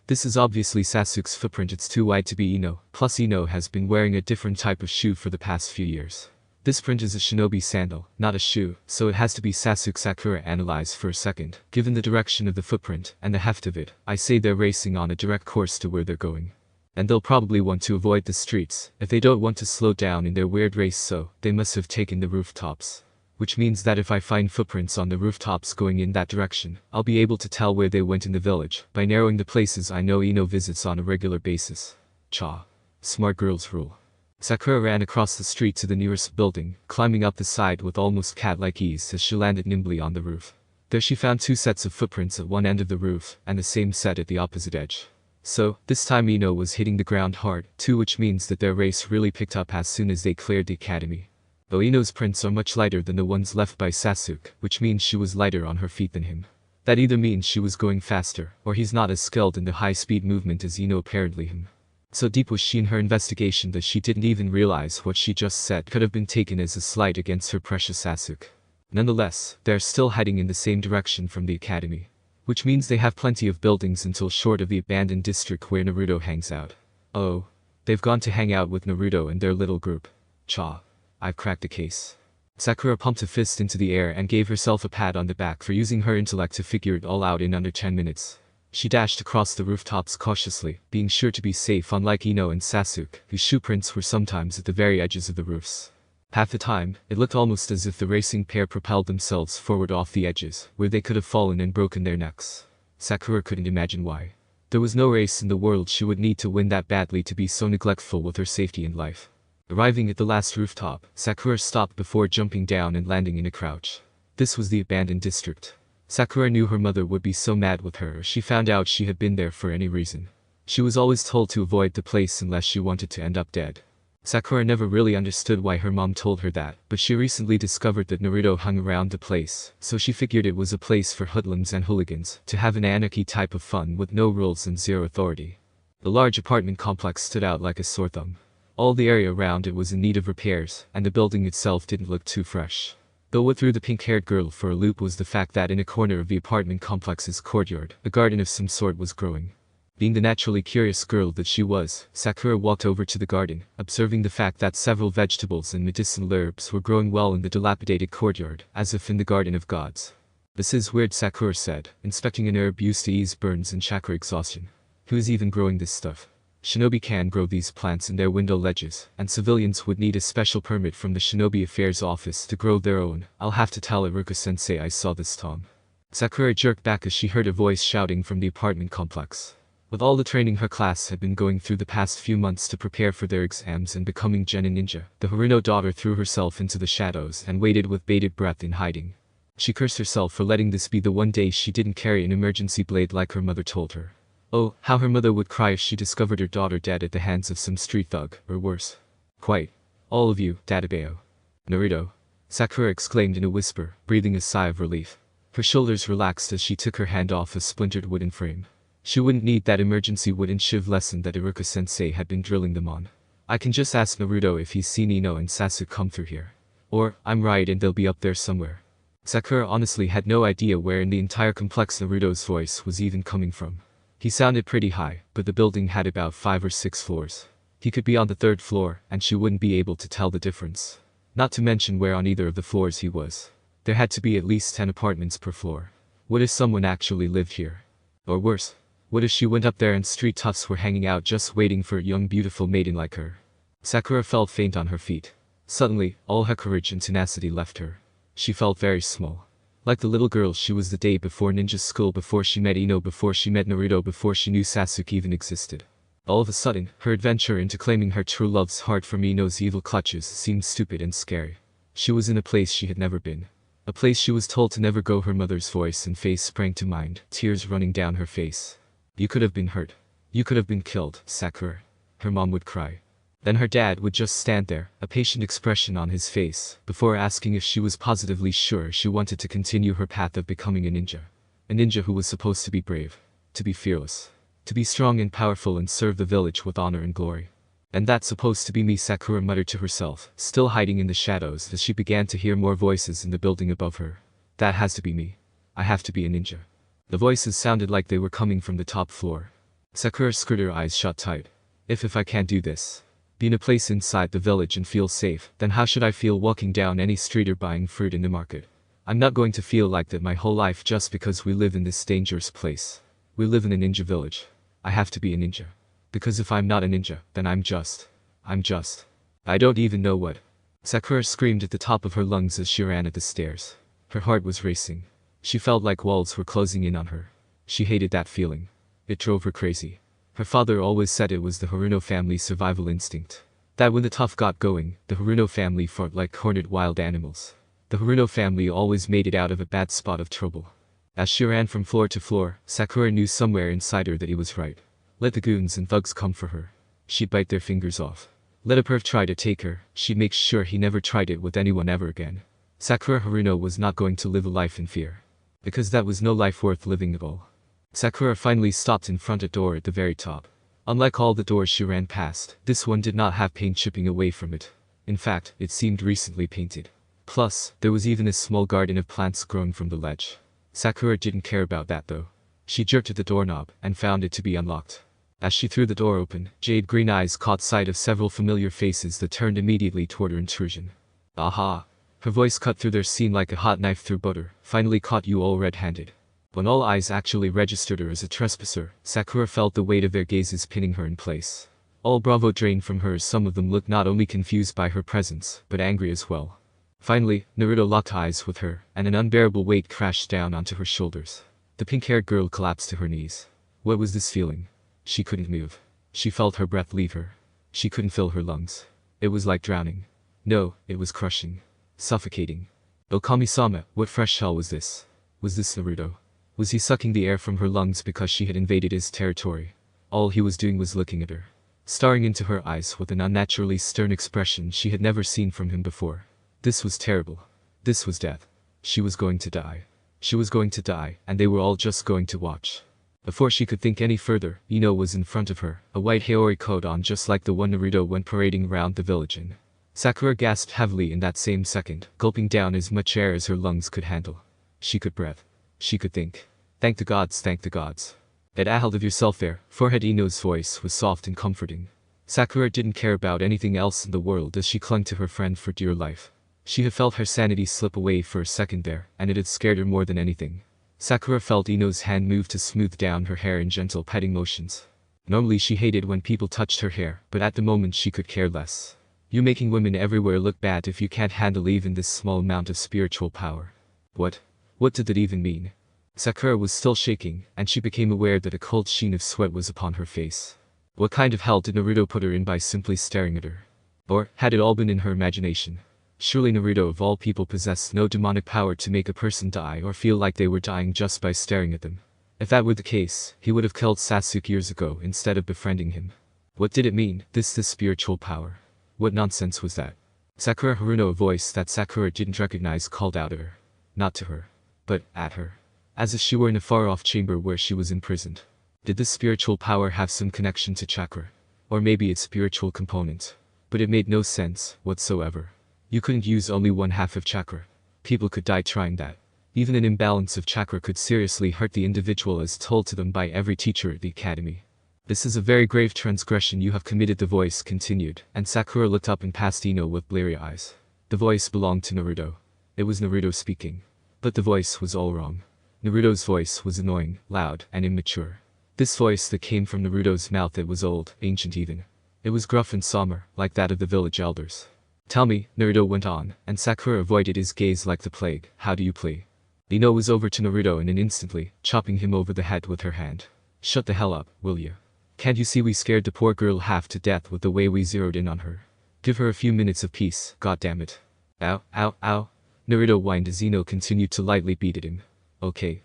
This is obviously Sasuke's footprint. It's too wide to be Ino, plus Ino has been wearing a different type of shoe for the past few years. This print is a shinobi sandal, not a shoe, so it has to be Sasuke. Sakura analyzed for a second. Given the direction of the footprint, and the heft of it, I say they're racing on a direct course to where they're going. And they'll probably want to avoid the streets, if they don't want to slow down in their weird race, so they must have taken the rooftops. Which means that if I find footprints on the rooftops going in that direction, I'll be able to tell where they went in the village, by narrowing the places I know Ino visits on a regular basis. Cha. Smart girls rule. Sakura ran across the street to the nearest building, climbing up the side with almost cat-like ease as she landed nimbly on the roof. There she found two sets of footprints at one end of the roof, and the same set at the opposite edge. So, this time Ino was hitting the ground hard, too, which means that their race really picked up as soon as they cleared the academy. Though Ino's prints are much lighter than the ones left by Sasuke, which means she was lighter on her feet than him. That either means she was going faster, or he's not as skilled in the high-speed movement as Ino apparently him. So deep was she in her investigation that she didn't even realize what she just said could have been taken as a slight against her precious Sasuke. Nonetheless, they are still heading in the same direction from the academy. Which means they have plenty of buildings until short of the abandoned district where Naruto hangs out. Oh. They've gone to hang out with Naruto and their little group. Cha. I've cracked the case. Sakura pumped a fist into the air and gave herself a pat on the back for using her intellect to figure it all out in under 10 minutes. She dashed across the rooftops cautiously, being sure to be safe unlike Ino and Sasuke, whose shoe prints were sometimes at the very edges of the roofs. Half the time, it looked almost as if the racing pair propelled themselves forward off the edges, where they could have fallen and broken their necks. Sakura couldn't imagine why. There was no race in the world she would need to win that badly to be so neglectful with her safety and life. Arriving at the last rooftop, Sakura stopped before jumping down and landing in a crouch. This was the abandoned district. Sakura knew her mother would be so mad with her if she found out she had been there for any reason. She was always told to avoid the place unless she wanted to end up dead. Sakura never really understood why her mom told her that, but she recently discovered that Naruto hung around the place, so she figured it was a place for hoodlums and hooligans to have an anarchy type of fun with no rules and zero authority. The large apartment complex stood out like a sore thumb. All the area around it was in need of repairs, and the building itself didn't look too fresh. Though what threw the pink-haired girl for a loop was the fact that in a corner of the apartment complex's courtyard, a garden of some sort was growing. Being the naturally curious girl that she was, Sakura walked over to the garden, observing the fact that several vegetables and medicinal herbs were growing well in the dilapidated courtyard, as if in the garden of gods. This is weird, Sakura said, inspecting an herb used to ease burns and chakra exhaustion. Who is even growing this stuff? Shinobi can grow these plants in their window ledges, and civilians would need a special permit from the Shinobi Affairs Office to grow their own. I'll have to tell Rukia-sensei I saw this, Tom. Sakura jerked back as she heard a voice shouting from the apartment complex. With all the training her class had been going through the past few months to prepare for their exams and becoming genin ninja, the Haruno daughter threw herself into the shadows and waited with bated breath in hiding. She cursed herself for letting this be the one day she didn't carry an emergency blade like her mother told her. Oh, how her mother would cry if she discovered her daughter dead at the hands of some street thug, or worse. Quite. All of you, Databeo. Naruto. Sakura exclaimed in a whisper, breathing a sigh of relief. Her shoulders relaxed as she took her hand off a splintered wooden frame. She wouldn't need that emergency wooden shiv lesson that Iruka-sensei had been drilling them on. I can just ask Naruto if he's seen Ino and Sasuke come through here. Or, I'm right and they'll be up there somewhere. Sakura honestly had no idea where in the entire complex Naruto's voice was even coming from. He sounded pretty high, but the building had about 5 or 6 floors. He could be on the 3rd floor, and she wouldn't be able to tell the difference. Not to mention where on either of the floors he was. There had to be at least 10 apartments per floor. What if someone actually lived here? Or worse, what if she went up there and street toughs were hanging out just waiting for a young beautiful maiden like her? Sakura felt faint on her feet. Suddenly, all her courage and tenacity left her. She felt very small. Like the little girl she was the day before ninja school, before she met Ino, before she met Naruto, before she knew Sasuke even existed. All of a sudden, her adventure into claiming her true love's heart from Ino's evil clutches seemed stupid and scary. She was in a place she had never been. A place she was told to never go. Her mother's voice and face sprang to mind, tears running down her face. You could have been hurt. You could have been killed, Sakura. Her mom would cry. Then her dad would just stand there, a patient expression on his face, before asking if she was positively sure she wanted to continue her path of becoming a ninja. A ninja who was supposed to be brave, to be fearless, to be strong and powerful and serve the village with honor and glory. And that's supposed to be me, Sakura muttered to herself, still hiding in the shadows as she began to hear more voices in the building above her. That has to be me. I have to be a ninja. The voices sounded like they were coming from the top floor. Sakura screwed her eyes shut tight. If I can't do this, be in a place inside the village and feel safe, then how should I feel walking down any street or buying fruit in the market? I'm not going to feel like that my whole life just because we live in this dangerous place. We live in a ninja village. I have to be a ninja. Because if I'm not a ninja, then I'm just. I don't even know what. Sakura screamed at the top of her lungs as she ran at the stairs. Her heart was racing. She felt like walls were closing in on her. She hated that feeling. It drove her crazy. Her father always said it was the Haruno family's survival instinct. That when the tough got going, the Haruno family fought like cornered wild animals. The Haruno family always made it out of a bad spot of trouble. As she ran from floor to floor, Sakura knew somewhere inside her that he was right. Let the goons and thugs come for her. She'd bite their fingers off. Let a perv try to take her, she'd make sure he never tried it with anyone ever again. Sakura Haruno was not going to live a life in fear. Because that was no life worth living at all. Sakura finally stopped in front of a door at the very top. Unlike all the doors she ran past, this one did not have paint chipping away from it. In fact, it seemed recently painted. Plus, there was even a small garden of plants growing from the ledge. Sakura didn't care about that though. She jerked at the doorknob and found it to be unlocked. As she threw the door open, jade green eyes caught sight of several familiar faces that turned immediately toward her intrusion. Aha! Her voice cut through their scene like a hot knife through butter. Finally caught you all red-handed. When all eyes actually registered her as a trespasser, Sakura felt the weight of their gazes pinning her in place. All bravo drained from her as some of them looked not only confused by her presence, but angry as well. Finally, Naruto locked eyes with her, and an unbearable weight crashed down onto her shoulders. The pink-haired girl collapsed to her knees. What was this feeling? She couldn't move. She felt her breath leave her. She couldn't fill her lungs. It was like drowning. No, it was crushing. Suffocating. Okami-sama, what fresh hell was this? Was this Naruto? Was he sucking the air from her lungs because she had invaded his territory? All he was doing was looking at her. Staring into her eyes with an unnaturally stern expression she had never seen from him before. This was terrible. This was death. She was going to die. She was going to die, and they were all just going to watch. Before she could think any further, Ino was in front of her, a white Haori coat on just like the one Naruto went parading around the village in. Sakura gasped heavily in that same second, gulping down as much air as her lungs could handle. She could breathe. She could think. Thank the gods, thank the gods. Get a hold of yourself there, forehead. Ino's voice was soft and comforting. Sakura didn't care about anything else in the world as she clung to her friend for dear life. She had felt her sanity slip away for a second there, and it had scared her more than anything. Sakura felt Ino's hand move to smooth down her hair in gentle petting motions. Normally she hated when people touched her hair, but at the moment she could care less. You making women everywhere look bad if you can't handle even this small amount of spiritual power. What? What did that even mean? Sakura was still shaking, and she became aware that a cold sheen of sweat was upon her face. What kind of hell did Naruto put her in by simply staring at her? Or, had it all been in her imagination? Surely Naruto of all people possessed no demonic power to make a person die or feel like they were dying just by staring at them. If that were the case, he would have killed Sasuke years ago instead of befriending him. What did it mean, this spiritual power? What nonsense was that? Sakura Haruno, a voice that Sakura didn't recognize, called out at her. Not to her, but at her. As if she were in a far-off chamber where she was imprisoned. Did this spiritual power have some connection to chakra? Or maybe its spiritual component? But it made no sense whatsoever. You couldn't use only one half of chakra. People could die trying that. Even an imbalance of chakra could seriously hurt the individual as told to them by every teacher at the academy. This is a very grave transgression you have committed, the voice continued, and Sakura looked up and past Ino with bleary eyes. The voice belonged to Naruto. It was Naruto speaking. But the voice was all wrong. Naruto's voice was annoying, loud, and immature. This voice that came from Naruto's mouth, it was old, ancient even. It was gruff and somber, like that of the village elders. Tell me, Naruto went on, and Sakura avoided his gaze like the plague, how do you plea? Ino was over to Naruto and instantly, chopping him over the head with her hand. Shut the hell up, will you? Can't you see we scared the poor girl half to death with the way we zeroed in on her? Give her a few minutes of peace, goddammit. Ow, ow, ow. Naruto whined as Ino continued to lightly beat at him. Okay.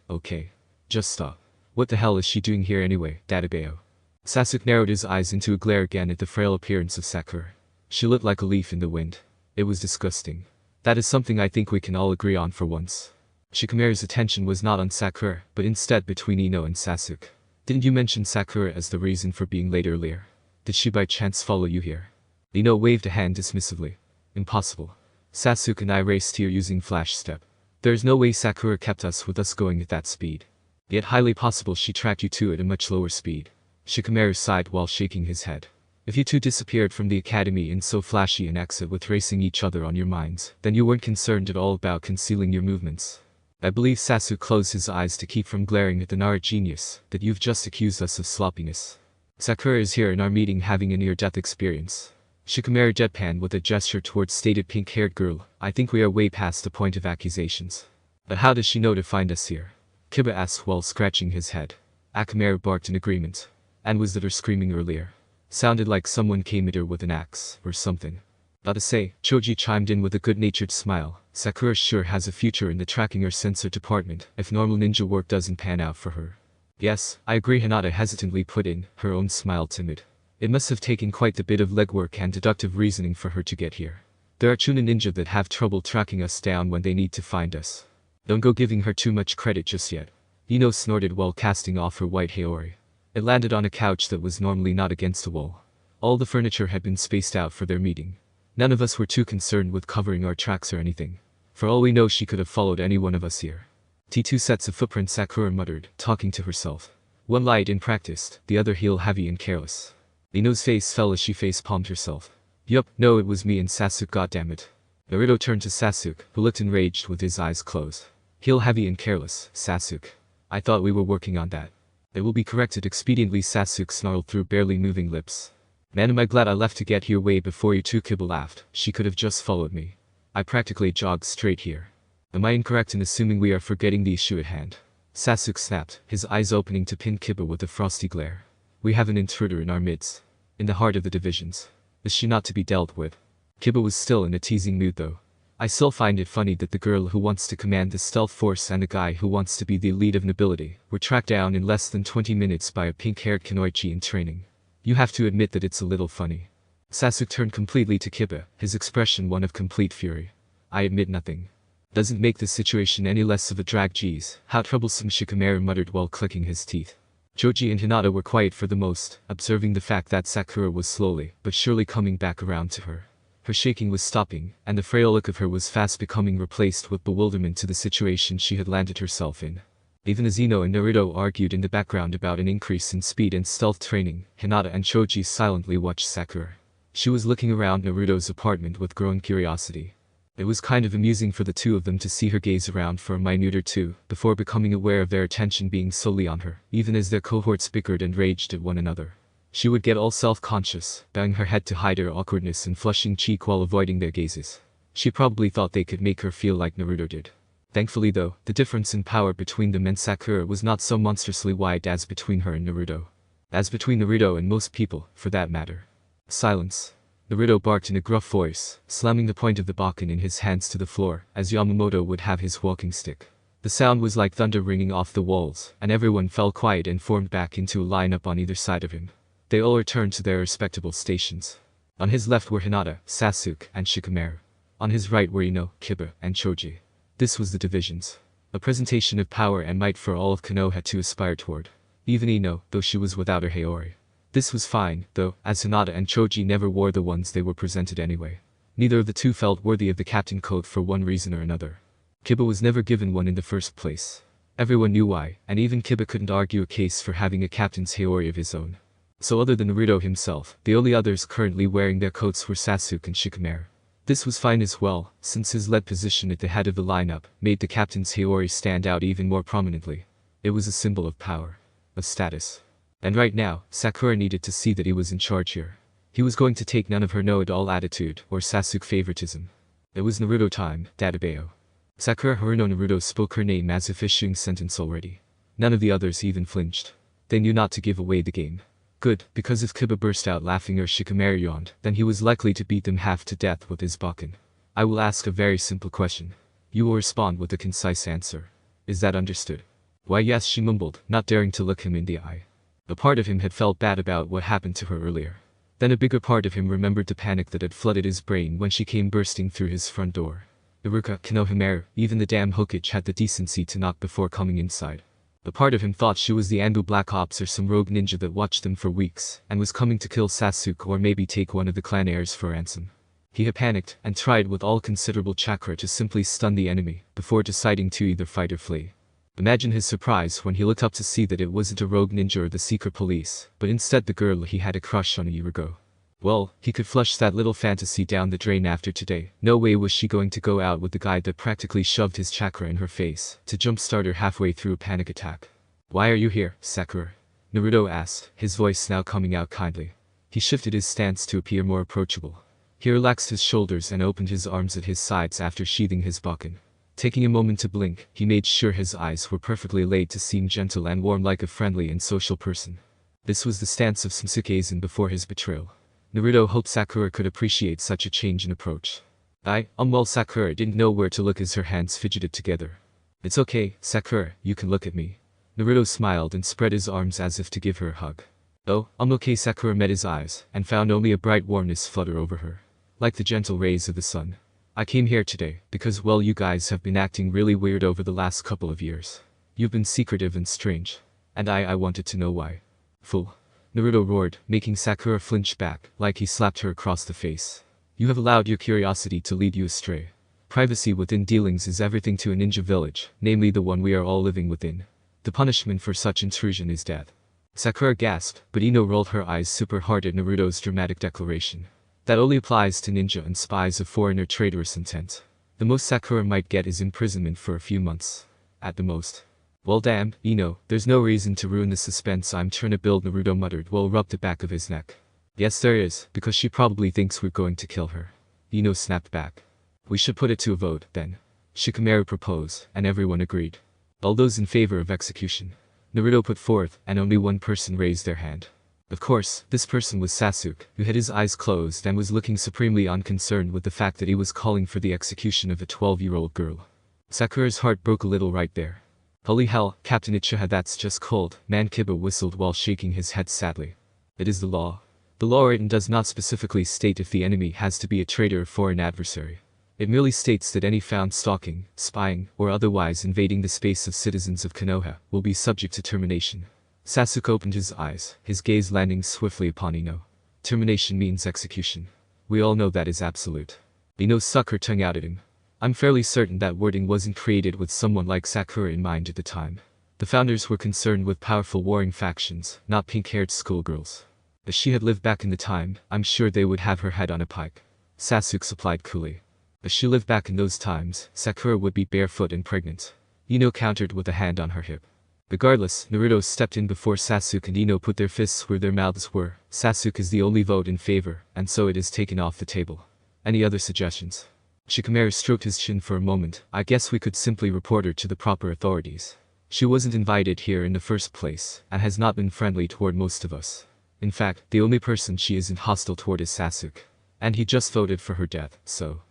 Just stop. What the hell is she doing here anyway, Dadabeo? Sasuke narrowed his eyes into a glare again at the frail appearance of Sakura. She looked like a leaf in the wind. It was disgusting. That is something I think we can all agree on for once. Shikamaru's attention was not on Sakura, but instead between Ino and Sasuke. Didn't you mention Sakura as the reason for being late earlier? Did she by chance follow you here? Ino waved a hand dismissively. Impossible. Sasuke and I raced here using flash step. There is no way Sakura kept us with us going at that speed. Yet highly possible she tracked you two at a much lower speed. Shikamaru sighed while shaking his head. If you two disappeared from the academy in so flashy an exit with racing each other on your minds, then you weren't concerned at all about concealing your movements. I believe Sasuke closed his eyes to keep from glaring at the Naruto genius that you've just accused us of sloppiness. Sakura is here in our meeting having a near-death experience. Shikamaru deadpanned with a gesture towards stated pink-haired girl. I think we are way past the point of accusations. But how does she know to find us here? Kiba asked while scratching his head. Akamaru barked in agreement. And was that her screaming earlier? Sounded like someone came at her with an axe, or something. Not to say, Choji chimed in with a good-natured smile. Sakura sure has a future in the tracking or sensor department, if normal ninja work doesn't pan out for her. Yes, I agree, Hinata hesitantly put in, her own smile timid. It must have taken quite a bit of legwork and deductive reasoning for her to get here. There are Chunin ninja that have trouble tracking us down when they need to find us. Don't go giving her too much credit just yet. Ino snorted while casting off her white Haori. It landed on a couch that was normally not against a wall. All the furniture had been spaced out for their meeting. None of us were too concerned with covering our tracks or anything. For all we know, she could have followed any one of us here. Two sets of footprints, Sakura muttered, talking to herself. One light and practiced, the other heel heavy and careless. Ino's face fell as she face-palmed herself. Yup, no, it was me and Sasuke, goddammit. Naruto turned to Sasuke, who looked enraged with his eyes closed. Heel heavy and careless, Sasuke. I thought we were working on that. It will be corrected expediently, Sasuke snarled through barely moving lips. Man, am I glad I left to get here way before you two, Kiba laughed. She could have just followed me. I practically jogged straight here. Am I incorrect in assuming we are forgetting the issue at hand? Sasuke snapped, his eyes opening to pin Kiba with a frosty glare. We have an intruder in our midst. In the heart of the divisions. Is she not to be dealt with? Kiba was still in a teasing mood though. I still find it funny that the girl who wants to command the stealth force and the guy who wants to be the elite of nobility were tracked down in less than 20 minutes by a pink-haired Kunoichi in training. You have to admit that it's a little funny. Sasuke turned completely to Kiba, his expression one of complete fury. I admit nothing. Doesn't make the situation any less of a drag. Geez, how troublesome, Shikamaru muttered while clicking his teeth. Choji and Hinata were quiet for the most, observing the fact that Sakura was slowly but surely coming back around to her. Her shaking was stopping, and the frail look of her was fast becoming replaced with bewilderment to the situation she had landed herself in. Even as Ino and Naruto argued in the background about an increase in speed and stealth training, Hinata and Choji silently watched Sakura. She was looking around Naruto's apartment with growing curiosity. It was kind of amusing for the two of them to see her gaze around for a minute or two, before becoming aware of their attention being solely on her, even as their cohorts bickered and raged at one another. She would get all self-conscious, bowing her head to hide her awkwardness and flushing cheek while avoiding their gazes. She probably thought they could make her feel like Naruto did. Thankfully though, the difference in power between them and Sakura was not so monstrously wide as between her and Naruto. As between Naruto and most people, for that matter. Silence. Naruto barked in a gruff voice, slamming the point of the bokken in his hands to the floor, as Yamamoto would have his walking stick. The sound was like thunder ringing off the walls, and everyone fell quiet and formed back into a lineup on either side of him. They all returned to their respectable stations. On his left were Hinata, Sasuke, and Shikamaru. On his right were Ino, Kiba, and Choji. This was the divisions. A presentation of power and might for all of Konoha to aspire toward. Even Ino, though she was without her Haori. This was fine, though, as Hinata and Choji never wore the ones they were presented anyway. Neither of the two felt worthy of the captain coat for one reason or another. Kiba was never given one in the first place. Everyone knew why, and even Kiba couldn't argue a case for having a captain's Haori of his own. So other than Naruto himself, the only others currently wearing their coats were Sasuke and Shikamaru. This was fine as well, since his lead position at the head of the lineup made the captain's Haori stand out even more prominently. It was a symbol of power. Of status. And right now, Sakura needed to see that he was in charge here. He was going to take none of her know-it-all attitude or Sasuke favoritism. It was Naruto time, Dadabeo. Sakura Haruno. Naruto spoke her name as if issuing sentence already. None of the others even flinched. They knew not to give away the game. Good, because if Kiba burst out laughing or Shikamaru yawned, then he was likely to beat them half to death with his bokken. I will ask a very simple question. You will respond with a concise answer. Is that understood? Why yes, she mumbled, not daring to look him in the eye. A part of him had felt bad about what happened to her earlier. Then a bigger part of him remembered the panic that had flooded his brain when she came bursting through his front door. Rukia, Konohamaru, even the damn Hokage had the decency to knock before coming inside. A part of him thought she was the Anbu Black Ops or some rogue ninja that watched them for weeks and was coming to kill Sasuke or maybe take one of the clan heirs for ransom. He had panicked and tried with all considerable chakra to simply stun the enemy before deciding to either fight or flee. Imagine his surprise when he looked up to see that it wasn't a rogue ninja or the secret police, but instead the girl he had a crush on a year ago. Well, he could flush that little fantasy down the drain after today. No way was she going to go out with the guy that practically shoved his chakra in her face to jumpstart her halfway through a panic attack. Why are you here, Sakura? Naruto asked, his voice now coming out kindly. He shifted his stance to appear more approachable. He relaxed his shoulders and opened his arms at his sides after sheathing his bokken. Taking a moment to blink, he made sure his eyes were perfectly laid to seem gentle and warm like a friendly and social person. This was the stance of Sasuke before his betrayal. Naruto hoped Sakura could appreciate such a change in approach. Well, Sakura didn't know where to look as her hands fidgeted together. It's okay, Sakura, you can look at me. Naruto smiled and spread his arms as if to give her a hug. Oh, okay. Sakura met his eyes and found only a bright warmness flutter over her. Like the gentle rays of the sun. I came here today because, well, you guys have been acting really weird over the last couple of years. You've been secretive and strange. And I wanted to know why. Fool. Naruto roared, making Sakura flinch back, like he slapped her across the face. You have allowed your curiosity to lead you astray. Privacy within dealings is everything to a ninja village, namely the one we are all living within. The punishment for such intrusion is death. Sakura gasped, but Ino rolled her eyes super hard at Naruto's dramatic declaration. That only applies to ninja and spies of foreign or traitorous intent. The most Sakura might get is imprisonment for a few months. At the most. Well damn, Ino, there's no reason to ruin the suspense I'm trying to build, Naruto muttered while rubbed the back of his neck. Yes there is, because she probably thinks we're going to kill her. Ino snapped back. We should put it to a vote, then. Shikamaru proposed, and everyone agreed. All those in favor of execution. Naruto put forth, and only one person raised their hand. Of course, this person was Sasuke, who had his eyes closed and was looking supremely unconcerned with the fact that he was calling for the execution of a 12-year-old girl. Sakura's heart broke a little right there. Holy hell, Captain Ichiha, that's just cold, man. Kiba whistled while shaking his head sadly. It is the law. The law written does not specifically state if the enemy has to be a traitor or foreign adversary. It merely states that any found stalking, spying, or otherwise invading the space of citizens of Konoha will be subject to termination. Sasuke opened his eyes, his gaze landing swiftly upon Ino. Termination means execution. We all know that is absolute. Ino sucked her tongue out at him. I'm fairly certain that wording wasn't created with someone like Sakura in mind at the time. The founders were concerned with powerful warring factions, not pink-haired schoolgirls. If she had lived back in the time, I'm sure they would have her head on a pike. Sasuke supplied coolly. If she lived back in those times, Sakura would be barefoot and pregnant. Ino countered with a hand on her hip. Regardless, Naruto stepped in before Sasuke and Ino put their fists where their mouths were. Sasuke is the only vote in favor, and so it is taken off the table. Any other suggestions? Shikamaru stroked his chin for a moment. I guess we could simply report her to the proper authorities. She wasn't invited here in the first place, and has not been friendly toward most of us. In fact, the only person she isn't hostile toward is Sasuke. And he just voted for her death, so...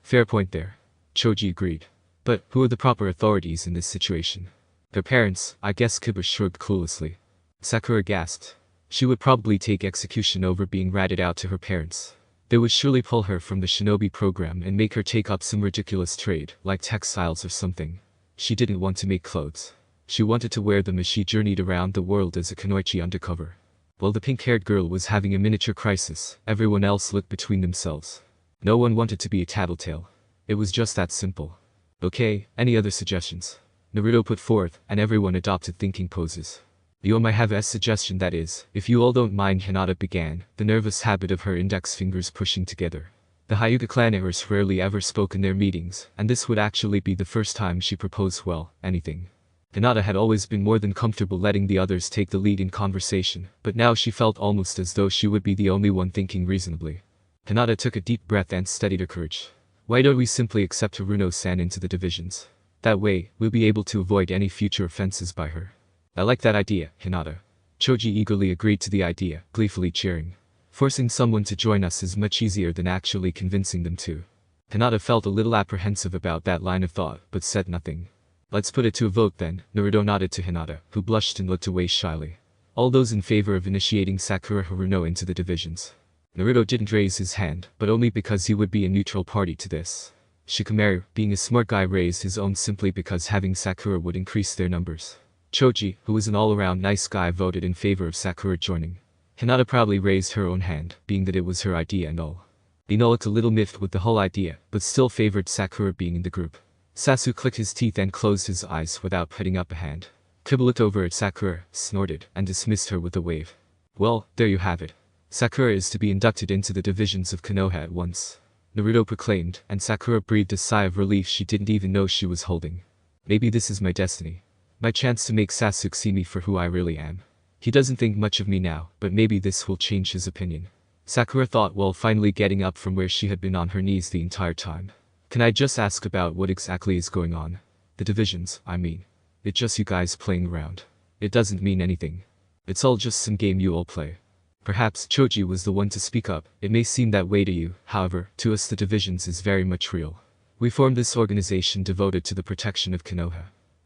fair point there. Choji agreed. But, who are the proper authorities in this situation? Their parents, I guess. Kiba shrugged cluelessly. Sakura gasped. She would probably take execution over being ratted out to her parents. They would surely pull her from the shinobi program and make her take up some ridiculous trade, like textiles or something. She didn't want to make clothes. She wanted to wear them as she journeyed around the world as a kunoichi undercover. While the pink-haired girl was having a miniature crisis, everyone else looked between themselves. No one wanted to be a tattletale. It was just that simple. Okay, any other suggestions? Naruto put forth, and everyone adopted thinking poses. You might have a suggestion, that is, if you all don't mind. Hinata began, the nervous habit of her index fingers pushing together. The Hyuga clan heirs rarely ever spoke in their meetings, and this would actually be the first time she proposed anything. Hinata had always been more than comfortable letting the others take the lead in conversation, but now she felt almost as though she would be the only one thinking reasonably. Hinata took a deep breath and steadied her courage. Why don't we simply accept Haruno-san into the divisions? That way, we'll be able to avoid any future offenses by her. I like that idea, Hinata. Choji eagerly agreed to the idea, gleefully cheering. Forcing someone to join us is much easier than actually convincing them to. Hinata felt a little apprehensive about that line of thought, but said nothing. Let's put it to a vote then. Naruto nodded to Hinata, who blushed and looked away shyly. All those in favor of initiating Sakura Haruno into the divisions. Naruto didn't raise his hand, but only because he would be a neutral party to this. Shikamaru, being a smart guy, raised his own simply because having Sakura would increase their numbers. Choji, who was an all-around nice guy, voted in favor of Sakura joining. Hinata proudly raised her own hand, being that it was her idea and all. Ino looked a little miffed with the whole idea, but still favored Sakura being in the group. Sasuke clicked his teeth and closed his eyes without putting up a hand. Kiba looked over at Sakura, snorted, and dismissed her with a wave. Well, there you have it. Sakura is to be inducted into the divisions of Konoha at once. Naruto proclaimed, and Sakura breathed a sigh of relief she didn't even know she was holding. Maybe this is my destiny. My chance to make Sasuke see me for who I really am. He doesn't think much of me now, but maybe this will change his opinion. Sakura thought while finally getting up from where she had been on her knees the entire time. Can I just ask about what exactly is going on? The divisions, I mean. It's just you guys playing around. It doesn't mean anything. It's all just some game you all play. Perhaps Choji was the one to speak up. It may seem that way to you, however, to us the divisions is very much real. We formed this organization devoted to the protection of Konoha.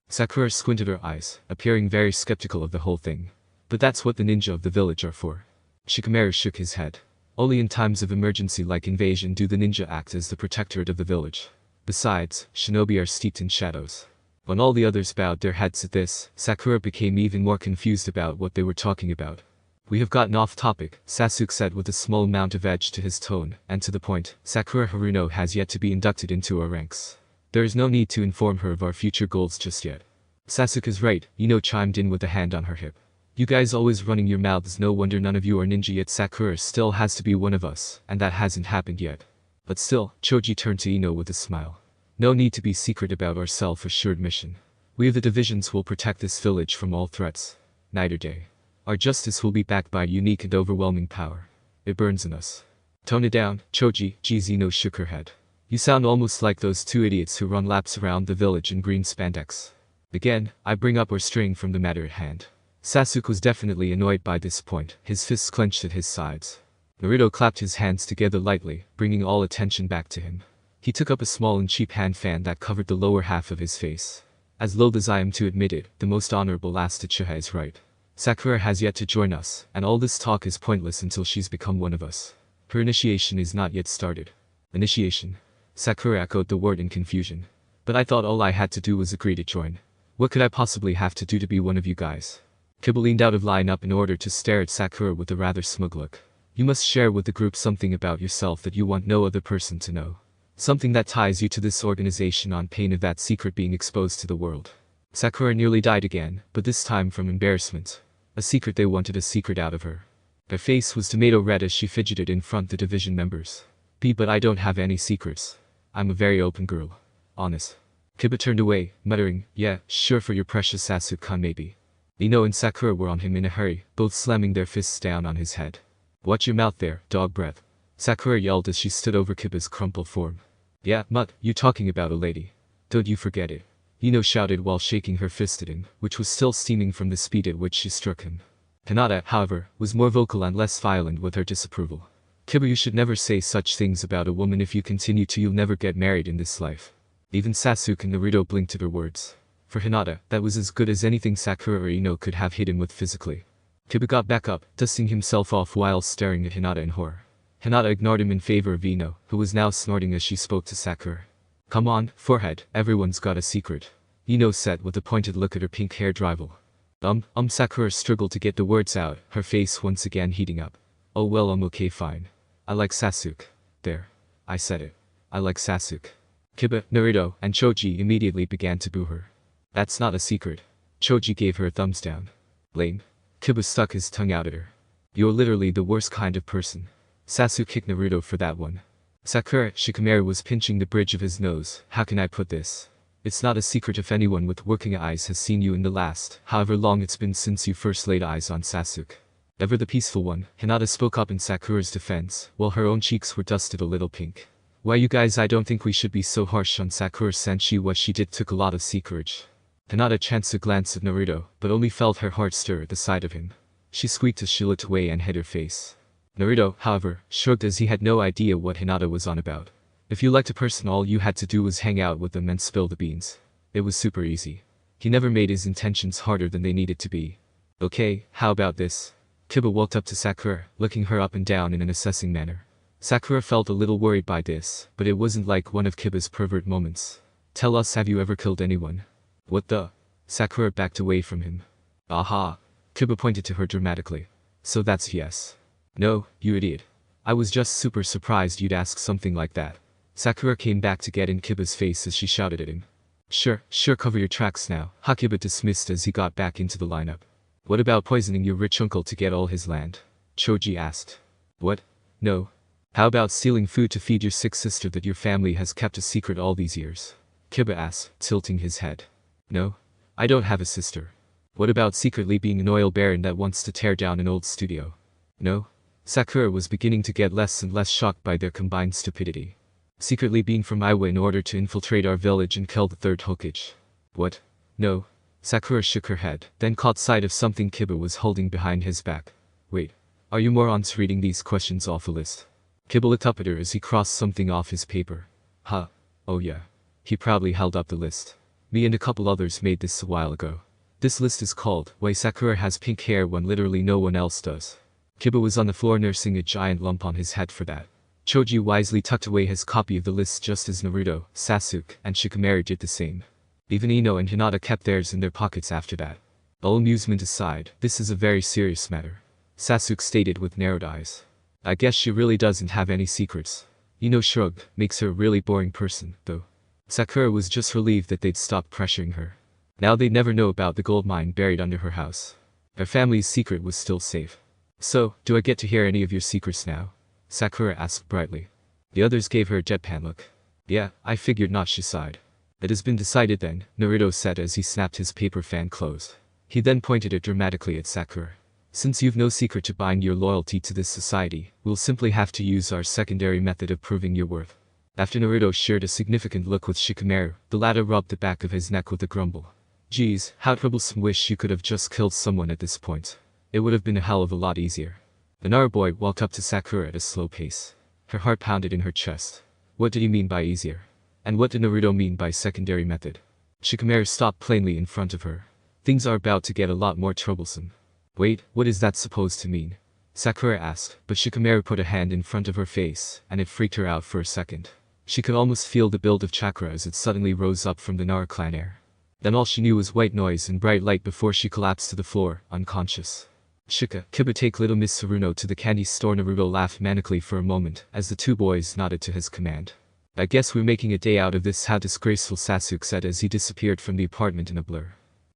Sakura squinted her eyes, appearing very skeptical of the whole thing. But that's what the ninja of the village are for. Shikamaru shook his head. Only in times of emergency like invasion do the ninja act as the protectorate of the village. Besides, shinobi are steeped in shadows. When all the others bowed their heads at this, Sakura became even more confused about what they were talking about. We have gotten off topic, Sasuke said with a small amount of edge to his tone, and to the point. Sakura Haruno has yet to be inducted into our ranks. There is no need to inform her of our future goals just yet. Sasuke is right, Ino chimed in with a hand on her hip. You guys always running your mouths, no wonder none of you are ninja yet. Sakura still has to be one of us, and that hasn't happened yet. But still, Choji turned to Ino with a smile. No need to be secret about our self-assured mission. We of the divisions will protect this village from all threats. Night or day. Our justice will be backed by unique and overwhelming power. It burns in us. Tone it down, Choji. Ino shook her head. You sound almost like those two idiots who run laps around the village in green spandex. Again, I bring up or straying from the matter at hand. Sasuke was definitely annoyed by this point, his fists clenched at his sides. Naruto clapped his hands together lightly, bringing all attention back to him. He took up a small and cheap hand fan that covered the lower half of his face. As loath as I am to admit it, the most honorable last Uchiha is right. Sakura has yet to join us, and all this talk is pointless until she's become one of us. Her initiation is not yet started. Initiation? Sakura echoed the word in confusion. But I thought all I had to do was agree to join. What could I possibly have to do to be one of you guys? Kiba leaned out of line up in order to stare at Sakura with a rather smug look. You must share with the group something about yourself that you want no other person to know. Something that ties you to this organization on pain of that secret being exposed to the world. Sakura nearly died again, but this time from embarrassment. A secret they wanted a secret out of her. Her face was tomato red as she fidgeted in front of the division members. But I don't have any secrets. I'm a very open girl. Honest. Kiba turned away, muttering, yeah, sure for your precious Sasuke-kun maybe. Ino and Sakura were on him in a hurry, both slamming their fists down on his head. Watch your mouth there, dog breath. Sakura yelled as she stood over Kiba's crumpled form. Yeah, Mutt, you talking about a lady. Don't you forget it. Ino shouted while shaking her fist at him, which was still steaming from the speed at which she struck him. Hinata, however, was more vocal and less violent with her disapproval. Kiba, you should never say such things about a woman. If you continue to, you'll never get married in this life. Even Sasuke and Naruto blinked at her words. For Hinata, that was as good as anything Sakura or Ino could have hit him with physically. Kiba got back up, dusting himself off while staring at Hinata in horror. Hinata ignored him in favor of Ino, who was now snorting as she spoke to Sakura. Come on, forehead, everyone's got a secret. Ino said with a pointed look at her pink-haired rival. Sakura struggled to get the words out, her face once again heating up. Oh well, okay fine. I like Sasuke. There. I said it. I like Sasuke. Kiba, Naruto, and Choji immediately began to boo her. That's not a secret. Choji gave her a thumbs down. Lame. Kiba stuck his tongue out at her. You're literally the worst kind of person. Sasuke kicked Naruto for that one. Sakura, Shikamaru was pinching the bridge of his nose. How can I put this? It's not a secret if anyone with working eyes has seen you in the last, however long it's been since you first laid eyes on Sasuke. Ever the peaceful one, Hinata spoke up in Sakura's defense, while her own cheeks were dusted a little pink. Why you guys, I don't think we should be so harsh on Sakura Senshi. What she did took a lot of courage. Hinata chanced a glance at Naruto, but only felt her heart stir at the sight of him. She squeaked as she looked away and hid her face. Naruto, however, shrugged as he had no idea what Hinata was on about. If you liked a person, all you had to do was hang out with them and spill the beans. It was super easy. He never made his intentions harder than they needed to be. Okay, how about this? Kiba walked up to Sakura, looking her up and down in an assessing manner. Sakura felt a little worried by this, but it wasn't like one of Kiba's pervert moments. Tell us, have you ever killed anyone? What the? Sakura backed away from him. Aha. Kiba pointed to her dramatically. So that's yes. No, you idiot. I was just super surprised you'd ask something like that. Sakura came back to get in Kiba's face as she shouted at him. Sure, cover your tracks now, Kiba dismissed as he got back into the lineup. What about poisoning your rich uncle to get all his land? Choji asked. What? No. How about stealing food to feed your sick sister that your family has kept a secret all these years? Kiba asked, tilting his head. No. I don't have a sister. What about secretly being an oil baron that wants to tear down an old studio? No. Sakura was beginning to get less and less shocked by their combined stupidity. Secretly being from Iwa in order to infiltrate our village and kill the third Hokage. What? No. Sakura shook her head, then caught sight of something Kiba was holding behind his back. Wait. Are you morons reading these questions off a list? Kiba looked up at her as he crossed something off his paper. Huh. Oh yeah. He proudly held up the list. Me and a couple others made this a while ago. This list is called Why Sakura Has Pink Hair When Literally No One Else Does. Kiba was on the floor nursing a giant lump on his head for that. Choji wisely tucked away his copy of the list just as Naruto, Sasuke, and Shikamaru did the same. Even Ino and Hinata kept theirs in their pockets after that. All amusement aside, this is a very serious matter, Sasuke stated with narrowed eyes. I guess she really doesn't have any secrets. Ino shrugged, makes her a really boring person, though. Sakura was just relieved that they'd stopped pressuring her. Now they'd never know about the gold mine buried under her house. Their family's secret was still safe. So, do I get to hear any of your secrets now? Sakura asked brightly. The others gave her a deadpan look. Yeah, I figured not, she sighed. It has been decided then, Naruto said as he snapped his paper fan closed. He then pointed it dramatically at Sakura. Since you've no secret to bind your loyalty to this society, we'll simply have to use our secondary method of proving your worth. After Naruto shared a significant look with Shikamaru, the latter rubbed the back of his neck with a grumble. Geez, how troublesome, wish you could have just killed someone at this point. It would have been a hell of a lot easier. The Naru boy walked up to Sakura at a slow pace. Her heart pounded in her chest. What did he mean by easier? And what did Naruto mean by secondary method? Shikamaru stopped plainly in front of her. Things are about to get a lot more troublesome. Wait, what is that supposed to mean? Sakura asked, but Shikamaru put a hand in front of her face, and it freaked her out for a second. She could almost feel the build of chakra as it suddenly rose up from the Naru clan air. Then all she knew was white noise and bright light before she collapsed to the floor, unconscious. Shika, Kiba, take little Miss Saruno to the candy store. Naruto laughed manically for a moment as the two boys nodded to his command. I guess we're making a day out of this, how disgraceful, Sasuke said as he disappeared from the apartment in a blur.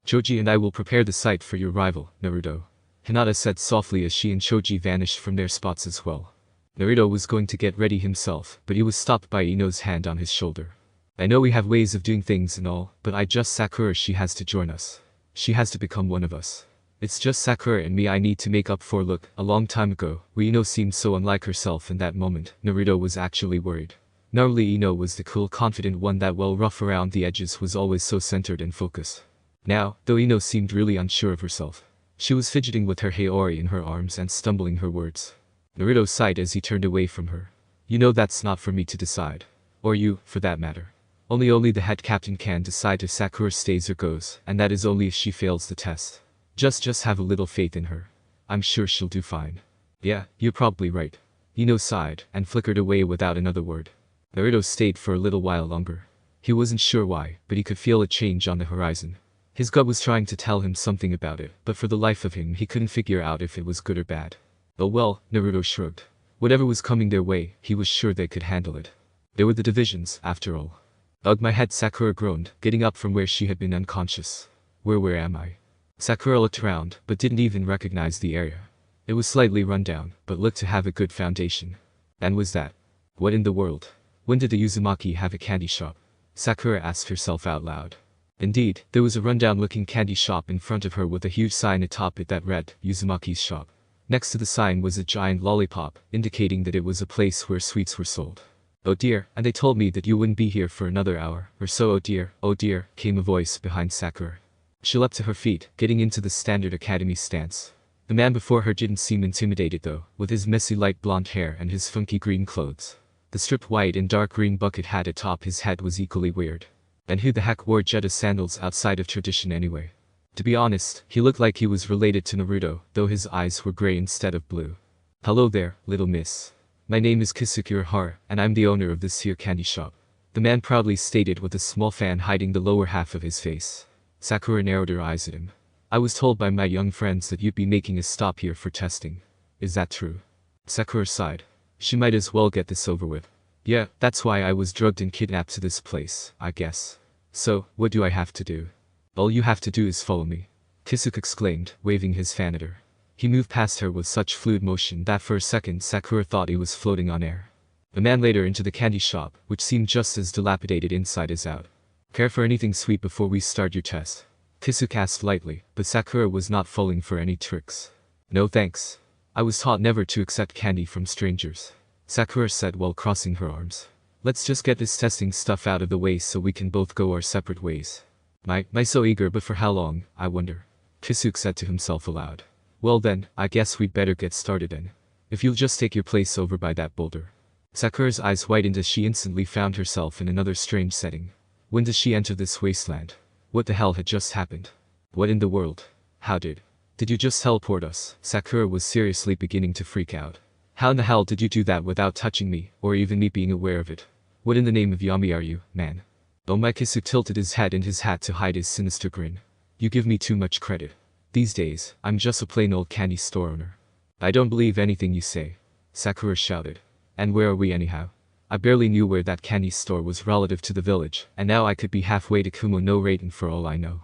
Choji and I will prepare the site for your arrival, Naruto. Hinata said softly as she and Choji vanished from their spots as well. Naruto was going to get ready himself, but he was stopped by Ino's hand on his shoulder. I know we have ways of doing things and all, but I just Sakura, she has to join us. She has to become one of us. It's just Sakura and me I need to make up for. Look, a long time ago, where Ino seemed so unlike herself in that moment, Naruto was actually worried. Normally Ino was the cool, confident one that, while rough around the edges, was always so centered and focused. Now, though Ino seemed really unsure of herself, she was fidgeting with her Haori in her arms and stumbling her words. Naruto sighed as he turned away from her. You know that's not for me to decide. Or you, for that matter. Only the head captain can decide if Sakura stays or goes, and that is only if she fails the test. Just have a little faith in her. I'm sure she'll do fine. Yeah, you're probably right. Ino sighed, and flickered away without another word. Naruto stayed for a little while longer. He wasn't sure why, but he could feel a change on the horizon. His gut was trying to tell him something about it, but for the life of him he couldn't figure out if it was good or bad. Oh well, Naruto shrugged. Whatever was coming their way, he was sure they could handle it. They were the divisions, after all. Ugh, my head, Sakura groaned, getting up from where she had been unconscious. Where am I? Sakura looked around, but didn't even recognize the area. It was slightly run down, but looked to have a good foundation. And was that? What in the world? When did the Uzumaki have a candy shop? Sakura asked herself out loud. Indeed, there was a rundown-looking candy shop in front of her with a huge sign atop it that read, Uzumaki's shop. Next to the sign was a giant lollipop, indicating that it was a place where sweets were sold. Oh dear, and they told me that you wouldn't be here for another hour or so. Oh dear, came a voice behind Sakura. She leapt to her feet, getting into the standard academy stance. The man before her didn't seem intimidated though, with his messy light blonde hair and his funky green clothes. The stripped white and dark green bucket hat atop his head was equally weird. And who the heck wore Jetta sandals outside of tradition anyway? To be honest, he looked like he was related to Naruto, though his eyes were gray instead of blue. Hello there, little miss. My name is Kisuke Hara, and I'm the owner of this here candy shop. The man proudly stated with a small fan hiding the lower half of his face. Sakura narrowed her eyes at him. I was told by my young friends that you'd be making a stop here for testing. Is that true? Sakura sighed. She might as well get this over with. Yeah, that's why I was drugged and kidnapped to this place, I guess. So, what do I have to do? All you have to do is follow me. Kisuke exclaimed, waving his fan at her. He moved past her with such fluid motion that for a second Sakura thought he was floating on air. The man led her into the candy shop, which seemed just as dilapidated inside as out. Care for anything sweet before we start your test? Kisuke asked lightly, but Sakura was not falling for any tricks. No thanks. I was taught never to accept candy from strangers. Sakura said while crossing her arms. Let's just get this testing stuff out of the way so we can both go our separate ways. My so eager, but for how long, I wonder? Kisuke said to himself aloud. Well then, I guess we'd better get started then. If you'll just take your place over by that boulder. Sakura's eyes widened as she instantly found herself in another strange setting. When did she enter this wasteland? What the hell had just happened? What in the world? How did you just teleport us? Sakura was seriously beginning to freak out. How in the hell did you do that without touching me, or even me being aware of it? What in the name of Yami are you, man? Oh my, Kisuke tilted his head in his hat to hide his sinister grin. You give me too much credit. These days, I'm just a plain old candy store owner. I don't believe anything you say, Sakura shouted. And where are we anyhow? I barely knew where that candy store was relative to the village, and now I could be halfway to Kumo no Raiden for all I know.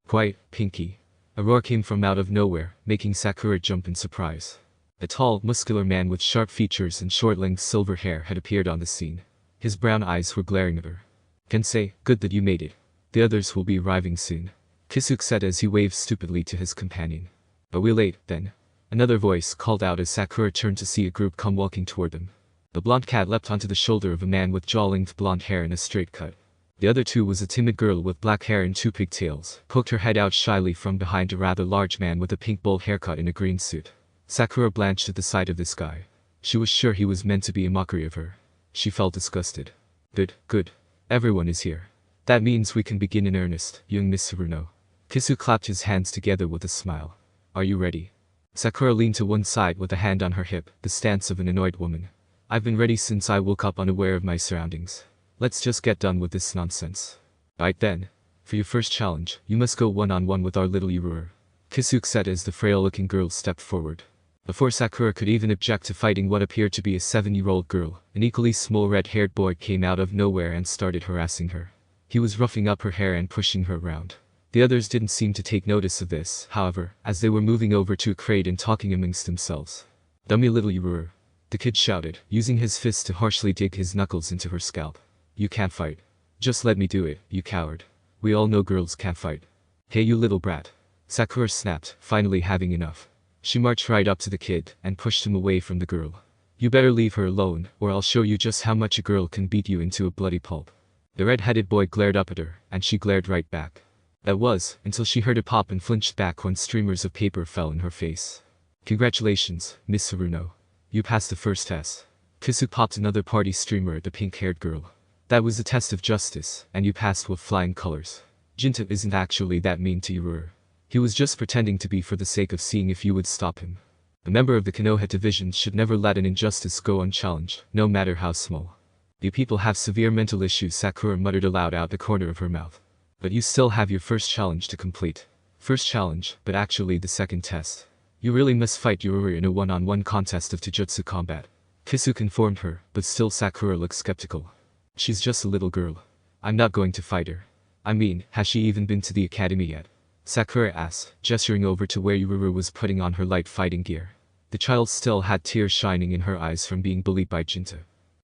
Quiet, Pinky. A roar came from out of nowhere, making Sakura jump in surprise. A tall, muscular man with sharp features and short-length silver hair had appeared on the scene. His brown eyes were glaring at her. Kensei, good that you made it. The others will be arriving soon, Kisuke said as he waved stupidly to his companion. But we're late, then. Another voice called out as Sakura turned to see a group come walking toward them. The blonde cat leapt onto the shoulder of a man with jaw-length blonde hair and a straight cut. The other two was a timid girl with black hair and two pigtails, poked her head out shyly from behind a rather large man with a pink bowl haircut in a green suit. Sakura blanched at the sight of this guy. She was sure he was meant to be a mockery of her. She felt disgusted. Good. Everyone is here. That means we can begin in earnest, young Miss Saruno. Kisuke clapped his hands together with a smile. Are you ready? Sakura leaned to one side with a hand on her hip, the stance of an annoyed woman. I've been ready since I woke up unaware of my surroundings. Let's just get done with this nonsense. Right then. For your first challenge, you must go one-on-one with our little Ururu, Kisuke said as the frail-looking girl stepped forward. Before Sakura could even object to fighting what appeared to be a 7-year-old girl, an equally small red-haired boy came out of nowhere and started harassing her. He was roughing up her hair and pushing her around. The others didn't seem to take notice of this, however, as they were moving over to a crate and talking amongst themselves. Dummy little Ururu, the kid shouted, using his fist to harshly dig his knuckles into her scalp. You can't fight. Just let me do it, you coward. We all know girls can't fight. Hey you little brat. Sakura snapped, finally having enough. She marched right up to the kid and pushed him away from the girl. You better leave her alone, or I'll show you just how much a girl can beat you into a bloody pulp. The red-headed boy glared up at her, and she glared right back. That was, until she heard a pop and flinched back when streamers of paper fell in her face. Congratulations, Miss Saruno. You passed the first test. Kisuke popped another party streamer at the pink-haired girl. That was a test of justice, and you passed with flying colors. Jinta isn't actually that mean to Ururu. He was just pretending to be for the sake of seeing if you would stop him. A member of the Konoha division should never let an injustice go unchallenged, no matter how small. You people have severe mental issues, Sakura muttered aloud out the corner of her mouth. But you still have your first challenge to complete. First challenge, but actually the second test. You really must fight Ururu in a one-on-one contest of Taijutsu combat. Kisuke informed her, but still Sakura looked skeptical. She's just a little girl. I'm not going to fight her. I mean, has she even been to the academy yet? Sakura asked, gesturing over to where Ururu was putting on her light fighting gear. The child still had tears shining in her eyes from being bullied by Jinta.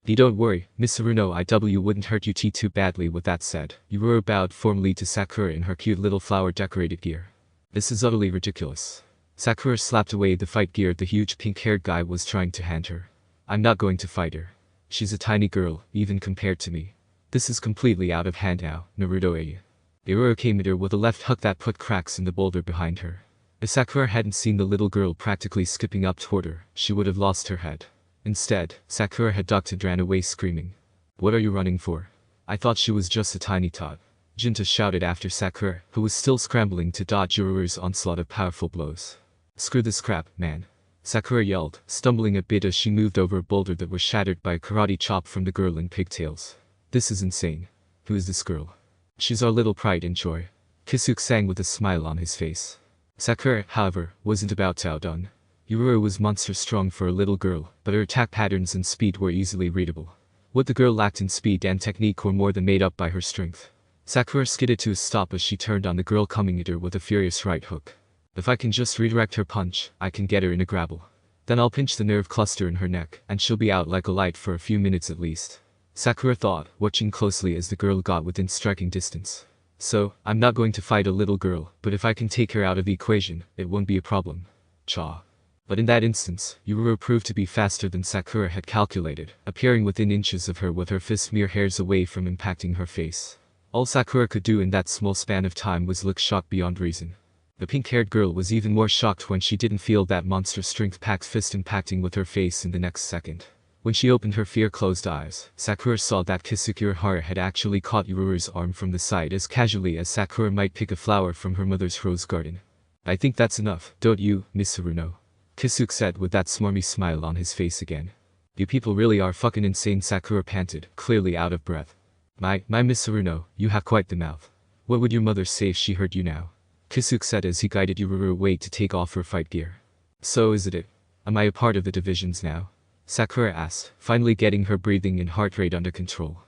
Don't worry, Miss Saruno, IW wouldn't hurt you too badly. With that said, Ururu bowed formally to Sakura in her cute little flower-decorated gear. This is utterly ridiculous. Sakura slapped away the fight gear the huge pink-haired guy was trying to hand her. I'm not going to fight her. She's a tiny girl, even compared to me. This is completely out of hand now, Naruto. Ururu came at her with a left hook that put cracks in the boulder behind her. If Sakura hadn't seen the little girl practically skipping up toward her, she would have lost her head. Instead, Sakura had ducked and ran away screaming. What are you running for? I thought she was just a tiny tot. Jinta shouted after Sakura, who was still scrambling to dodge Ururu's onslaught of powerful blows. Screw this crap, man. Sakura yelled, stumbling a bit as she moved over a boulder that was shattered by a karate chop from the girl in pigtails. This is insane. Who is this girl? She's our little pride and joy, Kisuke sang with a smile on his face. Sakura, however, wasn't about to outdone. Ururu was monster strong for a little girl, but her attack patterns and speed were easily readable. What the girl lacked in speed and technique were more than made up by her strength. Sakura skidded to a stop as she turned on the girl coming at her with a furious right hook. If I can just redirect her punch, I can get her in a grapple. Then I'll pinch the nerve cluster in her neck, and she'll be out like a light for a few minutes at least. Sakura thought, watching closely as the girl got within striking distance. So, I'm not going to fight a little girl, but if I can take her out of the equation, it won't be a problem. Cha. But in that instance, Ururu proved to be faster than Sakura had calculated, appearing within inches of her with her fist mere hairs away from impacting her face. All Sakura could do in that small span of time was look shocked beyond reason. The pink-haired girl was even more shocked when she didn't feel that monster strength-packed fist impacting with her face in the next second. When she opened her fear-closed eyes, Sakura saw that Kisuke Urahara had actually caught Ururu's arm from the side as casually as Sakura might pick a flower from her mother's rose garden. I think that's enough, don't you, Miss Saruno? Kisuke said with that smarmy smile on his face again. You people really are fucking insane, Sakura panted, clearly out of breath. My Miss Saruno, you have quite the mouth. What would your mother say if she heard you now? Kisuke said as he guided Yururu away to take off her fight gear. So is it? Am I a part of the divisions now? Sakura asked, finally getting her breathing and heart rate under control.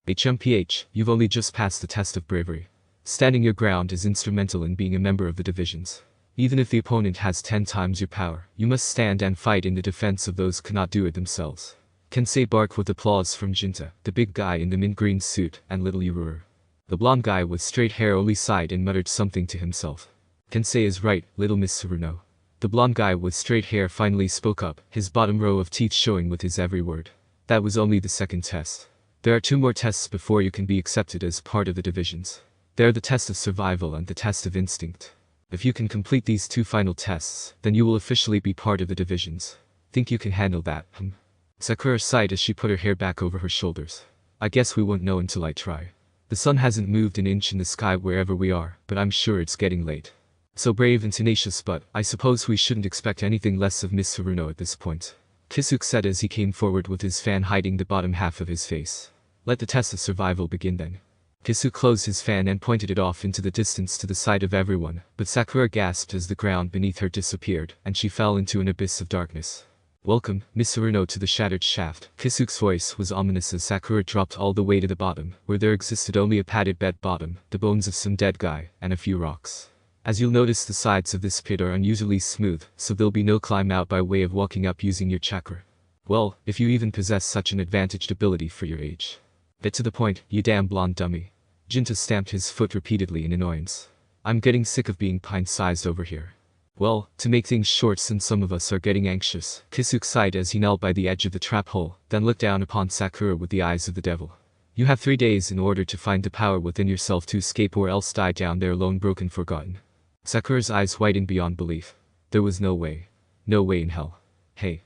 HMPH, you've only just passed the test of bravery. Standing your ground is instrumental in being a member of the divisions. Even if the opponent has 10 times your power, you must stand and fight in the defense of those who cannot do it themselves. Kensei barked with applause from Jinta, the big guy in the mint green suit, and little Yururu. The blonde guy with straight hair only sighed and muttered something to himself. Kensei is right, little Miss Saruno. The blonde guy with straight hair finally spoke up, his bottom row of teeth showing with his every word. That was only the second test. There are 2 more tests before you can be accepted as part of the divisions. They are the test of survival and the test of instinct. If you can complete these 2 final tests, then you will officially be part of the divisions. Think you can handle that, Sakura sighed as she put her hair back over her shoulders. I guess we won't know until I try. The sun hasn't moved an inch in the sky wherever we are, but I'm sure it's getting late. So brave and tenacious, but I suppose we shouldn't expect anything less of Miss Saruno at this point. Kisuke said as he came forward with his fan hiding the bottom half of his face. Let the test of survival begin then. Kisuke closed his fan and pointed it off into the distance to the side of everyone, but Sakura gasped as the ground beneath her disappeared, and she fell into an abyss of darkness. Welcome, Miss Saruno, to the shattered shaft. Kisuke's voice was ominous as Sakura dropped all the way to the bottom, where there existed only a padded bed bottom, the bones of some dead guy, and a few rocks. As you'll notice, the sides of this pit are unusually smooth, so there'll be no climb out by way of walking up using your chakra. Well, if you even possess such an advantaged ability for your age. Get to the point, you damn blonde dummy. Jinta stamped his foot repeatedly in annoyance. I'm getting sick of being pint-sized over here. Well, to make things short, since some of us are getting anxious, Kisuke sighed as he knelt by the edge of the trap hole, then looked down upon Sakura with the eyes of the devil. You have 3 days in order to find the power within yourself to escape or else die down there alone, broken, forgotten. Sakura's eyes widened beyond belief. There was no way. No way in hell. Hey.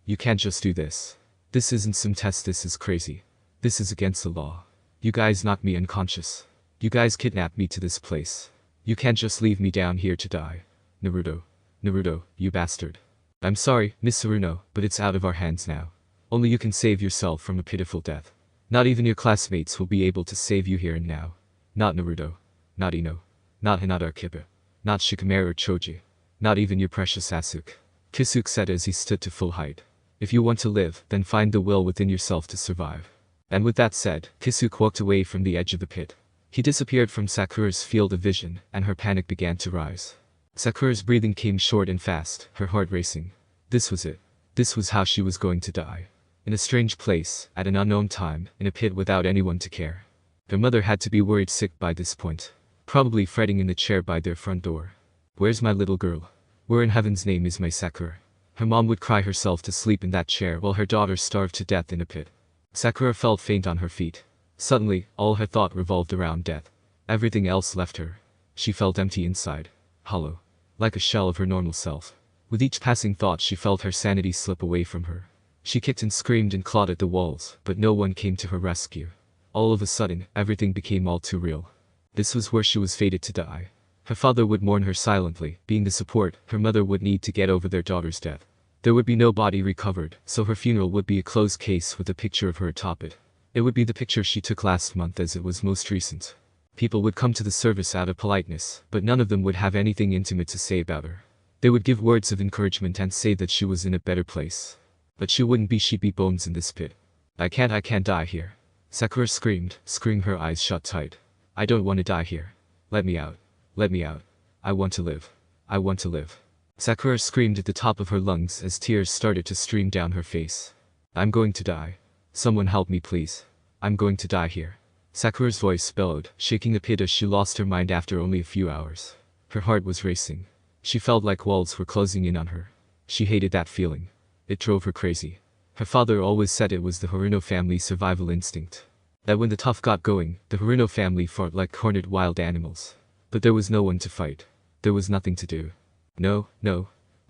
You can't just do this. This isn't some test, this is crazy. This is against the law. You guys knocked me unconscious. You guys kidnapped me to this place. You can't just leave me down here to die. Naruto, you bastard. I'm sorry, Miss Saruno, but it's out of our hands now. Only you can save yourself from a pitiful death. Not even your classmates will be able to save you here and now. Not Naruto. Not Ino. Not Hinata or Kibba. Not Shikamaru or Choji. Not even your precious Sasuke. Kisuke said as he stood to full height. If you want to live, then find the will within yourself to survive. And with that said, Kisuke walked away from the edge of the pit. He disappeared from Sakura's field of vision, and her panic began to rise. Sakura's breathing came short and fast, her heart racing. This was it. This was how she was going to die. In a strange place, at an unknown time, in a pit without anyone to care. Her mother had to be worried sick by this point. Probably fretting in the chair by their front door. Where's my little girl? Where in heaven's name is my Sakura? Her mom would cry herself to sleep in that chair while her daughter starved to death in a pit. Sakura felt faint on her feet. Suddenly, all her thought revolved around death. Everything else left her. She felt empty inside. Hollow. Like a shell of her normal self. With each passing thought she felt her sanity slip away from her. She kicked and screamed and clawed at the walls, but no one came to her rescue. All of a sudden, everything became all too real. This was where she was fated to die. Her father would mourn her silently, being the support her mother would need to get over their daughter's death. There would be no body recovered, so her funeral would be a closed case with a picture of her atop it. It would be the picture she took last month as it was most recent. People would come to the service out of politeness, but none of them would have anything intimate to say about her. They would give words of encouragement and say that she was in a better place. But she wouldn't be, she'd be bones in this pit. I can't die here. Sakura screamed, screwing her eyes shut tight. I don't want to die here. Let me out. Let me out. I want to live. I want to live. Sakura screamed at the top of her lungs as tears started to stream down her face. I'm going to die. Someone help me please. I'm going to die here. Sakura's voice bellowed, shaking the pit as she lost her mind after only a few hours. Her heart was racing. She felt like walls were closing in on her. She hated that feeling. It drove her crazy. Her father always said it was the Haruno family's survival instinct. That when the tough got going, the Haruno family fought like cornered wild animals. But there was no one to fight. There was nothing to do. No.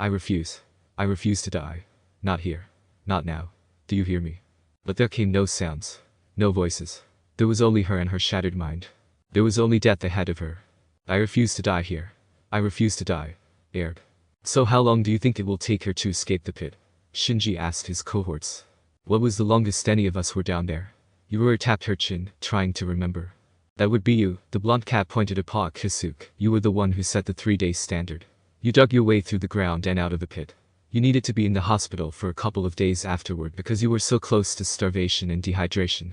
I refuse. I refuse to die. Not here. Not now. Do you hear me? But there came no sounds. No voices. There was only her and her shattered mind. There was only death ahead of her. I refuse to die here. I refuse to die. Aired. So how long do you think it will take her to escape the pit? Shinji asked his cohorts. What was the longest any of us were down there? Yururu tapped her chin, trying to remember. That would be you, the blonde cat pointed a paw at Kisuke. You were the one who set the 3-day standard. You dug your way through the ground and out of the pit. You needed to be in the hospital for a couple of days afterward because you were so close to starvation and dehydration.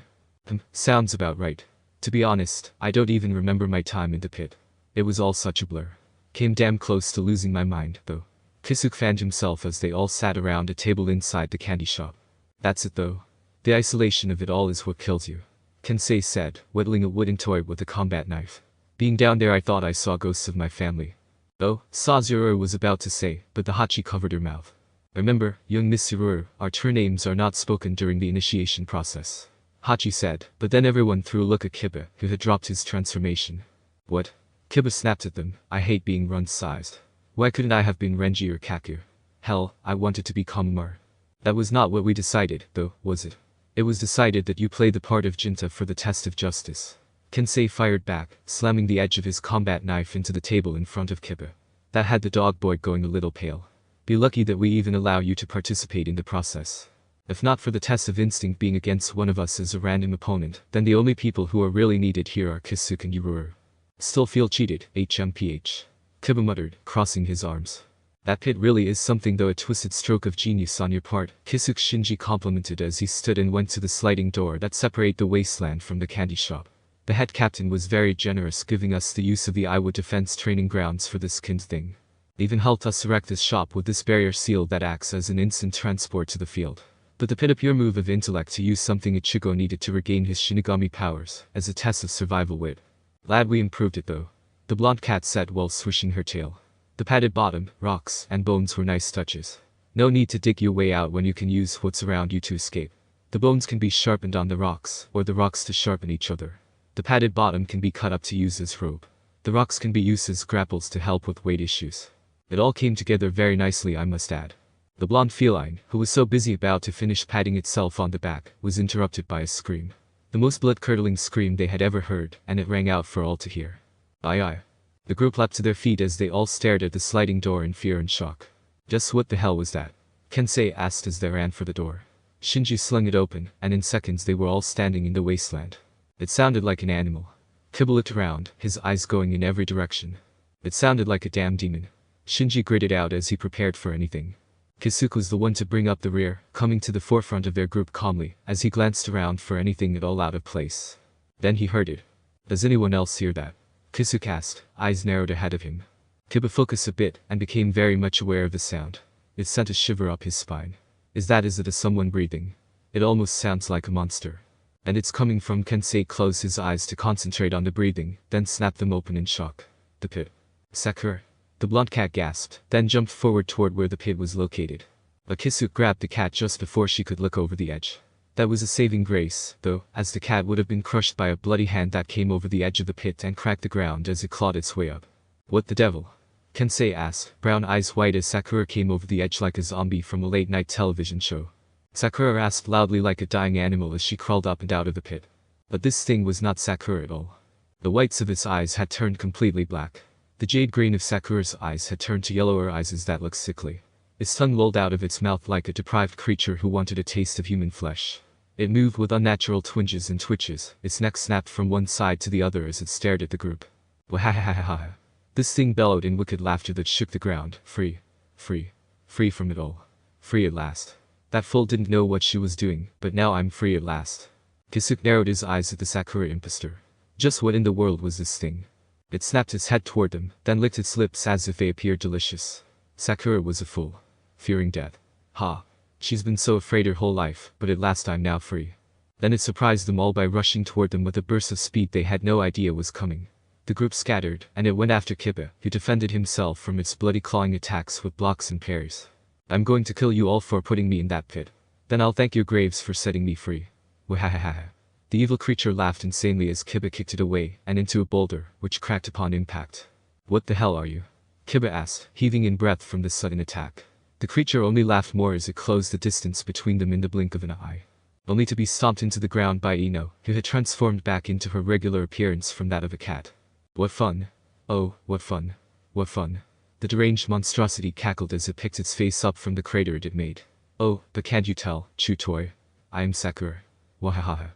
Sounds about right. To be honest, I don't even remember my time in the pit. It was all such a blur. Came damn close to losing my mind, though. Kisuke fanned himself as they all sat around a table inside the candy shop. That's it though. The isolation of it all is what kills you. Kensei said, whittling a wooden toy with a combat knife. Being down there I thought I saw ghosts of my family. Oh, Sazuru was about to say, but the Hachi covered her mouth. Remember, young Miss Yururu, our true names are not spoken during the initiation process. Hachi said, but then everyone threw a look at Kiba, who had dropped his transformation. What? Kiba snapped at them, I hate being run-sized. Why couldn't I have been Renji or Kaku? Hell, I wanted to be Kamar. That was not what we decided, though, was it? It was decided that you play the part of Jinta for the test of justice. Kensei fired back, slamming the edge of his combat knife into the table in front of Kiba. That had the dog boy going a little pale. Be lucky that we even allow you to participate in the process. If not for the test of instinct being against one of us as a random opponent, then the only people who are really needed here are Kisuke and Yururu. Still feel cheated, HMPH. Kiba muttered, crossing his arms. That pit really is something though, a twisted stroke of genius on your part, Kisuke Shinji complimented as he stood and went to the sliding door that separated the wasteland from the candy shop. The head captain was very generous, giving us the use of the Iowa Defense training grounds for this kind thing. They even helped us erect this shop with this barrier seal that acts as an instant transport to the field. But the pit a pure move of intellect to use something Ichigo needed to regain his Shinigami powers, as a test of survival wit. Glad we improved it though. The blonde cat said while swishing her tail. The padded bottom, rocks, and bones were nice touches. No need to dig your way out when you can use what's around you to escape. The bones can be sharpened on the rocks, or the rocks to sharpen each other. The padded bottom can be cut up to use as rope. The rocks can be used as grapples to help with weight issues. It all came together very nicely, I must add. The blonde feline, who was so busy about to finish patting itself on the back, was interrupted by a scream. The most blood-curdling scream they had ever heard, and it rang out for all to hear. Aye. The group leapt to their feet as they all stared at the sliding door in fear and shock. Just what the hell was that? Kensei asked as they ran for the door. Shinji slung it open, and in seconds they were all standing in the wasteland. It sounded like an animal. Kiba looked around, his eyes going in every direction. It sounded like a damn demon. Shinji gritted out as he prepared for anything. Kisuke was the one to bring up the rear, coming to the forefront of their group calmly, as he glanced around for anything at all out of place. Then he heard it. Does anyone else hear that? Kisuke asked, eyes narrowed ahead of him. Kiba focused a bit and became very much aware of the sound. It sent a shiver up his spine. Is it someone breathing? It almost sounds like a monster. And it's coming from. Kensei closed his eyes to concentrate on the breathing, then snapped them open in shock. The pit. Sakura. The blonde cat gasped, then jumped forward toward where the pit was located. But Kisuke grabbed the cat just before she could look over the edge. That was a saving grace, though, as the cat would have been crushed by a bloody hand that came over the edge of the pit and cracked the ground as it clawed its way up. What the devil? Kensei asked, brown eyes white as Sakura came over the edge like a zombie from a late-night television show. Sakura rasped loudly like a dying animal as she crawled up and out of the pit. But this thing was not Sakura at all. The whites of its eyes had turned completely black. The jade green of Sakura's eyes had turned to yellower eyes that looked sickly. Its tongue lolled out of its mouth like a deprived creature who wanted a taste of human flesh. It moved with unnatural twinges and twitches, its neck snapped from one side to the other as it stared at the group. Wahahahaha. This thing bellowed in wicked laughter that shook the ground. Free from it all. Free at last. That fool didn't know what she was doing, but now I'm free at last. Kisuke narrowed his eyes at the Sakura impostor. Just what in the world was this thing? It snapped its head toward them, then licked its lips as if they appeared delicious. Sakura was a fool. Fearing death. Ha. She's been so afraid her whole life, but at last I'm now free. Then it surprised them all by rushing toward them with a burst of speed they had no idea was coming. The group scattered, and it went after Kiba, who defended himself from its bloody clawing attacks with blocks and parries. I'm going to kill you all for putting me in that pit. Then I'll thank your graves for setting me free. Wahahaha. The evil creature laughed insanely as Kiba kicked it away and into a boulder, which cracked upon impact. What the hell are you? Kiba asked, heaving in breath from this sudden attack. The creature only laughed more as it closed the distance between them in the blink of an eye. Only to be stomped into the ground by Ino, who had transformed back into her regular appearance from that of a cat. What fun. Oh, what fun. What fun. The deranged monstrosity cackled as it picked its face up from the crater it had made. Oh, but can't you tell, chew toy? I am Sakura. Wahahaha.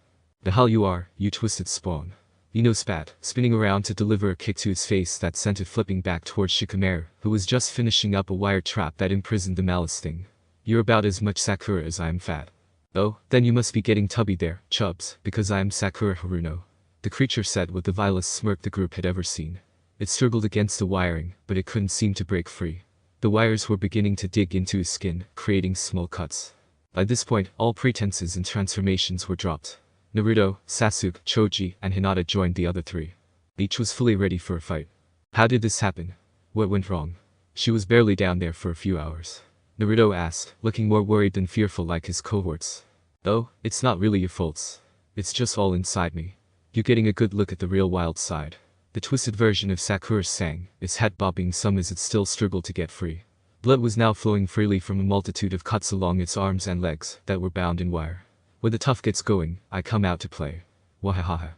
The hell you are, you twisted spawn. Ino spat, spinning around to deliver a kick to his face that sent it flipping back towards Shikamaru, who was just finishing up a wire trap that imprisoned the malice thing. You're about as much Sakura as I am fat. Oh, then you must be getting tubby there, chubs, because I am Sakura Haruno. The creature said with the vilest smirk the group had ever seen. It struggled against the wiring, but it couldn't seem to break free. The wires were beginning to dig into his skin, creating small cuts. By this point, all pretenses and transformations were dropped. Naruto, Sasuke, Choji, and Hinata joined the other three. Each was fully ready for a fight. How did this happen? What went wrong? She was barely down there for a few hours. Naruto asked, looking more worried than fearful like his cohorts. Oh, it's not really your faults. It's just all inside me. You're getting a good look at the real wild side. The twisted version of Sakura sang, its head bobbing some as it still struggled to get free. Blood was now flowing freely from a multitude of cuts along its arms and legs that were bound in wire. When the tough gets going, I come out to play. Wahahaha.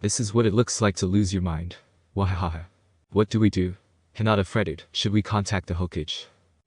This is what it looks like to lose your mind. Wahahaha. What do we do? Hinata fretted, should we contact the Hokage?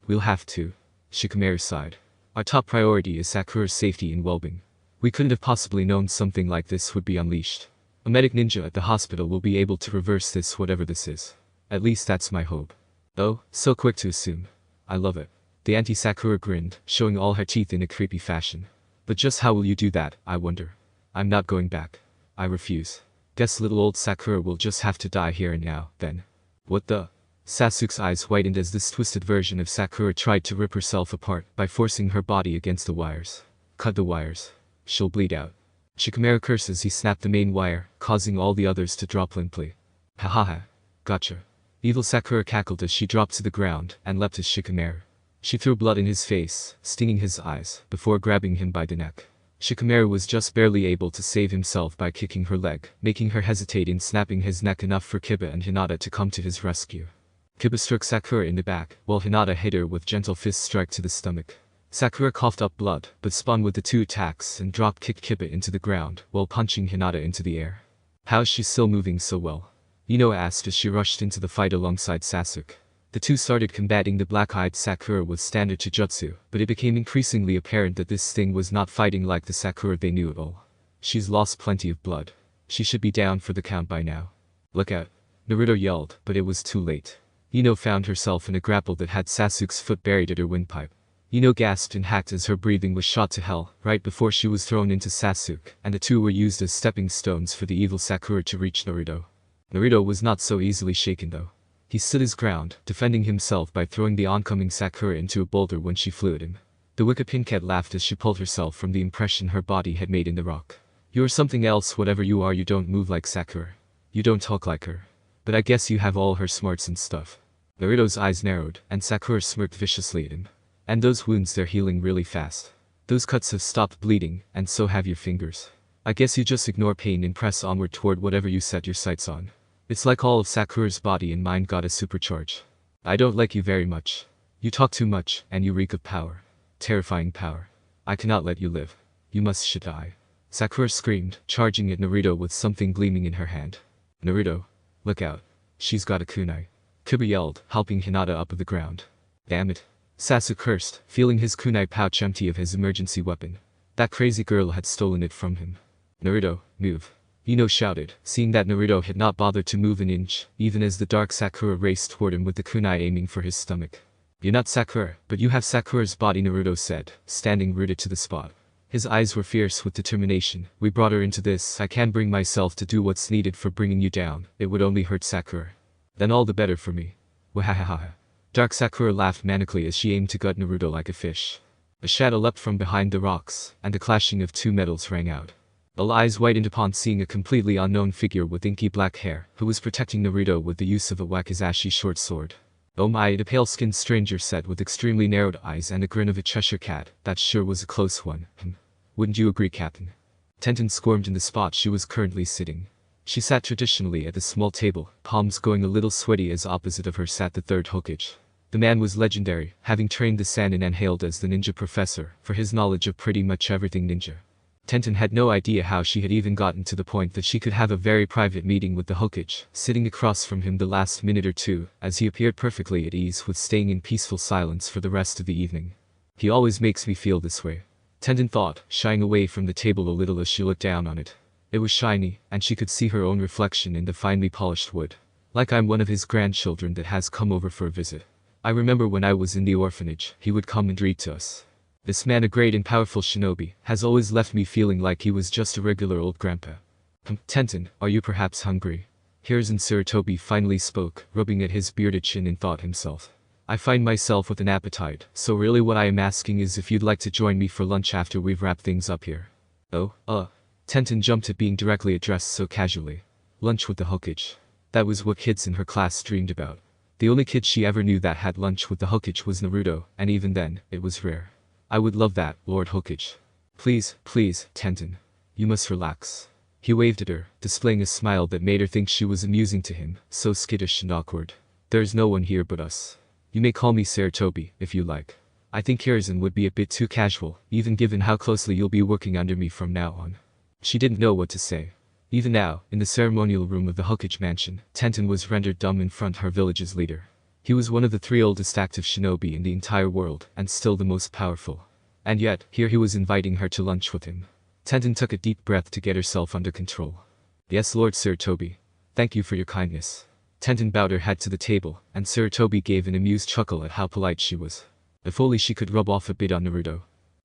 We'll have to. Shikamaru sighed. Our top priority is Sakura's safety and well-being. We couldn't have possibly known something like this would be unleashed. A medic ninja at the hospital will be able to reverse this whatever this is. At least that's my hope. Oh, so quick to assume. I love it. The anti-Sakura grinned, showing all her teeth in a creepy fashion. But just how will you do that, I wonder? I'm not going back. I refuse. Guess little old Sakura will just have to die here and now, then. What the? Sasuke's eyes whitened as this twisted version of Sakura tried to rip herself apart by forcing her body against the wires. Cut the wires. She'll bleed out. Shikamaru cursed as he snapped the main wire, causing all the others to drop limply. Hahaha. Gotcha. Evil Sakura cackled as she dropped to the ground and leapt at Shikamaru. She threw blood in his face, stinging his eyes, before grabbing him by the neck. Shikamaru was just barely able to save himself by kicking her leg, making her hesitate in snapping his neck enough for Kiba and Hinata to come to his rescue. Kiba struck Sakura in the back, while Hinata hit her with gentle fist strike to the stomach. Sakura coughed up blood, but spun with the two attacks and drop-kicked Kiba into the ground, while punching Hinata into the air. How's she still moving so well? Ino asked as she rushed into the fight alongside Sasuke. The two started combating the black-eyed Sakura with standard Chujutsu, but it became increasingly apparent that this thing was not fighting like the Sakura they knew at all. She's lost plenty of blood. She should be down for the count by now. Look out. Naruto yelled, but it was too late. Ino found herself in a grapple that had Sasuke's foot buried at her windpipe. Ino gasped and hacked as her breathing was shot to hell, right before she was thrown into Sasuke, and the two were used as stepping stones for the evil Sakura to reach Naruto. Naruto was not so easily shaken though. He stood his ground, defending himself by throwing the oncoming Sakura into a boulder when she flew at him. The wicked pinkhead laughed as she pulled herself from the impression her body had made in the rock. You're something else, whatever you are. You don't move like Sakura. You don't talk like her. But I guess you have all her smarts and stuff. Naruto's eyes narrowed, and Sakura smirked viciously at him. And those wounds, they're healing really fast. Those cuts have stopped bleeding, and so have your fingers. I guess you just ignore pain and press onward toward whatever you set your sights on. It's like all of Sakura's body and mind got a supercharge. I don't like you very much. You talk too much, and you reek of power. Terrifying power. I cannot let you live. You must die. Sakura screamed, charging at Naruto with something gleaming in her hand. Naruto. Look out. She's got a kunai. Kiba yelled, helping Hinata up of the ground. Damn it. Sasuke cursed, feeling his kunai pouch empty of his emergency weapon. That crazy girl had stolen it from him. Naruto, move. Ino shouted, seeing that Naruto had not bothered to move an inch, even as the dark Sakura raced toward him with the kunai aiming for his stomach. You're not Sakura, but you have Sakura's body, Naruto said, standing rooted to the spot. His eyes were fierce with determination. We brought her into this. I can't bring myself to do what's needed for bringing you down. It would only hurt Sakura. Then all the better for me. Wahahaha. Dark Sakura laughed manically as she aimed to gut Naruto like a fish. A shadow leapt from behind the rocks, and the clashing of two metals rang out. All eyes widened upon seeing a completely unknown figure with inky black hair, who was protecting Naruto with the use of a wakizashi short sword. Oh my, the pale-skinned stranger said with extremely narrowed eyes and a grin of a Cheshire cat. That sure was a close one. Wouldn't you agree, Captain? Tenten squirmed in the spot she was currently sitting. She sat traditionally at a small table, palms going a little sweaty as opposite of her sat the third Hokage. The man was legendary, having trained the Sannin and hailed as the ninja professor for his knowledge of pretty much everything ninja. Tenten had no idea how she had even gotten to the point that she could have a very private meeting with the Hokage, sitting across from him the last minute or two, as he appeared perfectly at ease with staying in peaceful silence for the rest of the evening. He always makes me feel this way. Tenten thought, shying away from the table a little as she looked down on it. It was shiny, and she could see her own reflection in the finely polished wood. Like I'm one of his grandchildren that has come over for a visit. I remember when I was in the orphanage, he would come and read to us. This man, a great and powerful shinobi, has always left me feeling like he was just a regular old grandpa. Tenten, are you perhaps hungry? Hiruzen Sarutobi finally spoke, rubbing at his bearded chin in thought himself. I find myself with an appetite, so really what I am asking is if you'd like to join me for lunch after we've wrapped things up here. Oh, Tenten jumped at being directly addressed so casually. Lunch with the Hokage. That was what kids in her class dreamed about. The only kid she ever knew that had lunch with the Hokage was Naruto, and even then, it was rare. I would love that, Lord Hokage. Please, Tenten. You must relax. He waved at her, displaying a smile that made her think she was amusing to him, so skittish and awkward. There's no one here but us. You may call me Sarutobi, if you like. I think Hiruzen would be a bit too casual, even given how closely you'll be working under me from now on. She didn't know what to say. Even now, in the ceremonial room of the Hokage mansion, Tenten was rendered dumb in front of her village's leader. He was one of the 3 oldest active shinobi in the entire world, and still the most powerful. And yet, here he was inviting her to lunch with him. Tenten took a deep breath to get herself under control. Yes, Lord Sarutobi. Thank you for your kindness. Tenten bowed her head to the table, and Sarutobi gave an amused chuckle at how polite she was. If only she could rub off a bit on Naruto.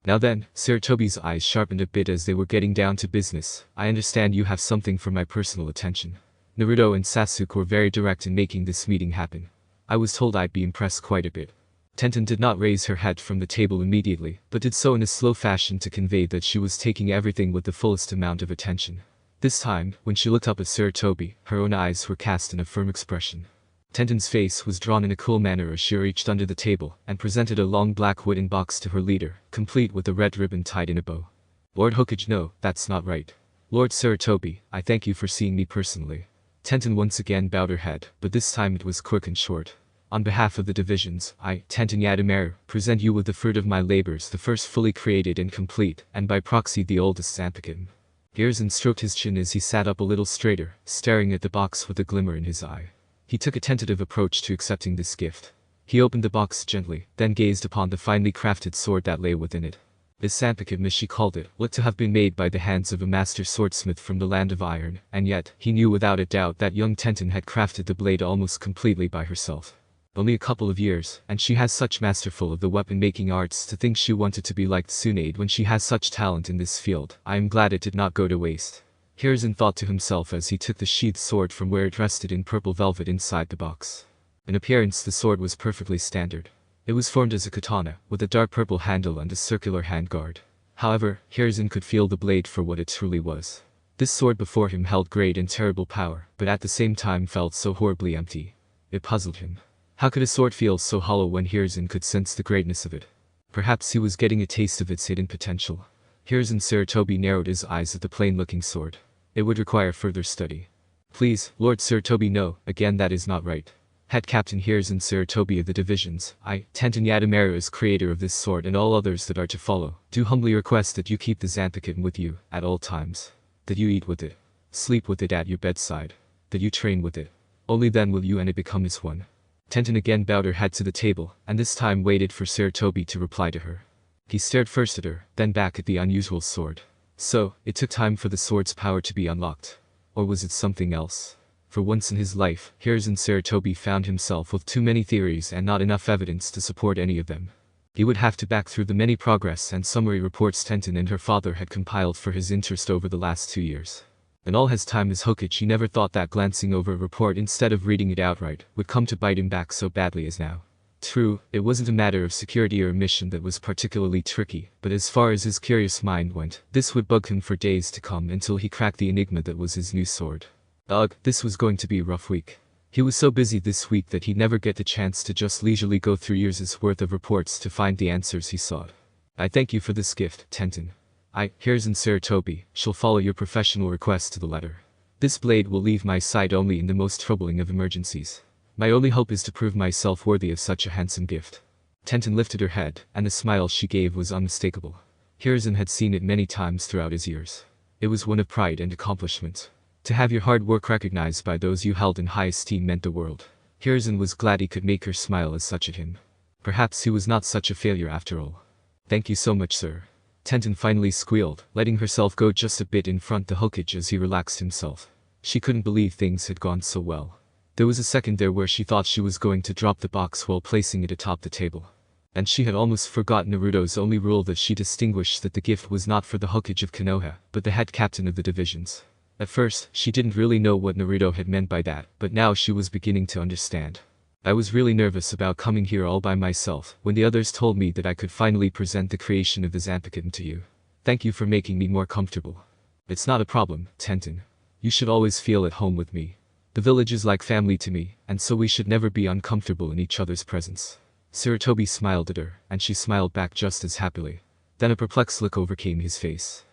Now then, Sarutobi's eyes sharpened a bit as they were getting down to business. I understand you have something for my personal attention. Naruto and Sasuke were very direct in making this meeting happen. I was told I'd be impressed quite a bit. Tenten did not raise her head from the table immediately, but did so in a slow fashion to convey that she was taking everything with the fullest amount of attention. This time, when she looked up at Sarutobi, her own eyes were cast in a firm expression. Tenten's face was drawn in a cool manner as she reached under the table and presented a long black wooden box to her leader, complete with a red ribbon tied in a bow. Lord Hokage, no, that's not right. Lord Sarutobi, I thank you for seeing me personally. Tenten once again bowed her head, but this time it was quick and short. On behalf of the divisions, I, Tenten Yadamaru, present you with the fruit of my labors, the first fully created and complete, and by proxy the oldest Zanpakuto. Hiruzen stroked his chin as he sat up a little straighter, staring at the box with a glimmer in his eye. He took a tentative approach to accepting this gift. He opened the box gently, then gazed upon the finely crafted sword that lay within it. This Zanpakuto, as she called it, looked to have been made by the hands of a master swordsmith from the land of iron, and yet, he knew without a doubt that young Tenten had crafted the blade almost completely by herself. Only a couple of years, and she has such masterful of the weapon-making arts. To think she wanted to be like Tsunade when she has such talent in this field. I am glad it did not go to waste. Hiruzen thought to himself as he took the sheathed sword from where it rested in purple velvet inside the box. In appearance the sword was perfectly standard. It was formed as a katana, with a dark purple handle and a circular handguard. However, Hiruzen could feel the blade for what it truly was. This sword before him held great and terrible power, but at the same time felt so horribly empty. It puzzled him. How could a sword feel so hollow when Hiruzen could sense the greatness of it? Perhaps he was getting a taste of its hidden potential. Hiruzen Sarutobi narrowed his eyes at the plain-looking sword. It would require further study. Please, Lord Sarutobi, no, again that is not right. Head Captain Hiruzen Sarutobi of the divisions, I, Tenten Yadamaru, as creator of this sword and all others that are to follow, do humbly request that you keep the Zanpakuto with you, at all times. That you eat with it. Sleep with it at your bedside. That you train with it. Only then will you and it become as one. Tenten again bowed her head to the table, and this time waited for Sarutobi to reply to her. He stared first at her, then back at the unusual sword. So, it took time for the sword's power to be unlocked. Or was it something else? For once in his life, Hiruzen Sarutobi found himself with too many theories and not enough evidence to support any of them. He would have to back through the many progress and summary reports Tenten and her father had compiled for his interest over the last 2 years. In all his time as Hokage, he never thought that glancing over a report instead of reading it outright would come to bite him back so badly as now. True, it wasn't a matter of security or a mission that was particularly tricky, but as far as his curious mind went, this would bug him for days to come until he cracked the enigma that was his new sword. Ugh, this was going to be a rough week. He was so busy this week that he'd never get the chance to just leisurely go through years' worth of reports to find the answers he sought. I thank you for this gift, Tenten. I, Hiruzen Sarutobi, shall follow your professional request to the letter. This blade will leave my side only in the most troubling of emergencies. My only hope is to prove myself worthy of such a handsome gift. Tenten lifted her head, and the smile she gave was unmistakable. Hiruzen had seen it many times throughout his years. It was one of pride and accomplishment. To have your hard work recognized by those you held in high esteem meant the world. Hiruzen was glad he could make her smile as such at him. Perhaps he was not such a failure after all. Thank you so much, sir. Tenten finally squealed, letting herself go just a bit in front the Hokage as he relaxed himself. She couldn't believe things had gone so well. There was a second there where she thought she was going to drop the box while placing it atop the table. And she had almost forgotten Naruto's only rule that she distinguished that the gift was not for the Hokage of Konoha, but the head captain of the divisions. At first, she didn't really know what Naruto had meant by that, but now she was beginning to understand. I was really nervous about coming here all by myself when the others told me that I could finally present the creation of the Zanpakuto to you. Thank you for making me more comfortable. It's not a problem, Tenten. You should always feel at home with me. The village is like family to me, and so we should never be uncomfortable in each other's presence. Sarutobi smiled at her, and she smiled back just as happily. Then a perplexed look overcame his face.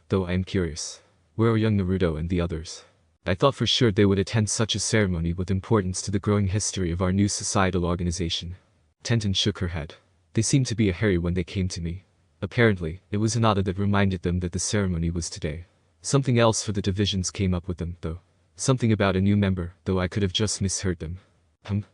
Though I am curious. Where are young Naruto and the others? I thought for sure they would attend such a ceremony with importance to the growing history of our new societal organization. Tenten shook her head. They seemed to be a hurry when they came to me. Apparently, it was Hinata that reminded them that the ceremony was today. Something else for the divisions came up with them, though. Something about a new member, though I could have just misheard them.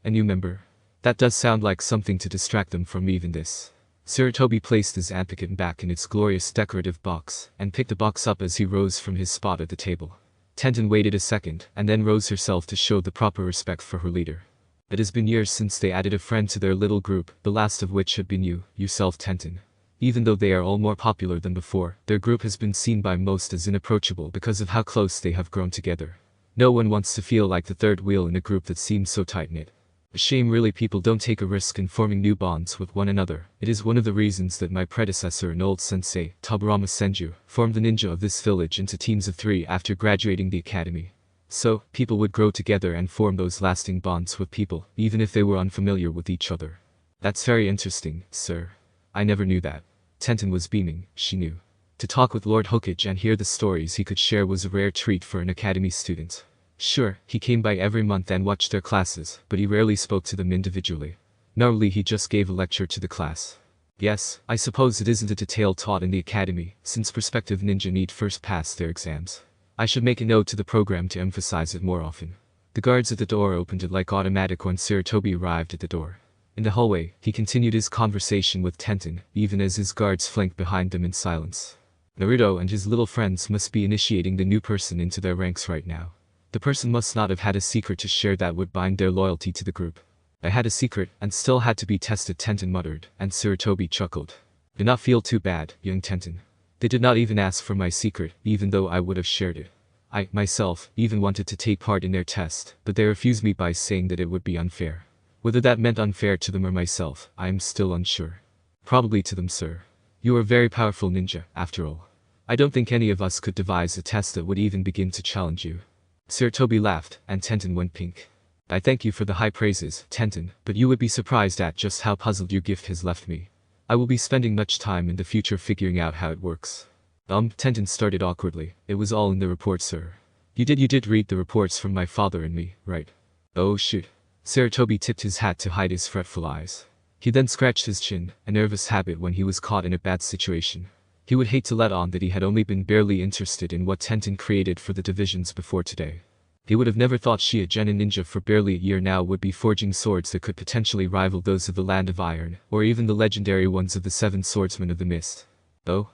A new member? That does sound like something to distract them from even this. Sarutobi placed his Zanpakuto back in its glorious decorative box, and picked the box up as he rose from his spot at the table. Tenten waited a second, and then rose herself to show the proper respect for her leader. It has been years since they added a friend to their little group, the last of which had been you, yourself Tenten. Even though they are all more popular than before, their group has been seen by most as inapproachable because of how close they have grown together. No one wants to feel like the third wheel in a group that seems so tight-knit. A shame really people don't take a risk in forming new bonds with one another. It is one of the reasons that my predecessor and old sensei, Tobirama Senju, formed the ninja of this village into teams of 3 after graduating the academy. So, people would grow together and form those lasting bonds with people, even if they were unfamiliar with each other. That's very interesting, sir. I never knew that. Tenten was beaming, she knew. To talk with Lord Hokage and hear the stories he could share was a rare treat for an academy student. Sure, he came by every month and watched their classes, but he rarely spoke to them individually. Normally he just gave a lecture to the class. Yes, I suppose it isn't a detail taught in the academy, since prospective ninja need first pass their exams. I should make a note to the program to emphasize it more often. The guards at the door opened it like automatic when Sarutobi arrived at the door. In the hallway, he continued his conversation with Tenten, even as his guards flanked behind them in silence. Naruto and his little friends must be initiating the new person into their ranks right now. The person must not have had a secret to share that would bind their loyalty to the group. I had a secret, and still had to be tested, Tenten muttered, and Sarutobi chuckled. Do not feel too bad, young Tenten. They did not even ask for my secret, even though I would have shared it. I, myself, even wanted to take part in their test, but they refused me by saying that it would be unfair. Whether that meant unfair to them or myself, I am still unsure. Probably to them, sir. You are a very powerful ninja, after all. I don't think any of us could devise a test that would even begin to challenge you. Sarutobi laughed, and Tenten went pink. I thank you for the high praises, Tenten, but you would be surprised at just how puzzled your gift has left me. I will be spending much time in the future figuring out how it works. Tenten started awkwardly. It was all in the report, sir. You did read the reports from my father and me, right? Oh shoot. Sarutobi tipped his hat to hide his fretful eyes. He then scratched his chin, a nervous habit when he was caught in a bad situation. He would hate to let on that he had only been barely interested in what Tenten created for the divisions before today. He would have never thought she, a genin ninja for barely a year now, would be forging swords that could potentially rival those of the Land of Iron, or even the legendary ones of the 7 Swordsmen of the Mist. Oh,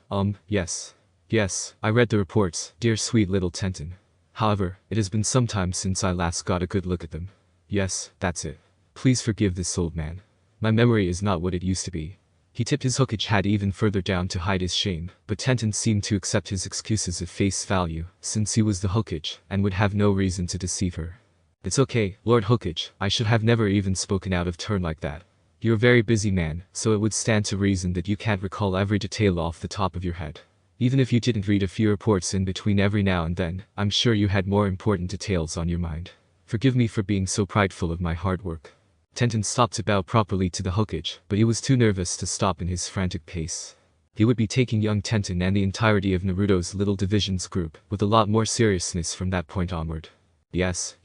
yes. Yes, I read the reports, dear sweet little Tenten. However, it has been some time since I last got a good look at them. Yes, that's it. Please forgive this old man. My memory is not what it used to be. He tipped his Hokage hat even further down to hide his shame, but Tenten seemed to accept his excuses at face value, since he was the Hokage, and would have no reason to deceive her. It's okay, Lord Hokage, I should have never even spoken out of turn like that. You're a very busy man, so it would stand to reason that you can't recall every detail off the top of your head. Even if you didn't read a few reports in between every now and then, I'm sure you had more important details on your mind. Forgive me for being so prideful of my hard work. Tenten stopped to bow properly to the Hokage, but he was too nervous to stop in his frantic pace. He would be taking young Tenten and the entirety of Naruto's little divisions group with a lot more seriousness from that point onward. Yes.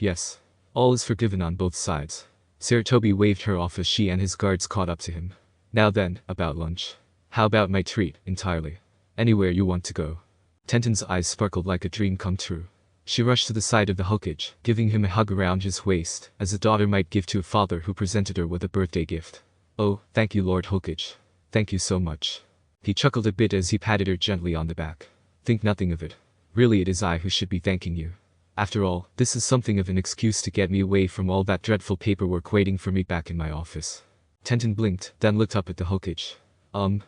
All is forgiven on both sides. Sarutobi waved her off as she and his guards caught up to him. Now then, about lunch. How about my treat, entirely? Anywhere you want to go. Tenten's eyes sparkled like a dream come true. She rushed to the side of the Hokage, giving him a hug around his waist, as a daughter might give to a father who presented her with a birthday gift. Oh, thank you Lord Hokage. Thank you so much. He chuckled a bit as he patted her gently on the back. Think nothing of it. Really, it is I who should be thanking you. After all, this is something of an excuse to get me away from all that dreadful paperwork waiting for me back in my office. Tenten blinked, then looked up at the Hokage.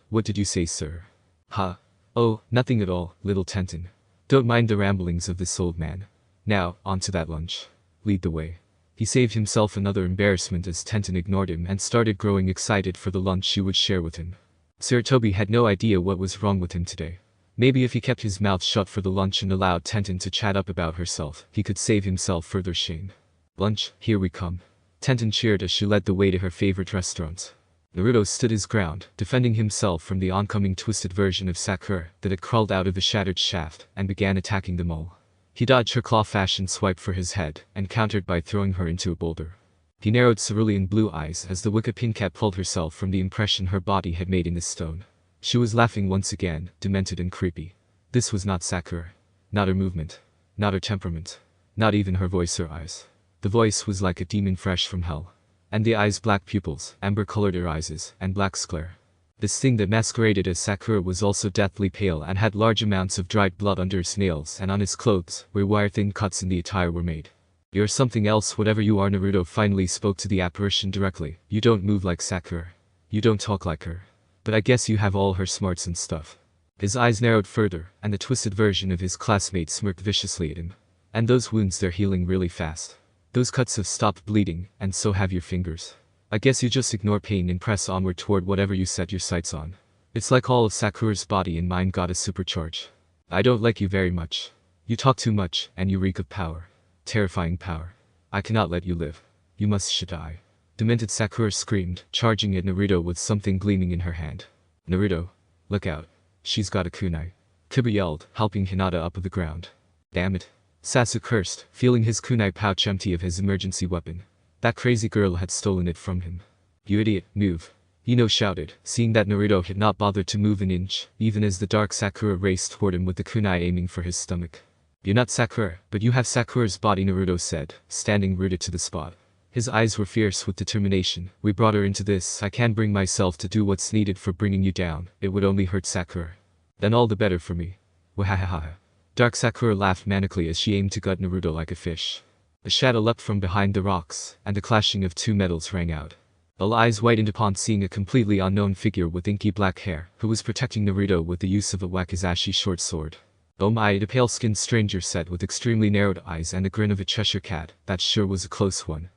What did you say, sir? Huh? Oh, nothing at all, little Tenten. Don't mind the ramblings of this old man. Now, on to that lunch. Lead the way. He saved himself another embarrassment as Tenten ignored him and started growing excited for the lunch she would share with him. Sir Toby had no idea what was wrong with him today. Maybe if he kept his mouth shut for the lunch and allowed Tenten to chat up about herself, he could save himself further shame. Lunch, here we come. Tenten cheered as she led the way to her favorite restaurant. Naruto stood his ground, defending himself from the oncoming twisted version of Sakura that had crawled out of the shattered shaft and began attacking them all. He dodged her claw-fashioned swipe for his head and countered by throwing her into a boulder. He narrowed cerulean blue eyes as the wicked pin cat pulled herself from the impression her body had made in the stone. She was laughing once again, demented and creepy. This was not Sakura. Not her movement. Not her temperament. Not even her voice or eyes. The voice was like a demon fresh from hell. And the eyes black pupils, amber-colored irises, and black sclera. This thing that masqueraded as Sakura was also deathly pale and had large amounts of dried blood under his nails and on his clothes, where wire-thin cuts in the attire were made. You're something else, whatever you are. Naruto finally spoke to the apparition directly. You don't move like Sakura. You don't talk like her. But I guess you have all her smarts and stuff. His eyes narrowed further, and the twisted version of his classmate smirked viciously at him. And those wounds, they're healing really fast. Those cuts have stopped bleeding, and so have your fingers. I guess you just ignore pain and press onward toward whatever you set your sights on. It's like all of Sakura's body and mind got a supercharge. I don't like you very much. You talk too much, and you reek of power. Terrifying power. I cannot let you live. You must die. Demented Sakura screamed, charging at Naruto with something gleaming in her hand. Naruto, look out. She's got a kunai. Kiba yelled, helping Hinata up of the ground. Damn it. Sasuke cursed, feeling his kunai pouch empty of his emergency weapon. That crazy girl had stolen it from him. You idiot, move. Ino shouted, seeing that Naruto had not bothered to move an inch, even as the dark Sakura raced toward him with the kunai aiming for his stomach. You're not Sakura, but you have Sakura's body, Naruto said, standing rooted to the spot. His eyes were fierce with determination. We brought her into this. I can't bring myself to do what's needed for bringing you down. It would only hurt Sakura. Then all the better for me. Wahahaha. Dark Sakura laughed manically as she aimed to gut Naruto like a fish. A shadow leapt from behind the rocks, and the clashing of two metals rang out. All eyes widened upon seeing a completely unknown figure with inky black hair, who was protecting Naruto with the use of a wakizashi short sword. Oh my, the pale-skinned stranger said with extremely narrowed eyes and the grin of a Cheshire cat. That sure was a close one.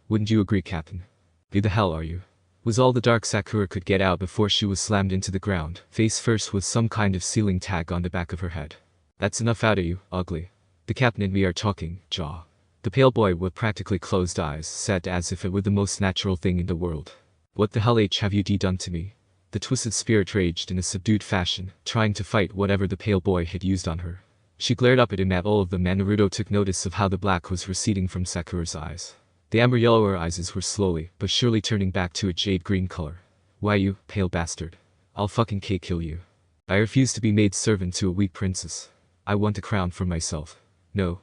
Wouldn't you agree, Captain? Who the hell are you? Was all the dark Sakura could get out before she was slammed into the ground, face first with some kind of ceiling tag on the back of her head. That's enough out of you, ugly. The captain and me are talking, jaw. The pale boy with practically closed eyes said as if it were the most natural thing in the world. What the hell have you done to me? The twisted spirit raged in a subdued fashion, trying to fight whatever the pale boy had used on her. She glared up at him at all of them, and Naruto took notice of how the black was receding from Sakura's eyes. The amber yellower eyes were slowly, but surely turning back to a jade green color. Why you, pale bastard? I'll fucking kill you. I refuse to be made servant to a weak princess. I want a crown for myself. No.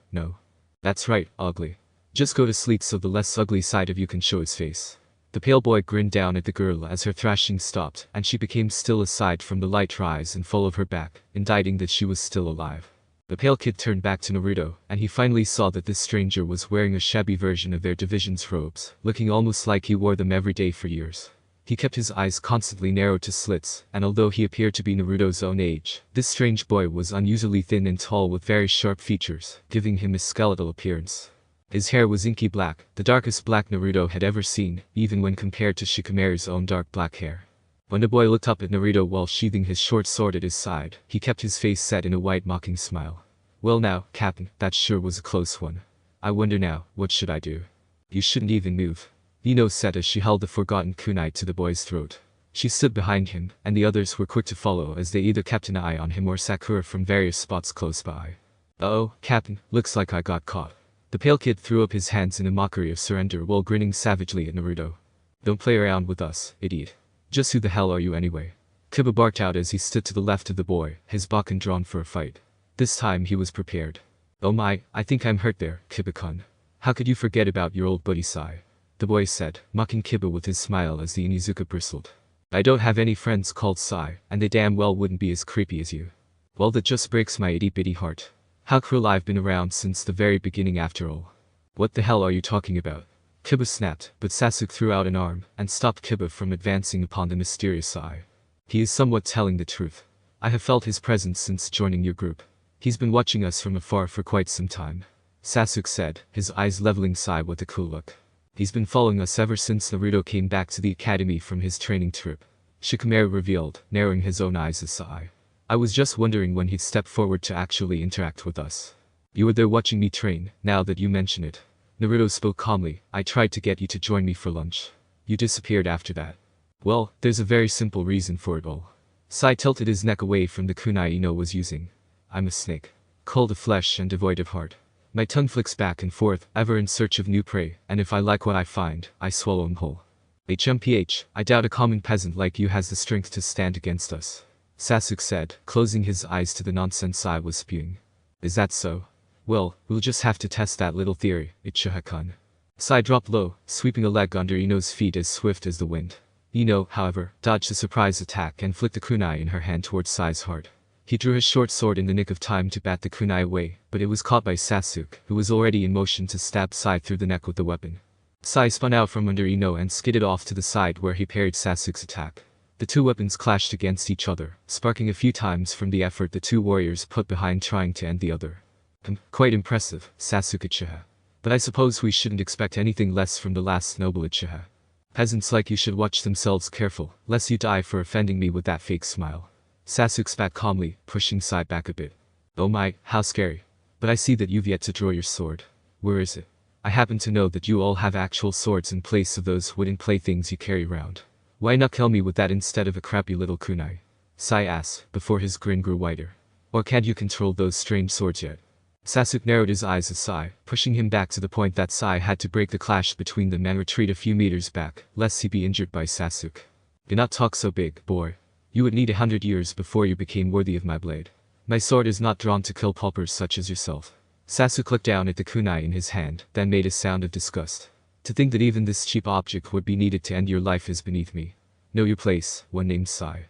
That's right, ugly. Just go to sleep so the less ugly side of you can show its face. The pale boy grinned down at the girl as her thrashing stopped and she became still aside from the light rise and full of her back, indicting that she was still alive. The pale kid turned back to Naruto, and he finally saw that this stranger was wearing a shabby version of their division's robes, looking almost like he wore them every day for years. He kept his eyes constantly narrowed to slits, and although he appeared to be Naruto's own age, this strange boy was unusually thin and tall with very sharp features, giving him a skeletal appearance. His hair was inky black, the darkest black Naruto had ever seen, even when compared to Shikamaru's own dark black hair. When the boy looked up at Naruto while sheathing his short sword at his side, he kept his face set in a wide mocking smile. Well now, Captain, that sure was a close one. I wonder now, what should I do? You shouldn't even move. Ino said as she held the forgotten kunai to the boy's throat. She stood behind him, and the others were quick to follow as they either kept an eye on him or Sakura from various spots close by. Uh-oh, Captain, looks like I got caught. The pale kid threw up his hands in a mockery of surrender while grinning savagely at Naruto. Don't play around with us, idiot. Just who the hell are you anyway? Kiba barked out as he stood to the left of the boy, his bakken drawn for a fight. This time he was prepared. Oh my, I think I'm hurt there, Kiba-kun. How could you forget about your old buddy Sai? The boy said, mocking Kiba with his smile as the Inizuka bristled. I don't have any friends called Sai, and they damn well wouldn't be as creepy as you. Well, that just breaks my itty-bitty heart. How cruel. I've been around since the very beginning after all. What the hell are you talking about? Kiba snapped, but Sasuke threw out an arm and stopped Kiba from advancing upon the mysterious Sai. He is somewhat telling the truth. I have felt his presence since joining your group. He's been watching us from afar for quite some time. Sasuke said, his eyes leveling Sai with a cool look. He's been following us ever since Naruto came back to the academy from his training trip. Shikamaru revealed, narrowing his own eyes at Sai. I was just wondering when he'd step forward to actually interact with us. You were there watching me train, now that you mention it. Naruto spoke calmly. I tried to get you to join me for lunch. You disappeared after that. Well, there's a very simple reason for it all. Sai tilted his neck away from the kunai Ino was using. I'm a snake. Cold of flesh and devoid of heart. My tongue flicks back and forth, ever in search of new prey, and if I like what I find, I swallow him whole. HMPH, I doubt a common peasant like you has the strength to stand against us. Sasuke said, closing his eyes to the nonsense Sai was spewing. Is that so? Well, we'll just have to test that little theory, Uchiha-kun. Sai dropped low, sweeping a leg under Ino's feet as swift as the wind. Ino, however, dodged the surprise attack and flicked the kunai in her hand towards Sai's heart. He drew his short sword in the nick of time to bat the kunai away, but it was caught by Sasuke, who was already in motion to stab Sai through the neck with the weapon. Sai spun out from under Ino and skidded off to the side where he parried Sasuke's attack. The two weapons clashed against each other, sparking a few times from the effort the two warriors put behind trying to end the other. Quite impressive, Sasuke Uchiha. But I suppose we shouldn't expect anything less from the last noble Uchiha. Peasants like you should watch themselves careful, lest you die for offending me with that fake smile. Sasuke spat calmly, pushing Sai back a bit. Oh my, how scary. But I see that you've yet to draw your sword. Where is it? I happen to know that you all have actual swords in place of those wooden playthings you carry around. Why not kill me with that instead of a crappy little kunai? Sai asked, before his grin grew wider. Or can't you control those strange swords yet? Sasuke narrowed his eyes at Sai, pushing him back to the point that Sai had to break the clash between them and retreat a few meters back, lest he be injured by Sasuke. Do not talk so big, boy. You would need 100 years before you became worthy of my blade. My sword is not drawn to kill paupers such as yourself. Sasuke looked down at the kunai in his hand, then made a sound of disgust. To think that even this cheap object would be needed to end your life is beneath me. Know your place, one named Sai.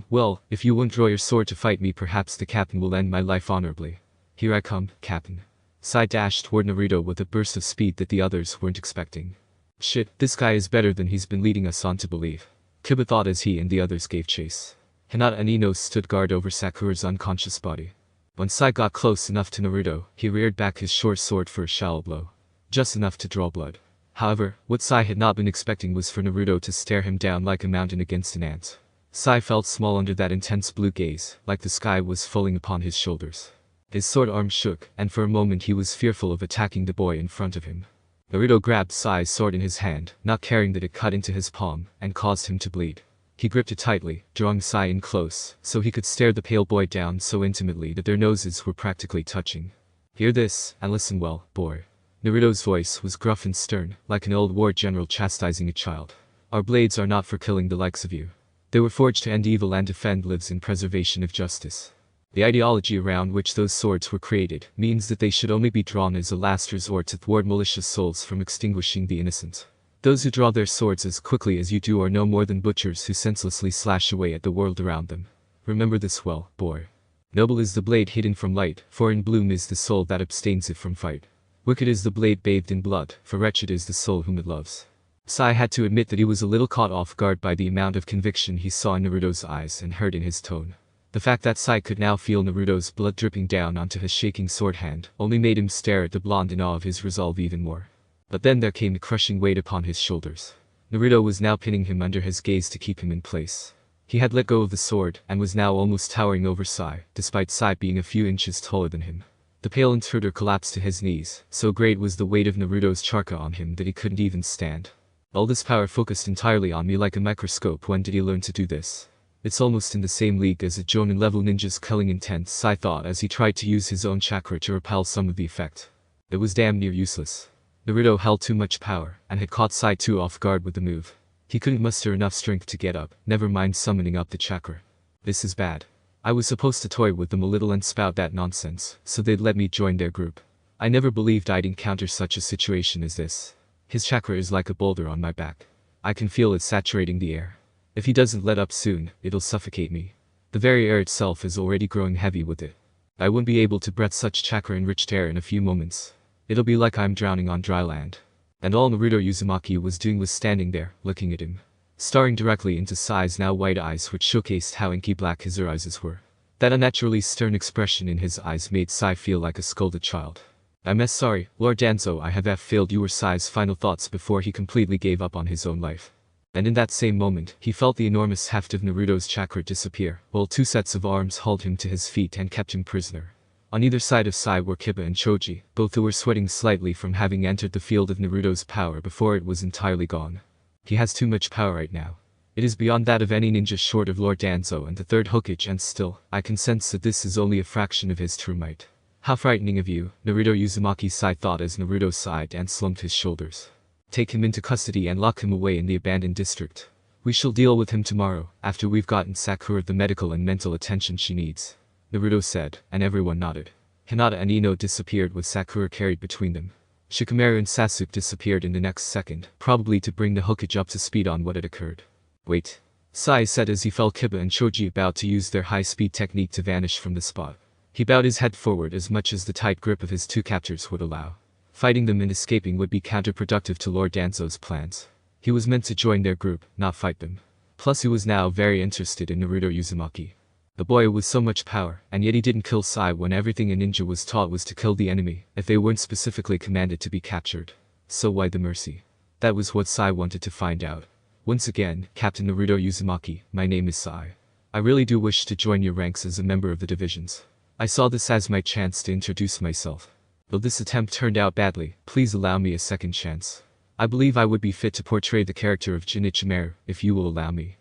Well, if you won't draw your sword to fight me, perhaps the captain will end my life honorably. Here I come, Captain. Sai dashed toward Naruto with a burst of speed that the others weren't expecting. Shit, this guy is better than he's been leading us on to believe. Kiba thought as he and the others gave chase. Hinata and Ino stood guard over Sakura's unconscious body. When Sai got close enough to Naruto, he reared back his short sword for a shallow blow. Just enough to draw blood. However, what Sai had not been expecting was for Naruto to stare him down like a mountain against an ant. Sai felt small under that intense blue gaze, like the sky was falling upon his shoulders. His sword arm shook, and for a moment he was fearful of attacking the boy in front of him. Naruto grabbed Sai's sword in his hand, not caring that it cut into his palm, and caused him to bleed. He gripped it tightly, drawing Sai in close, so he could stare the pale boy down so intimately that their noses were practically touching. Hear this, and listen well, boy. Naruto's voice was gruff and stern, like an old war general chastising a child. Our blades are not for killing the likes of you. They were forged to end evil and defend lives in preservation of justice. The ideology around which those swords were created means that they should only be drawn as a last resort to thwart malicious souls from extinguishing the innocent. Those who draw their swords as quickly as you do are no more than butchers who senselessly slash away at the world around them. Remember this well, boy. Noble is the blade hidden from light, for in bloom is the soul that abstains it from fight. Wicked is the blade bathed in blood, for wretched is the soul whom it loves. Sai had to admit that he was a little caught off guard by the amount of conviction he saw in Naruto's eyes and heard in his tone. The fact that Sai could now feel Naruto's blood dripping down onto his shaking sword hand only made him stare at the blonde in awe of his resolve even more. But then there came the crushing weight upon his shoulders. Naruto was now pinning him under his gaze to keep him in place. He had let go of the sword and was now almost towering over Sai, despite Sai being a few inches taller than him. The pale intruder collapsed to his knees, so great was the weight of Naruto's chakra on him that he couldn't even stand. All this power focused entirely on me like a microscope. When did he learn to do this? It's almost in the same league as a Jonin-level ninja's killing intent, Sai thought as he tried to use his own chakra to repel some of the effect. It was damn near useless. Naruto held too much power, and had caught Sai too off guard with the move. He couldn't muster enough strength to get up, never mind summoning up the chakra. This is bad. I was supposed to toy with them a little and spout that nonsense, so they'd let me join their group. I never believed I'd encounter such a situation as this. His chakra is like a boulder on my back. I can feel it saturating the air. If he doesn't let up soon, it'll suffocate me. The very air itself is already growing heavy with it. I won't be able to breathe such chakra-enriched air in a few moments. It'll be like I'm drowning on dry land. And all Naruto Uzumaki was doing was standing there, looking at him. Staring directly into Sai's now white eyes, which showcased how inky black his eyes were. That unnaturally stern expression in his eyes made Sai feel like a scolded child. "I'm sorry, Lord Danzo, I have failed you," were Sai's final thoughts before he completely gave up on his own life. And in that same moment, he felt the enormous heft of Naruto's chakra disappear, while two sets of arms hauled him to his feet and kept him prisoner. On either side of Sai were Kiba and Choji, both who were sweating slightly from having entered the field of Naruto's power before it was entirely gone. He has too much power right now. It is beyond that of any ninja short of Lord Danzo and the third Hokage, and still, I can sense that this is only a fraction of his true might. How frightening of you, Naruto Uzumaki, Sai thought as Naruto sighed and slumped his shoulders. Take him into custody and lock him away in the abandoned district. We shall deal with him tomorrow, after we've gotten Sakura the medical and mental attention she needs, Naruto said, and everyone nodded. Hinata and Ino disappeared with Sakura carried between them. Shikamaru and Sasuke disappeared in the next second, probably to bring the Hokage up to speed on what had occurred. Wait. Sai said as he felt Kiba and Choji about to use their high-speed technique to vanish from the spot. He bowed his head forward as much as the tight grip of his two captors would allow. Fighting them and escaping would be counterproductive to Lord Danzo's plans. He was meant to join their group, not fight them. Plus he was now very interested in Naruto Uzumaki. The boy with so much power, and yet he didn't kill Sai when everything a ninja was taught was to kill the enemy, if they weren't specifically commanded to be captured. So why the mercy? That was what Sai wanted to find out. Once again, Captain Naruto Uzumaki, my name is Sai. I really do wish to join your ranks as a member of the divisions. I saw this as my chance to introduce myself. Though this attempt turned out badly, please allow me a second chance. I believe I would be fit to portray the character of Junichimaru, if you will allow me.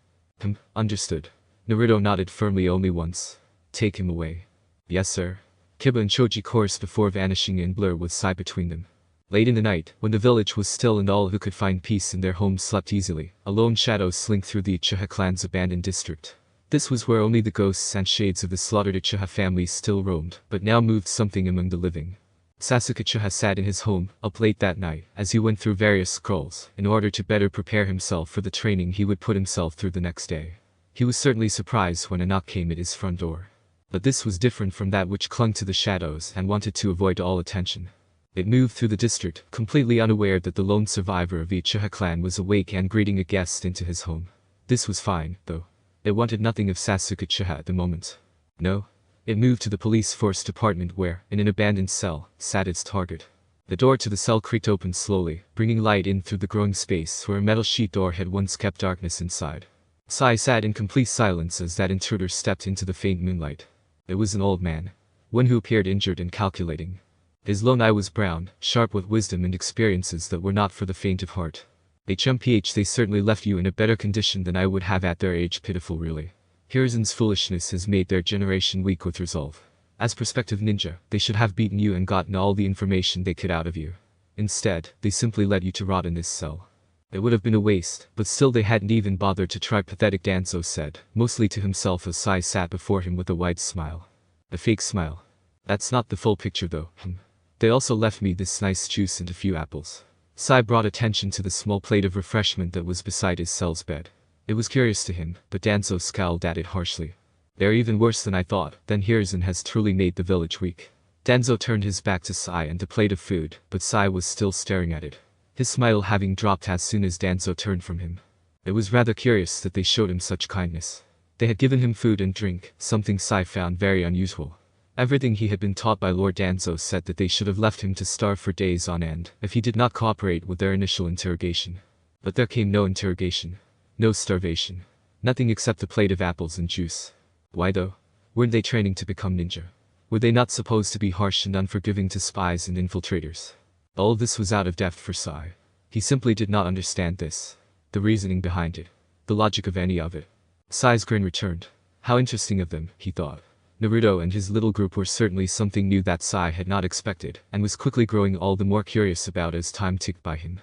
Understood. Naruto nodded firmly only once. Take him away. Yes sir. Kiba and Choji chorused before vanishing in blur with Sai between them. Late in the night, when the village was still and all who could find peace in their homes slept easily, a lone shadow slinked through the Uchiha clan's abandoned district. This was where only the ghosts and shades of the slaughtered Uchiha families still roamed, but now moved something among the living. Sasuke Uchiha sat in his home, up late that night, as he went through various scrolls, in order to better prepare himself for the training he would put himself through the next day. He was certainly surprised when a knock came at his front door. But this was different from that which clung to the shadows and wanted to avoid all attention. It moved through the district, completely unaware that the lone survivor of the Uchiha clan was awake and greeting a guest into his home. This was fine, though. It wanted nothing of Sasuke Uchiha at the moment. No. It moved to the police force department where, in an abandoned cell, sat its target. The door to the cell creaked open slowly, bringing light in through the growing space where a metal sheet door had once kept darkness inside. Sai sat in complete silence as that intruder stepped into the faint moonlight. It was an old man. One who appeared injured and calculating. His lone eye was brown, sharp with wisdom and experiences that were not for the faint of heart. They certainly left you in a better condition than I would have at their age. Pitiful really. Hiruzen's foolishness has made their generation weak with resolve. As prospective ninja, they should have beaten you and gotten all the information they could out of you. Instead, they simply let you to rot in this cell. It would have been a waste, but still they hadn't even bothered to try, pathetic Danzo said, mostly to himself as Sai sat before him with a wide smile. A fake smile. That's not the full picture though. They also left me this nice juice and a few apples. Sai brought attention to the small plate of refreshment that was beside his cell's bed. It was curious to him, but Danzo scowled at it harshly. They're even worse than I thought, then Hiruzen has truly made the village weak. Danzo turned his back to Sai and the plate of food, but Sai was still staring at it. His smile having dropped as soon as Danzo turned from him. It was rather curious that they showed him such kindness. They had given him food and drink, something Sai found very unusual. Everything he had been taught by Lord Danzo said that they should have left him to starve for days on end if he did not cooperate with their initial interrogation. But there came no interrogation. No starvation. Nothing except a plate of apples and juice. Why though? Weren't they training to become ninja? Were they not supposed to be harsh and unforgiving to spies and infiltrators? All of this was out of depth for Sai. He simply did not understand this. The reasoning behind it. The logic of any of it. Sai's grin returned. How interesting of them, he thought. Naruto and his little group were certainly something new that Sai had not expected, and was quickly growing all the more curious about as time ticked by him.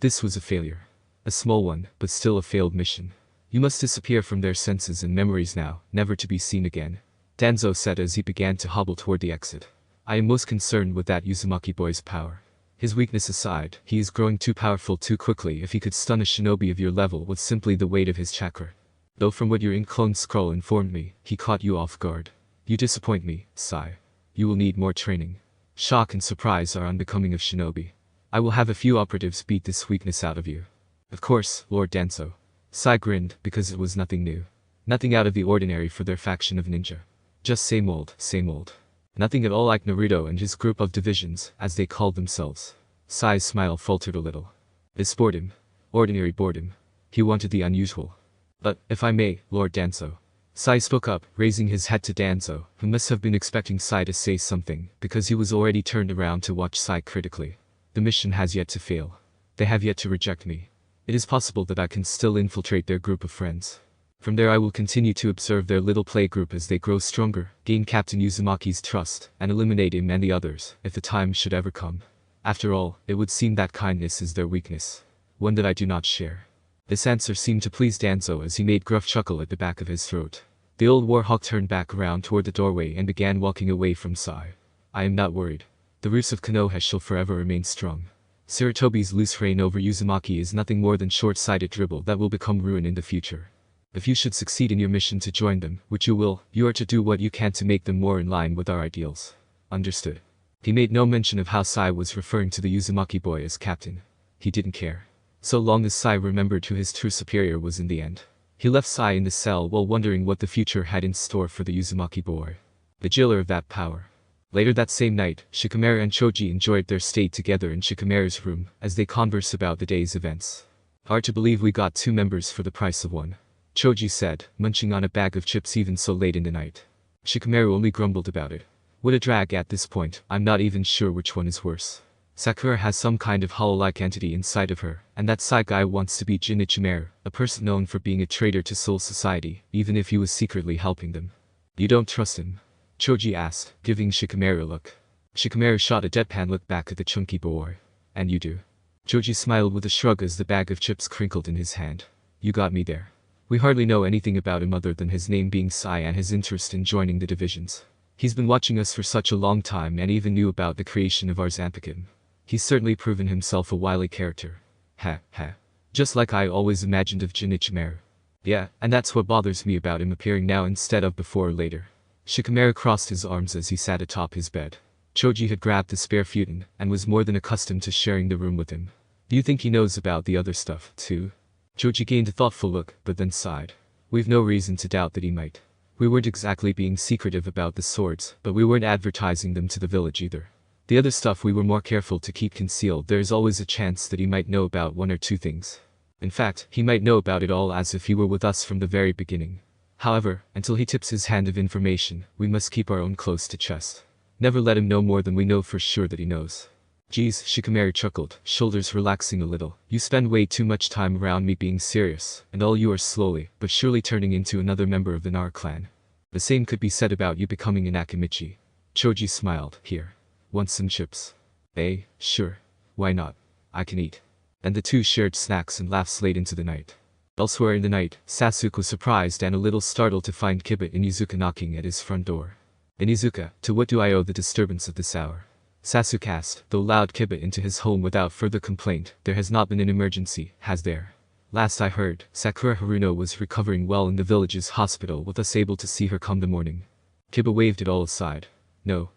This was a failure. A small one, but still a failed mission. You must disappear from their senses and memories now, never to be seen again. Danzo said as he began to hobble toward the exit. I am most concerned with that Uzumaki boy's power. His weakness aside, he is growing too powerful too quickly if he could stun a shinobi of your level with simply the weight of his chakra. Though from what your in-clone scroll informed me, he caught you off guard. You disappoint me, Sai. You will need more training. Shock and surprise are unbecoming of shinobi. I will have a few operatives beat this weakness out of you. Of course, Lord Danzo. Sai grinned, because it was nothing new. Nothing out of the ordinary for their faction of ninja. Just same old, same old. Nothing at all like Naruto and his group of divisions, as they called themselves. Sai's smile faltered a little. This bored him. Ordinary boredom. He wanted the unusual. But, if I may, Lord Danzo. Sai spoke up, raising his head to Danzo, who must have been expecting Sai to say something, because he was already turned around to watch Sai critically. The mission has yet to fail. They have yet to reject me. It is possible that I can still infiltrate their group of friends. From there I will continue to observe their little play group as they grow stronger, gain Captain Uzumaki's trust, and eliminate him and the others, if the time should ever come. After all, it would seem that kindness is their weakness. One that I do not share. This answer seemed to please Danzo as he made gruff chuckle at the back of his throat. The old warhawk turned back around toward the doorway and began walking away from Sai. I am not worried. The roots of Konoha shall forever remain strong. Sarutobi's loose reign over Uzumaki is nothing more than short-sighted dribble that will become ruin in the future. If you should succeed in your mission to join them, which you will, you are to do what you can to make them more in line with our ideals. Understood. He made no mention of how Sai was referring to the Uzumaki boy as captain. He didn't care. So long as Sai remembered who his true superior was in the end. He left Sai in the cell while wondering what the future had in store for the Uzumaki boy. The jailer of that power. Later that same night, Shikamaru and Choji enjoyed their stay together in Shikamaru's room, as they conversed about the day's events. Hard to believe we got 2 members for the price of 1. Choji said, munching on a bag of chips even so late in the night. Shikamaru only grumbled about it. What a drag at this point, I'm not even sure which one is worse. Sakura has some kind of hollow-like entity inside of her, and that Sai guy wants to be Jin Ichimaru, a person known for being a traitor to Soul Society, even if he was secretly helping them. You don't trust him? Choji asked, giving Shikamaru a look. Shikamaru shot a deadpan look back at the chunky boy. And you do? Choji smiled with a shrug as the bag of chips crinkled in his hand. You got me there. We hardly know anything about him other than his name being Sai and his interest in joining the divisions. He's been watching us for such a long time and even knew about the creation of our Zanpakuto. He's certainly proven himself a wily character. Ha, ha. Just like I always imagined of Jin Ichimaru. Yeah, and that's what bothers me about him appearing now instead of before or later. Shikamaru crossed his arms as he sat atop his bed. Choji had grabbed the spare futon, and was more than accustomed to sharing the room with him. Do you think he knows about the other stuff, too? Choji gained a thoughtful look, but then sighed. We've no reason to doubt that he might. We weren't exactly being secretive about the swords, but we weren't advertising them to the village either. The other stuff we were more careful to keep concealed. There's always a chance that he might know about 1 or 2 things. In fact, he might know about it all as if he were with us from the very beginning. However, until he tips his hand of information, we must keep our own close to chest. Never let him know more than we know for sure that he knows. Geez, Shikamaru chuckled, shoulders relaxing a little. You spend way too much time around me being serious, and all you are slowly, but surely turning into another member of the Nar clan. The same could be said about you becoming an Akimichi. Choji smiled. Here. Want some chips? Eh, sure. Why not? I can eat. And the two shared snacks and laughs late into the night. Elsewhere in the night, Sasuke was surprised and a little startled to find Kiba Inizuka knocking at his front door. Inizuka, to what do I owe the disturbance of this hour? Sasuke asked, though allowed Kiba into his home without further complaint. There has not been an emergency, has there? Last I heard, Sakura Haruno was recovering well in the village's hospital with us able to see her come the morning. Kiba waved it all aside. No.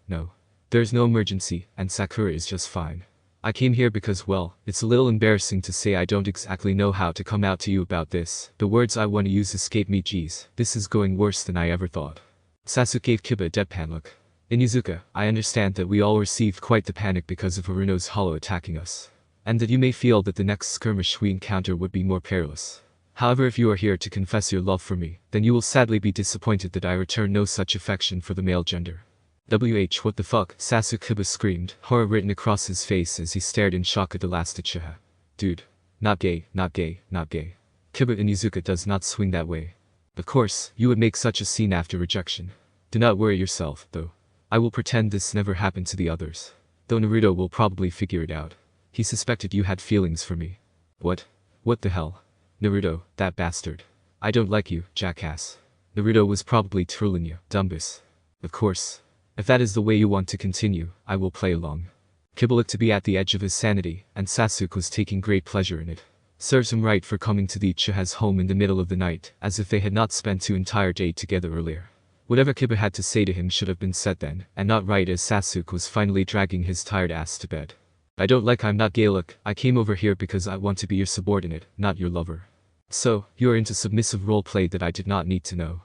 There's no emergency, and Sakura is just fine. I came here because, well, it's a little embarrassing to say I don't exactly know how to come out to you about this. The words I want to use escape me. Geez, this is going worse than I ever thought. Sasuke gave Kiba a deadpan look. Inizuka, I understand that we all received quite the panic because of Haruno's hollow attacking us. And that you may feel that the next skirmish we encounter would be more perilous. However, if you are here to confess your love for me, then you will sadly be disappointed that I return no such affection for the male gender. What the fuck? Sasuke Kiba screamed, horror written across his face as he stared in shock at the last Uchiha. Dude. Not gay, not gay, not gay. Kiba Inizuka does not swing that way. Of course, you would make such a scene after rejection. Do not worry yourself, though. I will pretend this never happened to the others. Though Naruto will probably figure it out. He suspected you had feelings for me. What? What the hell? Naruto, that bastard. I don't like you, jackass. Naruto was probably trolling you, dumbass. Of course. If that is the way you want to continue, I will play along. Kiba looked to be at the edge of his sanity, and Sasuke was taking great pleasure in it. Serves him right for coming to the Uchiha's home in the middle of the night, as if they had not spent 2 entire days together earlier. Whatever Kiba had to say to him should have been said then, and not right as Sasuke was finally dragging his tired ass to bed. I don't like I'm not gay. Look, I came over here because I want to be your subordinate, not your lover. So, you are into submissive roleplay that I did not need to know.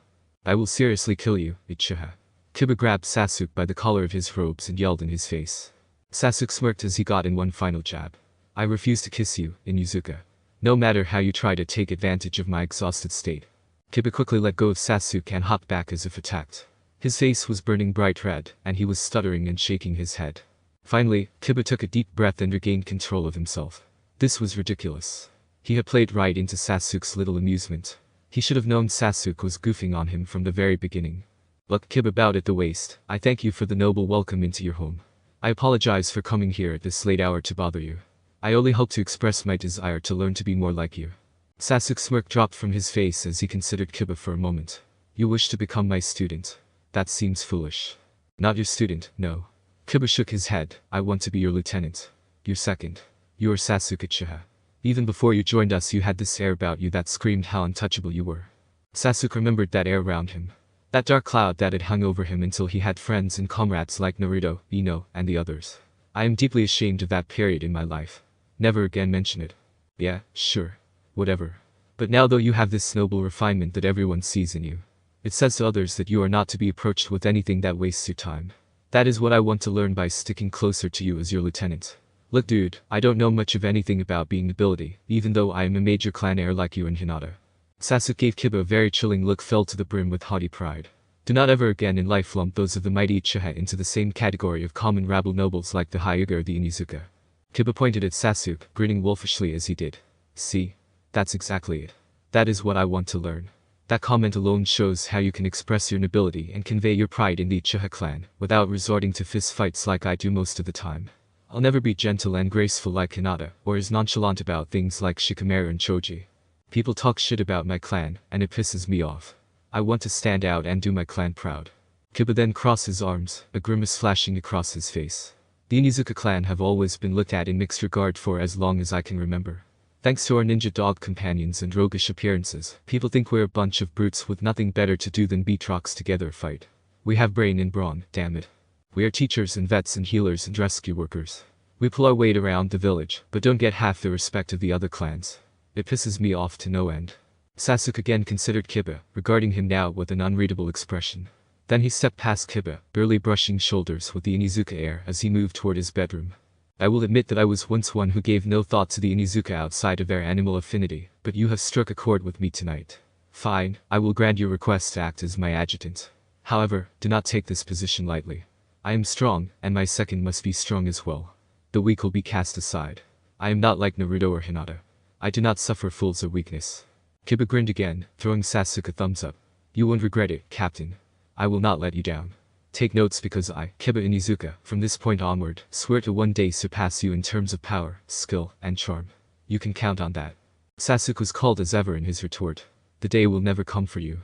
I will seriously kill you, Uchiha. Kiba grabbed Sasuke by the collar of his robes and yelled in his face. Sasuke smirked as he got in one final jab. I refuse to kiss you, Inuzuka. No matter how you try to take advantage of my exhausted state. Kiba quickly let go of Sasuke and hopped back as if attacked. His face was burning bright red, and he was stuttering and shaking his head. Finally, Kiba took a deep breath and regained control of himself. This was ridiculous. He had played right into Sasuke's little amusement. He should have known Sasuke was goofing on him from the very beginning. Look, Kiba bowed at the waist. I thank you for the noble welcome into your home. I apologize for coming here at this late hour to bother you. I only hope to express my desire to learn to be more like you. Sasuke's smirk dropped from his face as he considered Kiba for a moment. You wish to become my student. That seems foolish. Not your student, no. Kiba shook his head. I want to be your lieutenant. Your second. You are Sasuke Uchiha. Even before you joined us you had this air about you that screamed how untouchable you were. Sasuke remembered that air around him. That dark cloud that had hung over him until he had friends and comrades like Naruto, Ino, and the others. I am deeply ashamed of that period in my life. Never again mention it. Yeah, sure. Whatever. But now though you have this noble refinement that everyone sees in you. It says to others that you are not to be approached with anything that wastes your time. That is what I want to learn by sticking closer to you as your lieutenant. Look dude, I don't know much of anything about being nobility, even though I am a major clan heir like you and Hinata. Sasuke gave Kiba a very chilling look filled to the brim with haughty pride. Do not ever again in life lump those of the mighty Uchiha into the same category of common rabble nobles like the Hyuga or the Inuzuka. Kiba pointed at Sasuke, grinning wolfishly as he did. See? That's exactly it. That is what I want to learn. That comment alone shows how you can express your nobility and convey your pride in the Uchiha clan, without resorting to fist fights like I do most of the time. I'll never be gentle and graceful like Hinata, or as nonchalant about things like Shikamaru and Choji. People talk shit about my clan, and it pisses me off. I want to stand out and do my clan proud. Kiba then crossed his arms, a grimace flashing across his face. The Inuzuka clan have always been looked at in mixed regard for as long as I can remember. Thanks to our ninja dog companions and roguish appearances, people think we're a bunch of brutes with nothing better to do than beat rocks together or fight. We have brain and brawn, damn it. We are teachers and vets and healers and rescue workers. We pull our weight around the village, but don't get half the respect of the other clans. It pisses me off to no end. Sasuke again considered Kiba, regarding him now with an unreadable expression. Then he stepped past Kiba, barely brushing shoulders with the Inuzuka air as he moved toward his bedroom. I will admit that I was once one who gave no thought to the Inuzuka outside of their animal affinity, but you have struck a chord with me tonight. Fine, I will grant your request to act as my adjutant. However, do not take this position lightly. I am strong, and my second must be strong as well. The weak will be cast aside. I am not like Naruto or Hinata. I do not suffer fools or weakness. Kiba grinned again, throwing Sasuke a thumbs up. You won't regret it, Captain. I will not let you down. Take notes because I, Kiba Inuzuka, from this point onward, swear to one day surpass you in terms of power, skill, and charm. You can count on that. Sasuke was cold as ever in his retort. The day will never come for you.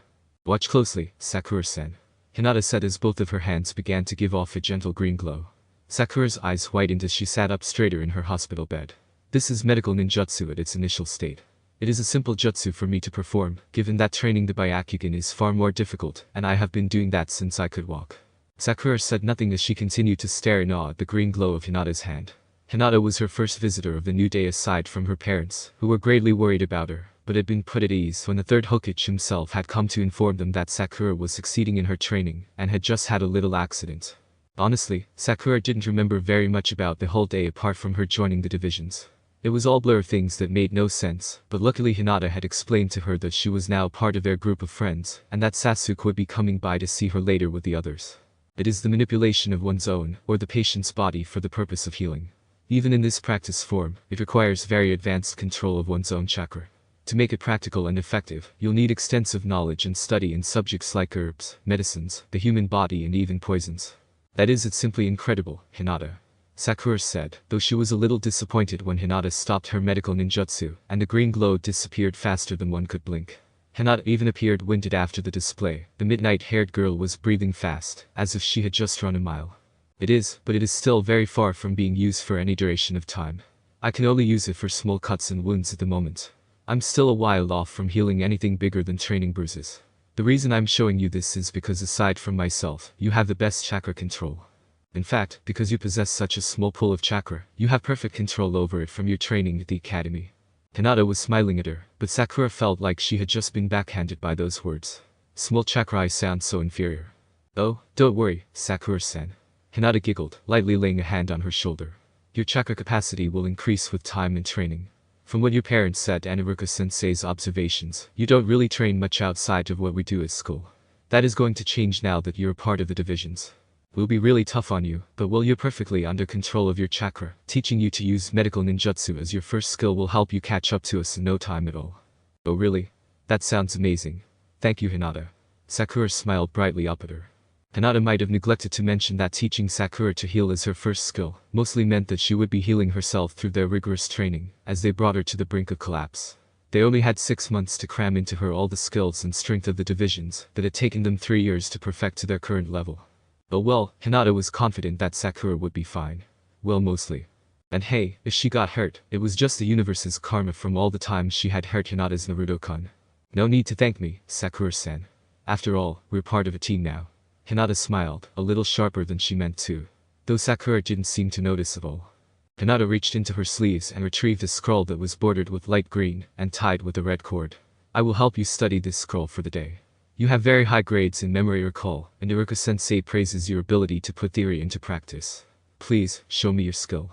Watch closely, Sakura-sen. Hinata said as both of her hands began to give off a gentle green glow. Sakura's eyes whitened as she sat up straighter in her hospital bed. This is medical ninjutsu at its initial state. It is a simple jutsu for me to perform, given that training the Byakugan is far more difficult, and I have been doing that since I could walk. Sakura said nothing as she continued to stare in awe at the green glow of Hinata's hand. Hinata was her first visitor of the new day aside from her parents, who were greatly worried about her, but had been put at ease when the third Hokage himself had come to inform them that Sakura was succeeding in her training, and had just had a little accident. Honestly, Sakura didn't remember very much about the whole day apart from her joining the divisions. It was all blur things that made no sense, but luckily Hinata had explained to her that she was now part of their group of friends, and that Sasuke would be coming by to see her later with the others. It is the manipulation of one's own, or the patient's body for the purpose of healing. Even in this practice form, it requires very advanced control of one's own chakra. To make it practical and effective, you'll need extensive knowledge and study in subjects like herbs, medicines, the human body and even poisons. That is, it's simply incredible, Hinata. Sakura said, though she was a little disappointed when Hinata stopped her medical ninjutsu, and the green glow disappeared faster than one could blink. Hinata even appeared winded after the display. The midnight-haired girl was breathing fast, as if she had just run a mile. It is, but it is still very far from being used for any duration of time. I can only use it for small cuts and wounds at the moment. I'm still a while off from healing anything bigger than training bruises. The reason I'm showing you this is because aside from myself, you have the best chakra control. In fact, because you possess such a small pool of chakra, you have perfect control over it from your training at the academy. Hinata was smiling at her, but Sakura felt like she had just been backhanded by those words. Small chakra sounds so inferior. Oh, don't worry, Sakura-san. Hinata giggled, lightly laying a hand on her shoulder. Your chakra capacity will increase with time and training. From what your parents said and Ruka-sensei's observations, you don't really train much outside of what we do at school. That is going to change now that you're a part of the divisions. We'll be really tough on you, but while you're perfectly under control of your chakra, teaching you to use medical ninjutsu as your first skill will help you catch up to us in no time at all. Oh really? That sounds amazing. Thank you, Hinata. Sakura smiled brightly up at her. Hinata might have neglected to mention that teaching Sakura to heal as her first skill mostly meant that she would be healing herself through their rigorous training, as they brought her to the brink of collapse. They only had 6 months to cram into her all the skills and strength of the divisions that had taken them 3 years to perfect to their current level. Oh well, Hinata was confident that Sakura would be fine. Well, mostly. And hey, if she got hurt, it was just the universe's karma from all the times she had hurt Hinata's Naruto-kun. No need to thank me, Sakura-san. After all, we're part of a team now. Hinata smiled, a little sharper than she meant to, though Sakura didn't seem to notice at all. Hinata reached into her sleeves and retrieved a scroll that was bordered with light green and tied with a red cord. I will help you study this scroll for the day. You have very high grades in memory recall, and Iruka-sensei praises your ability to put theory into practice. Please, show me your skill.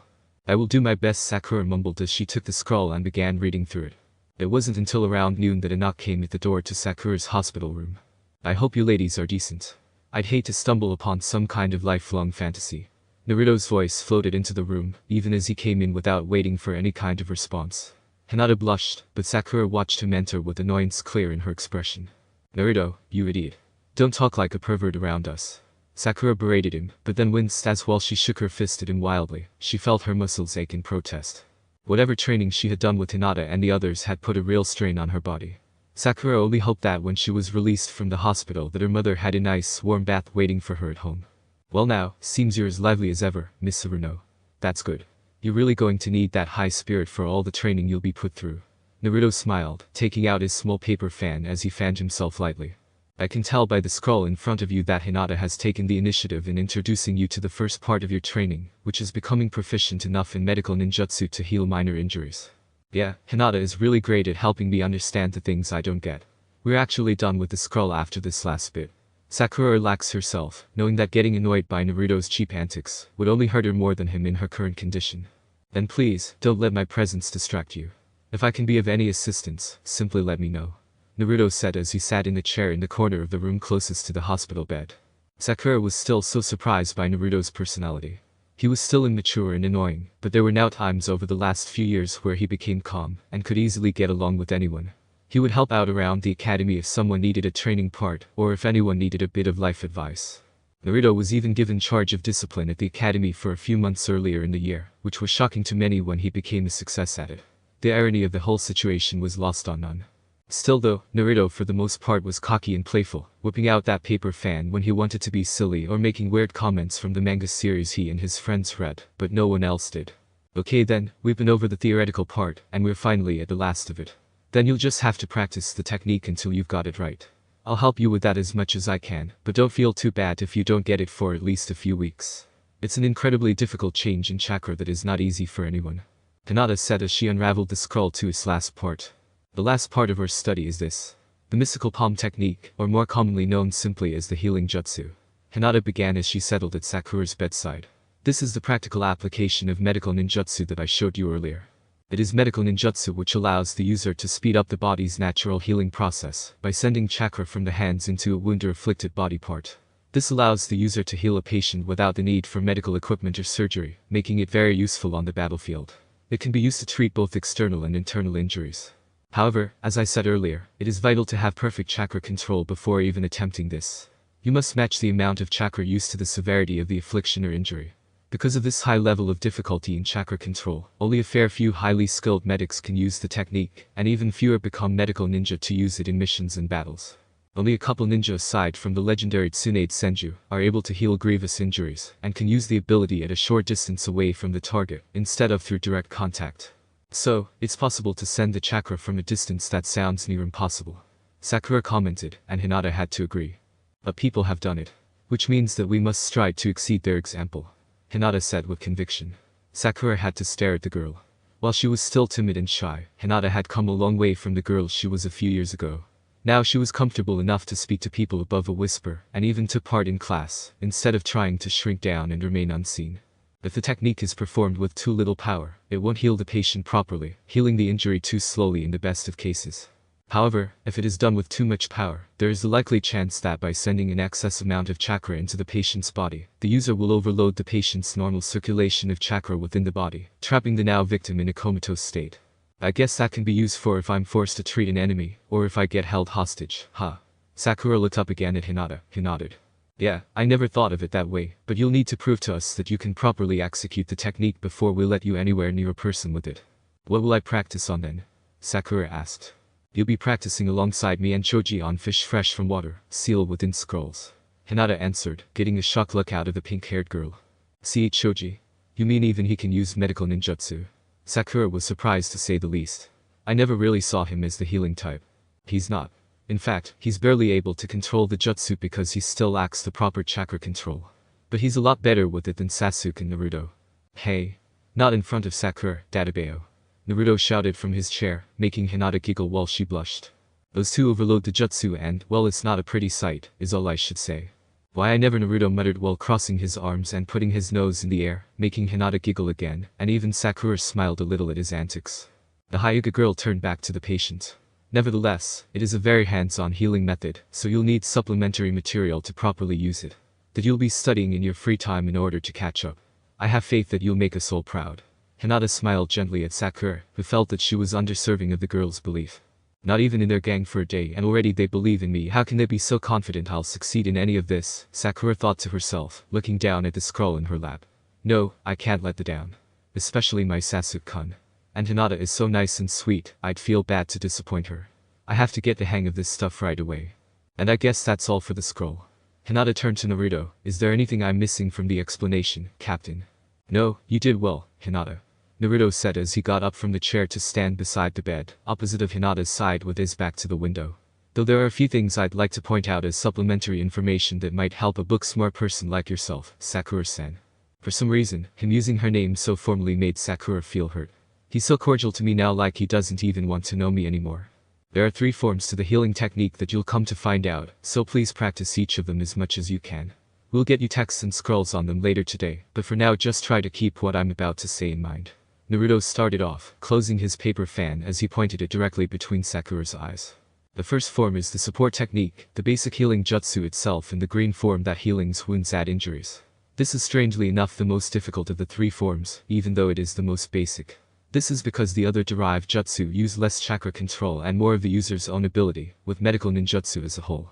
I will do my best, Sakura mumbled as she took the scroll and began reading through it. It wasn't until around noon that a knock came at the door to Sakura's hospital room. I hope you ladies are decent. I'd hate to stumble upon some kind of lifelong fantasy. Naruto's voice floated into the room, even as he came in without waiting for any kind of response. Hinata blushed, but Sakura watched him enter with annoyance clear in her expression. Naruto, you idiot. Don't talk like a pervert around us. Sakura berated him, but then winced as while she shook her fist at him wildly, she felt her muscles ache in protest. Whatever training she had done with Hinata and the others had put a real strain on her body. Sakura only hoped that when she was released from the hospital that her mother had a nice, warm bath waiting for her at home. Well now, seems you're as lively as ever, Miss Saruno. That's good. You're really going to need that high spirit for all the training you'll be put through. Naruto smiled, taking out his small paper fan as he fanned himself lightly. I can tell by the scroll in front of you that Hinata has taken the initiative in introducing you to the first part of your training, which is becoming proficient enough in medical ninjutsu to heal minor injuries. Yeah, Hinata is really great at helping me understand the things I don't get. We're actually done with the scroll after this last bit. Sakura relaxed herself, knowing that getting annoyed by Naruto's cheap antics would only hurt her more than him in her current condition. Then please, don't let my presence distract you. If I can be of any assistance, simply let me know. Naruto said as he sat in the chair in the corner of the room closest to the hospital bed. Sakura was still so surprised by Naruto's personality. He was still immature and annoying, but there were now times over the last few years where he became calm and could easily get along with anyone. He would help out around the academy if someone needed a training part or if anyone needed a bit of life advice. Naruto was even given charge of discipline at the academy for a few months earlier in the year, which was shocking to many when he became a success at it. The irony of the whole situation was lost on none. Still though, Naruto for the most part was cocky and playful, whipping out that paper fan when he wanted to be silly or making weird comments from the manga series he and his friends read, but no one else did. Okay then, we've been over the theoretical part, and we're finally at the last of it. Then you'll just have to practice the technique until you've got it right. I'll help you with that as much as I can, but don't feel too bad if you don't get it for at least a few weeks. It's an incredibly difficult change in chakra that is not easy for anyone. Hinata said as she unraveled the scroll to its last part. The last part of our study is this. The mystical palm technique, or more commonly known simply as the healing jutsu. Hinata began as she settled at Sakura's bedside. This is the practical application of medical ninjutsu that I showed you earlier. It is medical ninjutsu which allows the user to speed up the body's natural healing process by sending chakra from the hands into a wound or afflicted body part. This allows the user to heal a patient without the need for medical equipment or surgery, making it very useful on the battlefield. It can be used to treat both external and internal injuries. However, as I said earlier, it is vital to have perfect chakra control before even attempting this. You must match the amount of chakra used to the severity of the affliction or injury. Because of this high level of difficulty in chakra control, only a fair few highly skilled medics can use the technique, and even fewer become medical ninja to use it in missions and battles. Only a couple ninja aside from the legendary Tsunade Senju are able to heal grievous injuries and can use the ability at a short distance away from the target instead of through direct contact. So, it's possible to send the chakra from a distance that sounds near impossible. Sakura commented, and Hinata had to agree. But people have done it. Which means that we must strive to exceed their example. Hinata said with conviction. Sakura had to stare at the girl. While she was still timid and shy, Hinata had come a long way from the girl she was a few years ago. Now she was comfortable enough to speak to people above a whisper, and even took part in class, instead of trying to shrink down and remain unseen. If the technique is performed with too little power, it won't heal the patient properly, healing the injury too slowly in the best of cases. However, if it is done with too much power, there is a likely chance that by sending an excess amount of chakra into the patient's body, the user will overload the patient's normal circulation of chakra within the body, trapping the now victim in a comatose state. I guess that can be used for if I'm forced to treat an enemy, or if I get held hostage, huh? Sakura looked up again at Hinata, who nodded. Yeah, I never thought of it that way, but you'll need to prove to us that you can properly execute the technique before we let you anywhere near a person with it. What will I practice on then? Sakura asked. You'll be practicing alongside me and Choji on fish fresh from water, sealed within scrolls. Hinata answered, getting a shocked look out of the pink-haired girl. See, Choji? You mean even he can use medical ninjutsu? Sakura was surprised to say the least. I never really saw him as the healing type. He's not. In fact, he's barely able to control the jutsu because he still lacks the proper chakra control. But he's a lot better with it than Sasuke and Naruto. Hey. Not in front of Sakura, Databeo. Naruto shouted from his chair, making Hinata giggle while she blushed. Those two overload the jutsu and, well, it's not a pretty sight, is all I should say. Why I never, Naruto muttered while crossing his arms and putting his nose in the air, making Hinata giggle again, and even Sakura smiled a little at his antics. The Hyuga girl turned back to the patient. Nevertheless, it is a very hands-on healing method, so you'll need supplementary material to properly use it. That you'll be studying in your free time in order to catch up. I have faith that you'll make us all proud. Hinata smiled gently at Sakura, who felt that she was undeserving of the girl's belief. Not even in their gang for a day and already they believe in me. How can they be so confident I'll succeed in any of this? Sakura thought to herself, looking down at the scroll in her lap. No, I can't let them down. Especially my Sasuke-kun. And Hinata is so nice and sweet, I'd feel bad to disappoint her. I have to get the hang of this stuff right away. And I guess that's all for the scroll. Hinata turned to Naruto. Is there anything I'm missing from the explanation, Captain? No, you did well, Hinata. Naruto said as he got up from the chair to stand beside the bed, opposite of Hinata's side with his back to the window. Though there are a few things I'd like to point out as supplementary information that might help a book-smart person like yourself, Sakura-san. For some reason, him using her name so formally made Sakura feel hurt. He's so cordial to me now, like he doesn't even want to know me anymore. There are 3 forms to the healing technique that you'll come to find out, so please practice each of them as much as you can. We'll get you texts and scrolls on them later today, but for now just try to keep what I'm about to say in mind. Naruto started off, closing his paper fan as he pointed it directly between Sakura's eyes. The first form is the support technique, the basic healing jutsu itself in the green form that heals wounds at injuries. This is strangely enough the most difficult of the 3 forms, even though it is the most basic. This is because the other derived jutsu use less chakra control and more of the user's own ability, with medical ninjutsu as a whole.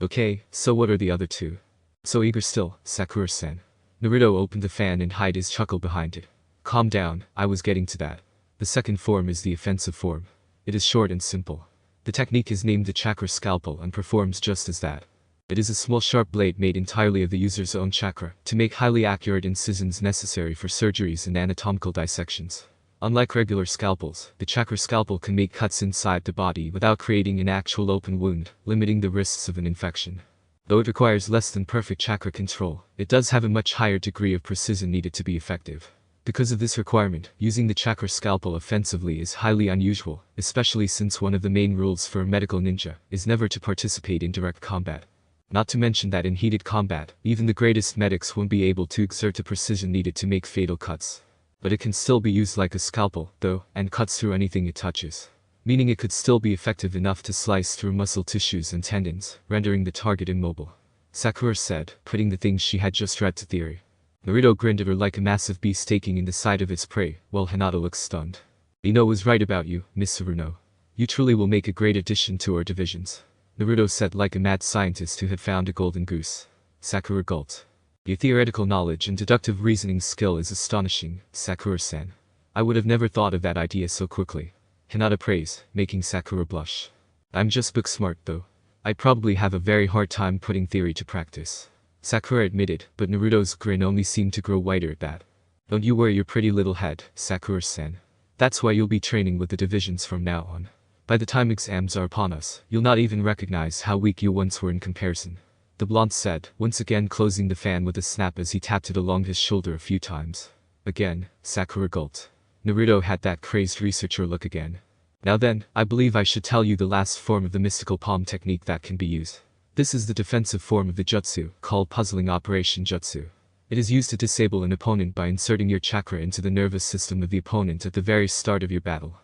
Okay, so what are the other 2? So eager still, Sakura-san. Naruto opened the fan and hid his chuckle behind it. Calm down, I was getting to that. The second form is the offensive form. It is short and simple. The technique is named the chakra scalpel and performs just as that. It is a small sharp blade made entirely of the user's own chakra, to make highly accurate incisions necessary for surgeries and anatomical dissections. Unlike regular scalpels, the chakra scalpel can make cuts inside the body without creating an actual open wound, limiting the risks of an infection. Though it requires less than perfect chakra control, it does have a much higher degree of precision needed to be effective. Because of this requirement, using the chakra scalpel offensively is highly unusual, especially since one of the main rules for a medical ninja is never to participate in direct combat. Not to mention that in heated combat, even the greatest medics won't be able to exert the precision needed to make fatal cuts. But it can still be used like a scalpel, though, and cuts through anything it touches. Meaning it could still be effective enough to slice through muscle tissues and tendons, rendering the target immobile. Sakura said, putting the things she had just read to theory. Naruto grinned at her like a massive beast taking in the side of its prey, while Hinata looked stunned. Ino was right about you, Miss Saruno. You truly will make a great addition to our divisions. Naruto said like a mad scientist who had found a golden goose. Sakura gulped. Your theoretical knowledge and deductive reasoning skill is astonishing, Sakura-san. I would have never thought of that idea so quickly. Hinata praised, making Sakura blush. I'm just book smart though. I'd probably have a very hard time putting theory to practice. Sakura admitted, but Naruto's grin only seemed to grow wider at that. Don't you worry your pretty little head, Sakura-san. That's why you'll be training with the divisions from now on. By the time exams are upon us, you'll not even recognize how weak you once were in comparison. The blonde said, once again closing the fan with a snap as he tapped it along his shoulder a few times. Again, Sakura gulped. Naruto had that crazed researcher look again. Now then, I believe I should tell you the last form of the mystical palm technique that can be used. This is the defensive form of the jutsu, called puzzling operation jutsu. It is used to disable an opponent by inserting your chakra into the nervous system of the opponent at the very start of your battle.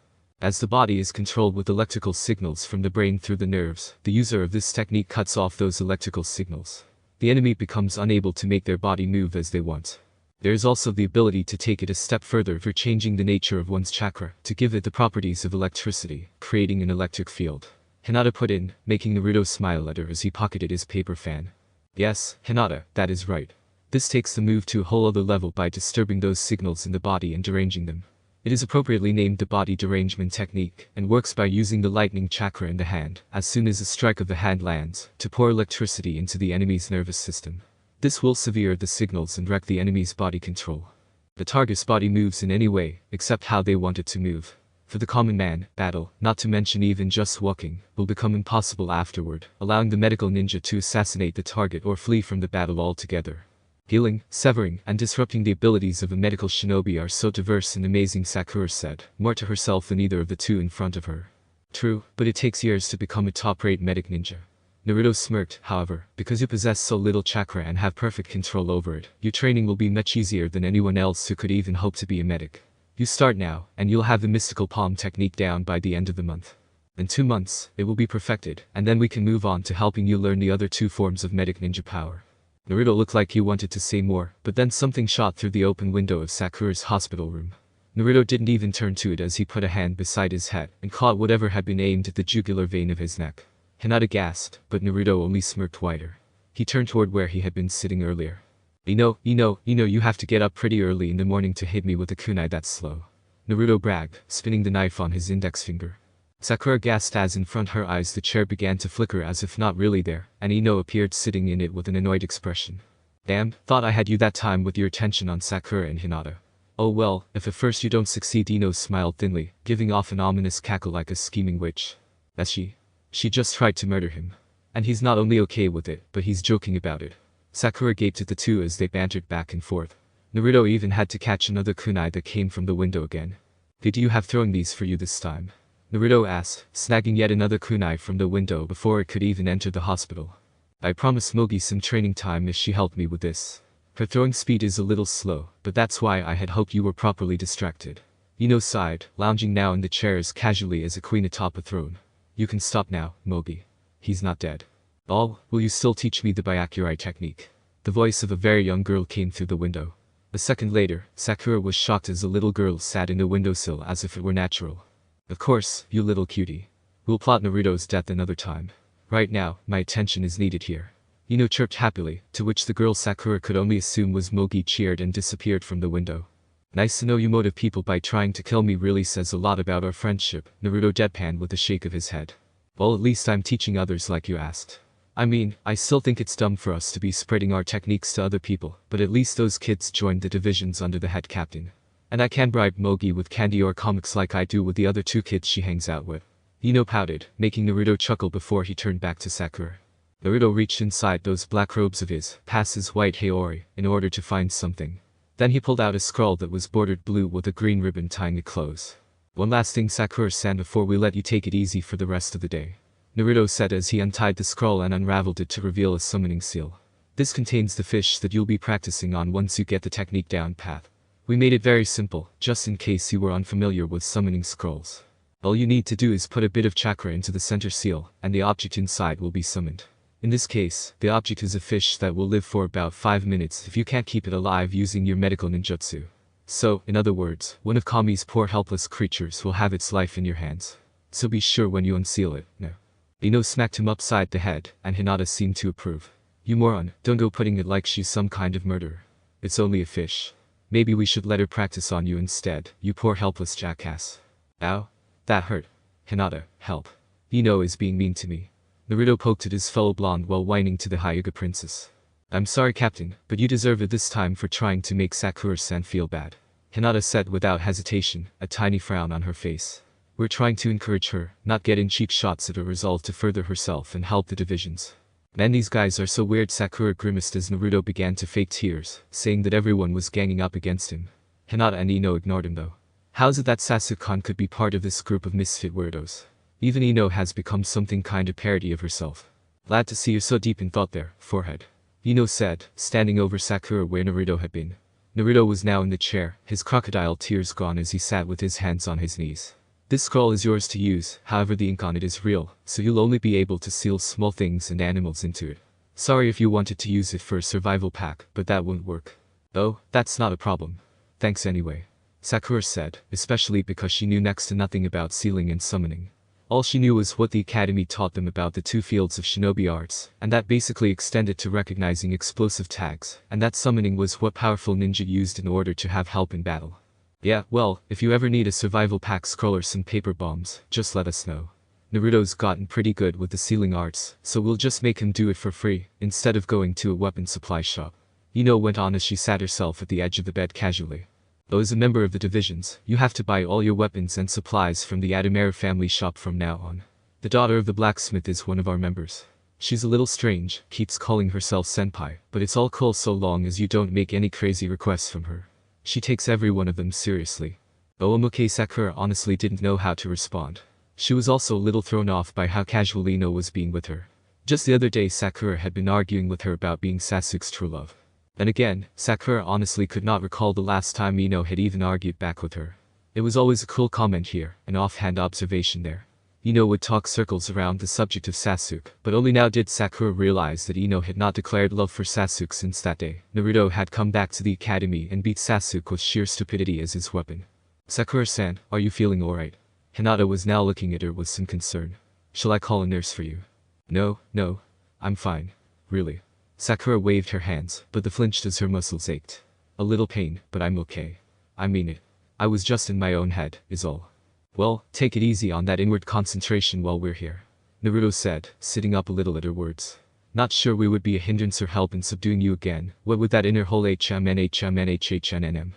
As the body is controlled with electrical signals from the brain through the nerves, the user of this technique cuts off those electrical signals. The enemy becomes unable to make their body move as they want. There is also the ability to take it a step further for changing the nature of one's chakra, to give it the properties of electricity, creating an electric field. Hinata put in, making Naruto smile at her as he pocketed his paper fan. Yes, Hinata, that is right. This takes the move to a whole other level by disturbing those signals in the body and deranging them. It is appropriately named the body derangement technique, and works by using the lightning chakra in the hand, as soon as a strike of the hand lands, to pour electricity into the enemy's nervous system. This will sever the signals and wreck the enemy's body control. The target's body moves in any way, except how they want it to move. For the common man, battle, not to mention even just walking, will become impossible afterward, allowing the medical ninja to assassinate the target or flee from the battle altogether. Healing, severing, and disrupting the abilities of a medical shinobi are so diverse and amazing, Sakura said, more to herself than either of the two in front of her. True, but it takes years to become a top-rate medic ninja. Naruto smirked, however, because you possess so little chakra and have perfect control over it, your training will be much easier than anyone else who could even hope to be a medic. You start now, and you'll have the mystical palm technique down by the end of the month. In 2 months, it will be perfected, and then we can move on to helping you learn the other 2 forms of medic ninja power. Naruto looked like he wanted to say more, but then something shot through the open window of Sakura's hospital room. Naruto didn't even turn to it as he put a hand beside his head and caught whatever had been aimed at the jugular vein of his neck. Hinata gasped, but Naruto only smirked wider. He turned toward where he had been sitting earlier. You have to get up pretty early in the morning to hit me with a kunai that slow. Naruto bragged, spinning the knife on his index finger. Sakura gasped as in front her eyes the chair began to flicker as if not really there, and Ino appeared sitting in it with an annoyed expression. Damn, thought I had you that time with your attention on Sakura and Hinata. Oh well, if at first you don't succeed. Ino smiled thinly, giving off an ominous cackle like a scheming witch. That's she just tried to murder him. And he's not only okay with it, but he's joking about it. Sakura gaped at the two as they bantered back and forth. Naruto even had to catch another kunai that came from the window again. Did you have throwing these for you this time? Naruto asked, snagging yet another kunai from the window before it could even enter the hospital. I promised Mogi some training time if she helped me with this. Her throwing speed is a little slow, but that's why I had hoped you were properly distracted. Ino sighed, lounging now in the chair as casually as a queen atop a throne. You can stop now, Mogi. He's not dead. Oh, will you still teach me the Byakurai technique? The voice of a very young girl came through the window. A second later, Sakura was shocked as the little girl sat in the windowsill as if it were natural. Of course, you little cutie. We'll plot Naruto's death another time. Right now, my attention is needed here. Ino chirped happily, to which the girl Sakura could only assume was Mogi cheered and disappeared from the window. Nice to know you motive people by trying to kill me really says a lot about our friendship, Naruto deadpanned with a shake of his head. Well, at least I'm teaching others like you asked. I mean, I still think it's dumb for us to be spreading our techniques to other people, but at least those kids joined the divisions under the head captain. And I can bribe Mogi with candy or comics like I do with the other 2 kids she hangs out with. Ino pouted, making Naruto chuckle before he turned back to Sakura. Naruto reached inside those black robes of his, past his white haori, in order to find something. Then he pulled out a scroll that was bordered blue with a green ribbon tying it close. One last thing, Sakura-san, before we let you take it easy for the rest of the day. Naruto said as he untied the scroll and unraveled it to reveal a summoning seal. This contains the fish that you'll be practicing on once you get the technique down pat. We made it very simple, just in case you were unfamiliar with summoning scrolls. All you need to do is put a bit of chakra into the center seal, and the object inside will be summoned. In this case, the object is a fish that will live for about 5 minutes if you can't keep it alive using your medical ninjutsu. So, in other words, one of Kami's poor helpless creatures will have its life in your hands. So be sure when you unseal it, no. Ino smacked him upside the head, and Hinata seemed to approve. You moron, don't go putting it like she's some kind of murderer. It's only a fish. Maybe we should let her practice on you instead, you poor helpless jackass. Ow. That hurt. Hinata, help. Ino is being mean to me. Naruto poked at his fellow blonde while whining to the Hyuga princess. I'm sorry, Captain, but you deserve it this time for trying to make Sakura-san feel bad. Hinata said without hesitation, a tiny frown on her face. We're trying to encourage her, not get in cheap shots at her resolve to further herself and help the divisions. Man, these guys are so weird. Sakura grimaced as Naruto began to fake tears, saying that everyone was ganging up against him. Hinata and Ino ignored him though. How's it that Sasuke-kan could be part of this group of misfit weirdos? Even Ino has become something kind of parody of herself. Glad to see you're so deep in thought there, forehead. Ino said, standing over Sakura where Naruto had been. Naruto was now in the chair, his crocodile tears gone as he sat with his hands on his knees. This scroll is yours to use, however the ink on it is real, so you'll only be able to seal small things and animals into it. Sorry if you wanted to use it for a survival pack, but that won't work. Oh, that's not a problem. Thanks anyway. Sakura said, especially because she knew next to nothing about sealing and summoning. All she knew was what the academy taught them about the two fields of shinobi arts, and that basically extended to recognizing explosive tags, and that summoning was what powerful ninja used in order to have help in battle. Yeah, well, if you ever need a survival pack scroll or some paper bombs, just let us know. Naruto's gotten pretty good with the sealing arts, so we'll just make him do it for free, instead of going to a weapon supply shop. Ino went on as she sat herself at the edge of the bed casually. Though as a member of the divisions, you have to buy all your weapons and supplies from the Adamera family shop from now on. The daughter of the blacksmith is one of our members. She's a little strange, keeps calling herself senpai, but it's all cool so long as you don't make any crazy requests from her. She takes every one of them seriously. Omoke Sakura honestly didn't know how to respond. She was also a little thrown off by how casual Ino was being with her. Just the other day Sakura had been arguing with her about being Sasuke's true love. And again, Sakura honestly could not recall the last time Ino had even argued back with her. It was always a cool comment here, an offhand observation there. Ino would talk circles around the subject of Sasuke, but only now did Sakura realize that Ino had not declared love for Sasuke since that day. Naruto had come back to the academy and beat Sasuke with sheer stupidity as his weapon. Sakura-san, are you feeling alright? Hinata was now looking at her with some concern. Shall I call a nurse for you? No, I'm fine. Really. Sakura waved her hands, but the flinched as her muscles ached. A little pain, but I'm okay. I mean it. I was just in my own head, is all. Well, take it easy on that inward concentration while we're here. Naruto said, sitting up a little at her words. Not sure we would be a hindrance or help in subduing you again, what with that inner whole HMNHMNHHNNM.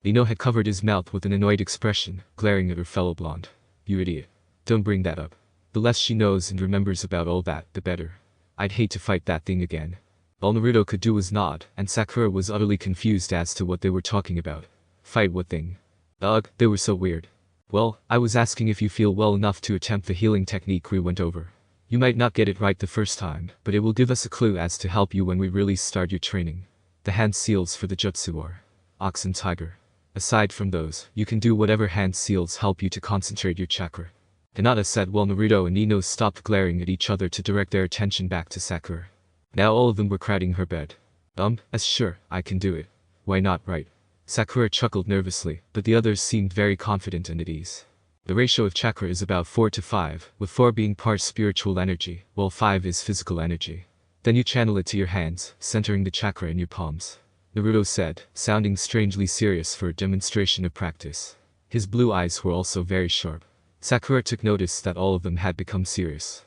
Ino had covered his mouth with an annoyed expression, glaring at her fellow blonde. You idiot. Don't bring that up. The less she knows and remembers about all that, the better. I'd hate to fight that thing again. All Naruto could do was nod, and Sakura was utterly confused as to what they were talking about. Fight what thing? Ugh, they were so weird. Well, I was asking if you feel well enough to attempt the healing technique we went over. You might not get it right the first time, but it will give us a clue as to help you when we really start your training. The hand seals for the jutsu are Ox and Tiger. Aside from those, you can do whatever hand seals help you to concentrate your chakra. Hinata said while Naruto and Ino stopped glaring at each other to direct their attention back to Sakura. Now all of them were crowding her bed. Sure, I can do it. Why not, right? Sakura chuckled nervously, but the others seemed very confident and at ease. The ratio of chakra is about 4 to 5, with 4 being part spiritual energy, while 5 is physical energy. Then you channel it to your hands, centering the chakra in your palms. Naruto said, sounding strangely serious for a demonstration of practice. His blue eyes were also very sharp. Sakura took notice that all of them had become serious.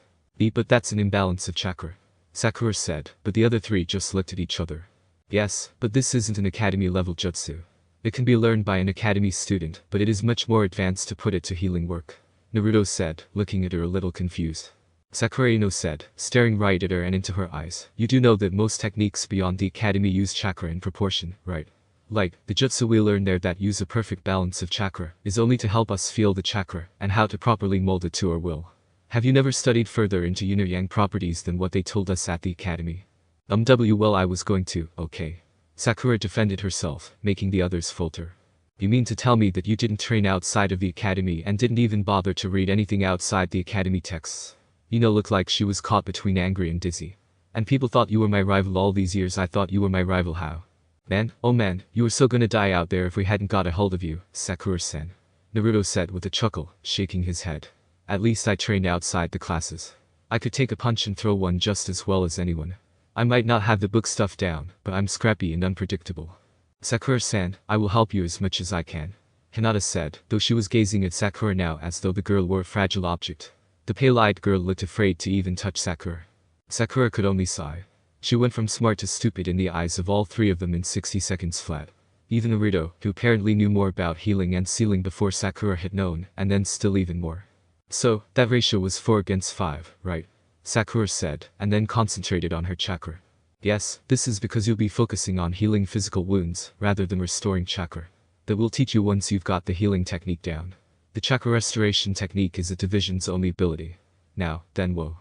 But that's an imbalance of chakra. Sakura said, but the other 3 just looked at each other. Yes, but this isn't an academy-level jutsu. It can be learned by an academy student, but it is much more advanced to put it to healing work. Naruto said, looking at her a little confused. Sakura Ino said, staring right at her and into her eyes, you do know that most techniques beyond the academy use chakra in proportion, right? Like, the jutsu we learn there that use a perfect balance of chakra, is only to help us feel the chakra, and how to properly mold it to our will. Have you never studied further into yin or yang properties than what they told us at the academy? Well, I was going to, okay. Sakura defended herself, making the others falter. You mean to tell me that you didn't train outside of the academy and didn't even bother to read anything outside the academy texts? Ino looked like she was caught between angry and dizzy. And people thought you were my rival all these years. I thought you were my rival. How? Man, oh man, you were so gonna die out there if we hadn't got a hold of you, Sakura-san. Naruto said with a chuckle, shaking his head. At least I trained outside the classes. I could take a punch and throw one just as well as anyone. I might not have the book stuff down, but I'm scrappy and unpredictable. Sakura-san, I will help you as much as I can. Hinata said, though she was gazing at Sakura now as though the girl were a fragile object. The pale-eyed girl looked afraid to even touch Sakura. Sakura could only sigh. She went from smart to stupid in the eyes of all three of them in 60 seconds flat. Even Naruto, who apparently knew more about healing and sealing before Sakura had known, and then still even more. So, that ratio was 4 against 5, right? Sakura said, and then concentrated on her chakra. Yes, this is because you'll be focusing on healing physical wounds, rather than restoring chakra. That will teach you once you've got the healing technique down. The chakra restoration technique is a division's only ability. Now, then whoa.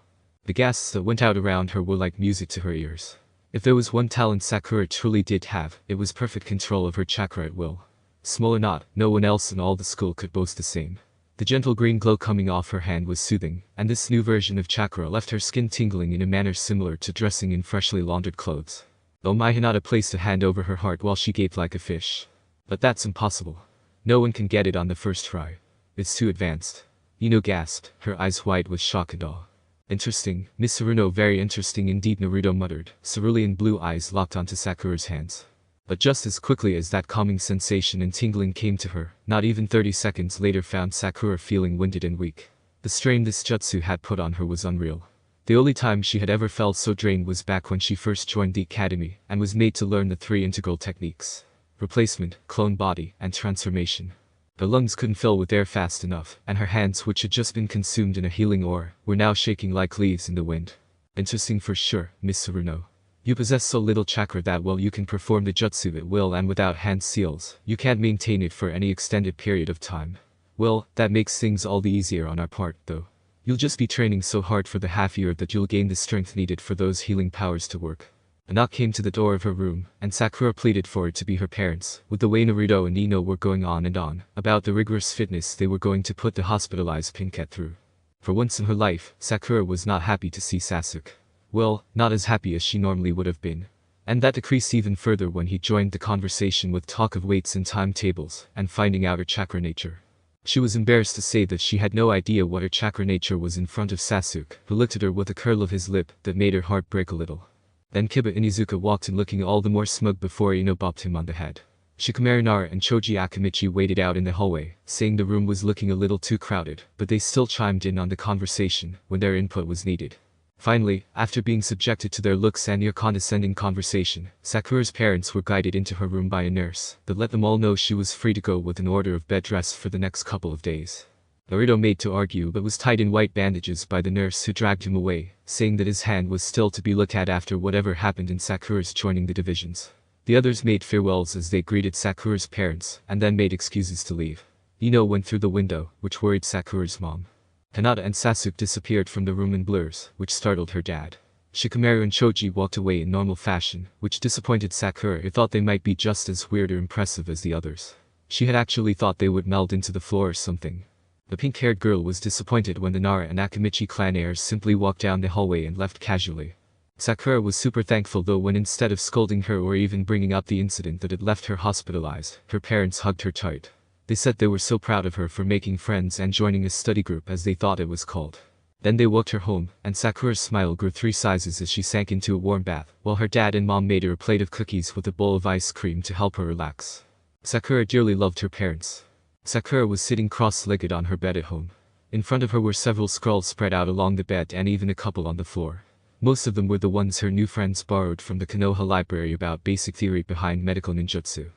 The gasps that went out around her were like music to her ears. If there was one talent Sakura truly did have, it was perfect control of her chakra at will. Small or not, no one else in all the school could boast the same. The gentle green glow coming off her hand was soothing, and this new version of chakra left her skin tingling in a manner similar to dressing in freshly laundered clothes. Oh my, Hinata placed a hand over her heart while she gaped like a fish. But that's impossible. No one can get it on the first try. It's too advanced. Ino gasped, her eyes wide with shock and awe. Interesting, Miss Saruno, very interesting indeed, Naruto muttered, cerulean blue eyes locked onto Sakura's hands. But just as quickly as that calming sensation and tingling came to her, not even 30 seconds later found Sakura feeling winded and weak. The strain this jutsu had put on her was unreal. The only time she had ever felt so drained was back when she first joined the academy and was made to learn the 3 integral techniques: replacement, clone body, and transformation. Her lungs couldn't fill with air fast enough, and her hands, which had just been consumed in a healing aura, were now shaking like leaves in the wind. Interesting for sure, Miss Saruno. You possess so little chakra that while you can perform the jutsu at will and without hand seals, you can't maintain it for any extended period of time. Well, that makes things all the easier on our part, though. You'll just be training so hard for the half year that you'll gain the strength needed for those healing powers to work. A knock came to the door of her room, and Sakura pleaded for it to be her parents, with the way Naruto and Ino were going on and on about the rigorous fitness they were going to put the hospitalized Pinket through. For once in her life, Sakura was not happy to see Sasuke. Well, not as happy as she normally would have been. And that decreased even further when he joined the conversation with talk of weights and timetables, and finding out her chakra nature. She was embarrassed to say that she had no idea what her chakra nature was in front of Sasuke, who looked at her with a curl of his lip that made her heart break a little. Then Kiba Inizuka walked in looking all the more smug before Ino bopped him on the head. Shikamaru Nara and Choji Akamichi waited out in the hallway, saying the room was looking a little too crowded, but they still chimed in on the conversation when their input was needed. Finally, after being subjected to their looks and near condescending conversation, Sakura's parents were guided into her room by a nurse that let them all know she was free to go with an order of bed rest for the next couple of days. Naruto made to argue but was tied in white bandages by the nurse, who dragged him away, saying that his hand was still to be looked at after whatever happened in Sakura's joining the divisions. The others made farewells as they greeted Sakura's parents, and then made excuses to leave. Ino went through the window, which worried Sakura's mom. Hinata and Sasuke disappeared from the room in blurs, which startled her dad. Shikamaru and Choji walked away in normal fashion, which disappointed Sakura, who thought they might be just as weird or impressive as the others. She had actually thought they would meld into the floor or something. The pink-haired girl was disappointed when the Nara and Akamichi clan heirs simply walked down the hallway and left casually. Sakura was super thankful though when, instead of scolding her or even bringing up the incident that had left her hospitalized, her parents hugged her tight. They said they were so proud of her for making friends and joining a study group, as they thought it was called. Then they walked her home, and Sakura's smile grew 3 sizes as she sank into a warm bath, while her dad and mom made her a plate of cookies with a bowl of ice cream to help her relax. Sakura dearly loved her parents. Sakura was sitting cross-legged on her bed at home. In front of her were several scrolls spread out along the bed and even a couple on the floor. Most of them were the ones her new friends borrowed from the Konoha library about basic theory behind medical ninjutsu.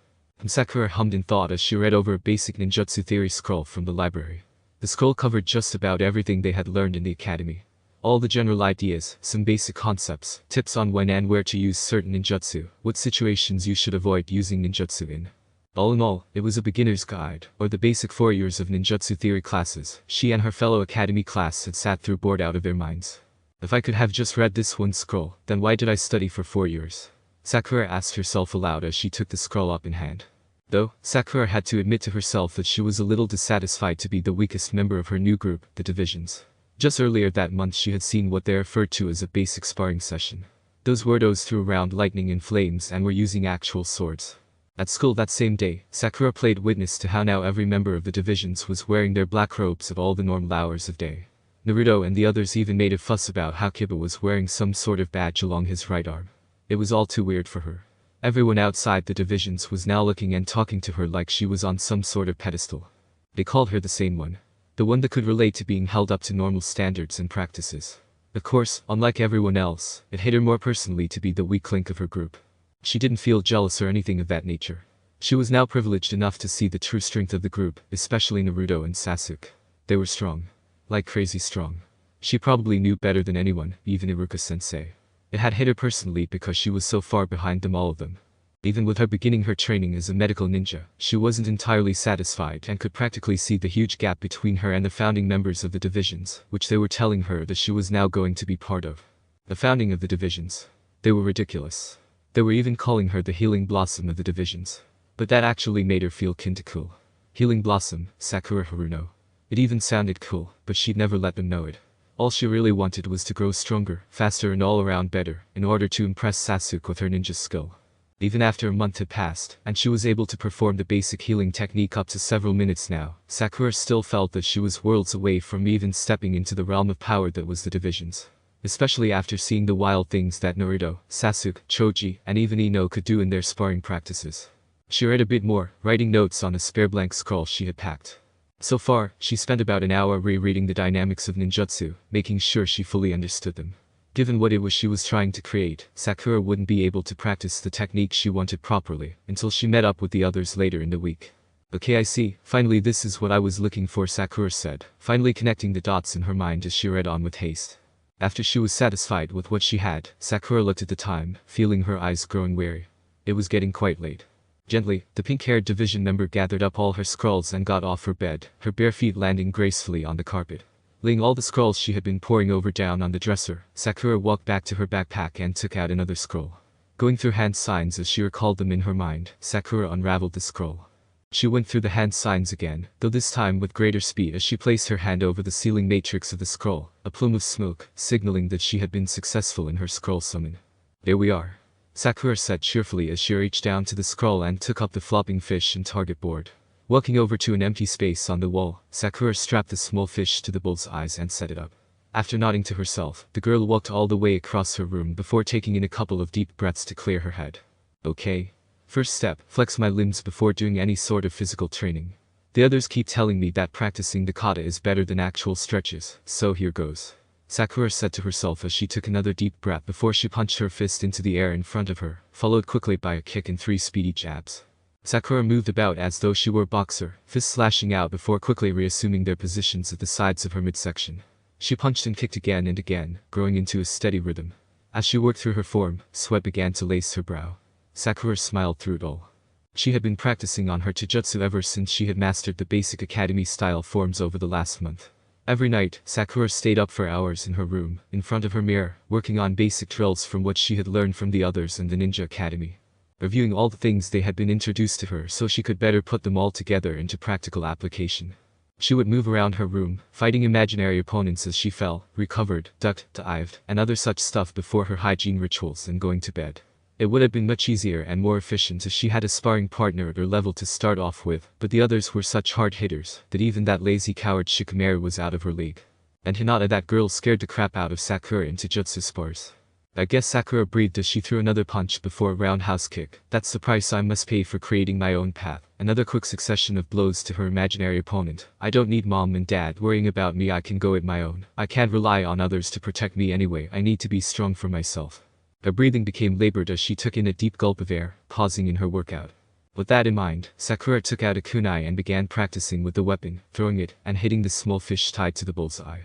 Sakura hummed in thought as she read over a basic ninjutsu theory scroll from the library. The scroll covered just about everything they had learned in the academy. All the general ideas, some basic concepts, tips on when and where to use certain ninjutsu, what situations you should avoid using ninjutsu in. All in all, it was a beginner's guide, or the basic 4 years of ninjutsu theory classes she and her fellow academy class had sat through bored out of their minds. If I could have just read this one scroll, then why did I study for 4 years? Sakura asked herself aloud as she took the scroll up in hand. Though, Sakura had to admit to herself that she was a little dissatisfied to be the weakest member of her new group, the divisions. Just earlier that month she had seen what they referred to as a basic sparring session. Those weirdos threw around lightning and flames and were using actual swords. At school that same day, Sakura played witness to how now every member of the divisions was wearing their black robes at all the normal hours of day. Naruto and the others even made a fuss about how Kiba was wearing some sort of badge along his right arm. It was all too weird for her. Everyone outside the divisions was now looking and talking to her like she was on some sort of pedestal. They called her the sane one. The one that could relate to being held up to normal standards and practices. Of course, unlike everyone else, it hit her more personally to be the weak link of her group. She didn't feel jealous or anything of that nature. She was now privileged enough to see the true strength of the group, especially Naruto and Sasuke. They were strong. Like crazy strong. She probably knew better than anyone, even Iruka-sensei. It had hit her personally because she was so far behind them all of them. Even with her beginning her training as a medical ninja, she wasn't entirely satisfied and could practically see the huge gap between her and the founding members of the divisions, which they were telling her that she was now going to be part of. The founding of the divisions. They were ridiculous. They were even calling her the healing blossom of the divisions. But that actually made her feel kin to cool. Healing blossom, Sakura Haruno. It even sounded cool, but she'd never let them know it. All she really wanted was to grow stronger, faster and all around better, in order to impress Sasuke with her ninja skill. Even after a month had passed, and she was able to perform the basic healing technique up to several minutes now, Sakura still felt that she was worlds away from even stepping into the realm of power that was the divisions. Especially after seeing the wild things that Naruto, Sasuke, Choji, and even Ino could do in their sparring practices. She read a bit more, writing notes on a spare blank scroll she had packed. So far, she spent about an hour rereading the dynamics of ninjutsu, making sure she fully understood them. Given what it was she was trying to create, Sakura wouldn't be able to practice the technique she wanted properly, until she met up with the others later in the week. Okay, I see, finally this is what I was looking for, Sakura said, finally connecting the dots in her mind as she read on with haste. After she was satisfied with what she had, Sakura looked at the time, feeling her eyes growing weary. It was getting quite late. Gently, the pink-haired division member gathered up all her scrolls and got off her bed, her bare feet landing gracefully on the carpet. Laying all the scrolls she had been poring over down on the dresser, Sakura walked back to her backpack and took out another scroll. Going through hand signs as she recalled them in her mind, Sakura unraveled the scroll. She went through the hand signs again, though this time with greater speed as she placed her hand over the sealing matrix of the scroll, a plume of smoke, signaling that she had been successful in her scroll summon. There we are. Sakura said cheerfully as she reached down to the scroll and took up the flopping fish and target board. Walking over to an empty space on the wall, Sakura strapped the small fish to the bull's eyes and set it up. After nodding to herself, the girl walked all the way across her room before taking in a couple of deep breaths to clear her head. Okay. First step, flex my limbs before doing any sort of physical training. The others keep telling me that practicing the kata is better than actual stretches, so here goes. Sakura said to herself as she took another deep breath before she punched her fist into the air in front of her, followed quickly by a kick and 3 speedy jabs. Sakura moved about as though she were a boxer, fists slashing out before quickly reassuming their positions at the sides of her midsection. She punched and kicked again and again, growing into a steady rhythm. As she worked through her form, sweat began to lace her brow. Sakura smiled through it all. She had been practicing on her taijutsu ever since she had mastered the basic academy-style forms over the last month. Every night, Sakura stayed up for hours in her room, in front of her mirror, working on basic drills from what she had learned from the others in the ninja academy. Reviewing all the things they had been introduced to her so she could better put them all together into practical application. She would move around her room, fighting imaginary opponents as she fell, recovered, ducked, dived, and other such stuff before her hygiene rituals and going to bed. It would have been much easier and more efficient if she had a sparring partner at her level to start off with, but the others were such hard hitters that even that lazy coward Shikamaru was out of her league. And Hinata, that girl, scared the crap out of Sakura into jutsu spars. I guess Sakura breathed as she threw another punch before a roundhouse kick. That's the price I must pay for creating my own path. Another quick succession of blows to her imaginary opponent. I don't need mom and dad worrying about me, I can go it my own. I can't rely on others to protect me anyway, I need to be strong for myself. Her breathing became labored as she took in a deep gulp of air, pausing in her workout. With that in mind, Sakura took out a kunai and began practicing with the weapon, throwing it, and hitting the small fish tied to the bullseye.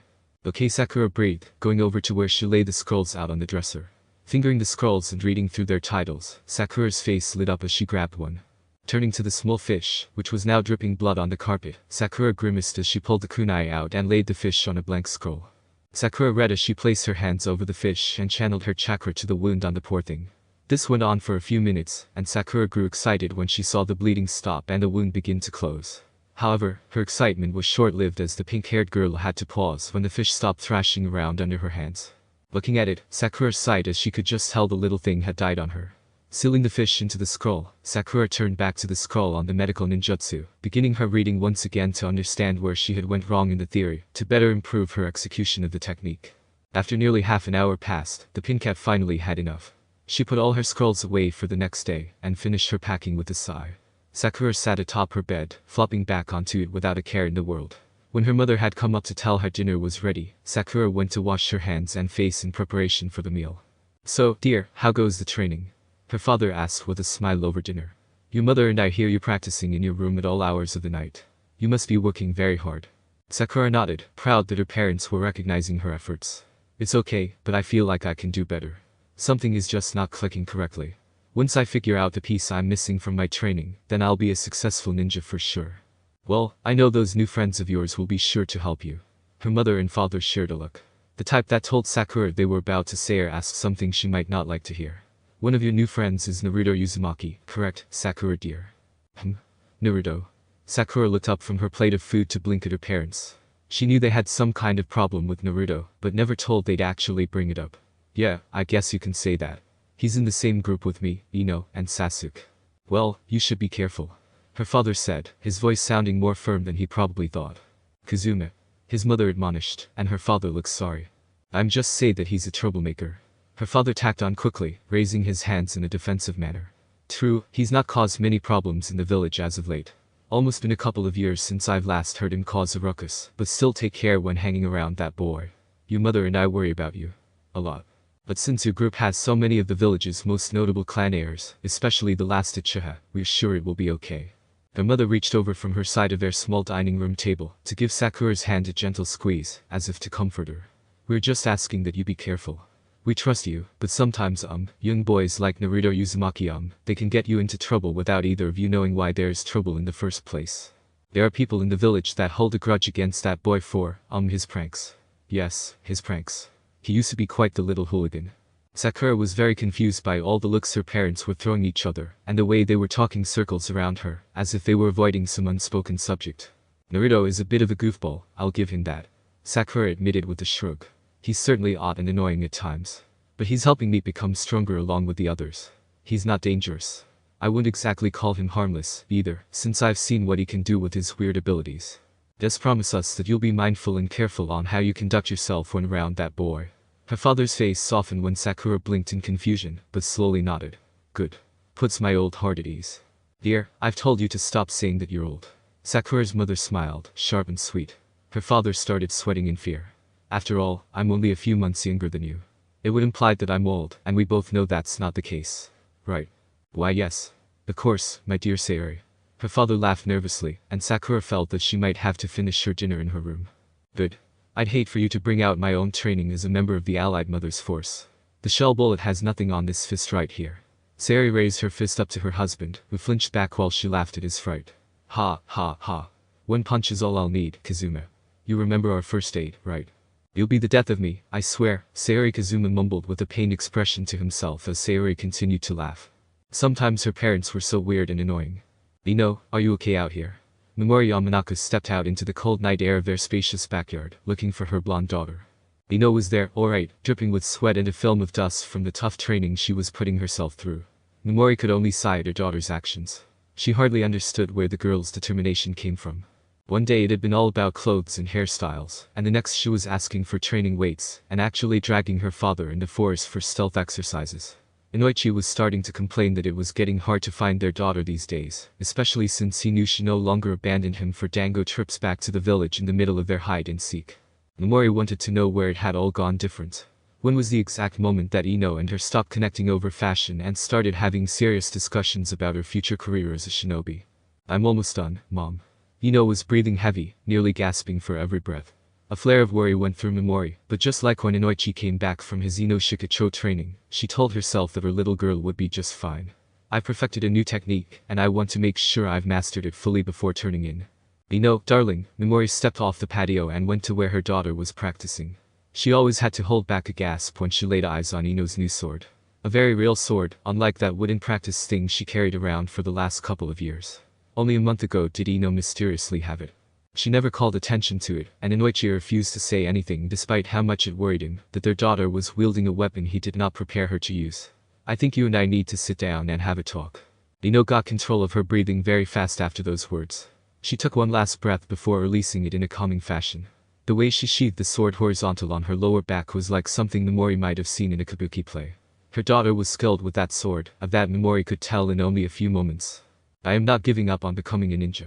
Okay, Sakura breathed, going over to where she laid the scrolls out on the dresser. Fingering the scrolls and reading through their titles, Sakura's face lit up as she grabbed one. Turning to the small fish, which was now dripping blood on the carpet, Sakura grimaced as she pulled the kunai out and laid the fish on a blank scroll. Sakura read as she placed her hands over the fish and channeled her chakra to the wound on the poor thing. This went on for a few minutes, and Sakura grew excited when she saw the bleeding stop and the wound begin to close. However, her excitement was short-lived as the pink-haired girl had to pause when the fish stopped thrashing around under her hands. Looking at it, Sakura sighed as she could just tell the little thing had died on her. Sealing the fish into the scroll, Sakura turned back to the scroll on the medical ninjutsu, beginning her reading once again to understand where she had went wrong in the theory, to better improve her execution of the technique. After nearly half an hour passed, the pin cat finally had enough. She put all her scrolls away for the next day, and finished her packing with a sigh. Sakura sat atop her bed, flopping back onto it without a care in the world. When her mother had come up to tell her dinner was ready, Sakura went to wash her hands and face in preparation for the meal. "So, dear, how goes the training?" her father asked with a smile over dinner. "Your mother and I hear you practicing in your room at all hours of the night. You must be working very hard." Sakura nodded, proud that her parents were recognizing her efforts. "It's okay, but I feel like I can do better. Something is just not clicking correctly. Once I figure out the piece I'm missing from my training, then I'll be a successful ninja for sure." "Well, I know those new friends of yours will be sure to help you." Her mother and father shared a look. The type that told Sakura they were about to say or ask something she might not like to hear. "One of your new friends is Naruto Uzumaki, correct, Sakura dear?" Naruto. Sakura looked up from her plate of food to blink at her parents. She knew they had some kind of problem with Naruto, but never told they'd actually bring it up. "Yeah, I guess you can say that. He's in the same group with me, Ino, and Sasuke." "Well, you should be careful," her father said, his voice sounding more firm than he probably thought. "Kazuma," his mother admonished, and her father looked sorry. "I'm just say that he's a troublemaker," her father tacked on quickly, raising his hands in a defensive manner. "True, he's not caused many problems in the village as of late. Almost been a couple of years since I've last heard him cause a ruckus, but still take care when hanging around that boy. Your mother and I worry about you. A lot. But since your group has so many of the village's most notable clan heirs, especially the last Uchiha, we're sure it will be okay." Her mother reached over from her side of their small dining room table to give Sakura's hand a gentle squeeze, as if to comfort her. "We're just asking that you be careful. We trust you, but sometimes young boys like Naruto Uzumaki they can get you into trouble without either of you knowing why there's trouble in the first place. There are people in the village that hold a grudge against that boy for, his pranks. Yes, his pranks. He used to be quite the little hooligan." Sakura was very confused by all the looks her parents were throwing each other, and the way they were talking circles around her, as if they were avoiding some unspoken subject. "Naruto is a bit of a goofball, I'll give him that," Sakura admitted with a shrug. "He's certainly odd and annoying at times. But he's helping me become stronger along with the others. He's not dangerous. I wouldn't exactly call him harmless, either, since I've seen what he can do with his weird abilities. Just promise us that you'll be mindful and careful on how you conduct yourself when around that boy." Her father's face softened when Sakura blinked in confusion, but slowly nodded. "Good. Puts my old heart at ease. Dear, I've told you to stop saying that you're old." Sakura's mother smiled, sharp and sweet. Her father started sweating in fear. "After all, I'm only a few months younger than you. It would imply that I'm old, and we both know that's not the case. Right?" "Why yes. Of course, my dear Sayori." Her father laughed nervously, and Sakura felt that she might have to finish her dinner in her room. "Good. I'd hate for you to bring out my own training as a member of the Allied Mother's force. The shell bullet has nothing on this fist right here." Sayori raised her fist up to her husband, who flinched back while she laughed at his fright. "Ha, ha, ha. One punch is all I'll need, Kazuma. You remember our first date, right? You'll be the death of me, I swear," Sayori Kazuma mumbled with a pained expression to himself as Sayori continued to laugh. Sometimes her parents were so weird and annoying. "Ino, are you okay out here?" Mimori Yamanaka stepped out into the cold night air of their spacious backyard, looking for her blonde daughter. Ino was there, alright, dripping with sweat and a film of dust from the tough training she was putting herself through. Mimori could only sigh at her daughter's actions. She hardly understood where the girl's determination came from. One day it had been all about clothes and hairstyles, and the next she was asking for training weights, and actually dragging her father in the forest for stealth exercises. Inoichi was starting to complain that it was getting hard to find their daughter these days, especially since he knew she no longer abandoned him for dango trips back to the village in the middle of their hide and seek. Mimori wanted to know where it had all gone different. When was the exact moment that Ino and her stopped connecting over fashion and started having serious discussions about her future career as a shinobi? "I'm almost done, Mom." Ino was breathing heavy, nearly gasping for every breath. A flare of worry went through Mimori, but just like when Inoichi came back from his Ino Shikacho training, she told herself that her little girl would be just fine. "I've perfected a new technique, and I want to make sure I've mastered it fully before turning in." "Ino, darling," Mimori stepped off the patio and went to where her daughter was practicing. She always had to hold back a gasp when she laid eyes on Ino's new sword. A very real sword, unlike that wooden practice thing she carried around for the last couple of years. Only a month ago did Ino mysteriously have it. She never called attention to it, and Inoichi refused to say anything despite how much it worried him that their daughter was wielding a weapon he did not prepare her to use. "I think you and I need to sit down and have a talk." Ino got control of her breathing very fast after those words. She took one last breath before releasing it in a calming fashion. The way she sheathed the sword horizontal on her lower back was like something Mimori might have seen in a kabuki play. Her daughter was skilled with that sword, of that Mimori could tell in only a few moments. "I am not giving up on becoming a ninja.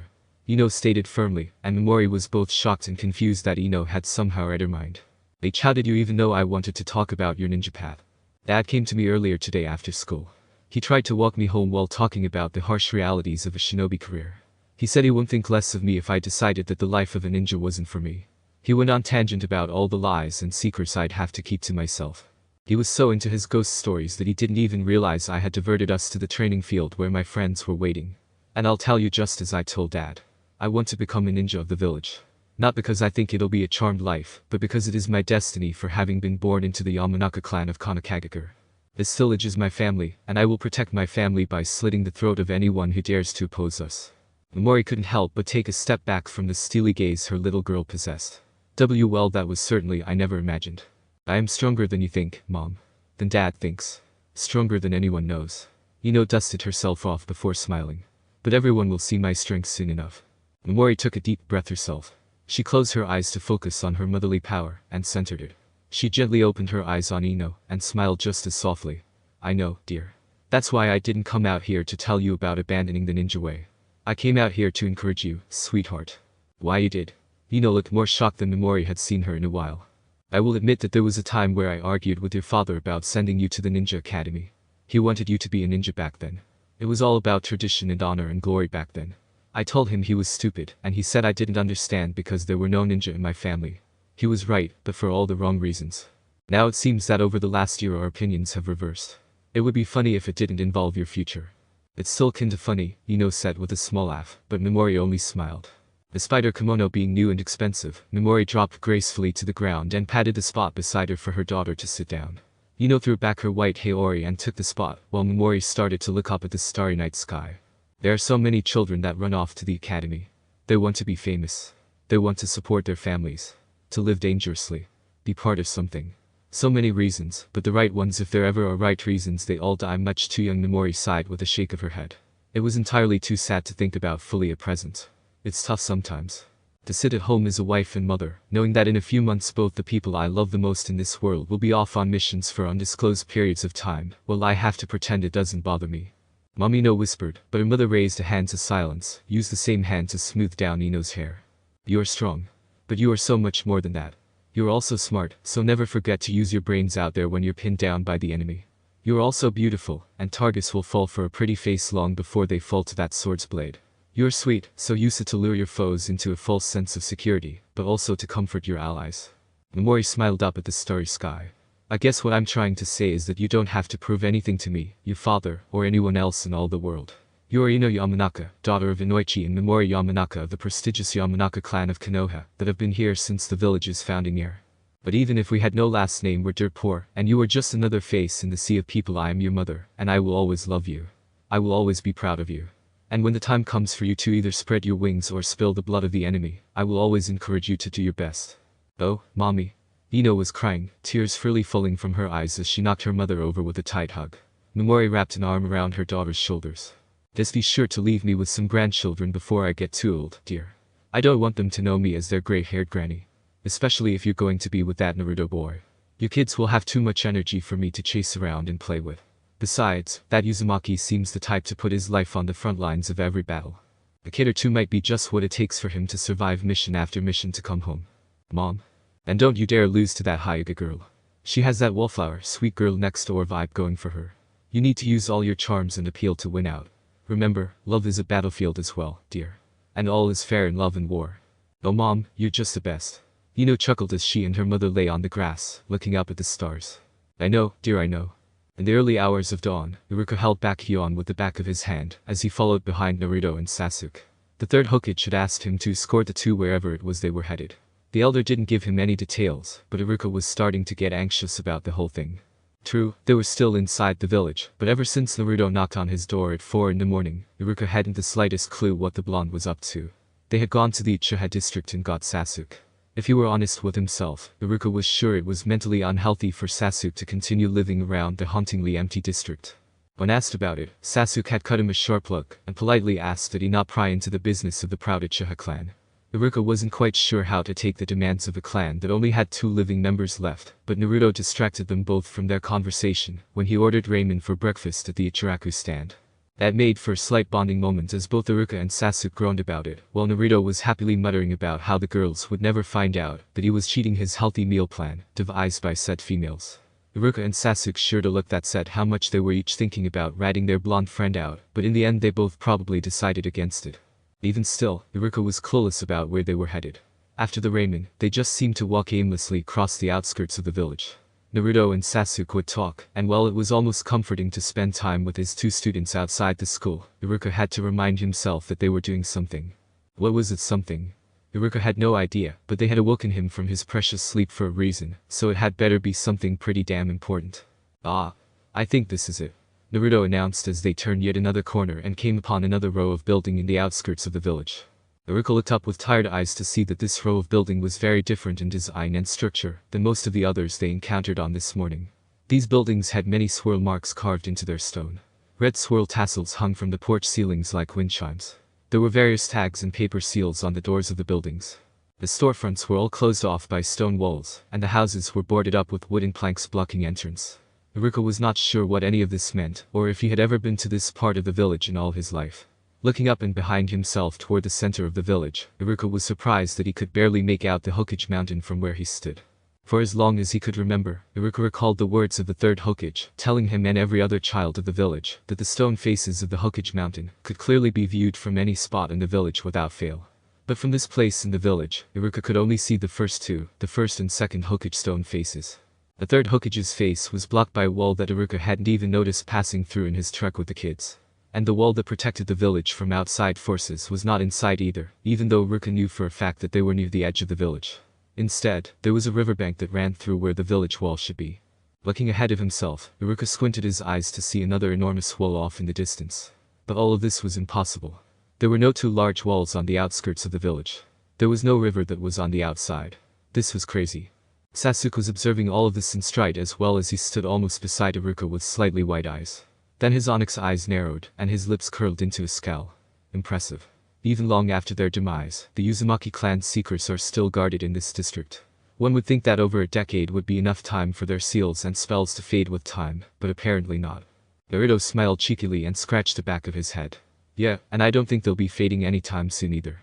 Ino stated firmly, and Memori was both shocked and confused that Ino had somehow read her mind. H, how did you even know I wanted to talk about your ninja path? Dad came to me earlier today after school. He tried to walk me home while talking about the harsh realities of a shinobi career. He said he wouldn't think less of me if I decided that the life of a ninja wasn't for me. He went on tangent about all the lies and secrets I'd have to keep to myself. He was so into his ghost stories that he didn't even realize I had diverted us to the training field where my friends were waiting. And I'll tell you just as I told Dad. I want to become a ninja of the village. Not because I think it'll be a charmed life, but because it is my destiny for having been born into the Yamanaka clan of Kanakagikur. This village is my family, and I will protect my family by slitting the throat of anyone who dares to oppose us. Memori couldn't help but take a step back from the steely gaze her little girl possessed. Well, that was certainly I never imagined. I am stronger than you think, Mom. Than Dad thinks. Stronger than anyone knows. Ino dusted herself off before smiling. But everyone will see my strength soon enough. Memori took a deep breath herself. She closed her eyes to focus on her motherly power, and centered it. She gently opened her eyes on Ino, and smiled just as softly. I know, dear. That's why I didn't come out here to tell you about abandoning the ninja way. I came out here to encourage you, sweetheart. Why you did? Ino looked more shocked than Memori had seen her in a while. I will admit that there was a time where I argued with your father about sending you to the ninja academy. He wanted you to be a ninja back then. It was all about tradition and honor and glory back then. I told him he was stupid, and he said I didn't understand because there were no ninja in my family. He was right, but for all the wrong reasons. Now it seems that over the last year our opinions have reversed. It would be funny if it didn't involve your future. It's still kinda funny, Ino said with a small laugh, but Memori only smiled. Despite her kimono being new and expensive, Memori dropped gracefully to the ground and patted the spot beside her for her daughter to sit down. Ino threw back her white haori and took the spot, while Memori started to look up at the starry night sky. There are so many children that run off to the academy. They want to be famous. They want to support their families. To live dangerously. Be part of something. So many reasons, but the right ones, if there ever are right reasons, they all die much too young. Memori sighed with a shake of her head. It was entirely too sad to think about fully at present. It's tough sometimes. To sit at home as a wife and mother, knowing that in a few months both the people I love the most in this world will be off on missions for undisclosed periods of time, while I have to pretend it doesn't bother me. Mom, Ino whispered, but her mother raised a hand to silence, used the same hand to smooth down Ino's hair. You are strong. But you are so much more than that. You are also smart, so never forget to use your brains out there when you're pinned down by the enemy. You are also beautiful, and targets will fall for a pretty face long before they fall to that sword's blade. You are sweet, so use it to lure your foes into a false sense of security, but also to comfort your allies. Memori smiled up at the starry sky. I guess what I'm trying to say is that you don't have to prove anything to me, your father, or anyone else in all the world. You are Ino Yamanaka, daughter of Inoichi and Memori Yamanaka of the prestigious Yamanaka clan of Konoha, that have been here since the village's founding year. But even if we had no last name, we're dirt poor, and you are just another face in the sea of people. I am your mother, and I will always love you. I will always be proud of you. And when the time comes for you to either spread your wings or spill the blood of the enemy, I will always encourage you to do your best. Oh, Mommy. Ino was crying, tears freely falling from her eyes as she knocked her mother over with a tight hug. Memori wrapped an arm around her daughter's shoulders. Just be sure to leave me with some grandchildren before I get too old, dear. I don't want them to know me as their gray-haired granny. Especially if you're going to be with that Naruto boy. Your kids will have too much energy for me to chase around and play with. Besides, that Uzumaki seems the type to put his life on the front lines of every battle. A kid or two might be just what it takes for him to survive mission after mission to come home. Mom. And don't you dare lose to that Hyuga girl. She has that wallflower, sweet girl next door vibe going for her. You need to use all your charms and appeal to win out. Remember, love is a battlefield as well, dear. And all is fair in love and war. Oh Mom, you're just the best. Ino chuckled as she and her mother lay on the grass, looking up at the stars. I know, dear, I know. In the early hours of dawn, Rukia held back Hyon with the back of his hand as he followed behind Naruto and Sasuke. The third Hokage had asked him to escort the two wherever it was they were headed. The elder didn't give him any details, but Rukia was starting to get anxious about the whole thing. True, they were still inside the village, but ever since Naruto knocked on his door at 4 in the morning, Rukia hadn't the slightest clue what the blonde was up to. They had gone to the Uchiha district and got Sasuke. If he were honest with himself, Rukia was sure it was mentally unhealthy for Sasuke to continue living around the hauntingly empty district. When asked about it, Sasuke had cut him a sharp look and politely asked that he not pry into the business of the proud Uchiha clan. Rukia wasn't quite sure how to take the demands of a clan that only had 2 living members left, but Naruto distracted them both from their conversation when he ordered ramen for breakfast at the Ichiraku stand. That made for a slight bonding moment as both Rukia and Sasuke groaned about it, while Naruto was happily muttering about how the girls would never find out that he was cheating his healthy meal plan, devised by said females. Rukia and Sasuke shared a look that said how much they were each thinking about ratting their blonde friend out, but in the end they both probably decided against it. Even still, Rukia was clueless about where they were headed. After the ramen, they just seemed to walk aimlessly across the outskirts of the village. Naruto and Sasuke would talk, and while it was almost comforting to spend time with his two students outside the school, Rukia had to remind himself that they were doing something. What was it something? Rukia had no idea, but they had awoken him from his precious sleep for a reason, so it had better be something pretty damn important. Ah, I think this is it, Naruto announced as they turned yet another corner and came upon another row of building in the outskirts of the village. Rukia looked up with tired eyes to see that this row of building was very different in design and structure than most of the others they encountered on this morning. These buildings had many swirl marks carved into their stone. Red swirl tassels hung from the porch ceilings like wind chimes. There were various tags and paper seals on the doors of the buildings. The storefronts were all closed off by stone walls, and the houses were boarded up with wooden planks blocking entrance. Rukia was not sure what any of this meant, or if he had ever been to this part of the village in all his life. Looking up and behind himself toward the center of the village, Rukia was surprised that he could barely make out the Hokage mountain from where he stood. For as long as he could remember, Rukia recalled the words of the third Hokage, telling him and every other child of the village that the stone faces of the Hokage mountain could clearly be viewed from any spot in the village without fail. But from this place in the village, Rukia could only see the first two, the first and second Hokage stone faces. The third Hokage's face was blocked by a wall that Rukia hadn't even noticed passing through in his trek with the kids. And the wall that protected the village from outside forces was not in sight either, even though Rukia knew for a fact that they were near the edge of the village. Instead, there was a riverbank that ran through where the village wall should be. Looking ahead of himself, Rukia squinted his eyes to see another enormous wall off in the distance. But all of this was impossible. There were no two large walls on the outskirts of the village. There was no river that was on the outside. This was crazy. Sasuke was observing all of this in stride as well as he stood almost beside Rukia with slightly wide eyes. Then his onyx eyes narrowed, and his lips curled into a scowl. Impressive. Even long after their demise, the Uzumaki clan's secrets are still guarded in this district. One would think that over a decade would be enough time for their seals and spells to fade with time, but apparently not. Naruto smiled cheekily and scratched the back of his head. Yeah, and I don't think they'll be fading anytime soon either.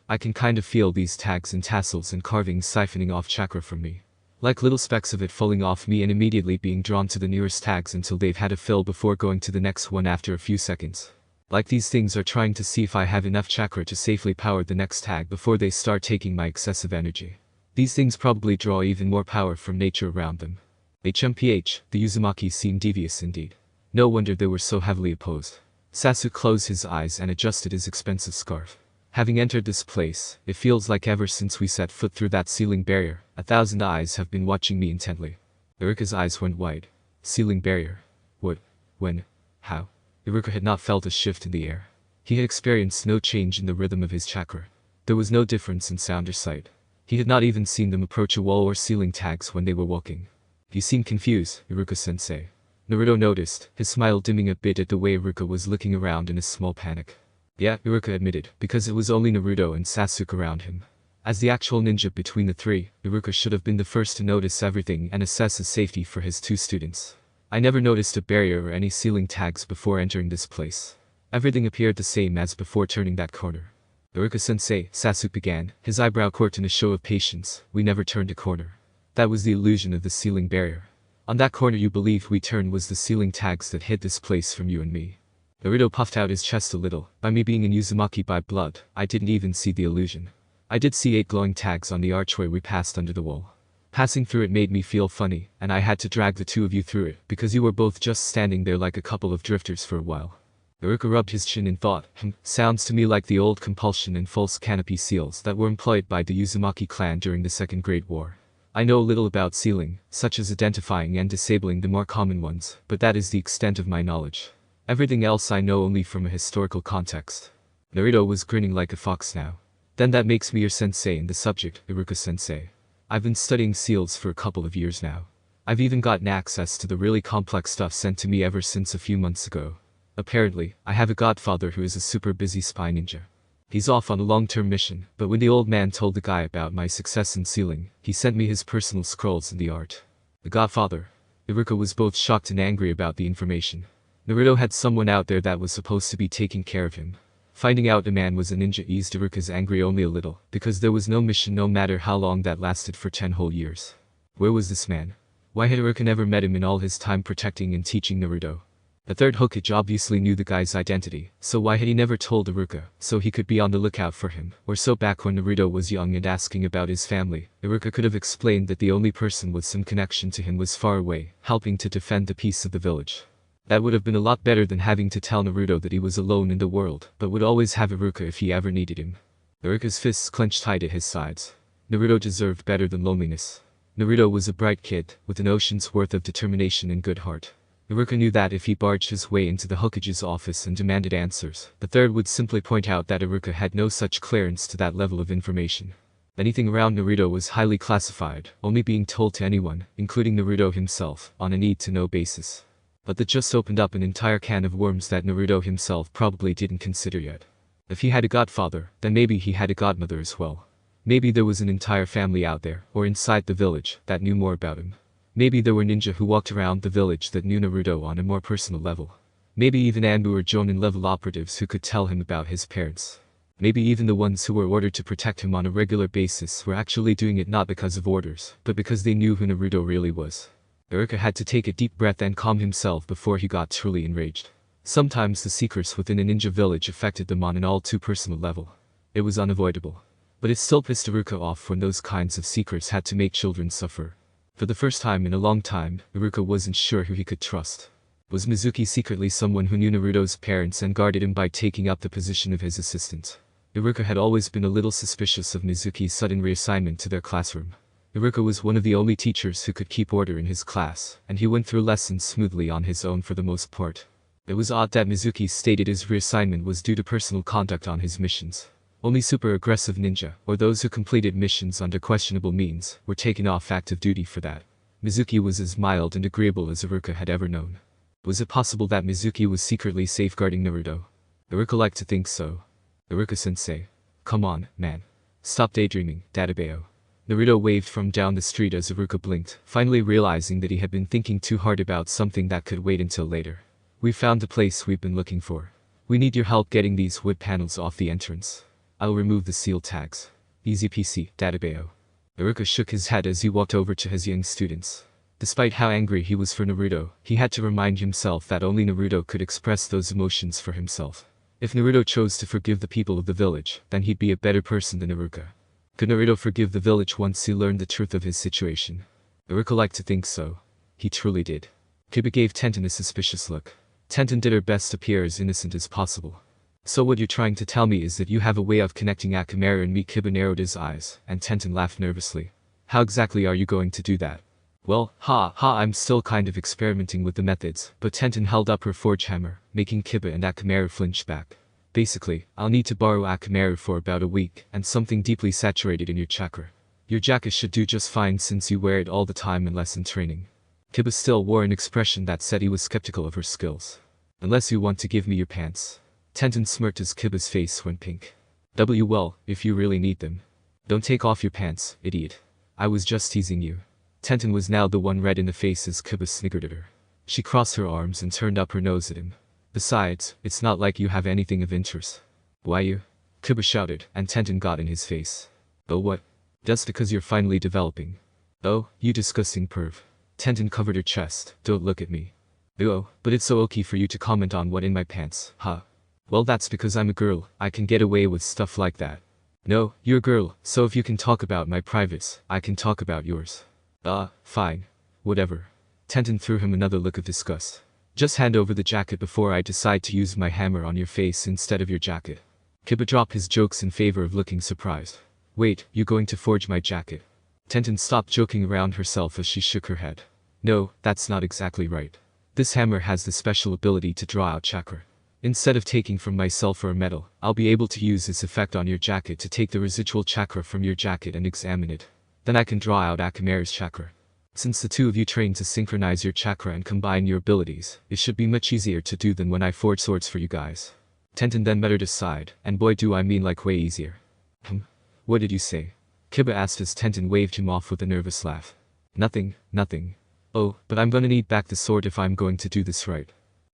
I can kind of feel these tags and tassels and carvings siphoning off chakra from me. Like little specks of it falling off me and immediately being drawn to the nearest tags until they've had a fill before going to the next one after a few seconds. Like these things are trying to see if I have enough chakra to safely power the next tag before they start taking my excessive energy. These things probably draw even more power from nature around them. HMPH, the Uzumaki seemed devious indeed. No wonder they were so heavily opposed. Sasuke closed his eyes and adjusted his expensive scarf. Having entered this place, it feels like ever since we set foot through that ceiling barrier, 1,000 eyes have been watching me intently. Rukia's eyes went wide. Ceiling barrier. What? When? How? Rukia had not felt a shift in the air. He had experienced no change in the rhythm of his chakra. There was no difference in sound or sight. He had not even seen them approach a wall or ceiling tags when they were walking. You seem confused, Iruka-sensei. Naruto noticed, his smile dimming a bit at the way Rukia was looking around in a small panic. Yeah, Rukia admitted, because it was only Naruto and Sasuke around him. As the actual ninja between the three, Rukia should have been the first to notice everything and assess his safety for his two students. I never noticed a barrier or any ceiling tags before entering this place. Everything appeared the same as before turning that corner. Ruka-sensei, Sasuke began, his eyebrow quirked in a show of patience. We never turned a corner. That was the illusion of the ceiling barrier. On that corner you believed we turned was the ceiling tags that hid this place from you and me. Naruto puffed out his chest a little. By me being in Uzumaki by blood, I didn't even see the illusion. I did see 8 glowing tags on the archway we passed under the wall. Passing through it made me feel funny, and I had to drag the two of you through it, because you were both just standing there like a couple of drifters for a while. Rukia rubbed his chin in thought. Sounds to me like the old compulsion and false canopy seals that were employed by the Uzumaki clan during the Second Great War. I know little about sealing, such as identifying and disabling the more common ones, but that is the extent of my knowledge. Everything else I know only from a historical context. Naruto was grinning like a fox now. Then that makes me your sensei in the subject, Iruka-sensei. I've been studying seals for a couple of years now. I've even gotten access to the really complex stuff sent to me ever since a few months ago. Apparently, I have a godfather who is a super busy spy ninja. He's off on a long-term mission, but when the old man told the guy about my success in sealing, he sent me his personal scrolls in the art. The godfather. Rukia was both shocked and angry about the information. Naruto had someone out there that was supposed to be taking care of him. Finding out the man was a ninja eased Ruka's anger only a little, because there was no mission no matter how long that lasted for 10 whole years. Where was this man? Why had Ruka never met him in all his time protecting and teaching Naruto? The third Hokage obviously knew the guy's identity, so why had he never told Ruka, so he could be on the lookout for him? Or so back when Naruto was young and asking about his family, Ruka could have explained that the only person with some connection to him was far away, helping to defend the peace of the village. That would have been a lot better than having to tell Naruto that he was alone in the world, but would always have Ruka if he ever needed him. Ruka's fists clenched tight at his sides. Naruto deserved better than loneliness. Naruto was a bright kid, with an ocean's worth of determination and good heart. Ruka knew that if he barged his way into the Hokage's office and demanded answers, the third would simply point out that Ruka had no such clearance to that level of information. Anything around Naruto was highly classified, only being told to anyone, including Naruto himself, on a need-to-know basis. But that just opened up an entire can of worms that Naruto himself probably didn't consider yet. If he had a godfather, then maybe he had a godmother as well. Maybe there was an entire family out there, or inside the village, that knew more about him. Maybe there were ninja who walked around the village that knew Naruto on a more personal level. Maybe even Anbu or Jonin level operatives who could tell him about his parents. Maybe even the ones who were ordered to protect him on a regular basis were actually doing it not because of orders, but because they knew who Naruto really was. Ruka had to take a deep breath and calm himself before he got truly enraged. Sometimes the secrets within a ninja village affected them on an all too personal level. It was unavoidable. But it still pissed Ruka off when those kinds of secrets had to make children suffer. For the first time in a long time, Ruka wasn't sure who he could trust. Was Mizuki secretly someone who knew Naruto's parents and guarded him by taking up the position of his assistant? Ruka had always been a little suspicious of Mizuki's sudden reassignment to their classroom. Ruka was one of the only teachers who could keep order in his class, and he went through lessons smoothly on his own for the most part. It was odd that Mizuki stated his reassignment was due to personal conduct on his missions. Only super aggressive ninja, or those who completed missions under questionable means, were taken off active duty for that. Mizuki was as mild and agreeable as Ruka had ever known. Was it possible that Mizuki was secretly safeguarding Naruto? Ruka liked to think so. Ruka-sensei. Come on, man. Stop daydreaming, Databeo. Naruto waved from down the street as Ruka blinked, finally realizing that he had been thinking too hard about something that could wait until later. We found the place we've been looking for. We need your help getting these wood panels off the entrance. I'll remove the seal tags. Easy peasy, Databeo. Ruka shook his head as he walked over to his young students. Despite how angry he was for Naruto, he had to remind himself that only Naruto could express those emotions for himself. If Naruto chose to forgive the people of the village, then he'd be a better person than Ruka. Could Naruto forgive the village once he learned the truth of his situation? Ruka liked to think so. He truly did. Kiba gave Tenten a suspicious look. Tenten did her best to appear as innocent as possible. So what you're trying to tell me is that you have a way of connecting Akamaru and me? Kiba narrowed his eyes, and Tenten laughed nervously. How exactly are you going to do that? Well, I'm still kind of experimenting with the methods, but Tenten held up her forge hammer, making Kiba and Akamaru flinch back. Basically, I'll need to borrow Akamaru for about a week, and something deeply saturated in your chakra. Your jacket should do just fine since you wear it all the time unless in training. Kiba still wore an expression that said he was skeptical of her skills. Unless you want to give me your pants. Tenten smirked as Kiba's face went pink. Well, if you really need them. Don't take off your pants, idiot. I was just teasing you. Tenten was now the one red in the face as Kiba sniggered at her. She crossed her arms and turned up her nose at him. Besides, it's not like you have anything of interest. Why you? Kiba shouted, and Tenten got in his face. Oh what? That's because you're finally developing. Oh, you disgusting perv. Tenten covered her chest. Don't look at me. Oh, but it's so okay for you to comment on what in my pants, huh? Well, that's because I'm a girl, I can get away with stuff like that. No, you're a girl, so if you can talk about my privates, I can talk about yours. Fine. Whatever. Tenten threw him another look of disgust. Just hand over the jacket before I decide to use my hammer on your face instead of your jacket. Kiba dropped his jokes in favor of looking surprised. Wait, you going to forge my jacket? Tenten stopped joking around herself as she shook her head. No, that's not exactly right. This hammer has the special ability to draw out chakra. Instead of taking from myself or a metal, I'll be able to use this effect on your jacket to take the residual chakra from your jacket and examine it. Then I can draw out Akamaru's chakra. Since the two of you train to synchronize your chakra and combine your abilities, it should be much easier to do than when I forge swords for you guys. Tenten then muttered aside, and boy do I mean like way easier. What did you say? Kiba asked as Tenten waved him off with a nervous laugh. Nothing. Oh, but I'm gonna need back the sword if I'm going to do this right.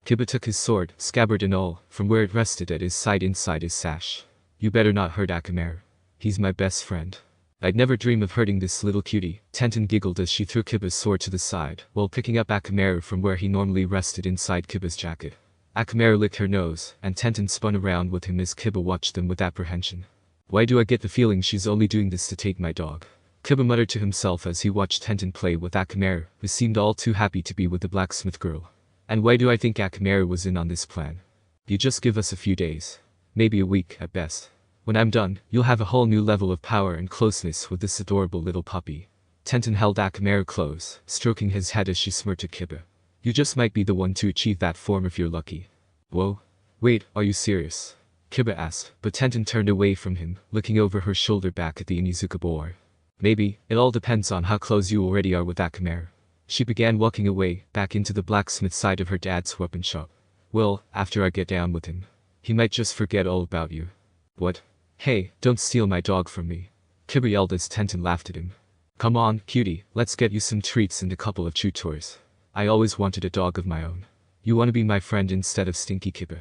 Kiba took his sword, scabbard and all, from where it rested at his side inside his sash. You better not hurt Akamaru. He's my best friend. I'd never dream of hurting this little cutie. Tenten giggled as she threw Kiba's sword to the side, while picking up Akamaru from where he normally rested inside Kiba's jacket. Akamaru licked her nose, and Tenten spun around with him as Kiba watched them with apprehension. Why do I get the feeling she's only doing this to take my dog? Kiba muttered to himself as he watched Tenten play with Akamaru, who seemed all too happy to be with the blacksmith girl. And why do I think Akamaru was in on this plan? You just give us a few days. Maybe a week, at best. When I'm done, you'll have a whole new level of power and closeness with this adorable little puppy. Tenten held Akamaru close, stroking his head as she smirked at Kiba. You just might be the one to achieve that form if you're lucky. Whoa. Wait, are you serious? Kiba asked, but Tenten turned away from him, looking over her shoulder back at the Inizuka boy. Maybe, it all depends on how close you already are with Akamaru. She began walking away, back into the blacksmith side of her dad's weapon shop. Well, after I get down with him. He might just forget all about you. What? Hey, don't steal my dog from me. Kiba yelled as Tenten laughed at him. Come on, cutie, let's get you some treats and a couple of chew toys. I always wanted a dog of my own. You want to be my friend instead of Stinky Kiba?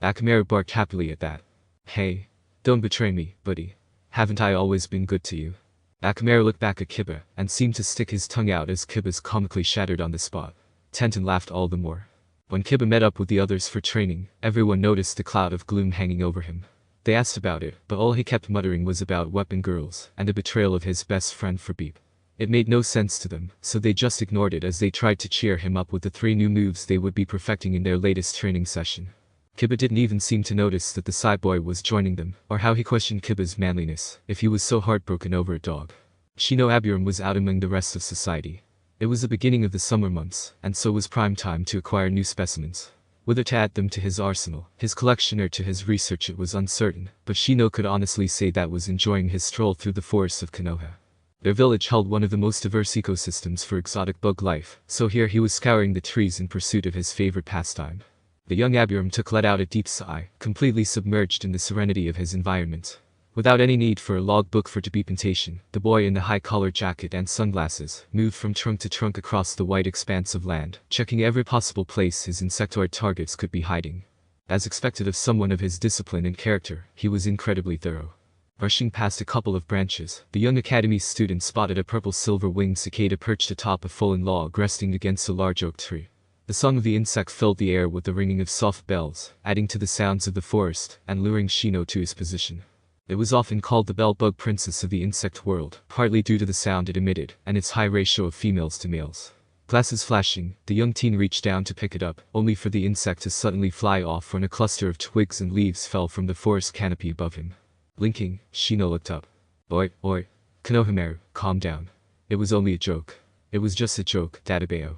Akamaru barked happily at that. Hey, don't betray me, buddy. Haven't I always been good to you? Akamaru looked back at Kiba, and seemed to stick his tongue out as Kiba's comically shattered on the spot. Tenten laughed all the more. When Kiba met up with the others for training, everyone noticed the cloud of gloom hanging over him. They asked about it, but all he kept muttering was about weapon girls, and the betrayal of his best friend for Beep. It made no sense to them, so they just ignored it as they tried to cheer him up with the 3 new moves they would be perfecting in their latest training session. Kiba didn't even seem to notice that the side boy was joining them, or how he questioned Kiba's manliness, if he was so heartbroken over a dog. Shino Aburam was out among the rest of society. It was the beginning of the summer months, and so was prime time to acquire new specimens. Whether to add them to his arsenal, his collection or to his research it was uncertain, but Shino could honestly say that was enjoying his stroll through the forests of Konoha. Their village held one of the most diverse ecosystems for exotic bug life, so here he was scouring the trees in pursuit of his favorite pastime. The young Aburam let out a deep sigh, completely submerged in the serenity of his environment. Without any need for a logbook for documentation, the boy in the high-collar jacket and sunglasses moved from trunk to trunk across the wide expanse of land, checking every possible place his insectoid targets could be hiding. As expected of someone of his discipline and character, he was incredibly thorough. Rushing past a couple of branches, the young academy student spotted a purple-silver-winged cicada perched atop a fallen log resting against a large oak tree. The song of the insect filled the air with the ringing of soft bells, adding to the sounds of the forest and luring Shino to his position. It was often called the bell bug princess of the insect world, partly due to the sound it emitted and its high ratio of females to males. Glasses flashing, the young teen reached down to pick it up, only for the insect to suddenly fly off when a cluster of twigs and leaves fell from the forest canopy above him. Blinking, Shino looked up. Oi, Konohamaru, calm down. It was only a joke. It was just a joke, Databeo.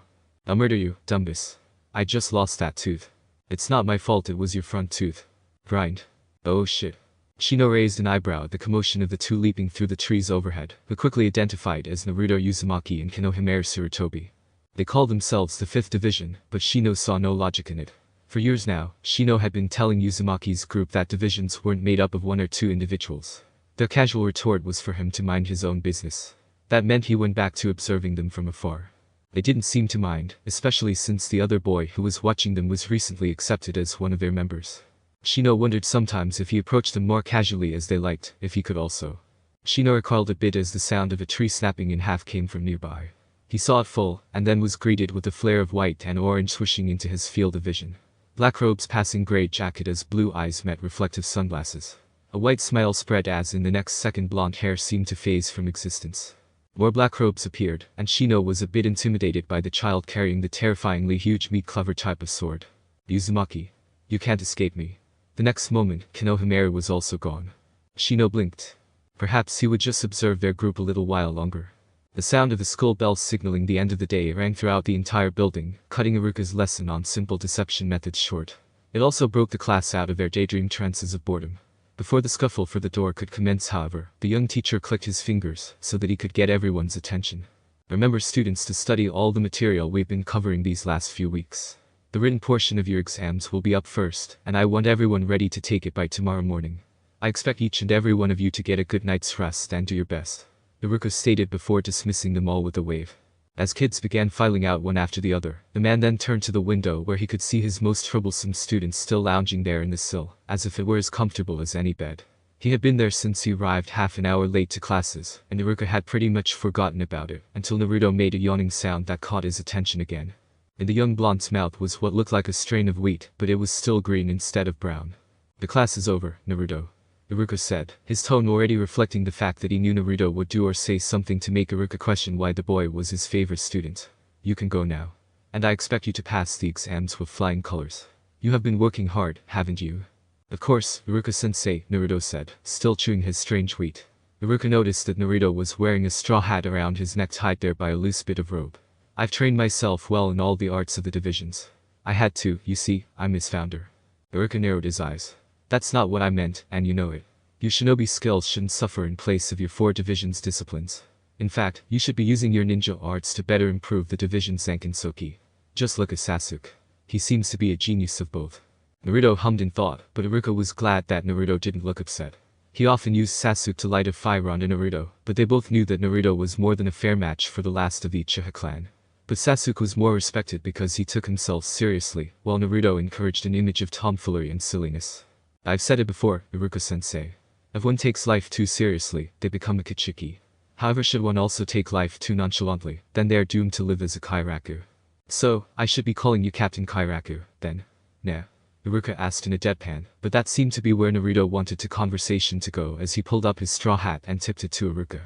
I'll murder you, Dumbus. I just lost that tooth. It's not my fault it was your front tooth. Grind. Oh shit. Shino raised an eyebrow at the commotion of the 2 leaping through the trees overhead, who quickly identified as Naruto Uzumaki and Konohamaru Tsurutobi. They called themselves the 5th Division, but Shino saw no logic in it. For years now, Shino had been telling Uzumaki's group that divisions weren't made up of 1 or 2 individuals. Their casual retort was for him to mind his own business. That meant he went back to observing them from afar. They didn't seem to mind, especially since the other boy who was watching them was recently accepted as one of their members. Shino wondered sometimes if he approached them more casually as they liked, if he could also. Shino recoiled a bit as the sound of a tree snapping in half came from nearby. He saw it full, and then was greeted with a flare of white and orange swishing into his field of vision. Black robes passing grey jacket as blue eyes met reflective sunglasses. A white smile spread as in the next second blonde hair seemed to phase from existence. More black robes appeared, and Shino was a bit intimidated by the child carrying the terrifyingly huge meat-cleaver type of sword. Uzumaki. You can't escape me. The next moment, Konohamaru was also gone. Shino blinked. Perhaps he would just observe their group a little while longer. The sound of the school bell signaling the end of the day rang throughout the entire building, cutting Iruka's lesson on simple deception methods short. It also broke the class out of their daydream trances of boredom. Before the scuffle for the door could commence, however, the young teacher clicked his fingers so that he could get everyone's attention. Remember, students, to study all the material we've been covering these last few weeks. The written portion of your exams will be up first, and I want everyone ready to take it by tomorrow morning. I expect each and every one of you to get a good night's rest and do your best. Iruka stated before dismissing them all with a wave. As kids began filing out one after the other, the man then turned to the window where he could see his most troublesome students still lounging there in the sill, as if it were as comfortable as any bed. He had been there since he arrived half an hour late to classes, and Rukia had pretty much forgotten about it, until Naruto made a yawning sound that caught his attention again. In the young blonde's mouth was what looked like a strain of wheat, but it was still green instead of brown. "The class is over, Naruto," Rukia said, his tone already reflecting the fact that he knew Naruto would do or say something to make Rukia question why the boy was his favorite student. "You can go now. And I expect you to pass the exams with flying colors. You have been working hard, haven't you?" "Of course, Rukia-sensei," Naruto said, still chewing his strange wheat. Rukia noticed that Naruto was wearing a straw hat around his neck tied there by a loose bit of rope. "I've trained myself well in all the arts of the divisions. I had to, you see, I'm his founder." Rukia narrowed his eyes. "That's not what I meant, and you know it. Your shinobi skills shouldn't suffer in place of your 4 divisions disciplines. In fact, you should be using your ninja arts to better improve the division Zankinsoki. Just look at Sasuke. He seems to be a genius of both." Naruto hummed in thought, but Rukia was glad that Naruto didn't look upset. He often used Sasuke to light a fire under Naruto, but they both knew that Naruto was more than a fair match for the last of the Uchiha clan. But Sasuke was more respected because he took himself seriously, while Naruto encouraged an image of tomfoolery and silliness. "I've said it before, Rukia-sensei. If one takes life too seriously, they become a kichiki. However, should one also take life too nonchalantly, then they are doomed to live as a kairaku. So, I should be calling you Captain Kairaku, then?" "Nah," Rukia asked in a deadpan, but that seemed to be where Naruto wanted the conversation to go as he pulled up his straw hat and tipped it to Rukia.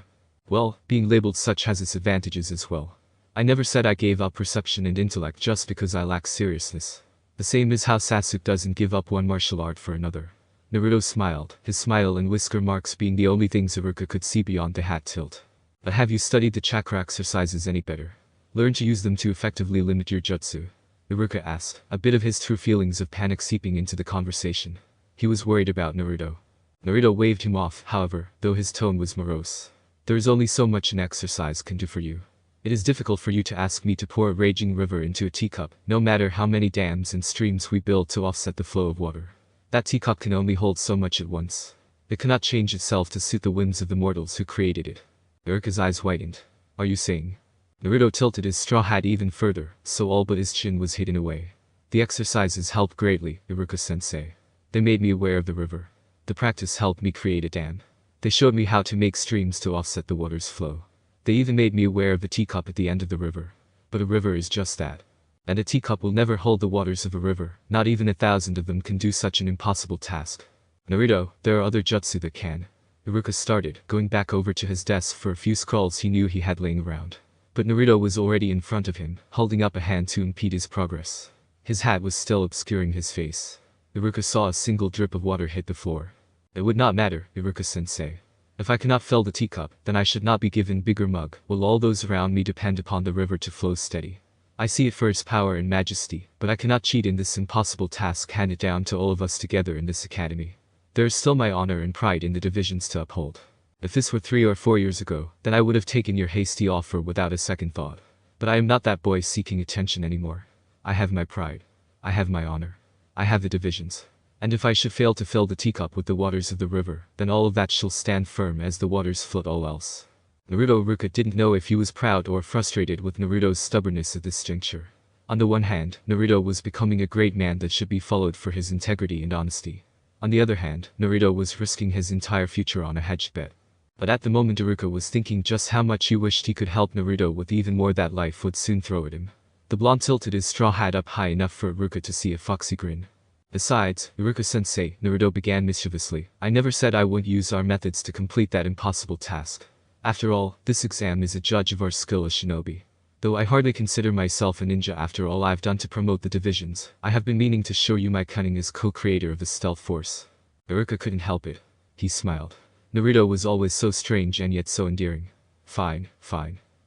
"Well, being labeled such has its advantages as well. I never said I gave up perception and intellect just because I lack seriousness. The same as how Sasuke doesn't give up one martial art for another." Naruto smiled, his smile and whisker marks being the only things Rukia could see beyond the hat tilt. "But have you studied the chakra exercises any better? Learn to use them to effectively limit your jutsu?" Rukia asked, a bit of his true feelings of panic seeping into the conversation. He was worried about Naruto. Naruto waved him off, however, though his tone was morose. "There is only so much an exercise can do for you. It is difficult for you to ask me to pour a raging river into a teacup, no matter how many dams and streams we build to offset the flow of water. That teacup can only hold so much at once. It cannot change itself to suit the whims of the mortals who created it." Rukia's eyes widened. "Are you saying?" Naruto tilted his straw hat even further, so all but his chin was hidden away. "The exercises helped greatly, Rukia-sensei. They made me aware of the river. The practice helped me create a dam. They showed me how to make streams to offset the water's flow. They even made me aware of the teacup at the end of the river. But a river is just that. And a teacup will never hold the waters of a river, not even 1,000 of them can do such an impossible task. Naruto, there are other jutsu that can." Rukia started, going back over to his desk for a few scrolls he knew he had laying around. But Naruto was already in front of him, holding up a hand to impede his progress. His hat was still obscuring his face. Rukia saw a single drip of water hit the floor. "It would not matter, Rukia-sensei. If I cannot fill the teacup, then I should not be given bigger mug, while all those around me depend upon the river to flow steady. I see it for its power and majesty, but I cannot cheat in this impossible task handed down to all of us together in this academy. There is still my honor and pride in the divisions to uphold. If this were 3 or 4 years ago, then I would have taken your hasty offer without a second thought. But I am not that boy seeking attention anymore. I have my pride. I have my honor. I have the divisions. And if I should fail to fill the teacup with the waters of the river, then all of that shall stand firm as the waters float all else." Rukia didn't know if he was proud or frustrated with Naruto's stubbornness at this juncture. On the one hand, Naruto was becoming a great man that should be followed for his integrity and honesty. On the other hand, Naruto was risking his entire future on a hedged bet. But at the moment Rukia was thinking just how much he wished he could help Naruto with even more that life would soon throw at him. The blonde tilted his straw hat up high enough for Rukia to see a foxy grin. "Besides, Rukia-sensei," Naruto began mischievously, "I never said I wouldn't use our methods to complete that impossible task. After all, this exam is a judge of our skill as shinobi. Though I hardly consider myself a ninja after all I've done to promote the divisions, I have been meaning to show you my cunning as co-creator of the stealth force." Rukia couldn't help it. He smiled. Naruto was always so strange and yet so endearing. Fine.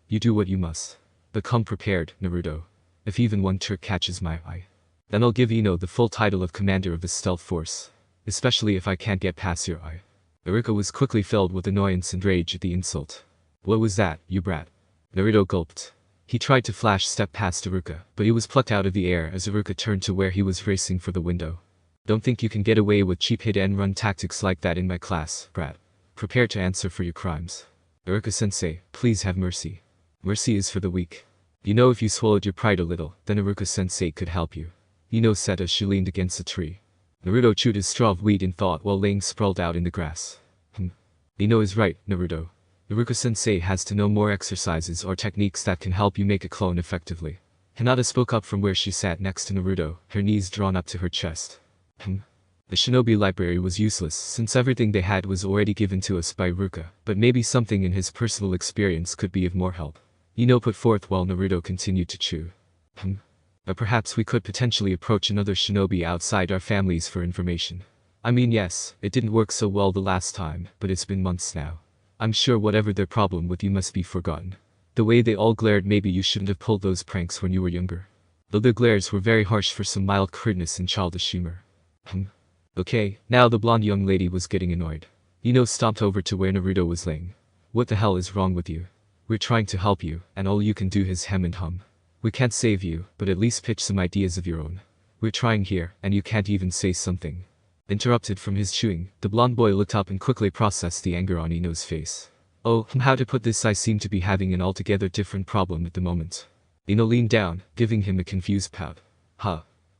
You do what you must. But come prepared, Naruto. If even one trick catches my eye, then I'll give Ino the full title of commander of the stealth force. Especially if I can't get past your eye." Rukia was quickly filled with annoyance and rage at the insult. "What was that, you brat?" Naruto gulped. He tried to flash step past Rukia, but he was plucked out of the air as Rukia turned to where he was racing for the window. "Don't think you can get away with cheap hit and run tactics like that in my class, brat. Prepare to answer for your crimes. Rukia-sensei, please have mercy. Mercy is for the weak." You know, if you swallowed your pride a little, then Iruka-sensei could help you. Ino said as she leaned against a tree. Naruto chewed his straw of weed in thought while laying sprawled out in the grass. Ino is right, Naruto. Iruka-sensei has to know more exercises or techniques that can help you make a clone effectively. Hinata spoke up from where she sat next to Naruto, her knees drawn up to her chest. The shinobi library was useless since everything they had was already given to us by Rukia, but maybe something in his personal experience could be of more help. Ino put forth while Naruto continued to chew. But perhaps we could potentially approach another shinobi outside our families for information. I mean, yes, it didn't work so well the last time, but it's been months now. I'm sure whatever their problem with you must be forgotten. The way they all glared, maybe you shouldn't have pulled those pranks when you were younger. Though their glares were very harsh for some mild crudeness and childish humor. Okay, now the blonde young lady was getting annoyed. Ino stomped over to where Naruto was laying. What the hell is wrong with you? We're trying to help you, and all you can do is hem and hum. We can't save you, but at least pitch some ideas of your own. We're trying here, and you can't even say something. Interrupted from his chewing, the blonde boy looked up and quickly processed the anger on Ino's face. Oh, how to put this, I seem to be having an altogether different problem at the moment. Ino leaned down, giving him a confused pout.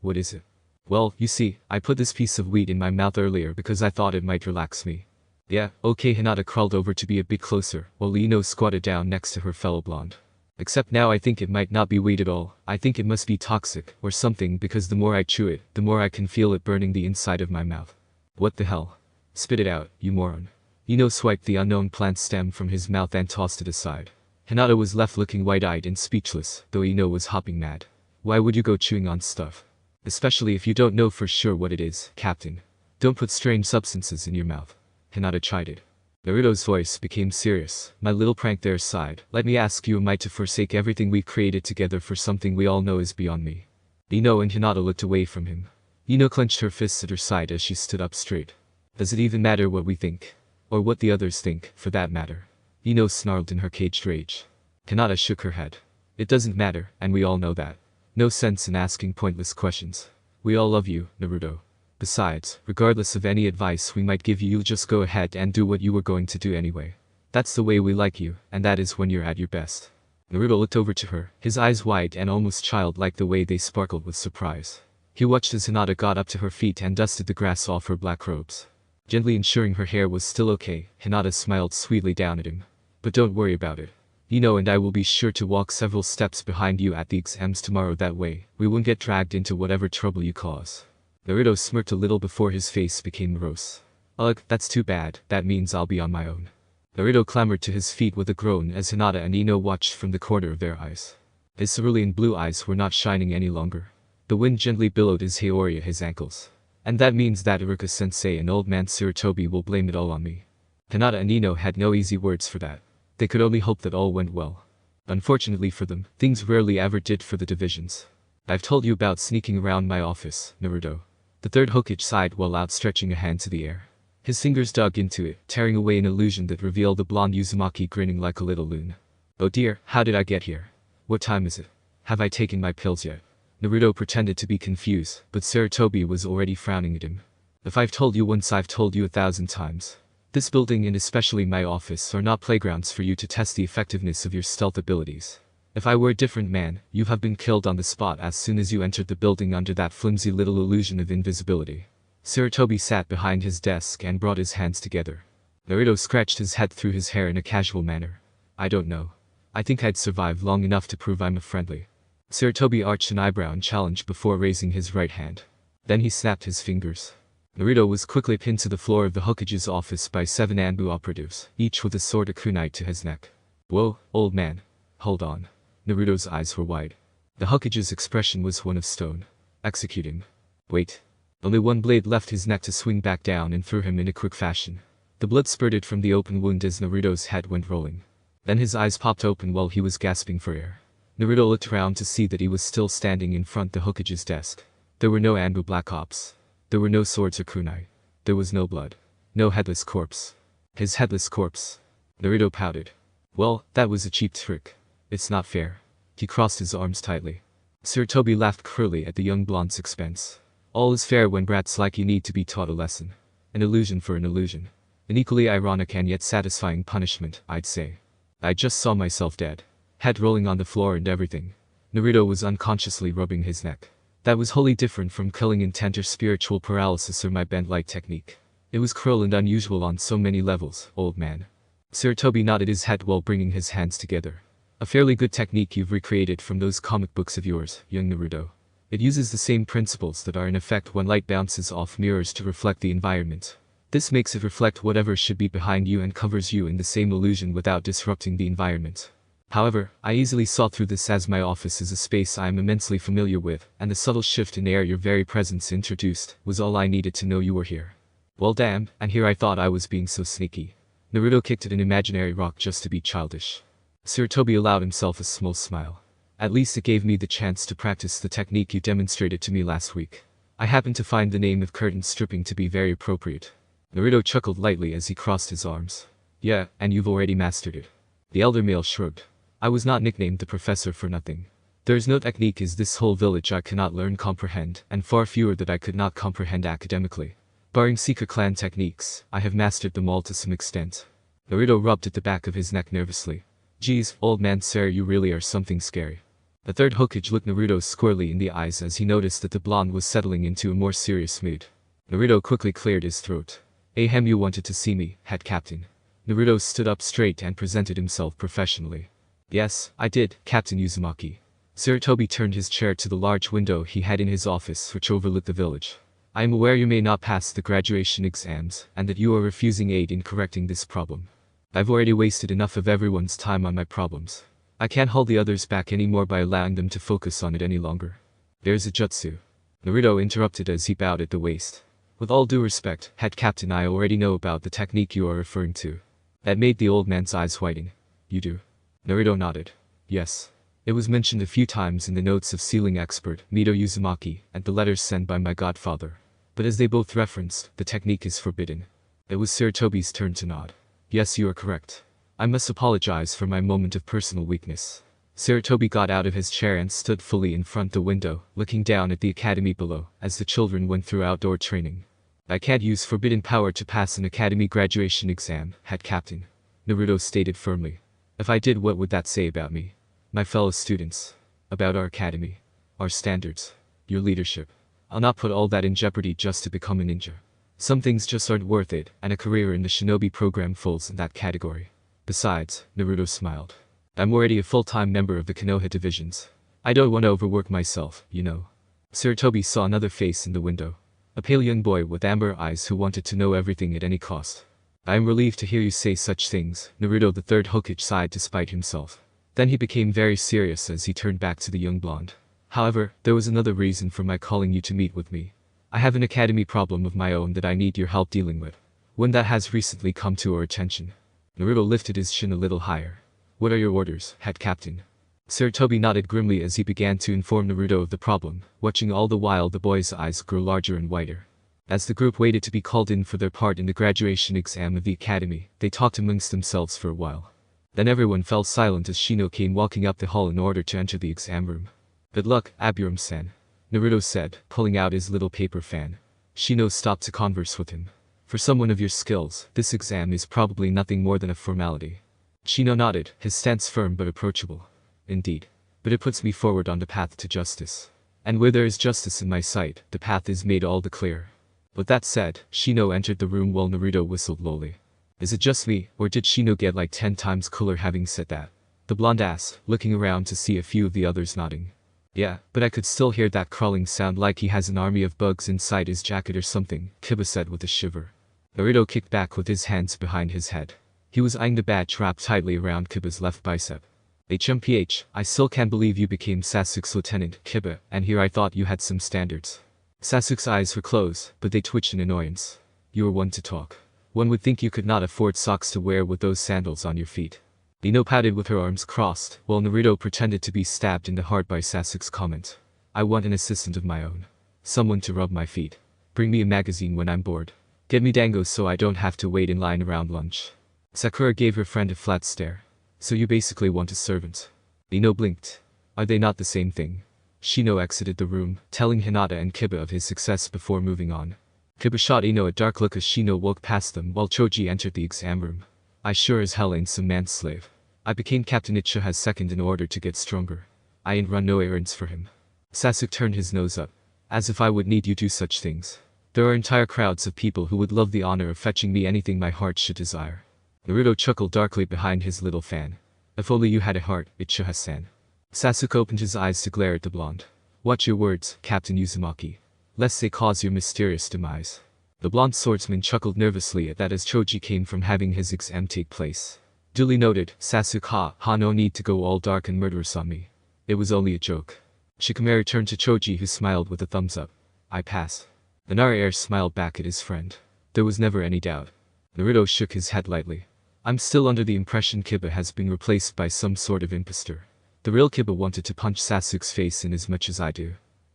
What is it? Well, you see, I put this piece of weed in my mouth earlier because I thought it might relax me. Yeah, okay. Hinata crawled over to be a bit closer, while Ino squatted down next to her fellow blonde. Except now I think it might not be weed at all. I think it must be toxic, or something, because the more I chew it, the more I can feel it burning the inside of my mouth. What the hell? Spit it out, you moron. Ino swiped the unknown plant stem from his mouth and tossed it aside. Hinata was left looking wide-eyed and speechless, though Ino was hopping mad. Why would you go chewing on stuff? Especially if you don't know for sure what it is, Captain. Don't put strange substances in your mouth. Hinata chided. Naruto's voice became serious. My little prank there aside, let me ask you, am I to forsake everything we created together for something we all know is beyond me? Ino and Hinata looked away from him. Ino clenched her fists at her side as she stood up straight. Does it even matter what we think? Or what the others think, for that matter? Ino snarled in her caged rage. Hinata shook her head. It doesn't matter, and we all know that. No sense in asking pointless questions. We all love you, Naruto. Besides, regardless of any advice we might give you, you'll just go ahead and do what you were going to do anyway. That's the way we like you, and that is when you're at your best. Naruto looked over to her, his eyes wide and almost childlike the way they sparkled with surprise. He watched as Hinata got up to her feet and dusted the grass off her black robes. Gently ensuring her hair was still okay, Hinata smiled sweetly down at him. But don't worry about it. Ino and I will be sure to walk several steps behind you at the exams tomorrow, that way we won't get dragged into whatever trouble you cause. Naruto smirked a little before his face became morose. Ugh, that's too bad, that means I'll be on my own. Naruto clambered to his feet with a groan as Hinata and Ino watched from the corner of their eyes. His cerulean blue eyes were not shining any longer. The wind gently billowed his haori at his ankles. And that means that Iruka-sensei and old man Sarutobi will blame it all on me. Hinata and Ino had no easy words for that. They could only hope that all went well. Unfortunately for them, things rarely ever did for the divisions. I've told you about sneaking around my office, Naruto. The third Hokage sighed while outstretching a hand to the air. His fingers dug into it, tearing away an illusion that revealed the blonde Uzumaki grinning like a little loon. Oh dear, how did I get here? What time is it? Have I taken my pills yet? Naruto pretended to be confused, but Sarutobi was already frowning at him. If I've told you once, I've told you 1,000 times. This building and especially my office are not playgrounds for you to test the effectiveness of your stealth abilities. If I were a different man, you'd have been killed on the spot as soon as you entered the building under that flimsy little illusion of invisibility. Sarutobi sat behind his desk and brought his hands together. Naruto scratched his head through his hair in a casual manner. I don't know. I think I'd survive long enough to prove I'm a friendly. Sarutobi arched an eyebrow in challenge before raising his right hand. Then he snapped his fingers. Naruto was quickly pinned to the floor of the Hokage's office by 7 Anbu operatives, each with a sword kunai to his neck. Whoa, old man. Hold on. Naruto's eyes were wide. The Hokage's expression was one of stone. Execute him. Wait. Only one blade left his neck to swing back down and through him in a quick fashion. The blood spurted from the open wound as Naruto's head went rolling. Then his eyes popped open while he was gasping for air. Naruto looked around to see that he was still standing in front of the Hokage's desk. There were no Anbu Black Ops. There were no swords or kunai. There was no blood. No headless corpse. His headless corpse. Naruto pouted. Well, that was a cheap trick. It's not fair. He crossed his arms tightly. Sarutobi laughed cruelly at the young blonde's expense. All is fair when brats like you need to be taught a lesson. An illusion for an illusion. An equally ironic and yet satisfying punishment, I'd say. I just saw myself dead. head rolling on the floor and everything. Naruto was unconsciously rubbing his neck. That was wholly different from killing intent or spiritual paralysis or my bent light technique. It was cruel and unusual on so many levels, old man. Sarutobi nodded his head while bringing his hands together. A fairly good technique you've recreated from those comic books of yours, young Naruto. It uses the same principles that are in effect when light bounces off mirrors to reflect the environment. This makes it reflect whatever should be behind you and covers you in the same illusion without disrupting the environment. However, I easily saw through this as my office is a space I am immensely familiar with, and the subtle shift in air your very presence introduced was all I needed to know you were here. Well damn, and here I thought I was being so sneaky. Naruto kicked at an imaginary rock just to be childish. Sarutobi allowed himself a small smile. At least it gave me the chance to practice the technique you demonstrated to me last week. I happened to find the name of curtain stripping to be very appropriate. Naruto chuckled lightly as he crossed his arms. Yeah, and you've already mastered it. The elder male shrugged. I was not nicknamed the professor for nothing. There is no technique as this whole village I cannot learn comprehend, and far fewer that I could not comprehend academically. Barring secret clan techniques, I have mastered them all to some extent. Naruto rubbed at the back of his neck nervously. Geez, old man sir, you really are something scary. The third Hokage looked Naruto squarely in the eyes as he noticed that the blonde was settling into a more serious mood. Naruto quickly cleared his throat. Ahem, you wanted to see me, head captain. Naruto stood up straight and presented himself professionally. Yes, I did, Captain Uzumaki. Sarutobi turned his chair to the large window he had in his office which overlooked the village. I am aware you may not pass the graduation exams, and that you are refusing aid in correcting this problem. I've already wasted enough of everyone's time on my problems. I can't hold the others back anymore by allowing them to focus on it any longer. There's a jutsu. Naruto interrupted as he bowed at the waist. With all due respect, head captain, I already know about the technique you are referring to. That made the old man's eyes whiten. You do? Naruto nodded. Yes. It was mentioned a few times in the notes of sealing expert Mito Uzumaki and the letters sent by my godfather. But as they both referenced, the technique is forbidden. It was Sarutobi's turn to nod. Yes, you are correct. I must apologize for my moment of personal weakness. Sarutobi got out of his chair and stood fully in front of the window, looking down at the academy below, as the children went through outdoor training. I can't use forbidden power to pass an academy graduation exam, head captain. Naruto stated firmly. If I did, what would that say about me? My fellow students? About our academy? Our standards? Your leadership? I'll not put all that in jeopardy just to become a ninja. Some things just aren't worth it, and a career in the shinobi program falls in that category. Besides, Naruto smiled. I'm already a full-time member of the Konoha divisions. I don't want to overwork myself, you know. Sarutobi saw another face in the window. A pale young boy with amber eyes who wanted to know everything at any cost. I am relieved to hear you say such things, Naruto the third Hokage sighed despite himself. Then he became very serious as he turned back to the young blonde. However, there was another reason for my calling you to meet with me. I have an academy problem of my own that I need your help dealing with. One that has recently come to our attention. Naruto lifted his chin a little higher. What are your orders, head captain? Sarutobi nodded grimly as he began to inform Naruto of the problem, watching all the while the boy's eyes grew larger and wider. As the group waited to be called in for their part in the graduation exam of the academy, they talked amongst themselves for a while. Then everyone fell silent as Shino came walking up the hall in order to enter the exam room. Good luck, Abiram-san, Naruto said, pulling out his little paper fan. Shino stopped to converse with him. For someone of your skills, this exam is probably nothing more than a formality. Shino nodded, his stance firm but approachable. Indeed. But it puts me forward on the path to justice. And where there is justice in my sight, the path is made all the clearer. With that said, Shino entered the room while Naruto whistled lowly. Is it just me, or did Shino get like 10 times cooler having said that? The blonde asked, looking around to see a few of the others nodding. Yeah, but I could still hear that crawling sound like he has an army of bugs inside his jacket or something, Kiba said with a shiver. Naruto kicked back with his hands behind his head. He was eyeing the badge wrapped tightly around Kiba's left bicep. HMPH, I still can't believe you became Sasuke's lieutenant, Kiba, and here I thought you had some standards. Sasuke's eyes were closed, but they twitched in annoyance. You were one to talk. One would think you could not afford socks to wear with those sandals on your feet. Ino pouted with her arms crossed, while Naruto pretended to be stabbed in the heart by Sasuke's comment. I want an assistant of my own. Someone to rub my feet. Bring me a magazine when I'm bored. Get me dango so I don't have to wait in line around lunch. Sakura gave her friend a flat stare. So you basically want a servant. Ino blinked. Are they not the same thing? Shino exited the room, telling Hinata and Kiba of his success before moving on. Kiba shot Ino a dark look as Shino walked past them while Choji entered the exam room. I sure as hell ain't some man's slave. I became Captain Ichiha's second in order to get stronger. I ain't run no errands for him. Sasuke turned his nose up. As if I would need you do such things. There are entire crowds of people who would love the honor of fetching me anything my heart should desire. Naruto chuckled darkly behind his little fan. If only you had a heart, Uchiha-san. Sasuke opened his eyes to glare at the blonde. Watch your words, Captain Uzumaki. Lest they cause your mysterious demise. The blonde swordsman chuckled nervously at that as Choji came from having his exam take place. Duly noted, Sasuke no need to go all dark and murderous on me. It was only a joke. Shikamaru turned to Choji who smiled with a thumbs up. I pass. The Nara smiled back at his friend. There was never any doubt. Naruto shook his head lightly. I'm still under the impression Kiba has been replaced by some sort of impostor. The real Kiba wanted to punch Sasuke's face in as much as I do.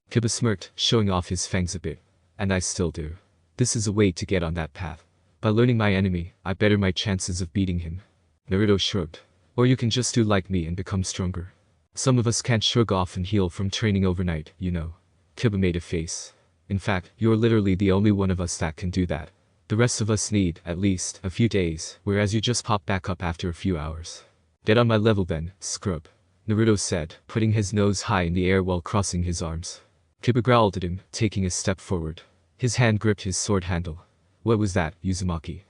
Kiba smirked, showing off his fangs a bit. And I still do. This is a way to get on that path. By learning my enemy, I better my chances of beating him. Naruto shrugged. Or you can just do like me and become stronger. Some of us can't shrug off and heal from training overnight, you know. Kiba made a face. In fact, you're literally the only one of us that can do that. The rest of us need, at least, a few days, whereas you just pop back up after a few hours. Get on my level then, scrub. Naruto said, putting his nose high in the air while crossing his arms. Kiba growled at him, taking a step forward. His hand gripped his sword handle. What was that, Uzumaki?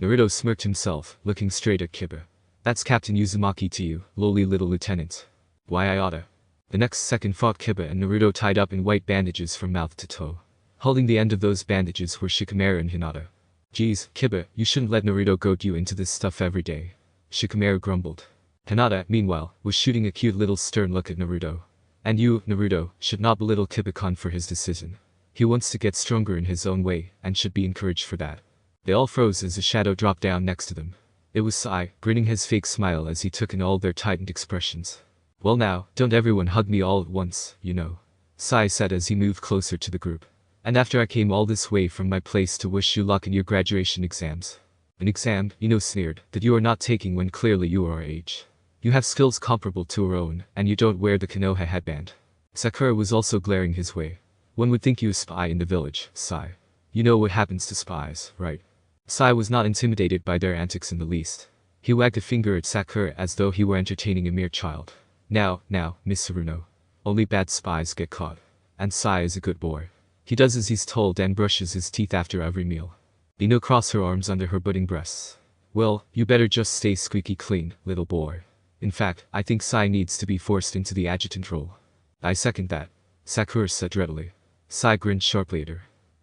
Naruto smirked himself, looking straight at Kiba. That's Captain Uzumaki to you, lowly little lieutenant. Why I oughta. The next second fought Kiba and Naruto tied up in white bandages from mouth to toe. Holding the end of those bandages were Shikamaru and Hinata. Geez, Kiba, you shouldn't let Naruto goad you into this stuff every day. Shikamaru grumbled. Hinata, meanwhile, was shooting a cute little stern look at Naruto. And you, Naruto, should not belittle Kiba-kun for his decision. He wants to get stronger in his own way, and should be encouraged for that. They all froze as a shadow dropped down next to them. It was Sai, grinning his fake smile as he took in all their tightened expressions. Well now, don't everyone hug me all at once, you know. Sai said as he moved closer to the group. And after I came all this way from my place to wish you luck in your graduation exams. An exam, Ino sneered, that you are not taking when clearly you are our age. You have skills comparable to our own, and you don't wear the Konoha headband. Sakura was also glaring his way. One would think you a spy in the village, Sai. You know what happens to spies, right? Sai was not intimidated by their antics in the least. He wagged a finger at Sakura as though he were entertaining a mere child. Now, Miss Saruno. Only bad spies get caught. And Sai is a good boy. He does as he's told and brushes his teeth after every meal. Ino crossed her arms under her budding breasts. Well, you better just stay squeaky clean, little boy. In fact, I think Sai needs to be forced into the adjutant role. I second that. Sakura said readily. Sai grinned sharply at her.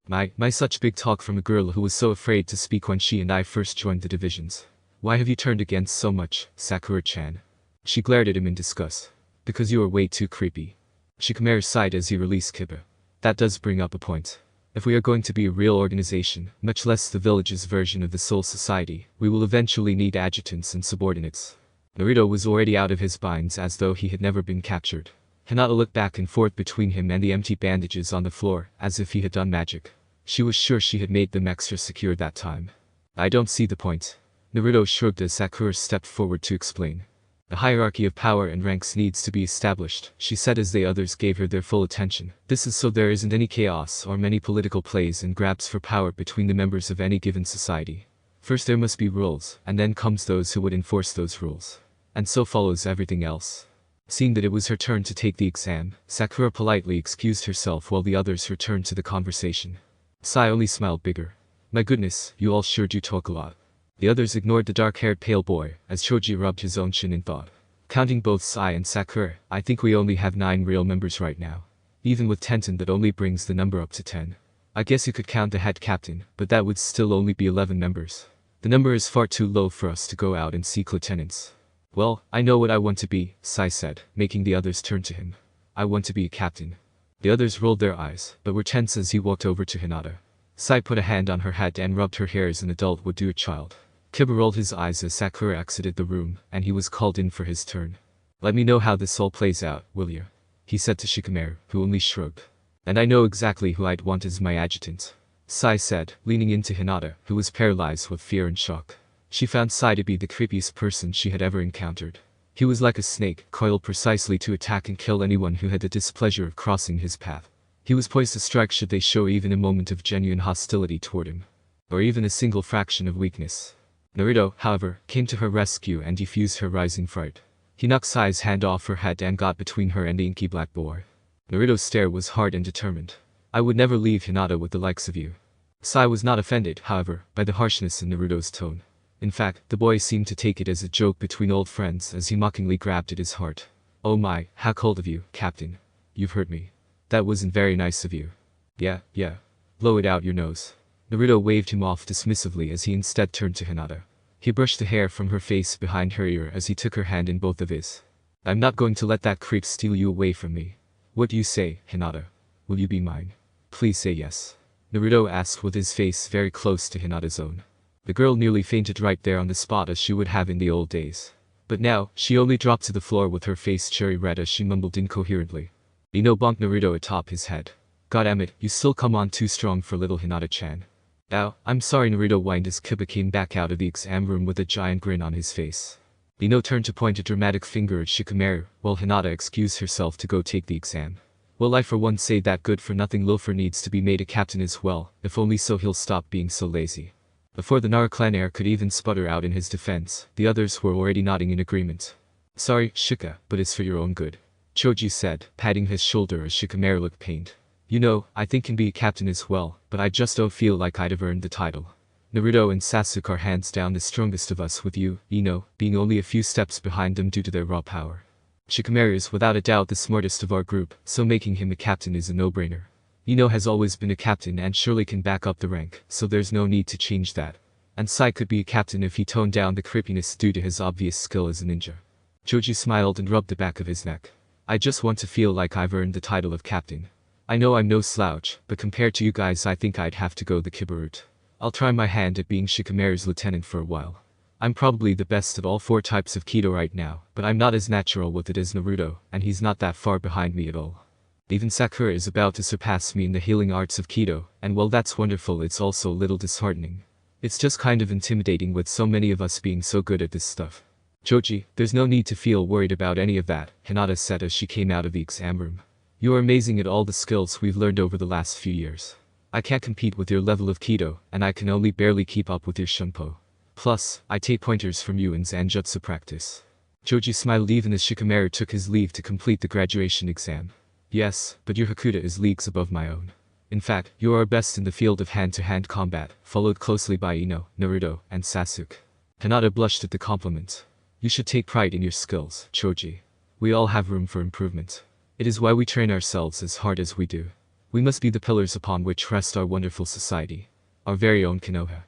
My such big talk from a girl who was so afraid to speak when she and I first joined the divisions. Why have you turned against so much, Sakura-chan? She glared at him in disgust. Because you are way too creepy. Shikamaru sighed as he released Kiba. That does bring up a point. If we are going to be a real organization, much less the village's version of the Soul Society, we will eventually need adjutants and subordinates. Naruto was already out of his binds as though he had never been captured. Hinata looked back and forth between him and the empty bandages on the floor, as if he had done magic. She was sure she had made them extra secure that time. I don't see the point. Naruto shrugged as Sakura stepped forward to explain. The hierarchy of power and ranks needs to be established, she said as the others gave her their full attention. This is so there isn't any chaos or many political plays and grabs for power between the members of any given society. First there must be rules, and then comes those who would enforce those rules. And so follows everything else. Seeing that it was her turn to take the exam, Sakura politely excused herself while the others returned to the conversation. Sai only smiled bigger. My goodness, you all sure do talk a lot. The others ignored the dark-haired pale boy, as Choji rubbed his own chin in thought. Counting both Sai and Sakura, I think we only have 9 real members right now. Even with Tenten that only brings the number up to 10. I guess you could count the head captain, but that would still only be 11 members. The number is far too low for us to go out and seek lieutenants. Well, I know what I want to be, Sai said, making the others turn to him. I want to be a captain. The others rolled their eyes, but were tense as he walked over to Hinata. Sai put a hand on her head and rubbed her hair as an adult would do a child. Kiba rolled his eyes as Sakura exited the room, and he was called in for his turn. Let me know how this all plays out, will you? He said to Shikamaru, who only shrugged. And I know exactly who I'd want as my adjutant. Sai said, leaning into Hinata, who was paralyzed with fear and shock. She found Sai to be the creepiest person she had ever encountered. He was like a snake, coiled precisely to attack and kill anyone who had the displeasure of crossing his path. He was poised to strike should they show even a moment of genuine hostility toward him. Or even a single fraction of weakness. Naruto, however, came to her rescue and defused her rising fright. He knocked Sai's hand off her head and got between her and the inky black boy. Naruto's stare was hard and determined. I would never leave Hinata with the likes of you. Sai was not offended, however, by the harshness in Naruto's tone. In fact, the boy seemed to take it as a joke between old friends as he mockingly grabbed at his heart. Oh my, how cold of you, Captain. You've hurt me. That wasn't very nice of you. Yeah. Blow it out your nose. Naruto waved him off dismissively as he instead turned to Hinata. He brushed the hair from her face behind her ear as he took her hand in both of his. I'm not going to let that creep steal you away from me. What do you say, Hinata? Will you be mine? Please say yes. Naruto asked with his face very close to Hinata's own. The girl nearly fainted right there on the spot as she would have in the old days. But now, she only dropped to the floor with her face cherry red as she mumbled incoherently. Ino bonked Naruto atop his head. Goddammit, you still come on too strong for little Hinata-chan. Ow, I'm sorry, Naruto whined as Kiba came back out of the exam room with a giant grin on his face. Ino turned to point a dramatic finger at Shikamaru, while Hinata excused herself to go take the exam. Well, I for one say that good-for-nothing loafer needs to be made a captain as well, if only so he'll stop being so lazy. Before the Nara clan heir could even sputter out in his defense, the others were already nodding in agreement. Sorry, Shika, but it's for your own good, Choji said, patting his shoulder as Shikamaru looked pained. You know, I think can be a captain as well, but I just don't feel like I'd have earned the title. Naruto and Sasuke are hands down the strongest of us with you, Ino, being only a few steps behind them due to their raw power. Shikamaru is without a doubt the smartest of our group, so making him a captain is a no-brainer. Ino has always been a captain and surely can back up the rank, so there's no need to change that. And Sai could be a captain if he toned down the creepiness due to his obvious skill as a ninja. Choji smiled and rubbed the back of his neck. I just want to feel like I've earned the title of captain. I know I'm no slouch, but compared to you guys I think I'd have to go the Kiba route. I'll try my hand at being Shikamaru's lieutenant for a while. I'm probably the best of all 4 types of Kido right now, but I'm not as natural with it as Naruto, and he's not that far behind me at all. Even Sakura is about to surpass me in the healing arts of Kido, and while that's wonderful it's also a little disheartening. It's just kind of intimidating with so many of us being so good at this stuff. Choji, there's no need to feel worried about any of that, Hinata said as she came out of the exam room. You are amazing at all the skills we've learned over the last few years. I can't compete with your level of Kido, and I can only barely keep up with your Shunpo. Plus, I take pointers from you in Zanjutsu practice. Choji smiled even as Shikamaru took his leave to complete the graduation exam. Yes, but your Hakuta is leagues above my own. In fact, you are best in the field of hand-to-hand combat, followed closely by Ino, Naruto, and Sasuke. Hinata blushed at the compliment. You should take pride in your skills, Choji. We all have room for improvement. It is why we train ourselves as hard as we do. We must be the pillars upon which rest our wonderful society. Our very own Konoha.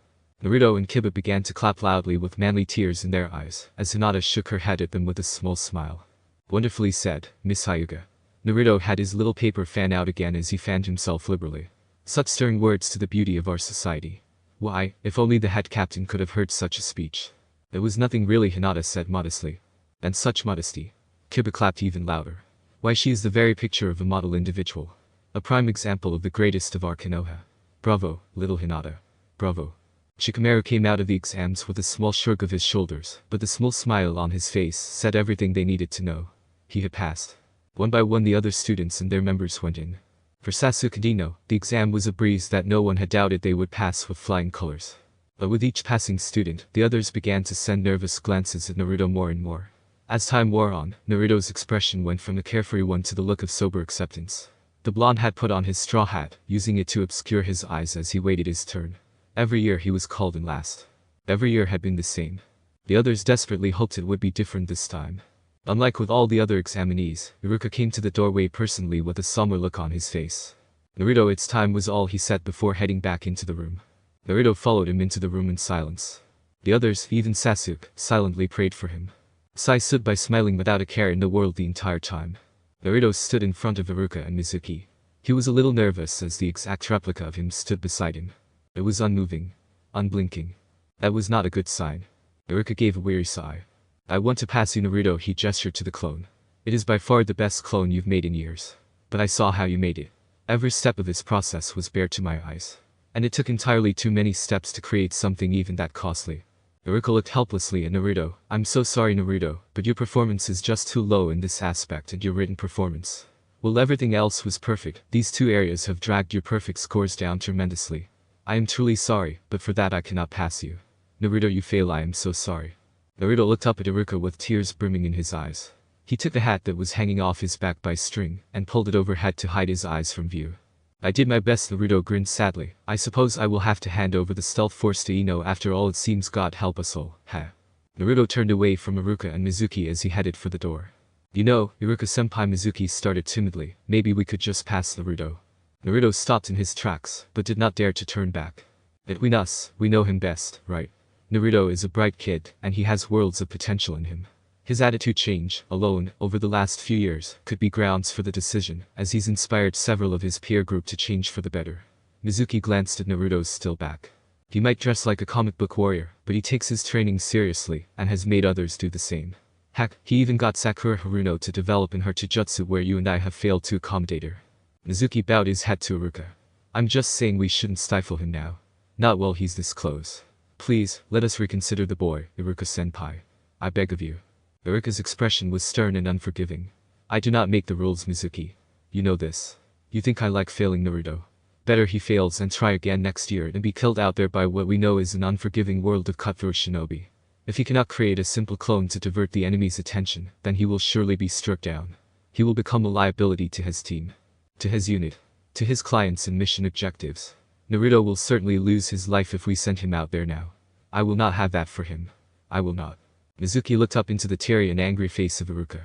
Naruto and Kiba began to clap loudly with manly tears in their eyes, as Hinata shook her head at them with a small smile. Wonderfully said, Miss Hyuga. Naruto had his little paper fan out again as he fanned himself liberally. Such stirring words to the beauty of our society. Why, if only the head captain could have heard such a speech. There was nothing really, Hinata said modestly. And such modesty. Kiba clapped even louder. Why, she is the very picture of a model individual. A prime example of the greatest of our Konoha. Bravo, little Hinata. Bravo. Shikamaru came out of the exams with a small shrug of his shoulders, but the small smile on his face said everything they needed to know. He had passed. One by one the other students and their members went in. For Sasuke and Ino, the exam was a breeze that no one had doubted they would pass with flying colors. But with each passing student, the others began to send nervous glances at Naruto more and more. As time wore on, Naruto's expression went from a carefree one to the look of sober acceptance. The blonde had put on his straw hat, using it to obscure his eyes as he waited his turn. Every year he was called in last. Every year had been the same. The others desperately hoped it would be different this time. Unlike with all the other examinees, Rukia came to the doorway personally with a somber look on his face. Naruto, it's time, was all he said before heading back into the room. Naruto followed him into the room in silence. The others, even Sasuke, silently prayed for him. Sai stood by smiling without a care in the world the entire time. Naruto stood in front of Rukia and Mizuki. He was a little nervous as the exact replica of him stood beside him. It was unmoving. Unblinking. That was not a good sign. Rukia gave a weary sigh. I want to pass you, Naruto, he gestured to the clone. It is by far the best clone you've made in years. But I saw how you made it. Every step of this process was bare to my eyes. And it took entirely too many steps to create something even that costly. Rukia looked helplessly at Naruto. I'm so sorry, Naruto, but your performance is just too low in this aspect, and your written performance. While everything else was perfect, these 2 areas have dragged your perfect scores down tremendously. I am truly sorry, but for that I cannot pass you. Naruto, you fail, I am so sorry. Naruto looked up at Rukia with tears brimming in his eyes. He took the hat that was hanging off his back by string, and pulled it overhead to hide his eyes from view. I did my best, Naruto grinned sadly. I suppose I will have to hand over the stealth force to Ino after all, it seems, God help us all, huh? Naruto turned away from Rukia and Mizuki as he headed for the door. You know, Iruka-senpai, Mizuki started timidly, maybe we could just pass Naruto. Naruto stopped in his tracks, but did not dare to turn back. Between us, we know him best, right? Naruto is a bright kid, and he has worlds of potential in him. His attitude change, alone, over the last few years, could be grounds for the decision, as he's inspired several of his peer group to change for the better. Mizuki glanced at Naruto's still back. He might dress like a comic book warrior, but he takes his training seriously, and has made others do the same. Heck, he even got Sakura Haruno to develop in her Chujutsu where you and I have failed to accommodate her. Mizuki bowed his head to Rukia. I'm just saying we shouldn't stifle him now. Not while he's this close. Please, let us reconsider the boy, Iruka-senpai. I beg of you. Iruka's expression was stern and unforgiving. I do not make the rules, Mizuki. You know this. You think I like failing Naruto? Better he fails and try again next year and be killed out there by what we know is an unforgiving world of cutthroat shinobi. If he cannot create a simple clone to divert the enemy's attention, then he will surely be struck down. He will become a liability to his team, to his unit, to his clients and mission objectives. Naruto will certainly lose his life if we send him out there now. I will not have that for him. I will not. Mizuki looked up into the teary and angry face of Rukia.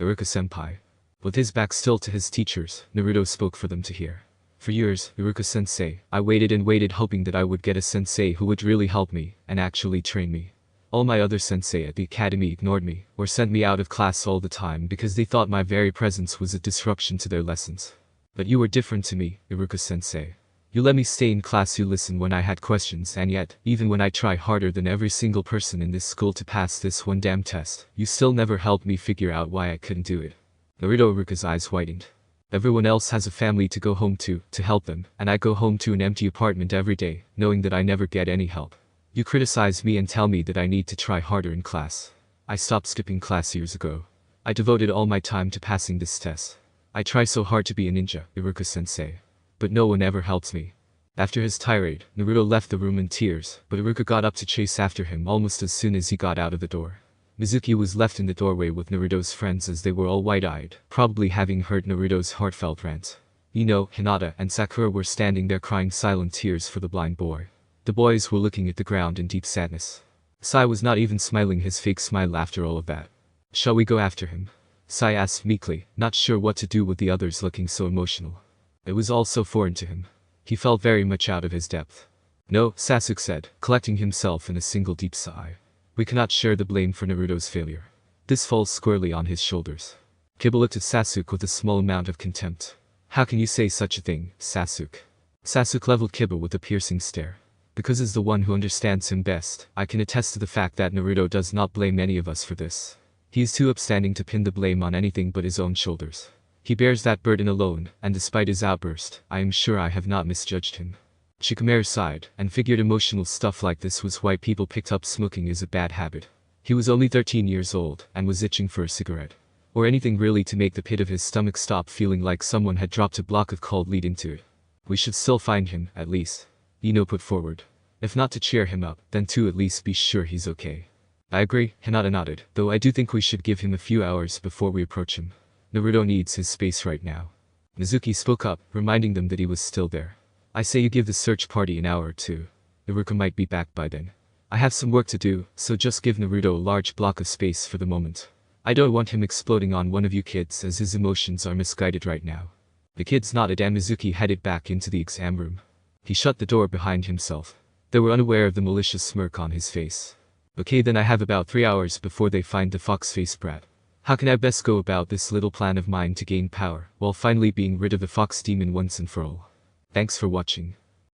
Iruka-senpai. With his back still to his teachers, Naruto spoke for them to hear. For years, Iruka-sensei, I waited and waited hoping that I would get a sensei who would really help me, and actually train me. All my other sensei at the academy ignored me, or sent me out of class all the time because they thought my very presence was a disruption to their lessons. But you were different to me, Iruka-sensei. You let me stay in class, you listened when I had questions, and yet, even when I try harder than every single person in this school to pass this one damn test, you still never helped me figure out why I couldn't do it. Naruto Ruka's eyes whitened. Everyone else has a family to go home to help them, and I go home to an empty apartment every day, knowing that I never get any help. You criticize me and tell me that I need to try harder in class. I stopped skipping class years ago. I devoted all my time to passing this test. I try so hard to be a ninja, Iruka-sensei. But no one ever helps me. After his tirade, Naruto left the room in tears, but Rukia got up to chase after him almost as soon as he got out of the door. Mizuki was left in the doorway with Naruto's friends as they were all wide-eyed, probably having heard Naruto's heartfelt rant. Ino, Hinata, and Sakura were standing there crying silent tears for the blind boy. The boys were looking at the ground in deep sadness. Sai was not even smiling his fake smile after all of that. Shall we go after him? Sai asked meekly, not sure what to do with the others looking so emotional. It was all so foreign to him. He felt very much out of his depth. No, Sasuke said, collecting himself in a single deep sigh. We cannot share the blame for Naruto's failure. This falls squarely on his shoulders. Kiba looked at Sasuke with a small amount of contempt. How can you say such a thing, Sasuke? Sasuke leveled Kiba with a piercing stare. Because as the one who understands him best, I can attest to the fact that Naruto does not blame any of us for this. He is too upstanding to pin the blame on anything but his own shoulders. He bears that burden alone, and despite his outburst, I am sure I have not misjudged him. Shikamaru sighed, and figured emotional stuff like this was why people picked up smoking as a bad habit. He was only 13 years old, and was itching for a cigarette. Or anything really to make the pit of his stomach stop feeling like someone had dropped a block of cold lead into it. We should still find him, at least. Ino put forward. If not to cheer him up, then to at least be sure he's okay. I agree, Hinata nodded, though I do think we should give him a few hours before we approach him. Naruto needs his space right now. Mizuki spoke up, reminding them that he was still there. I say you give the search party an hour or two. Rukia might be back by then. I have some work to do, so just give Naruto a large block of space for the moment. I don't want him exploding on one of you kids as his emotions are misguided right now. The kids nodded and Mizuki headed back into the exam room. He shut the door behind himself. They were unaware of the malicious smirk on his face. Okay, then I have about 3 hours before they find the fox-faced brat. How can I best go about this little plan of mine to gain power, while finally being rid of the fox demon once and for all? Thanks for watching.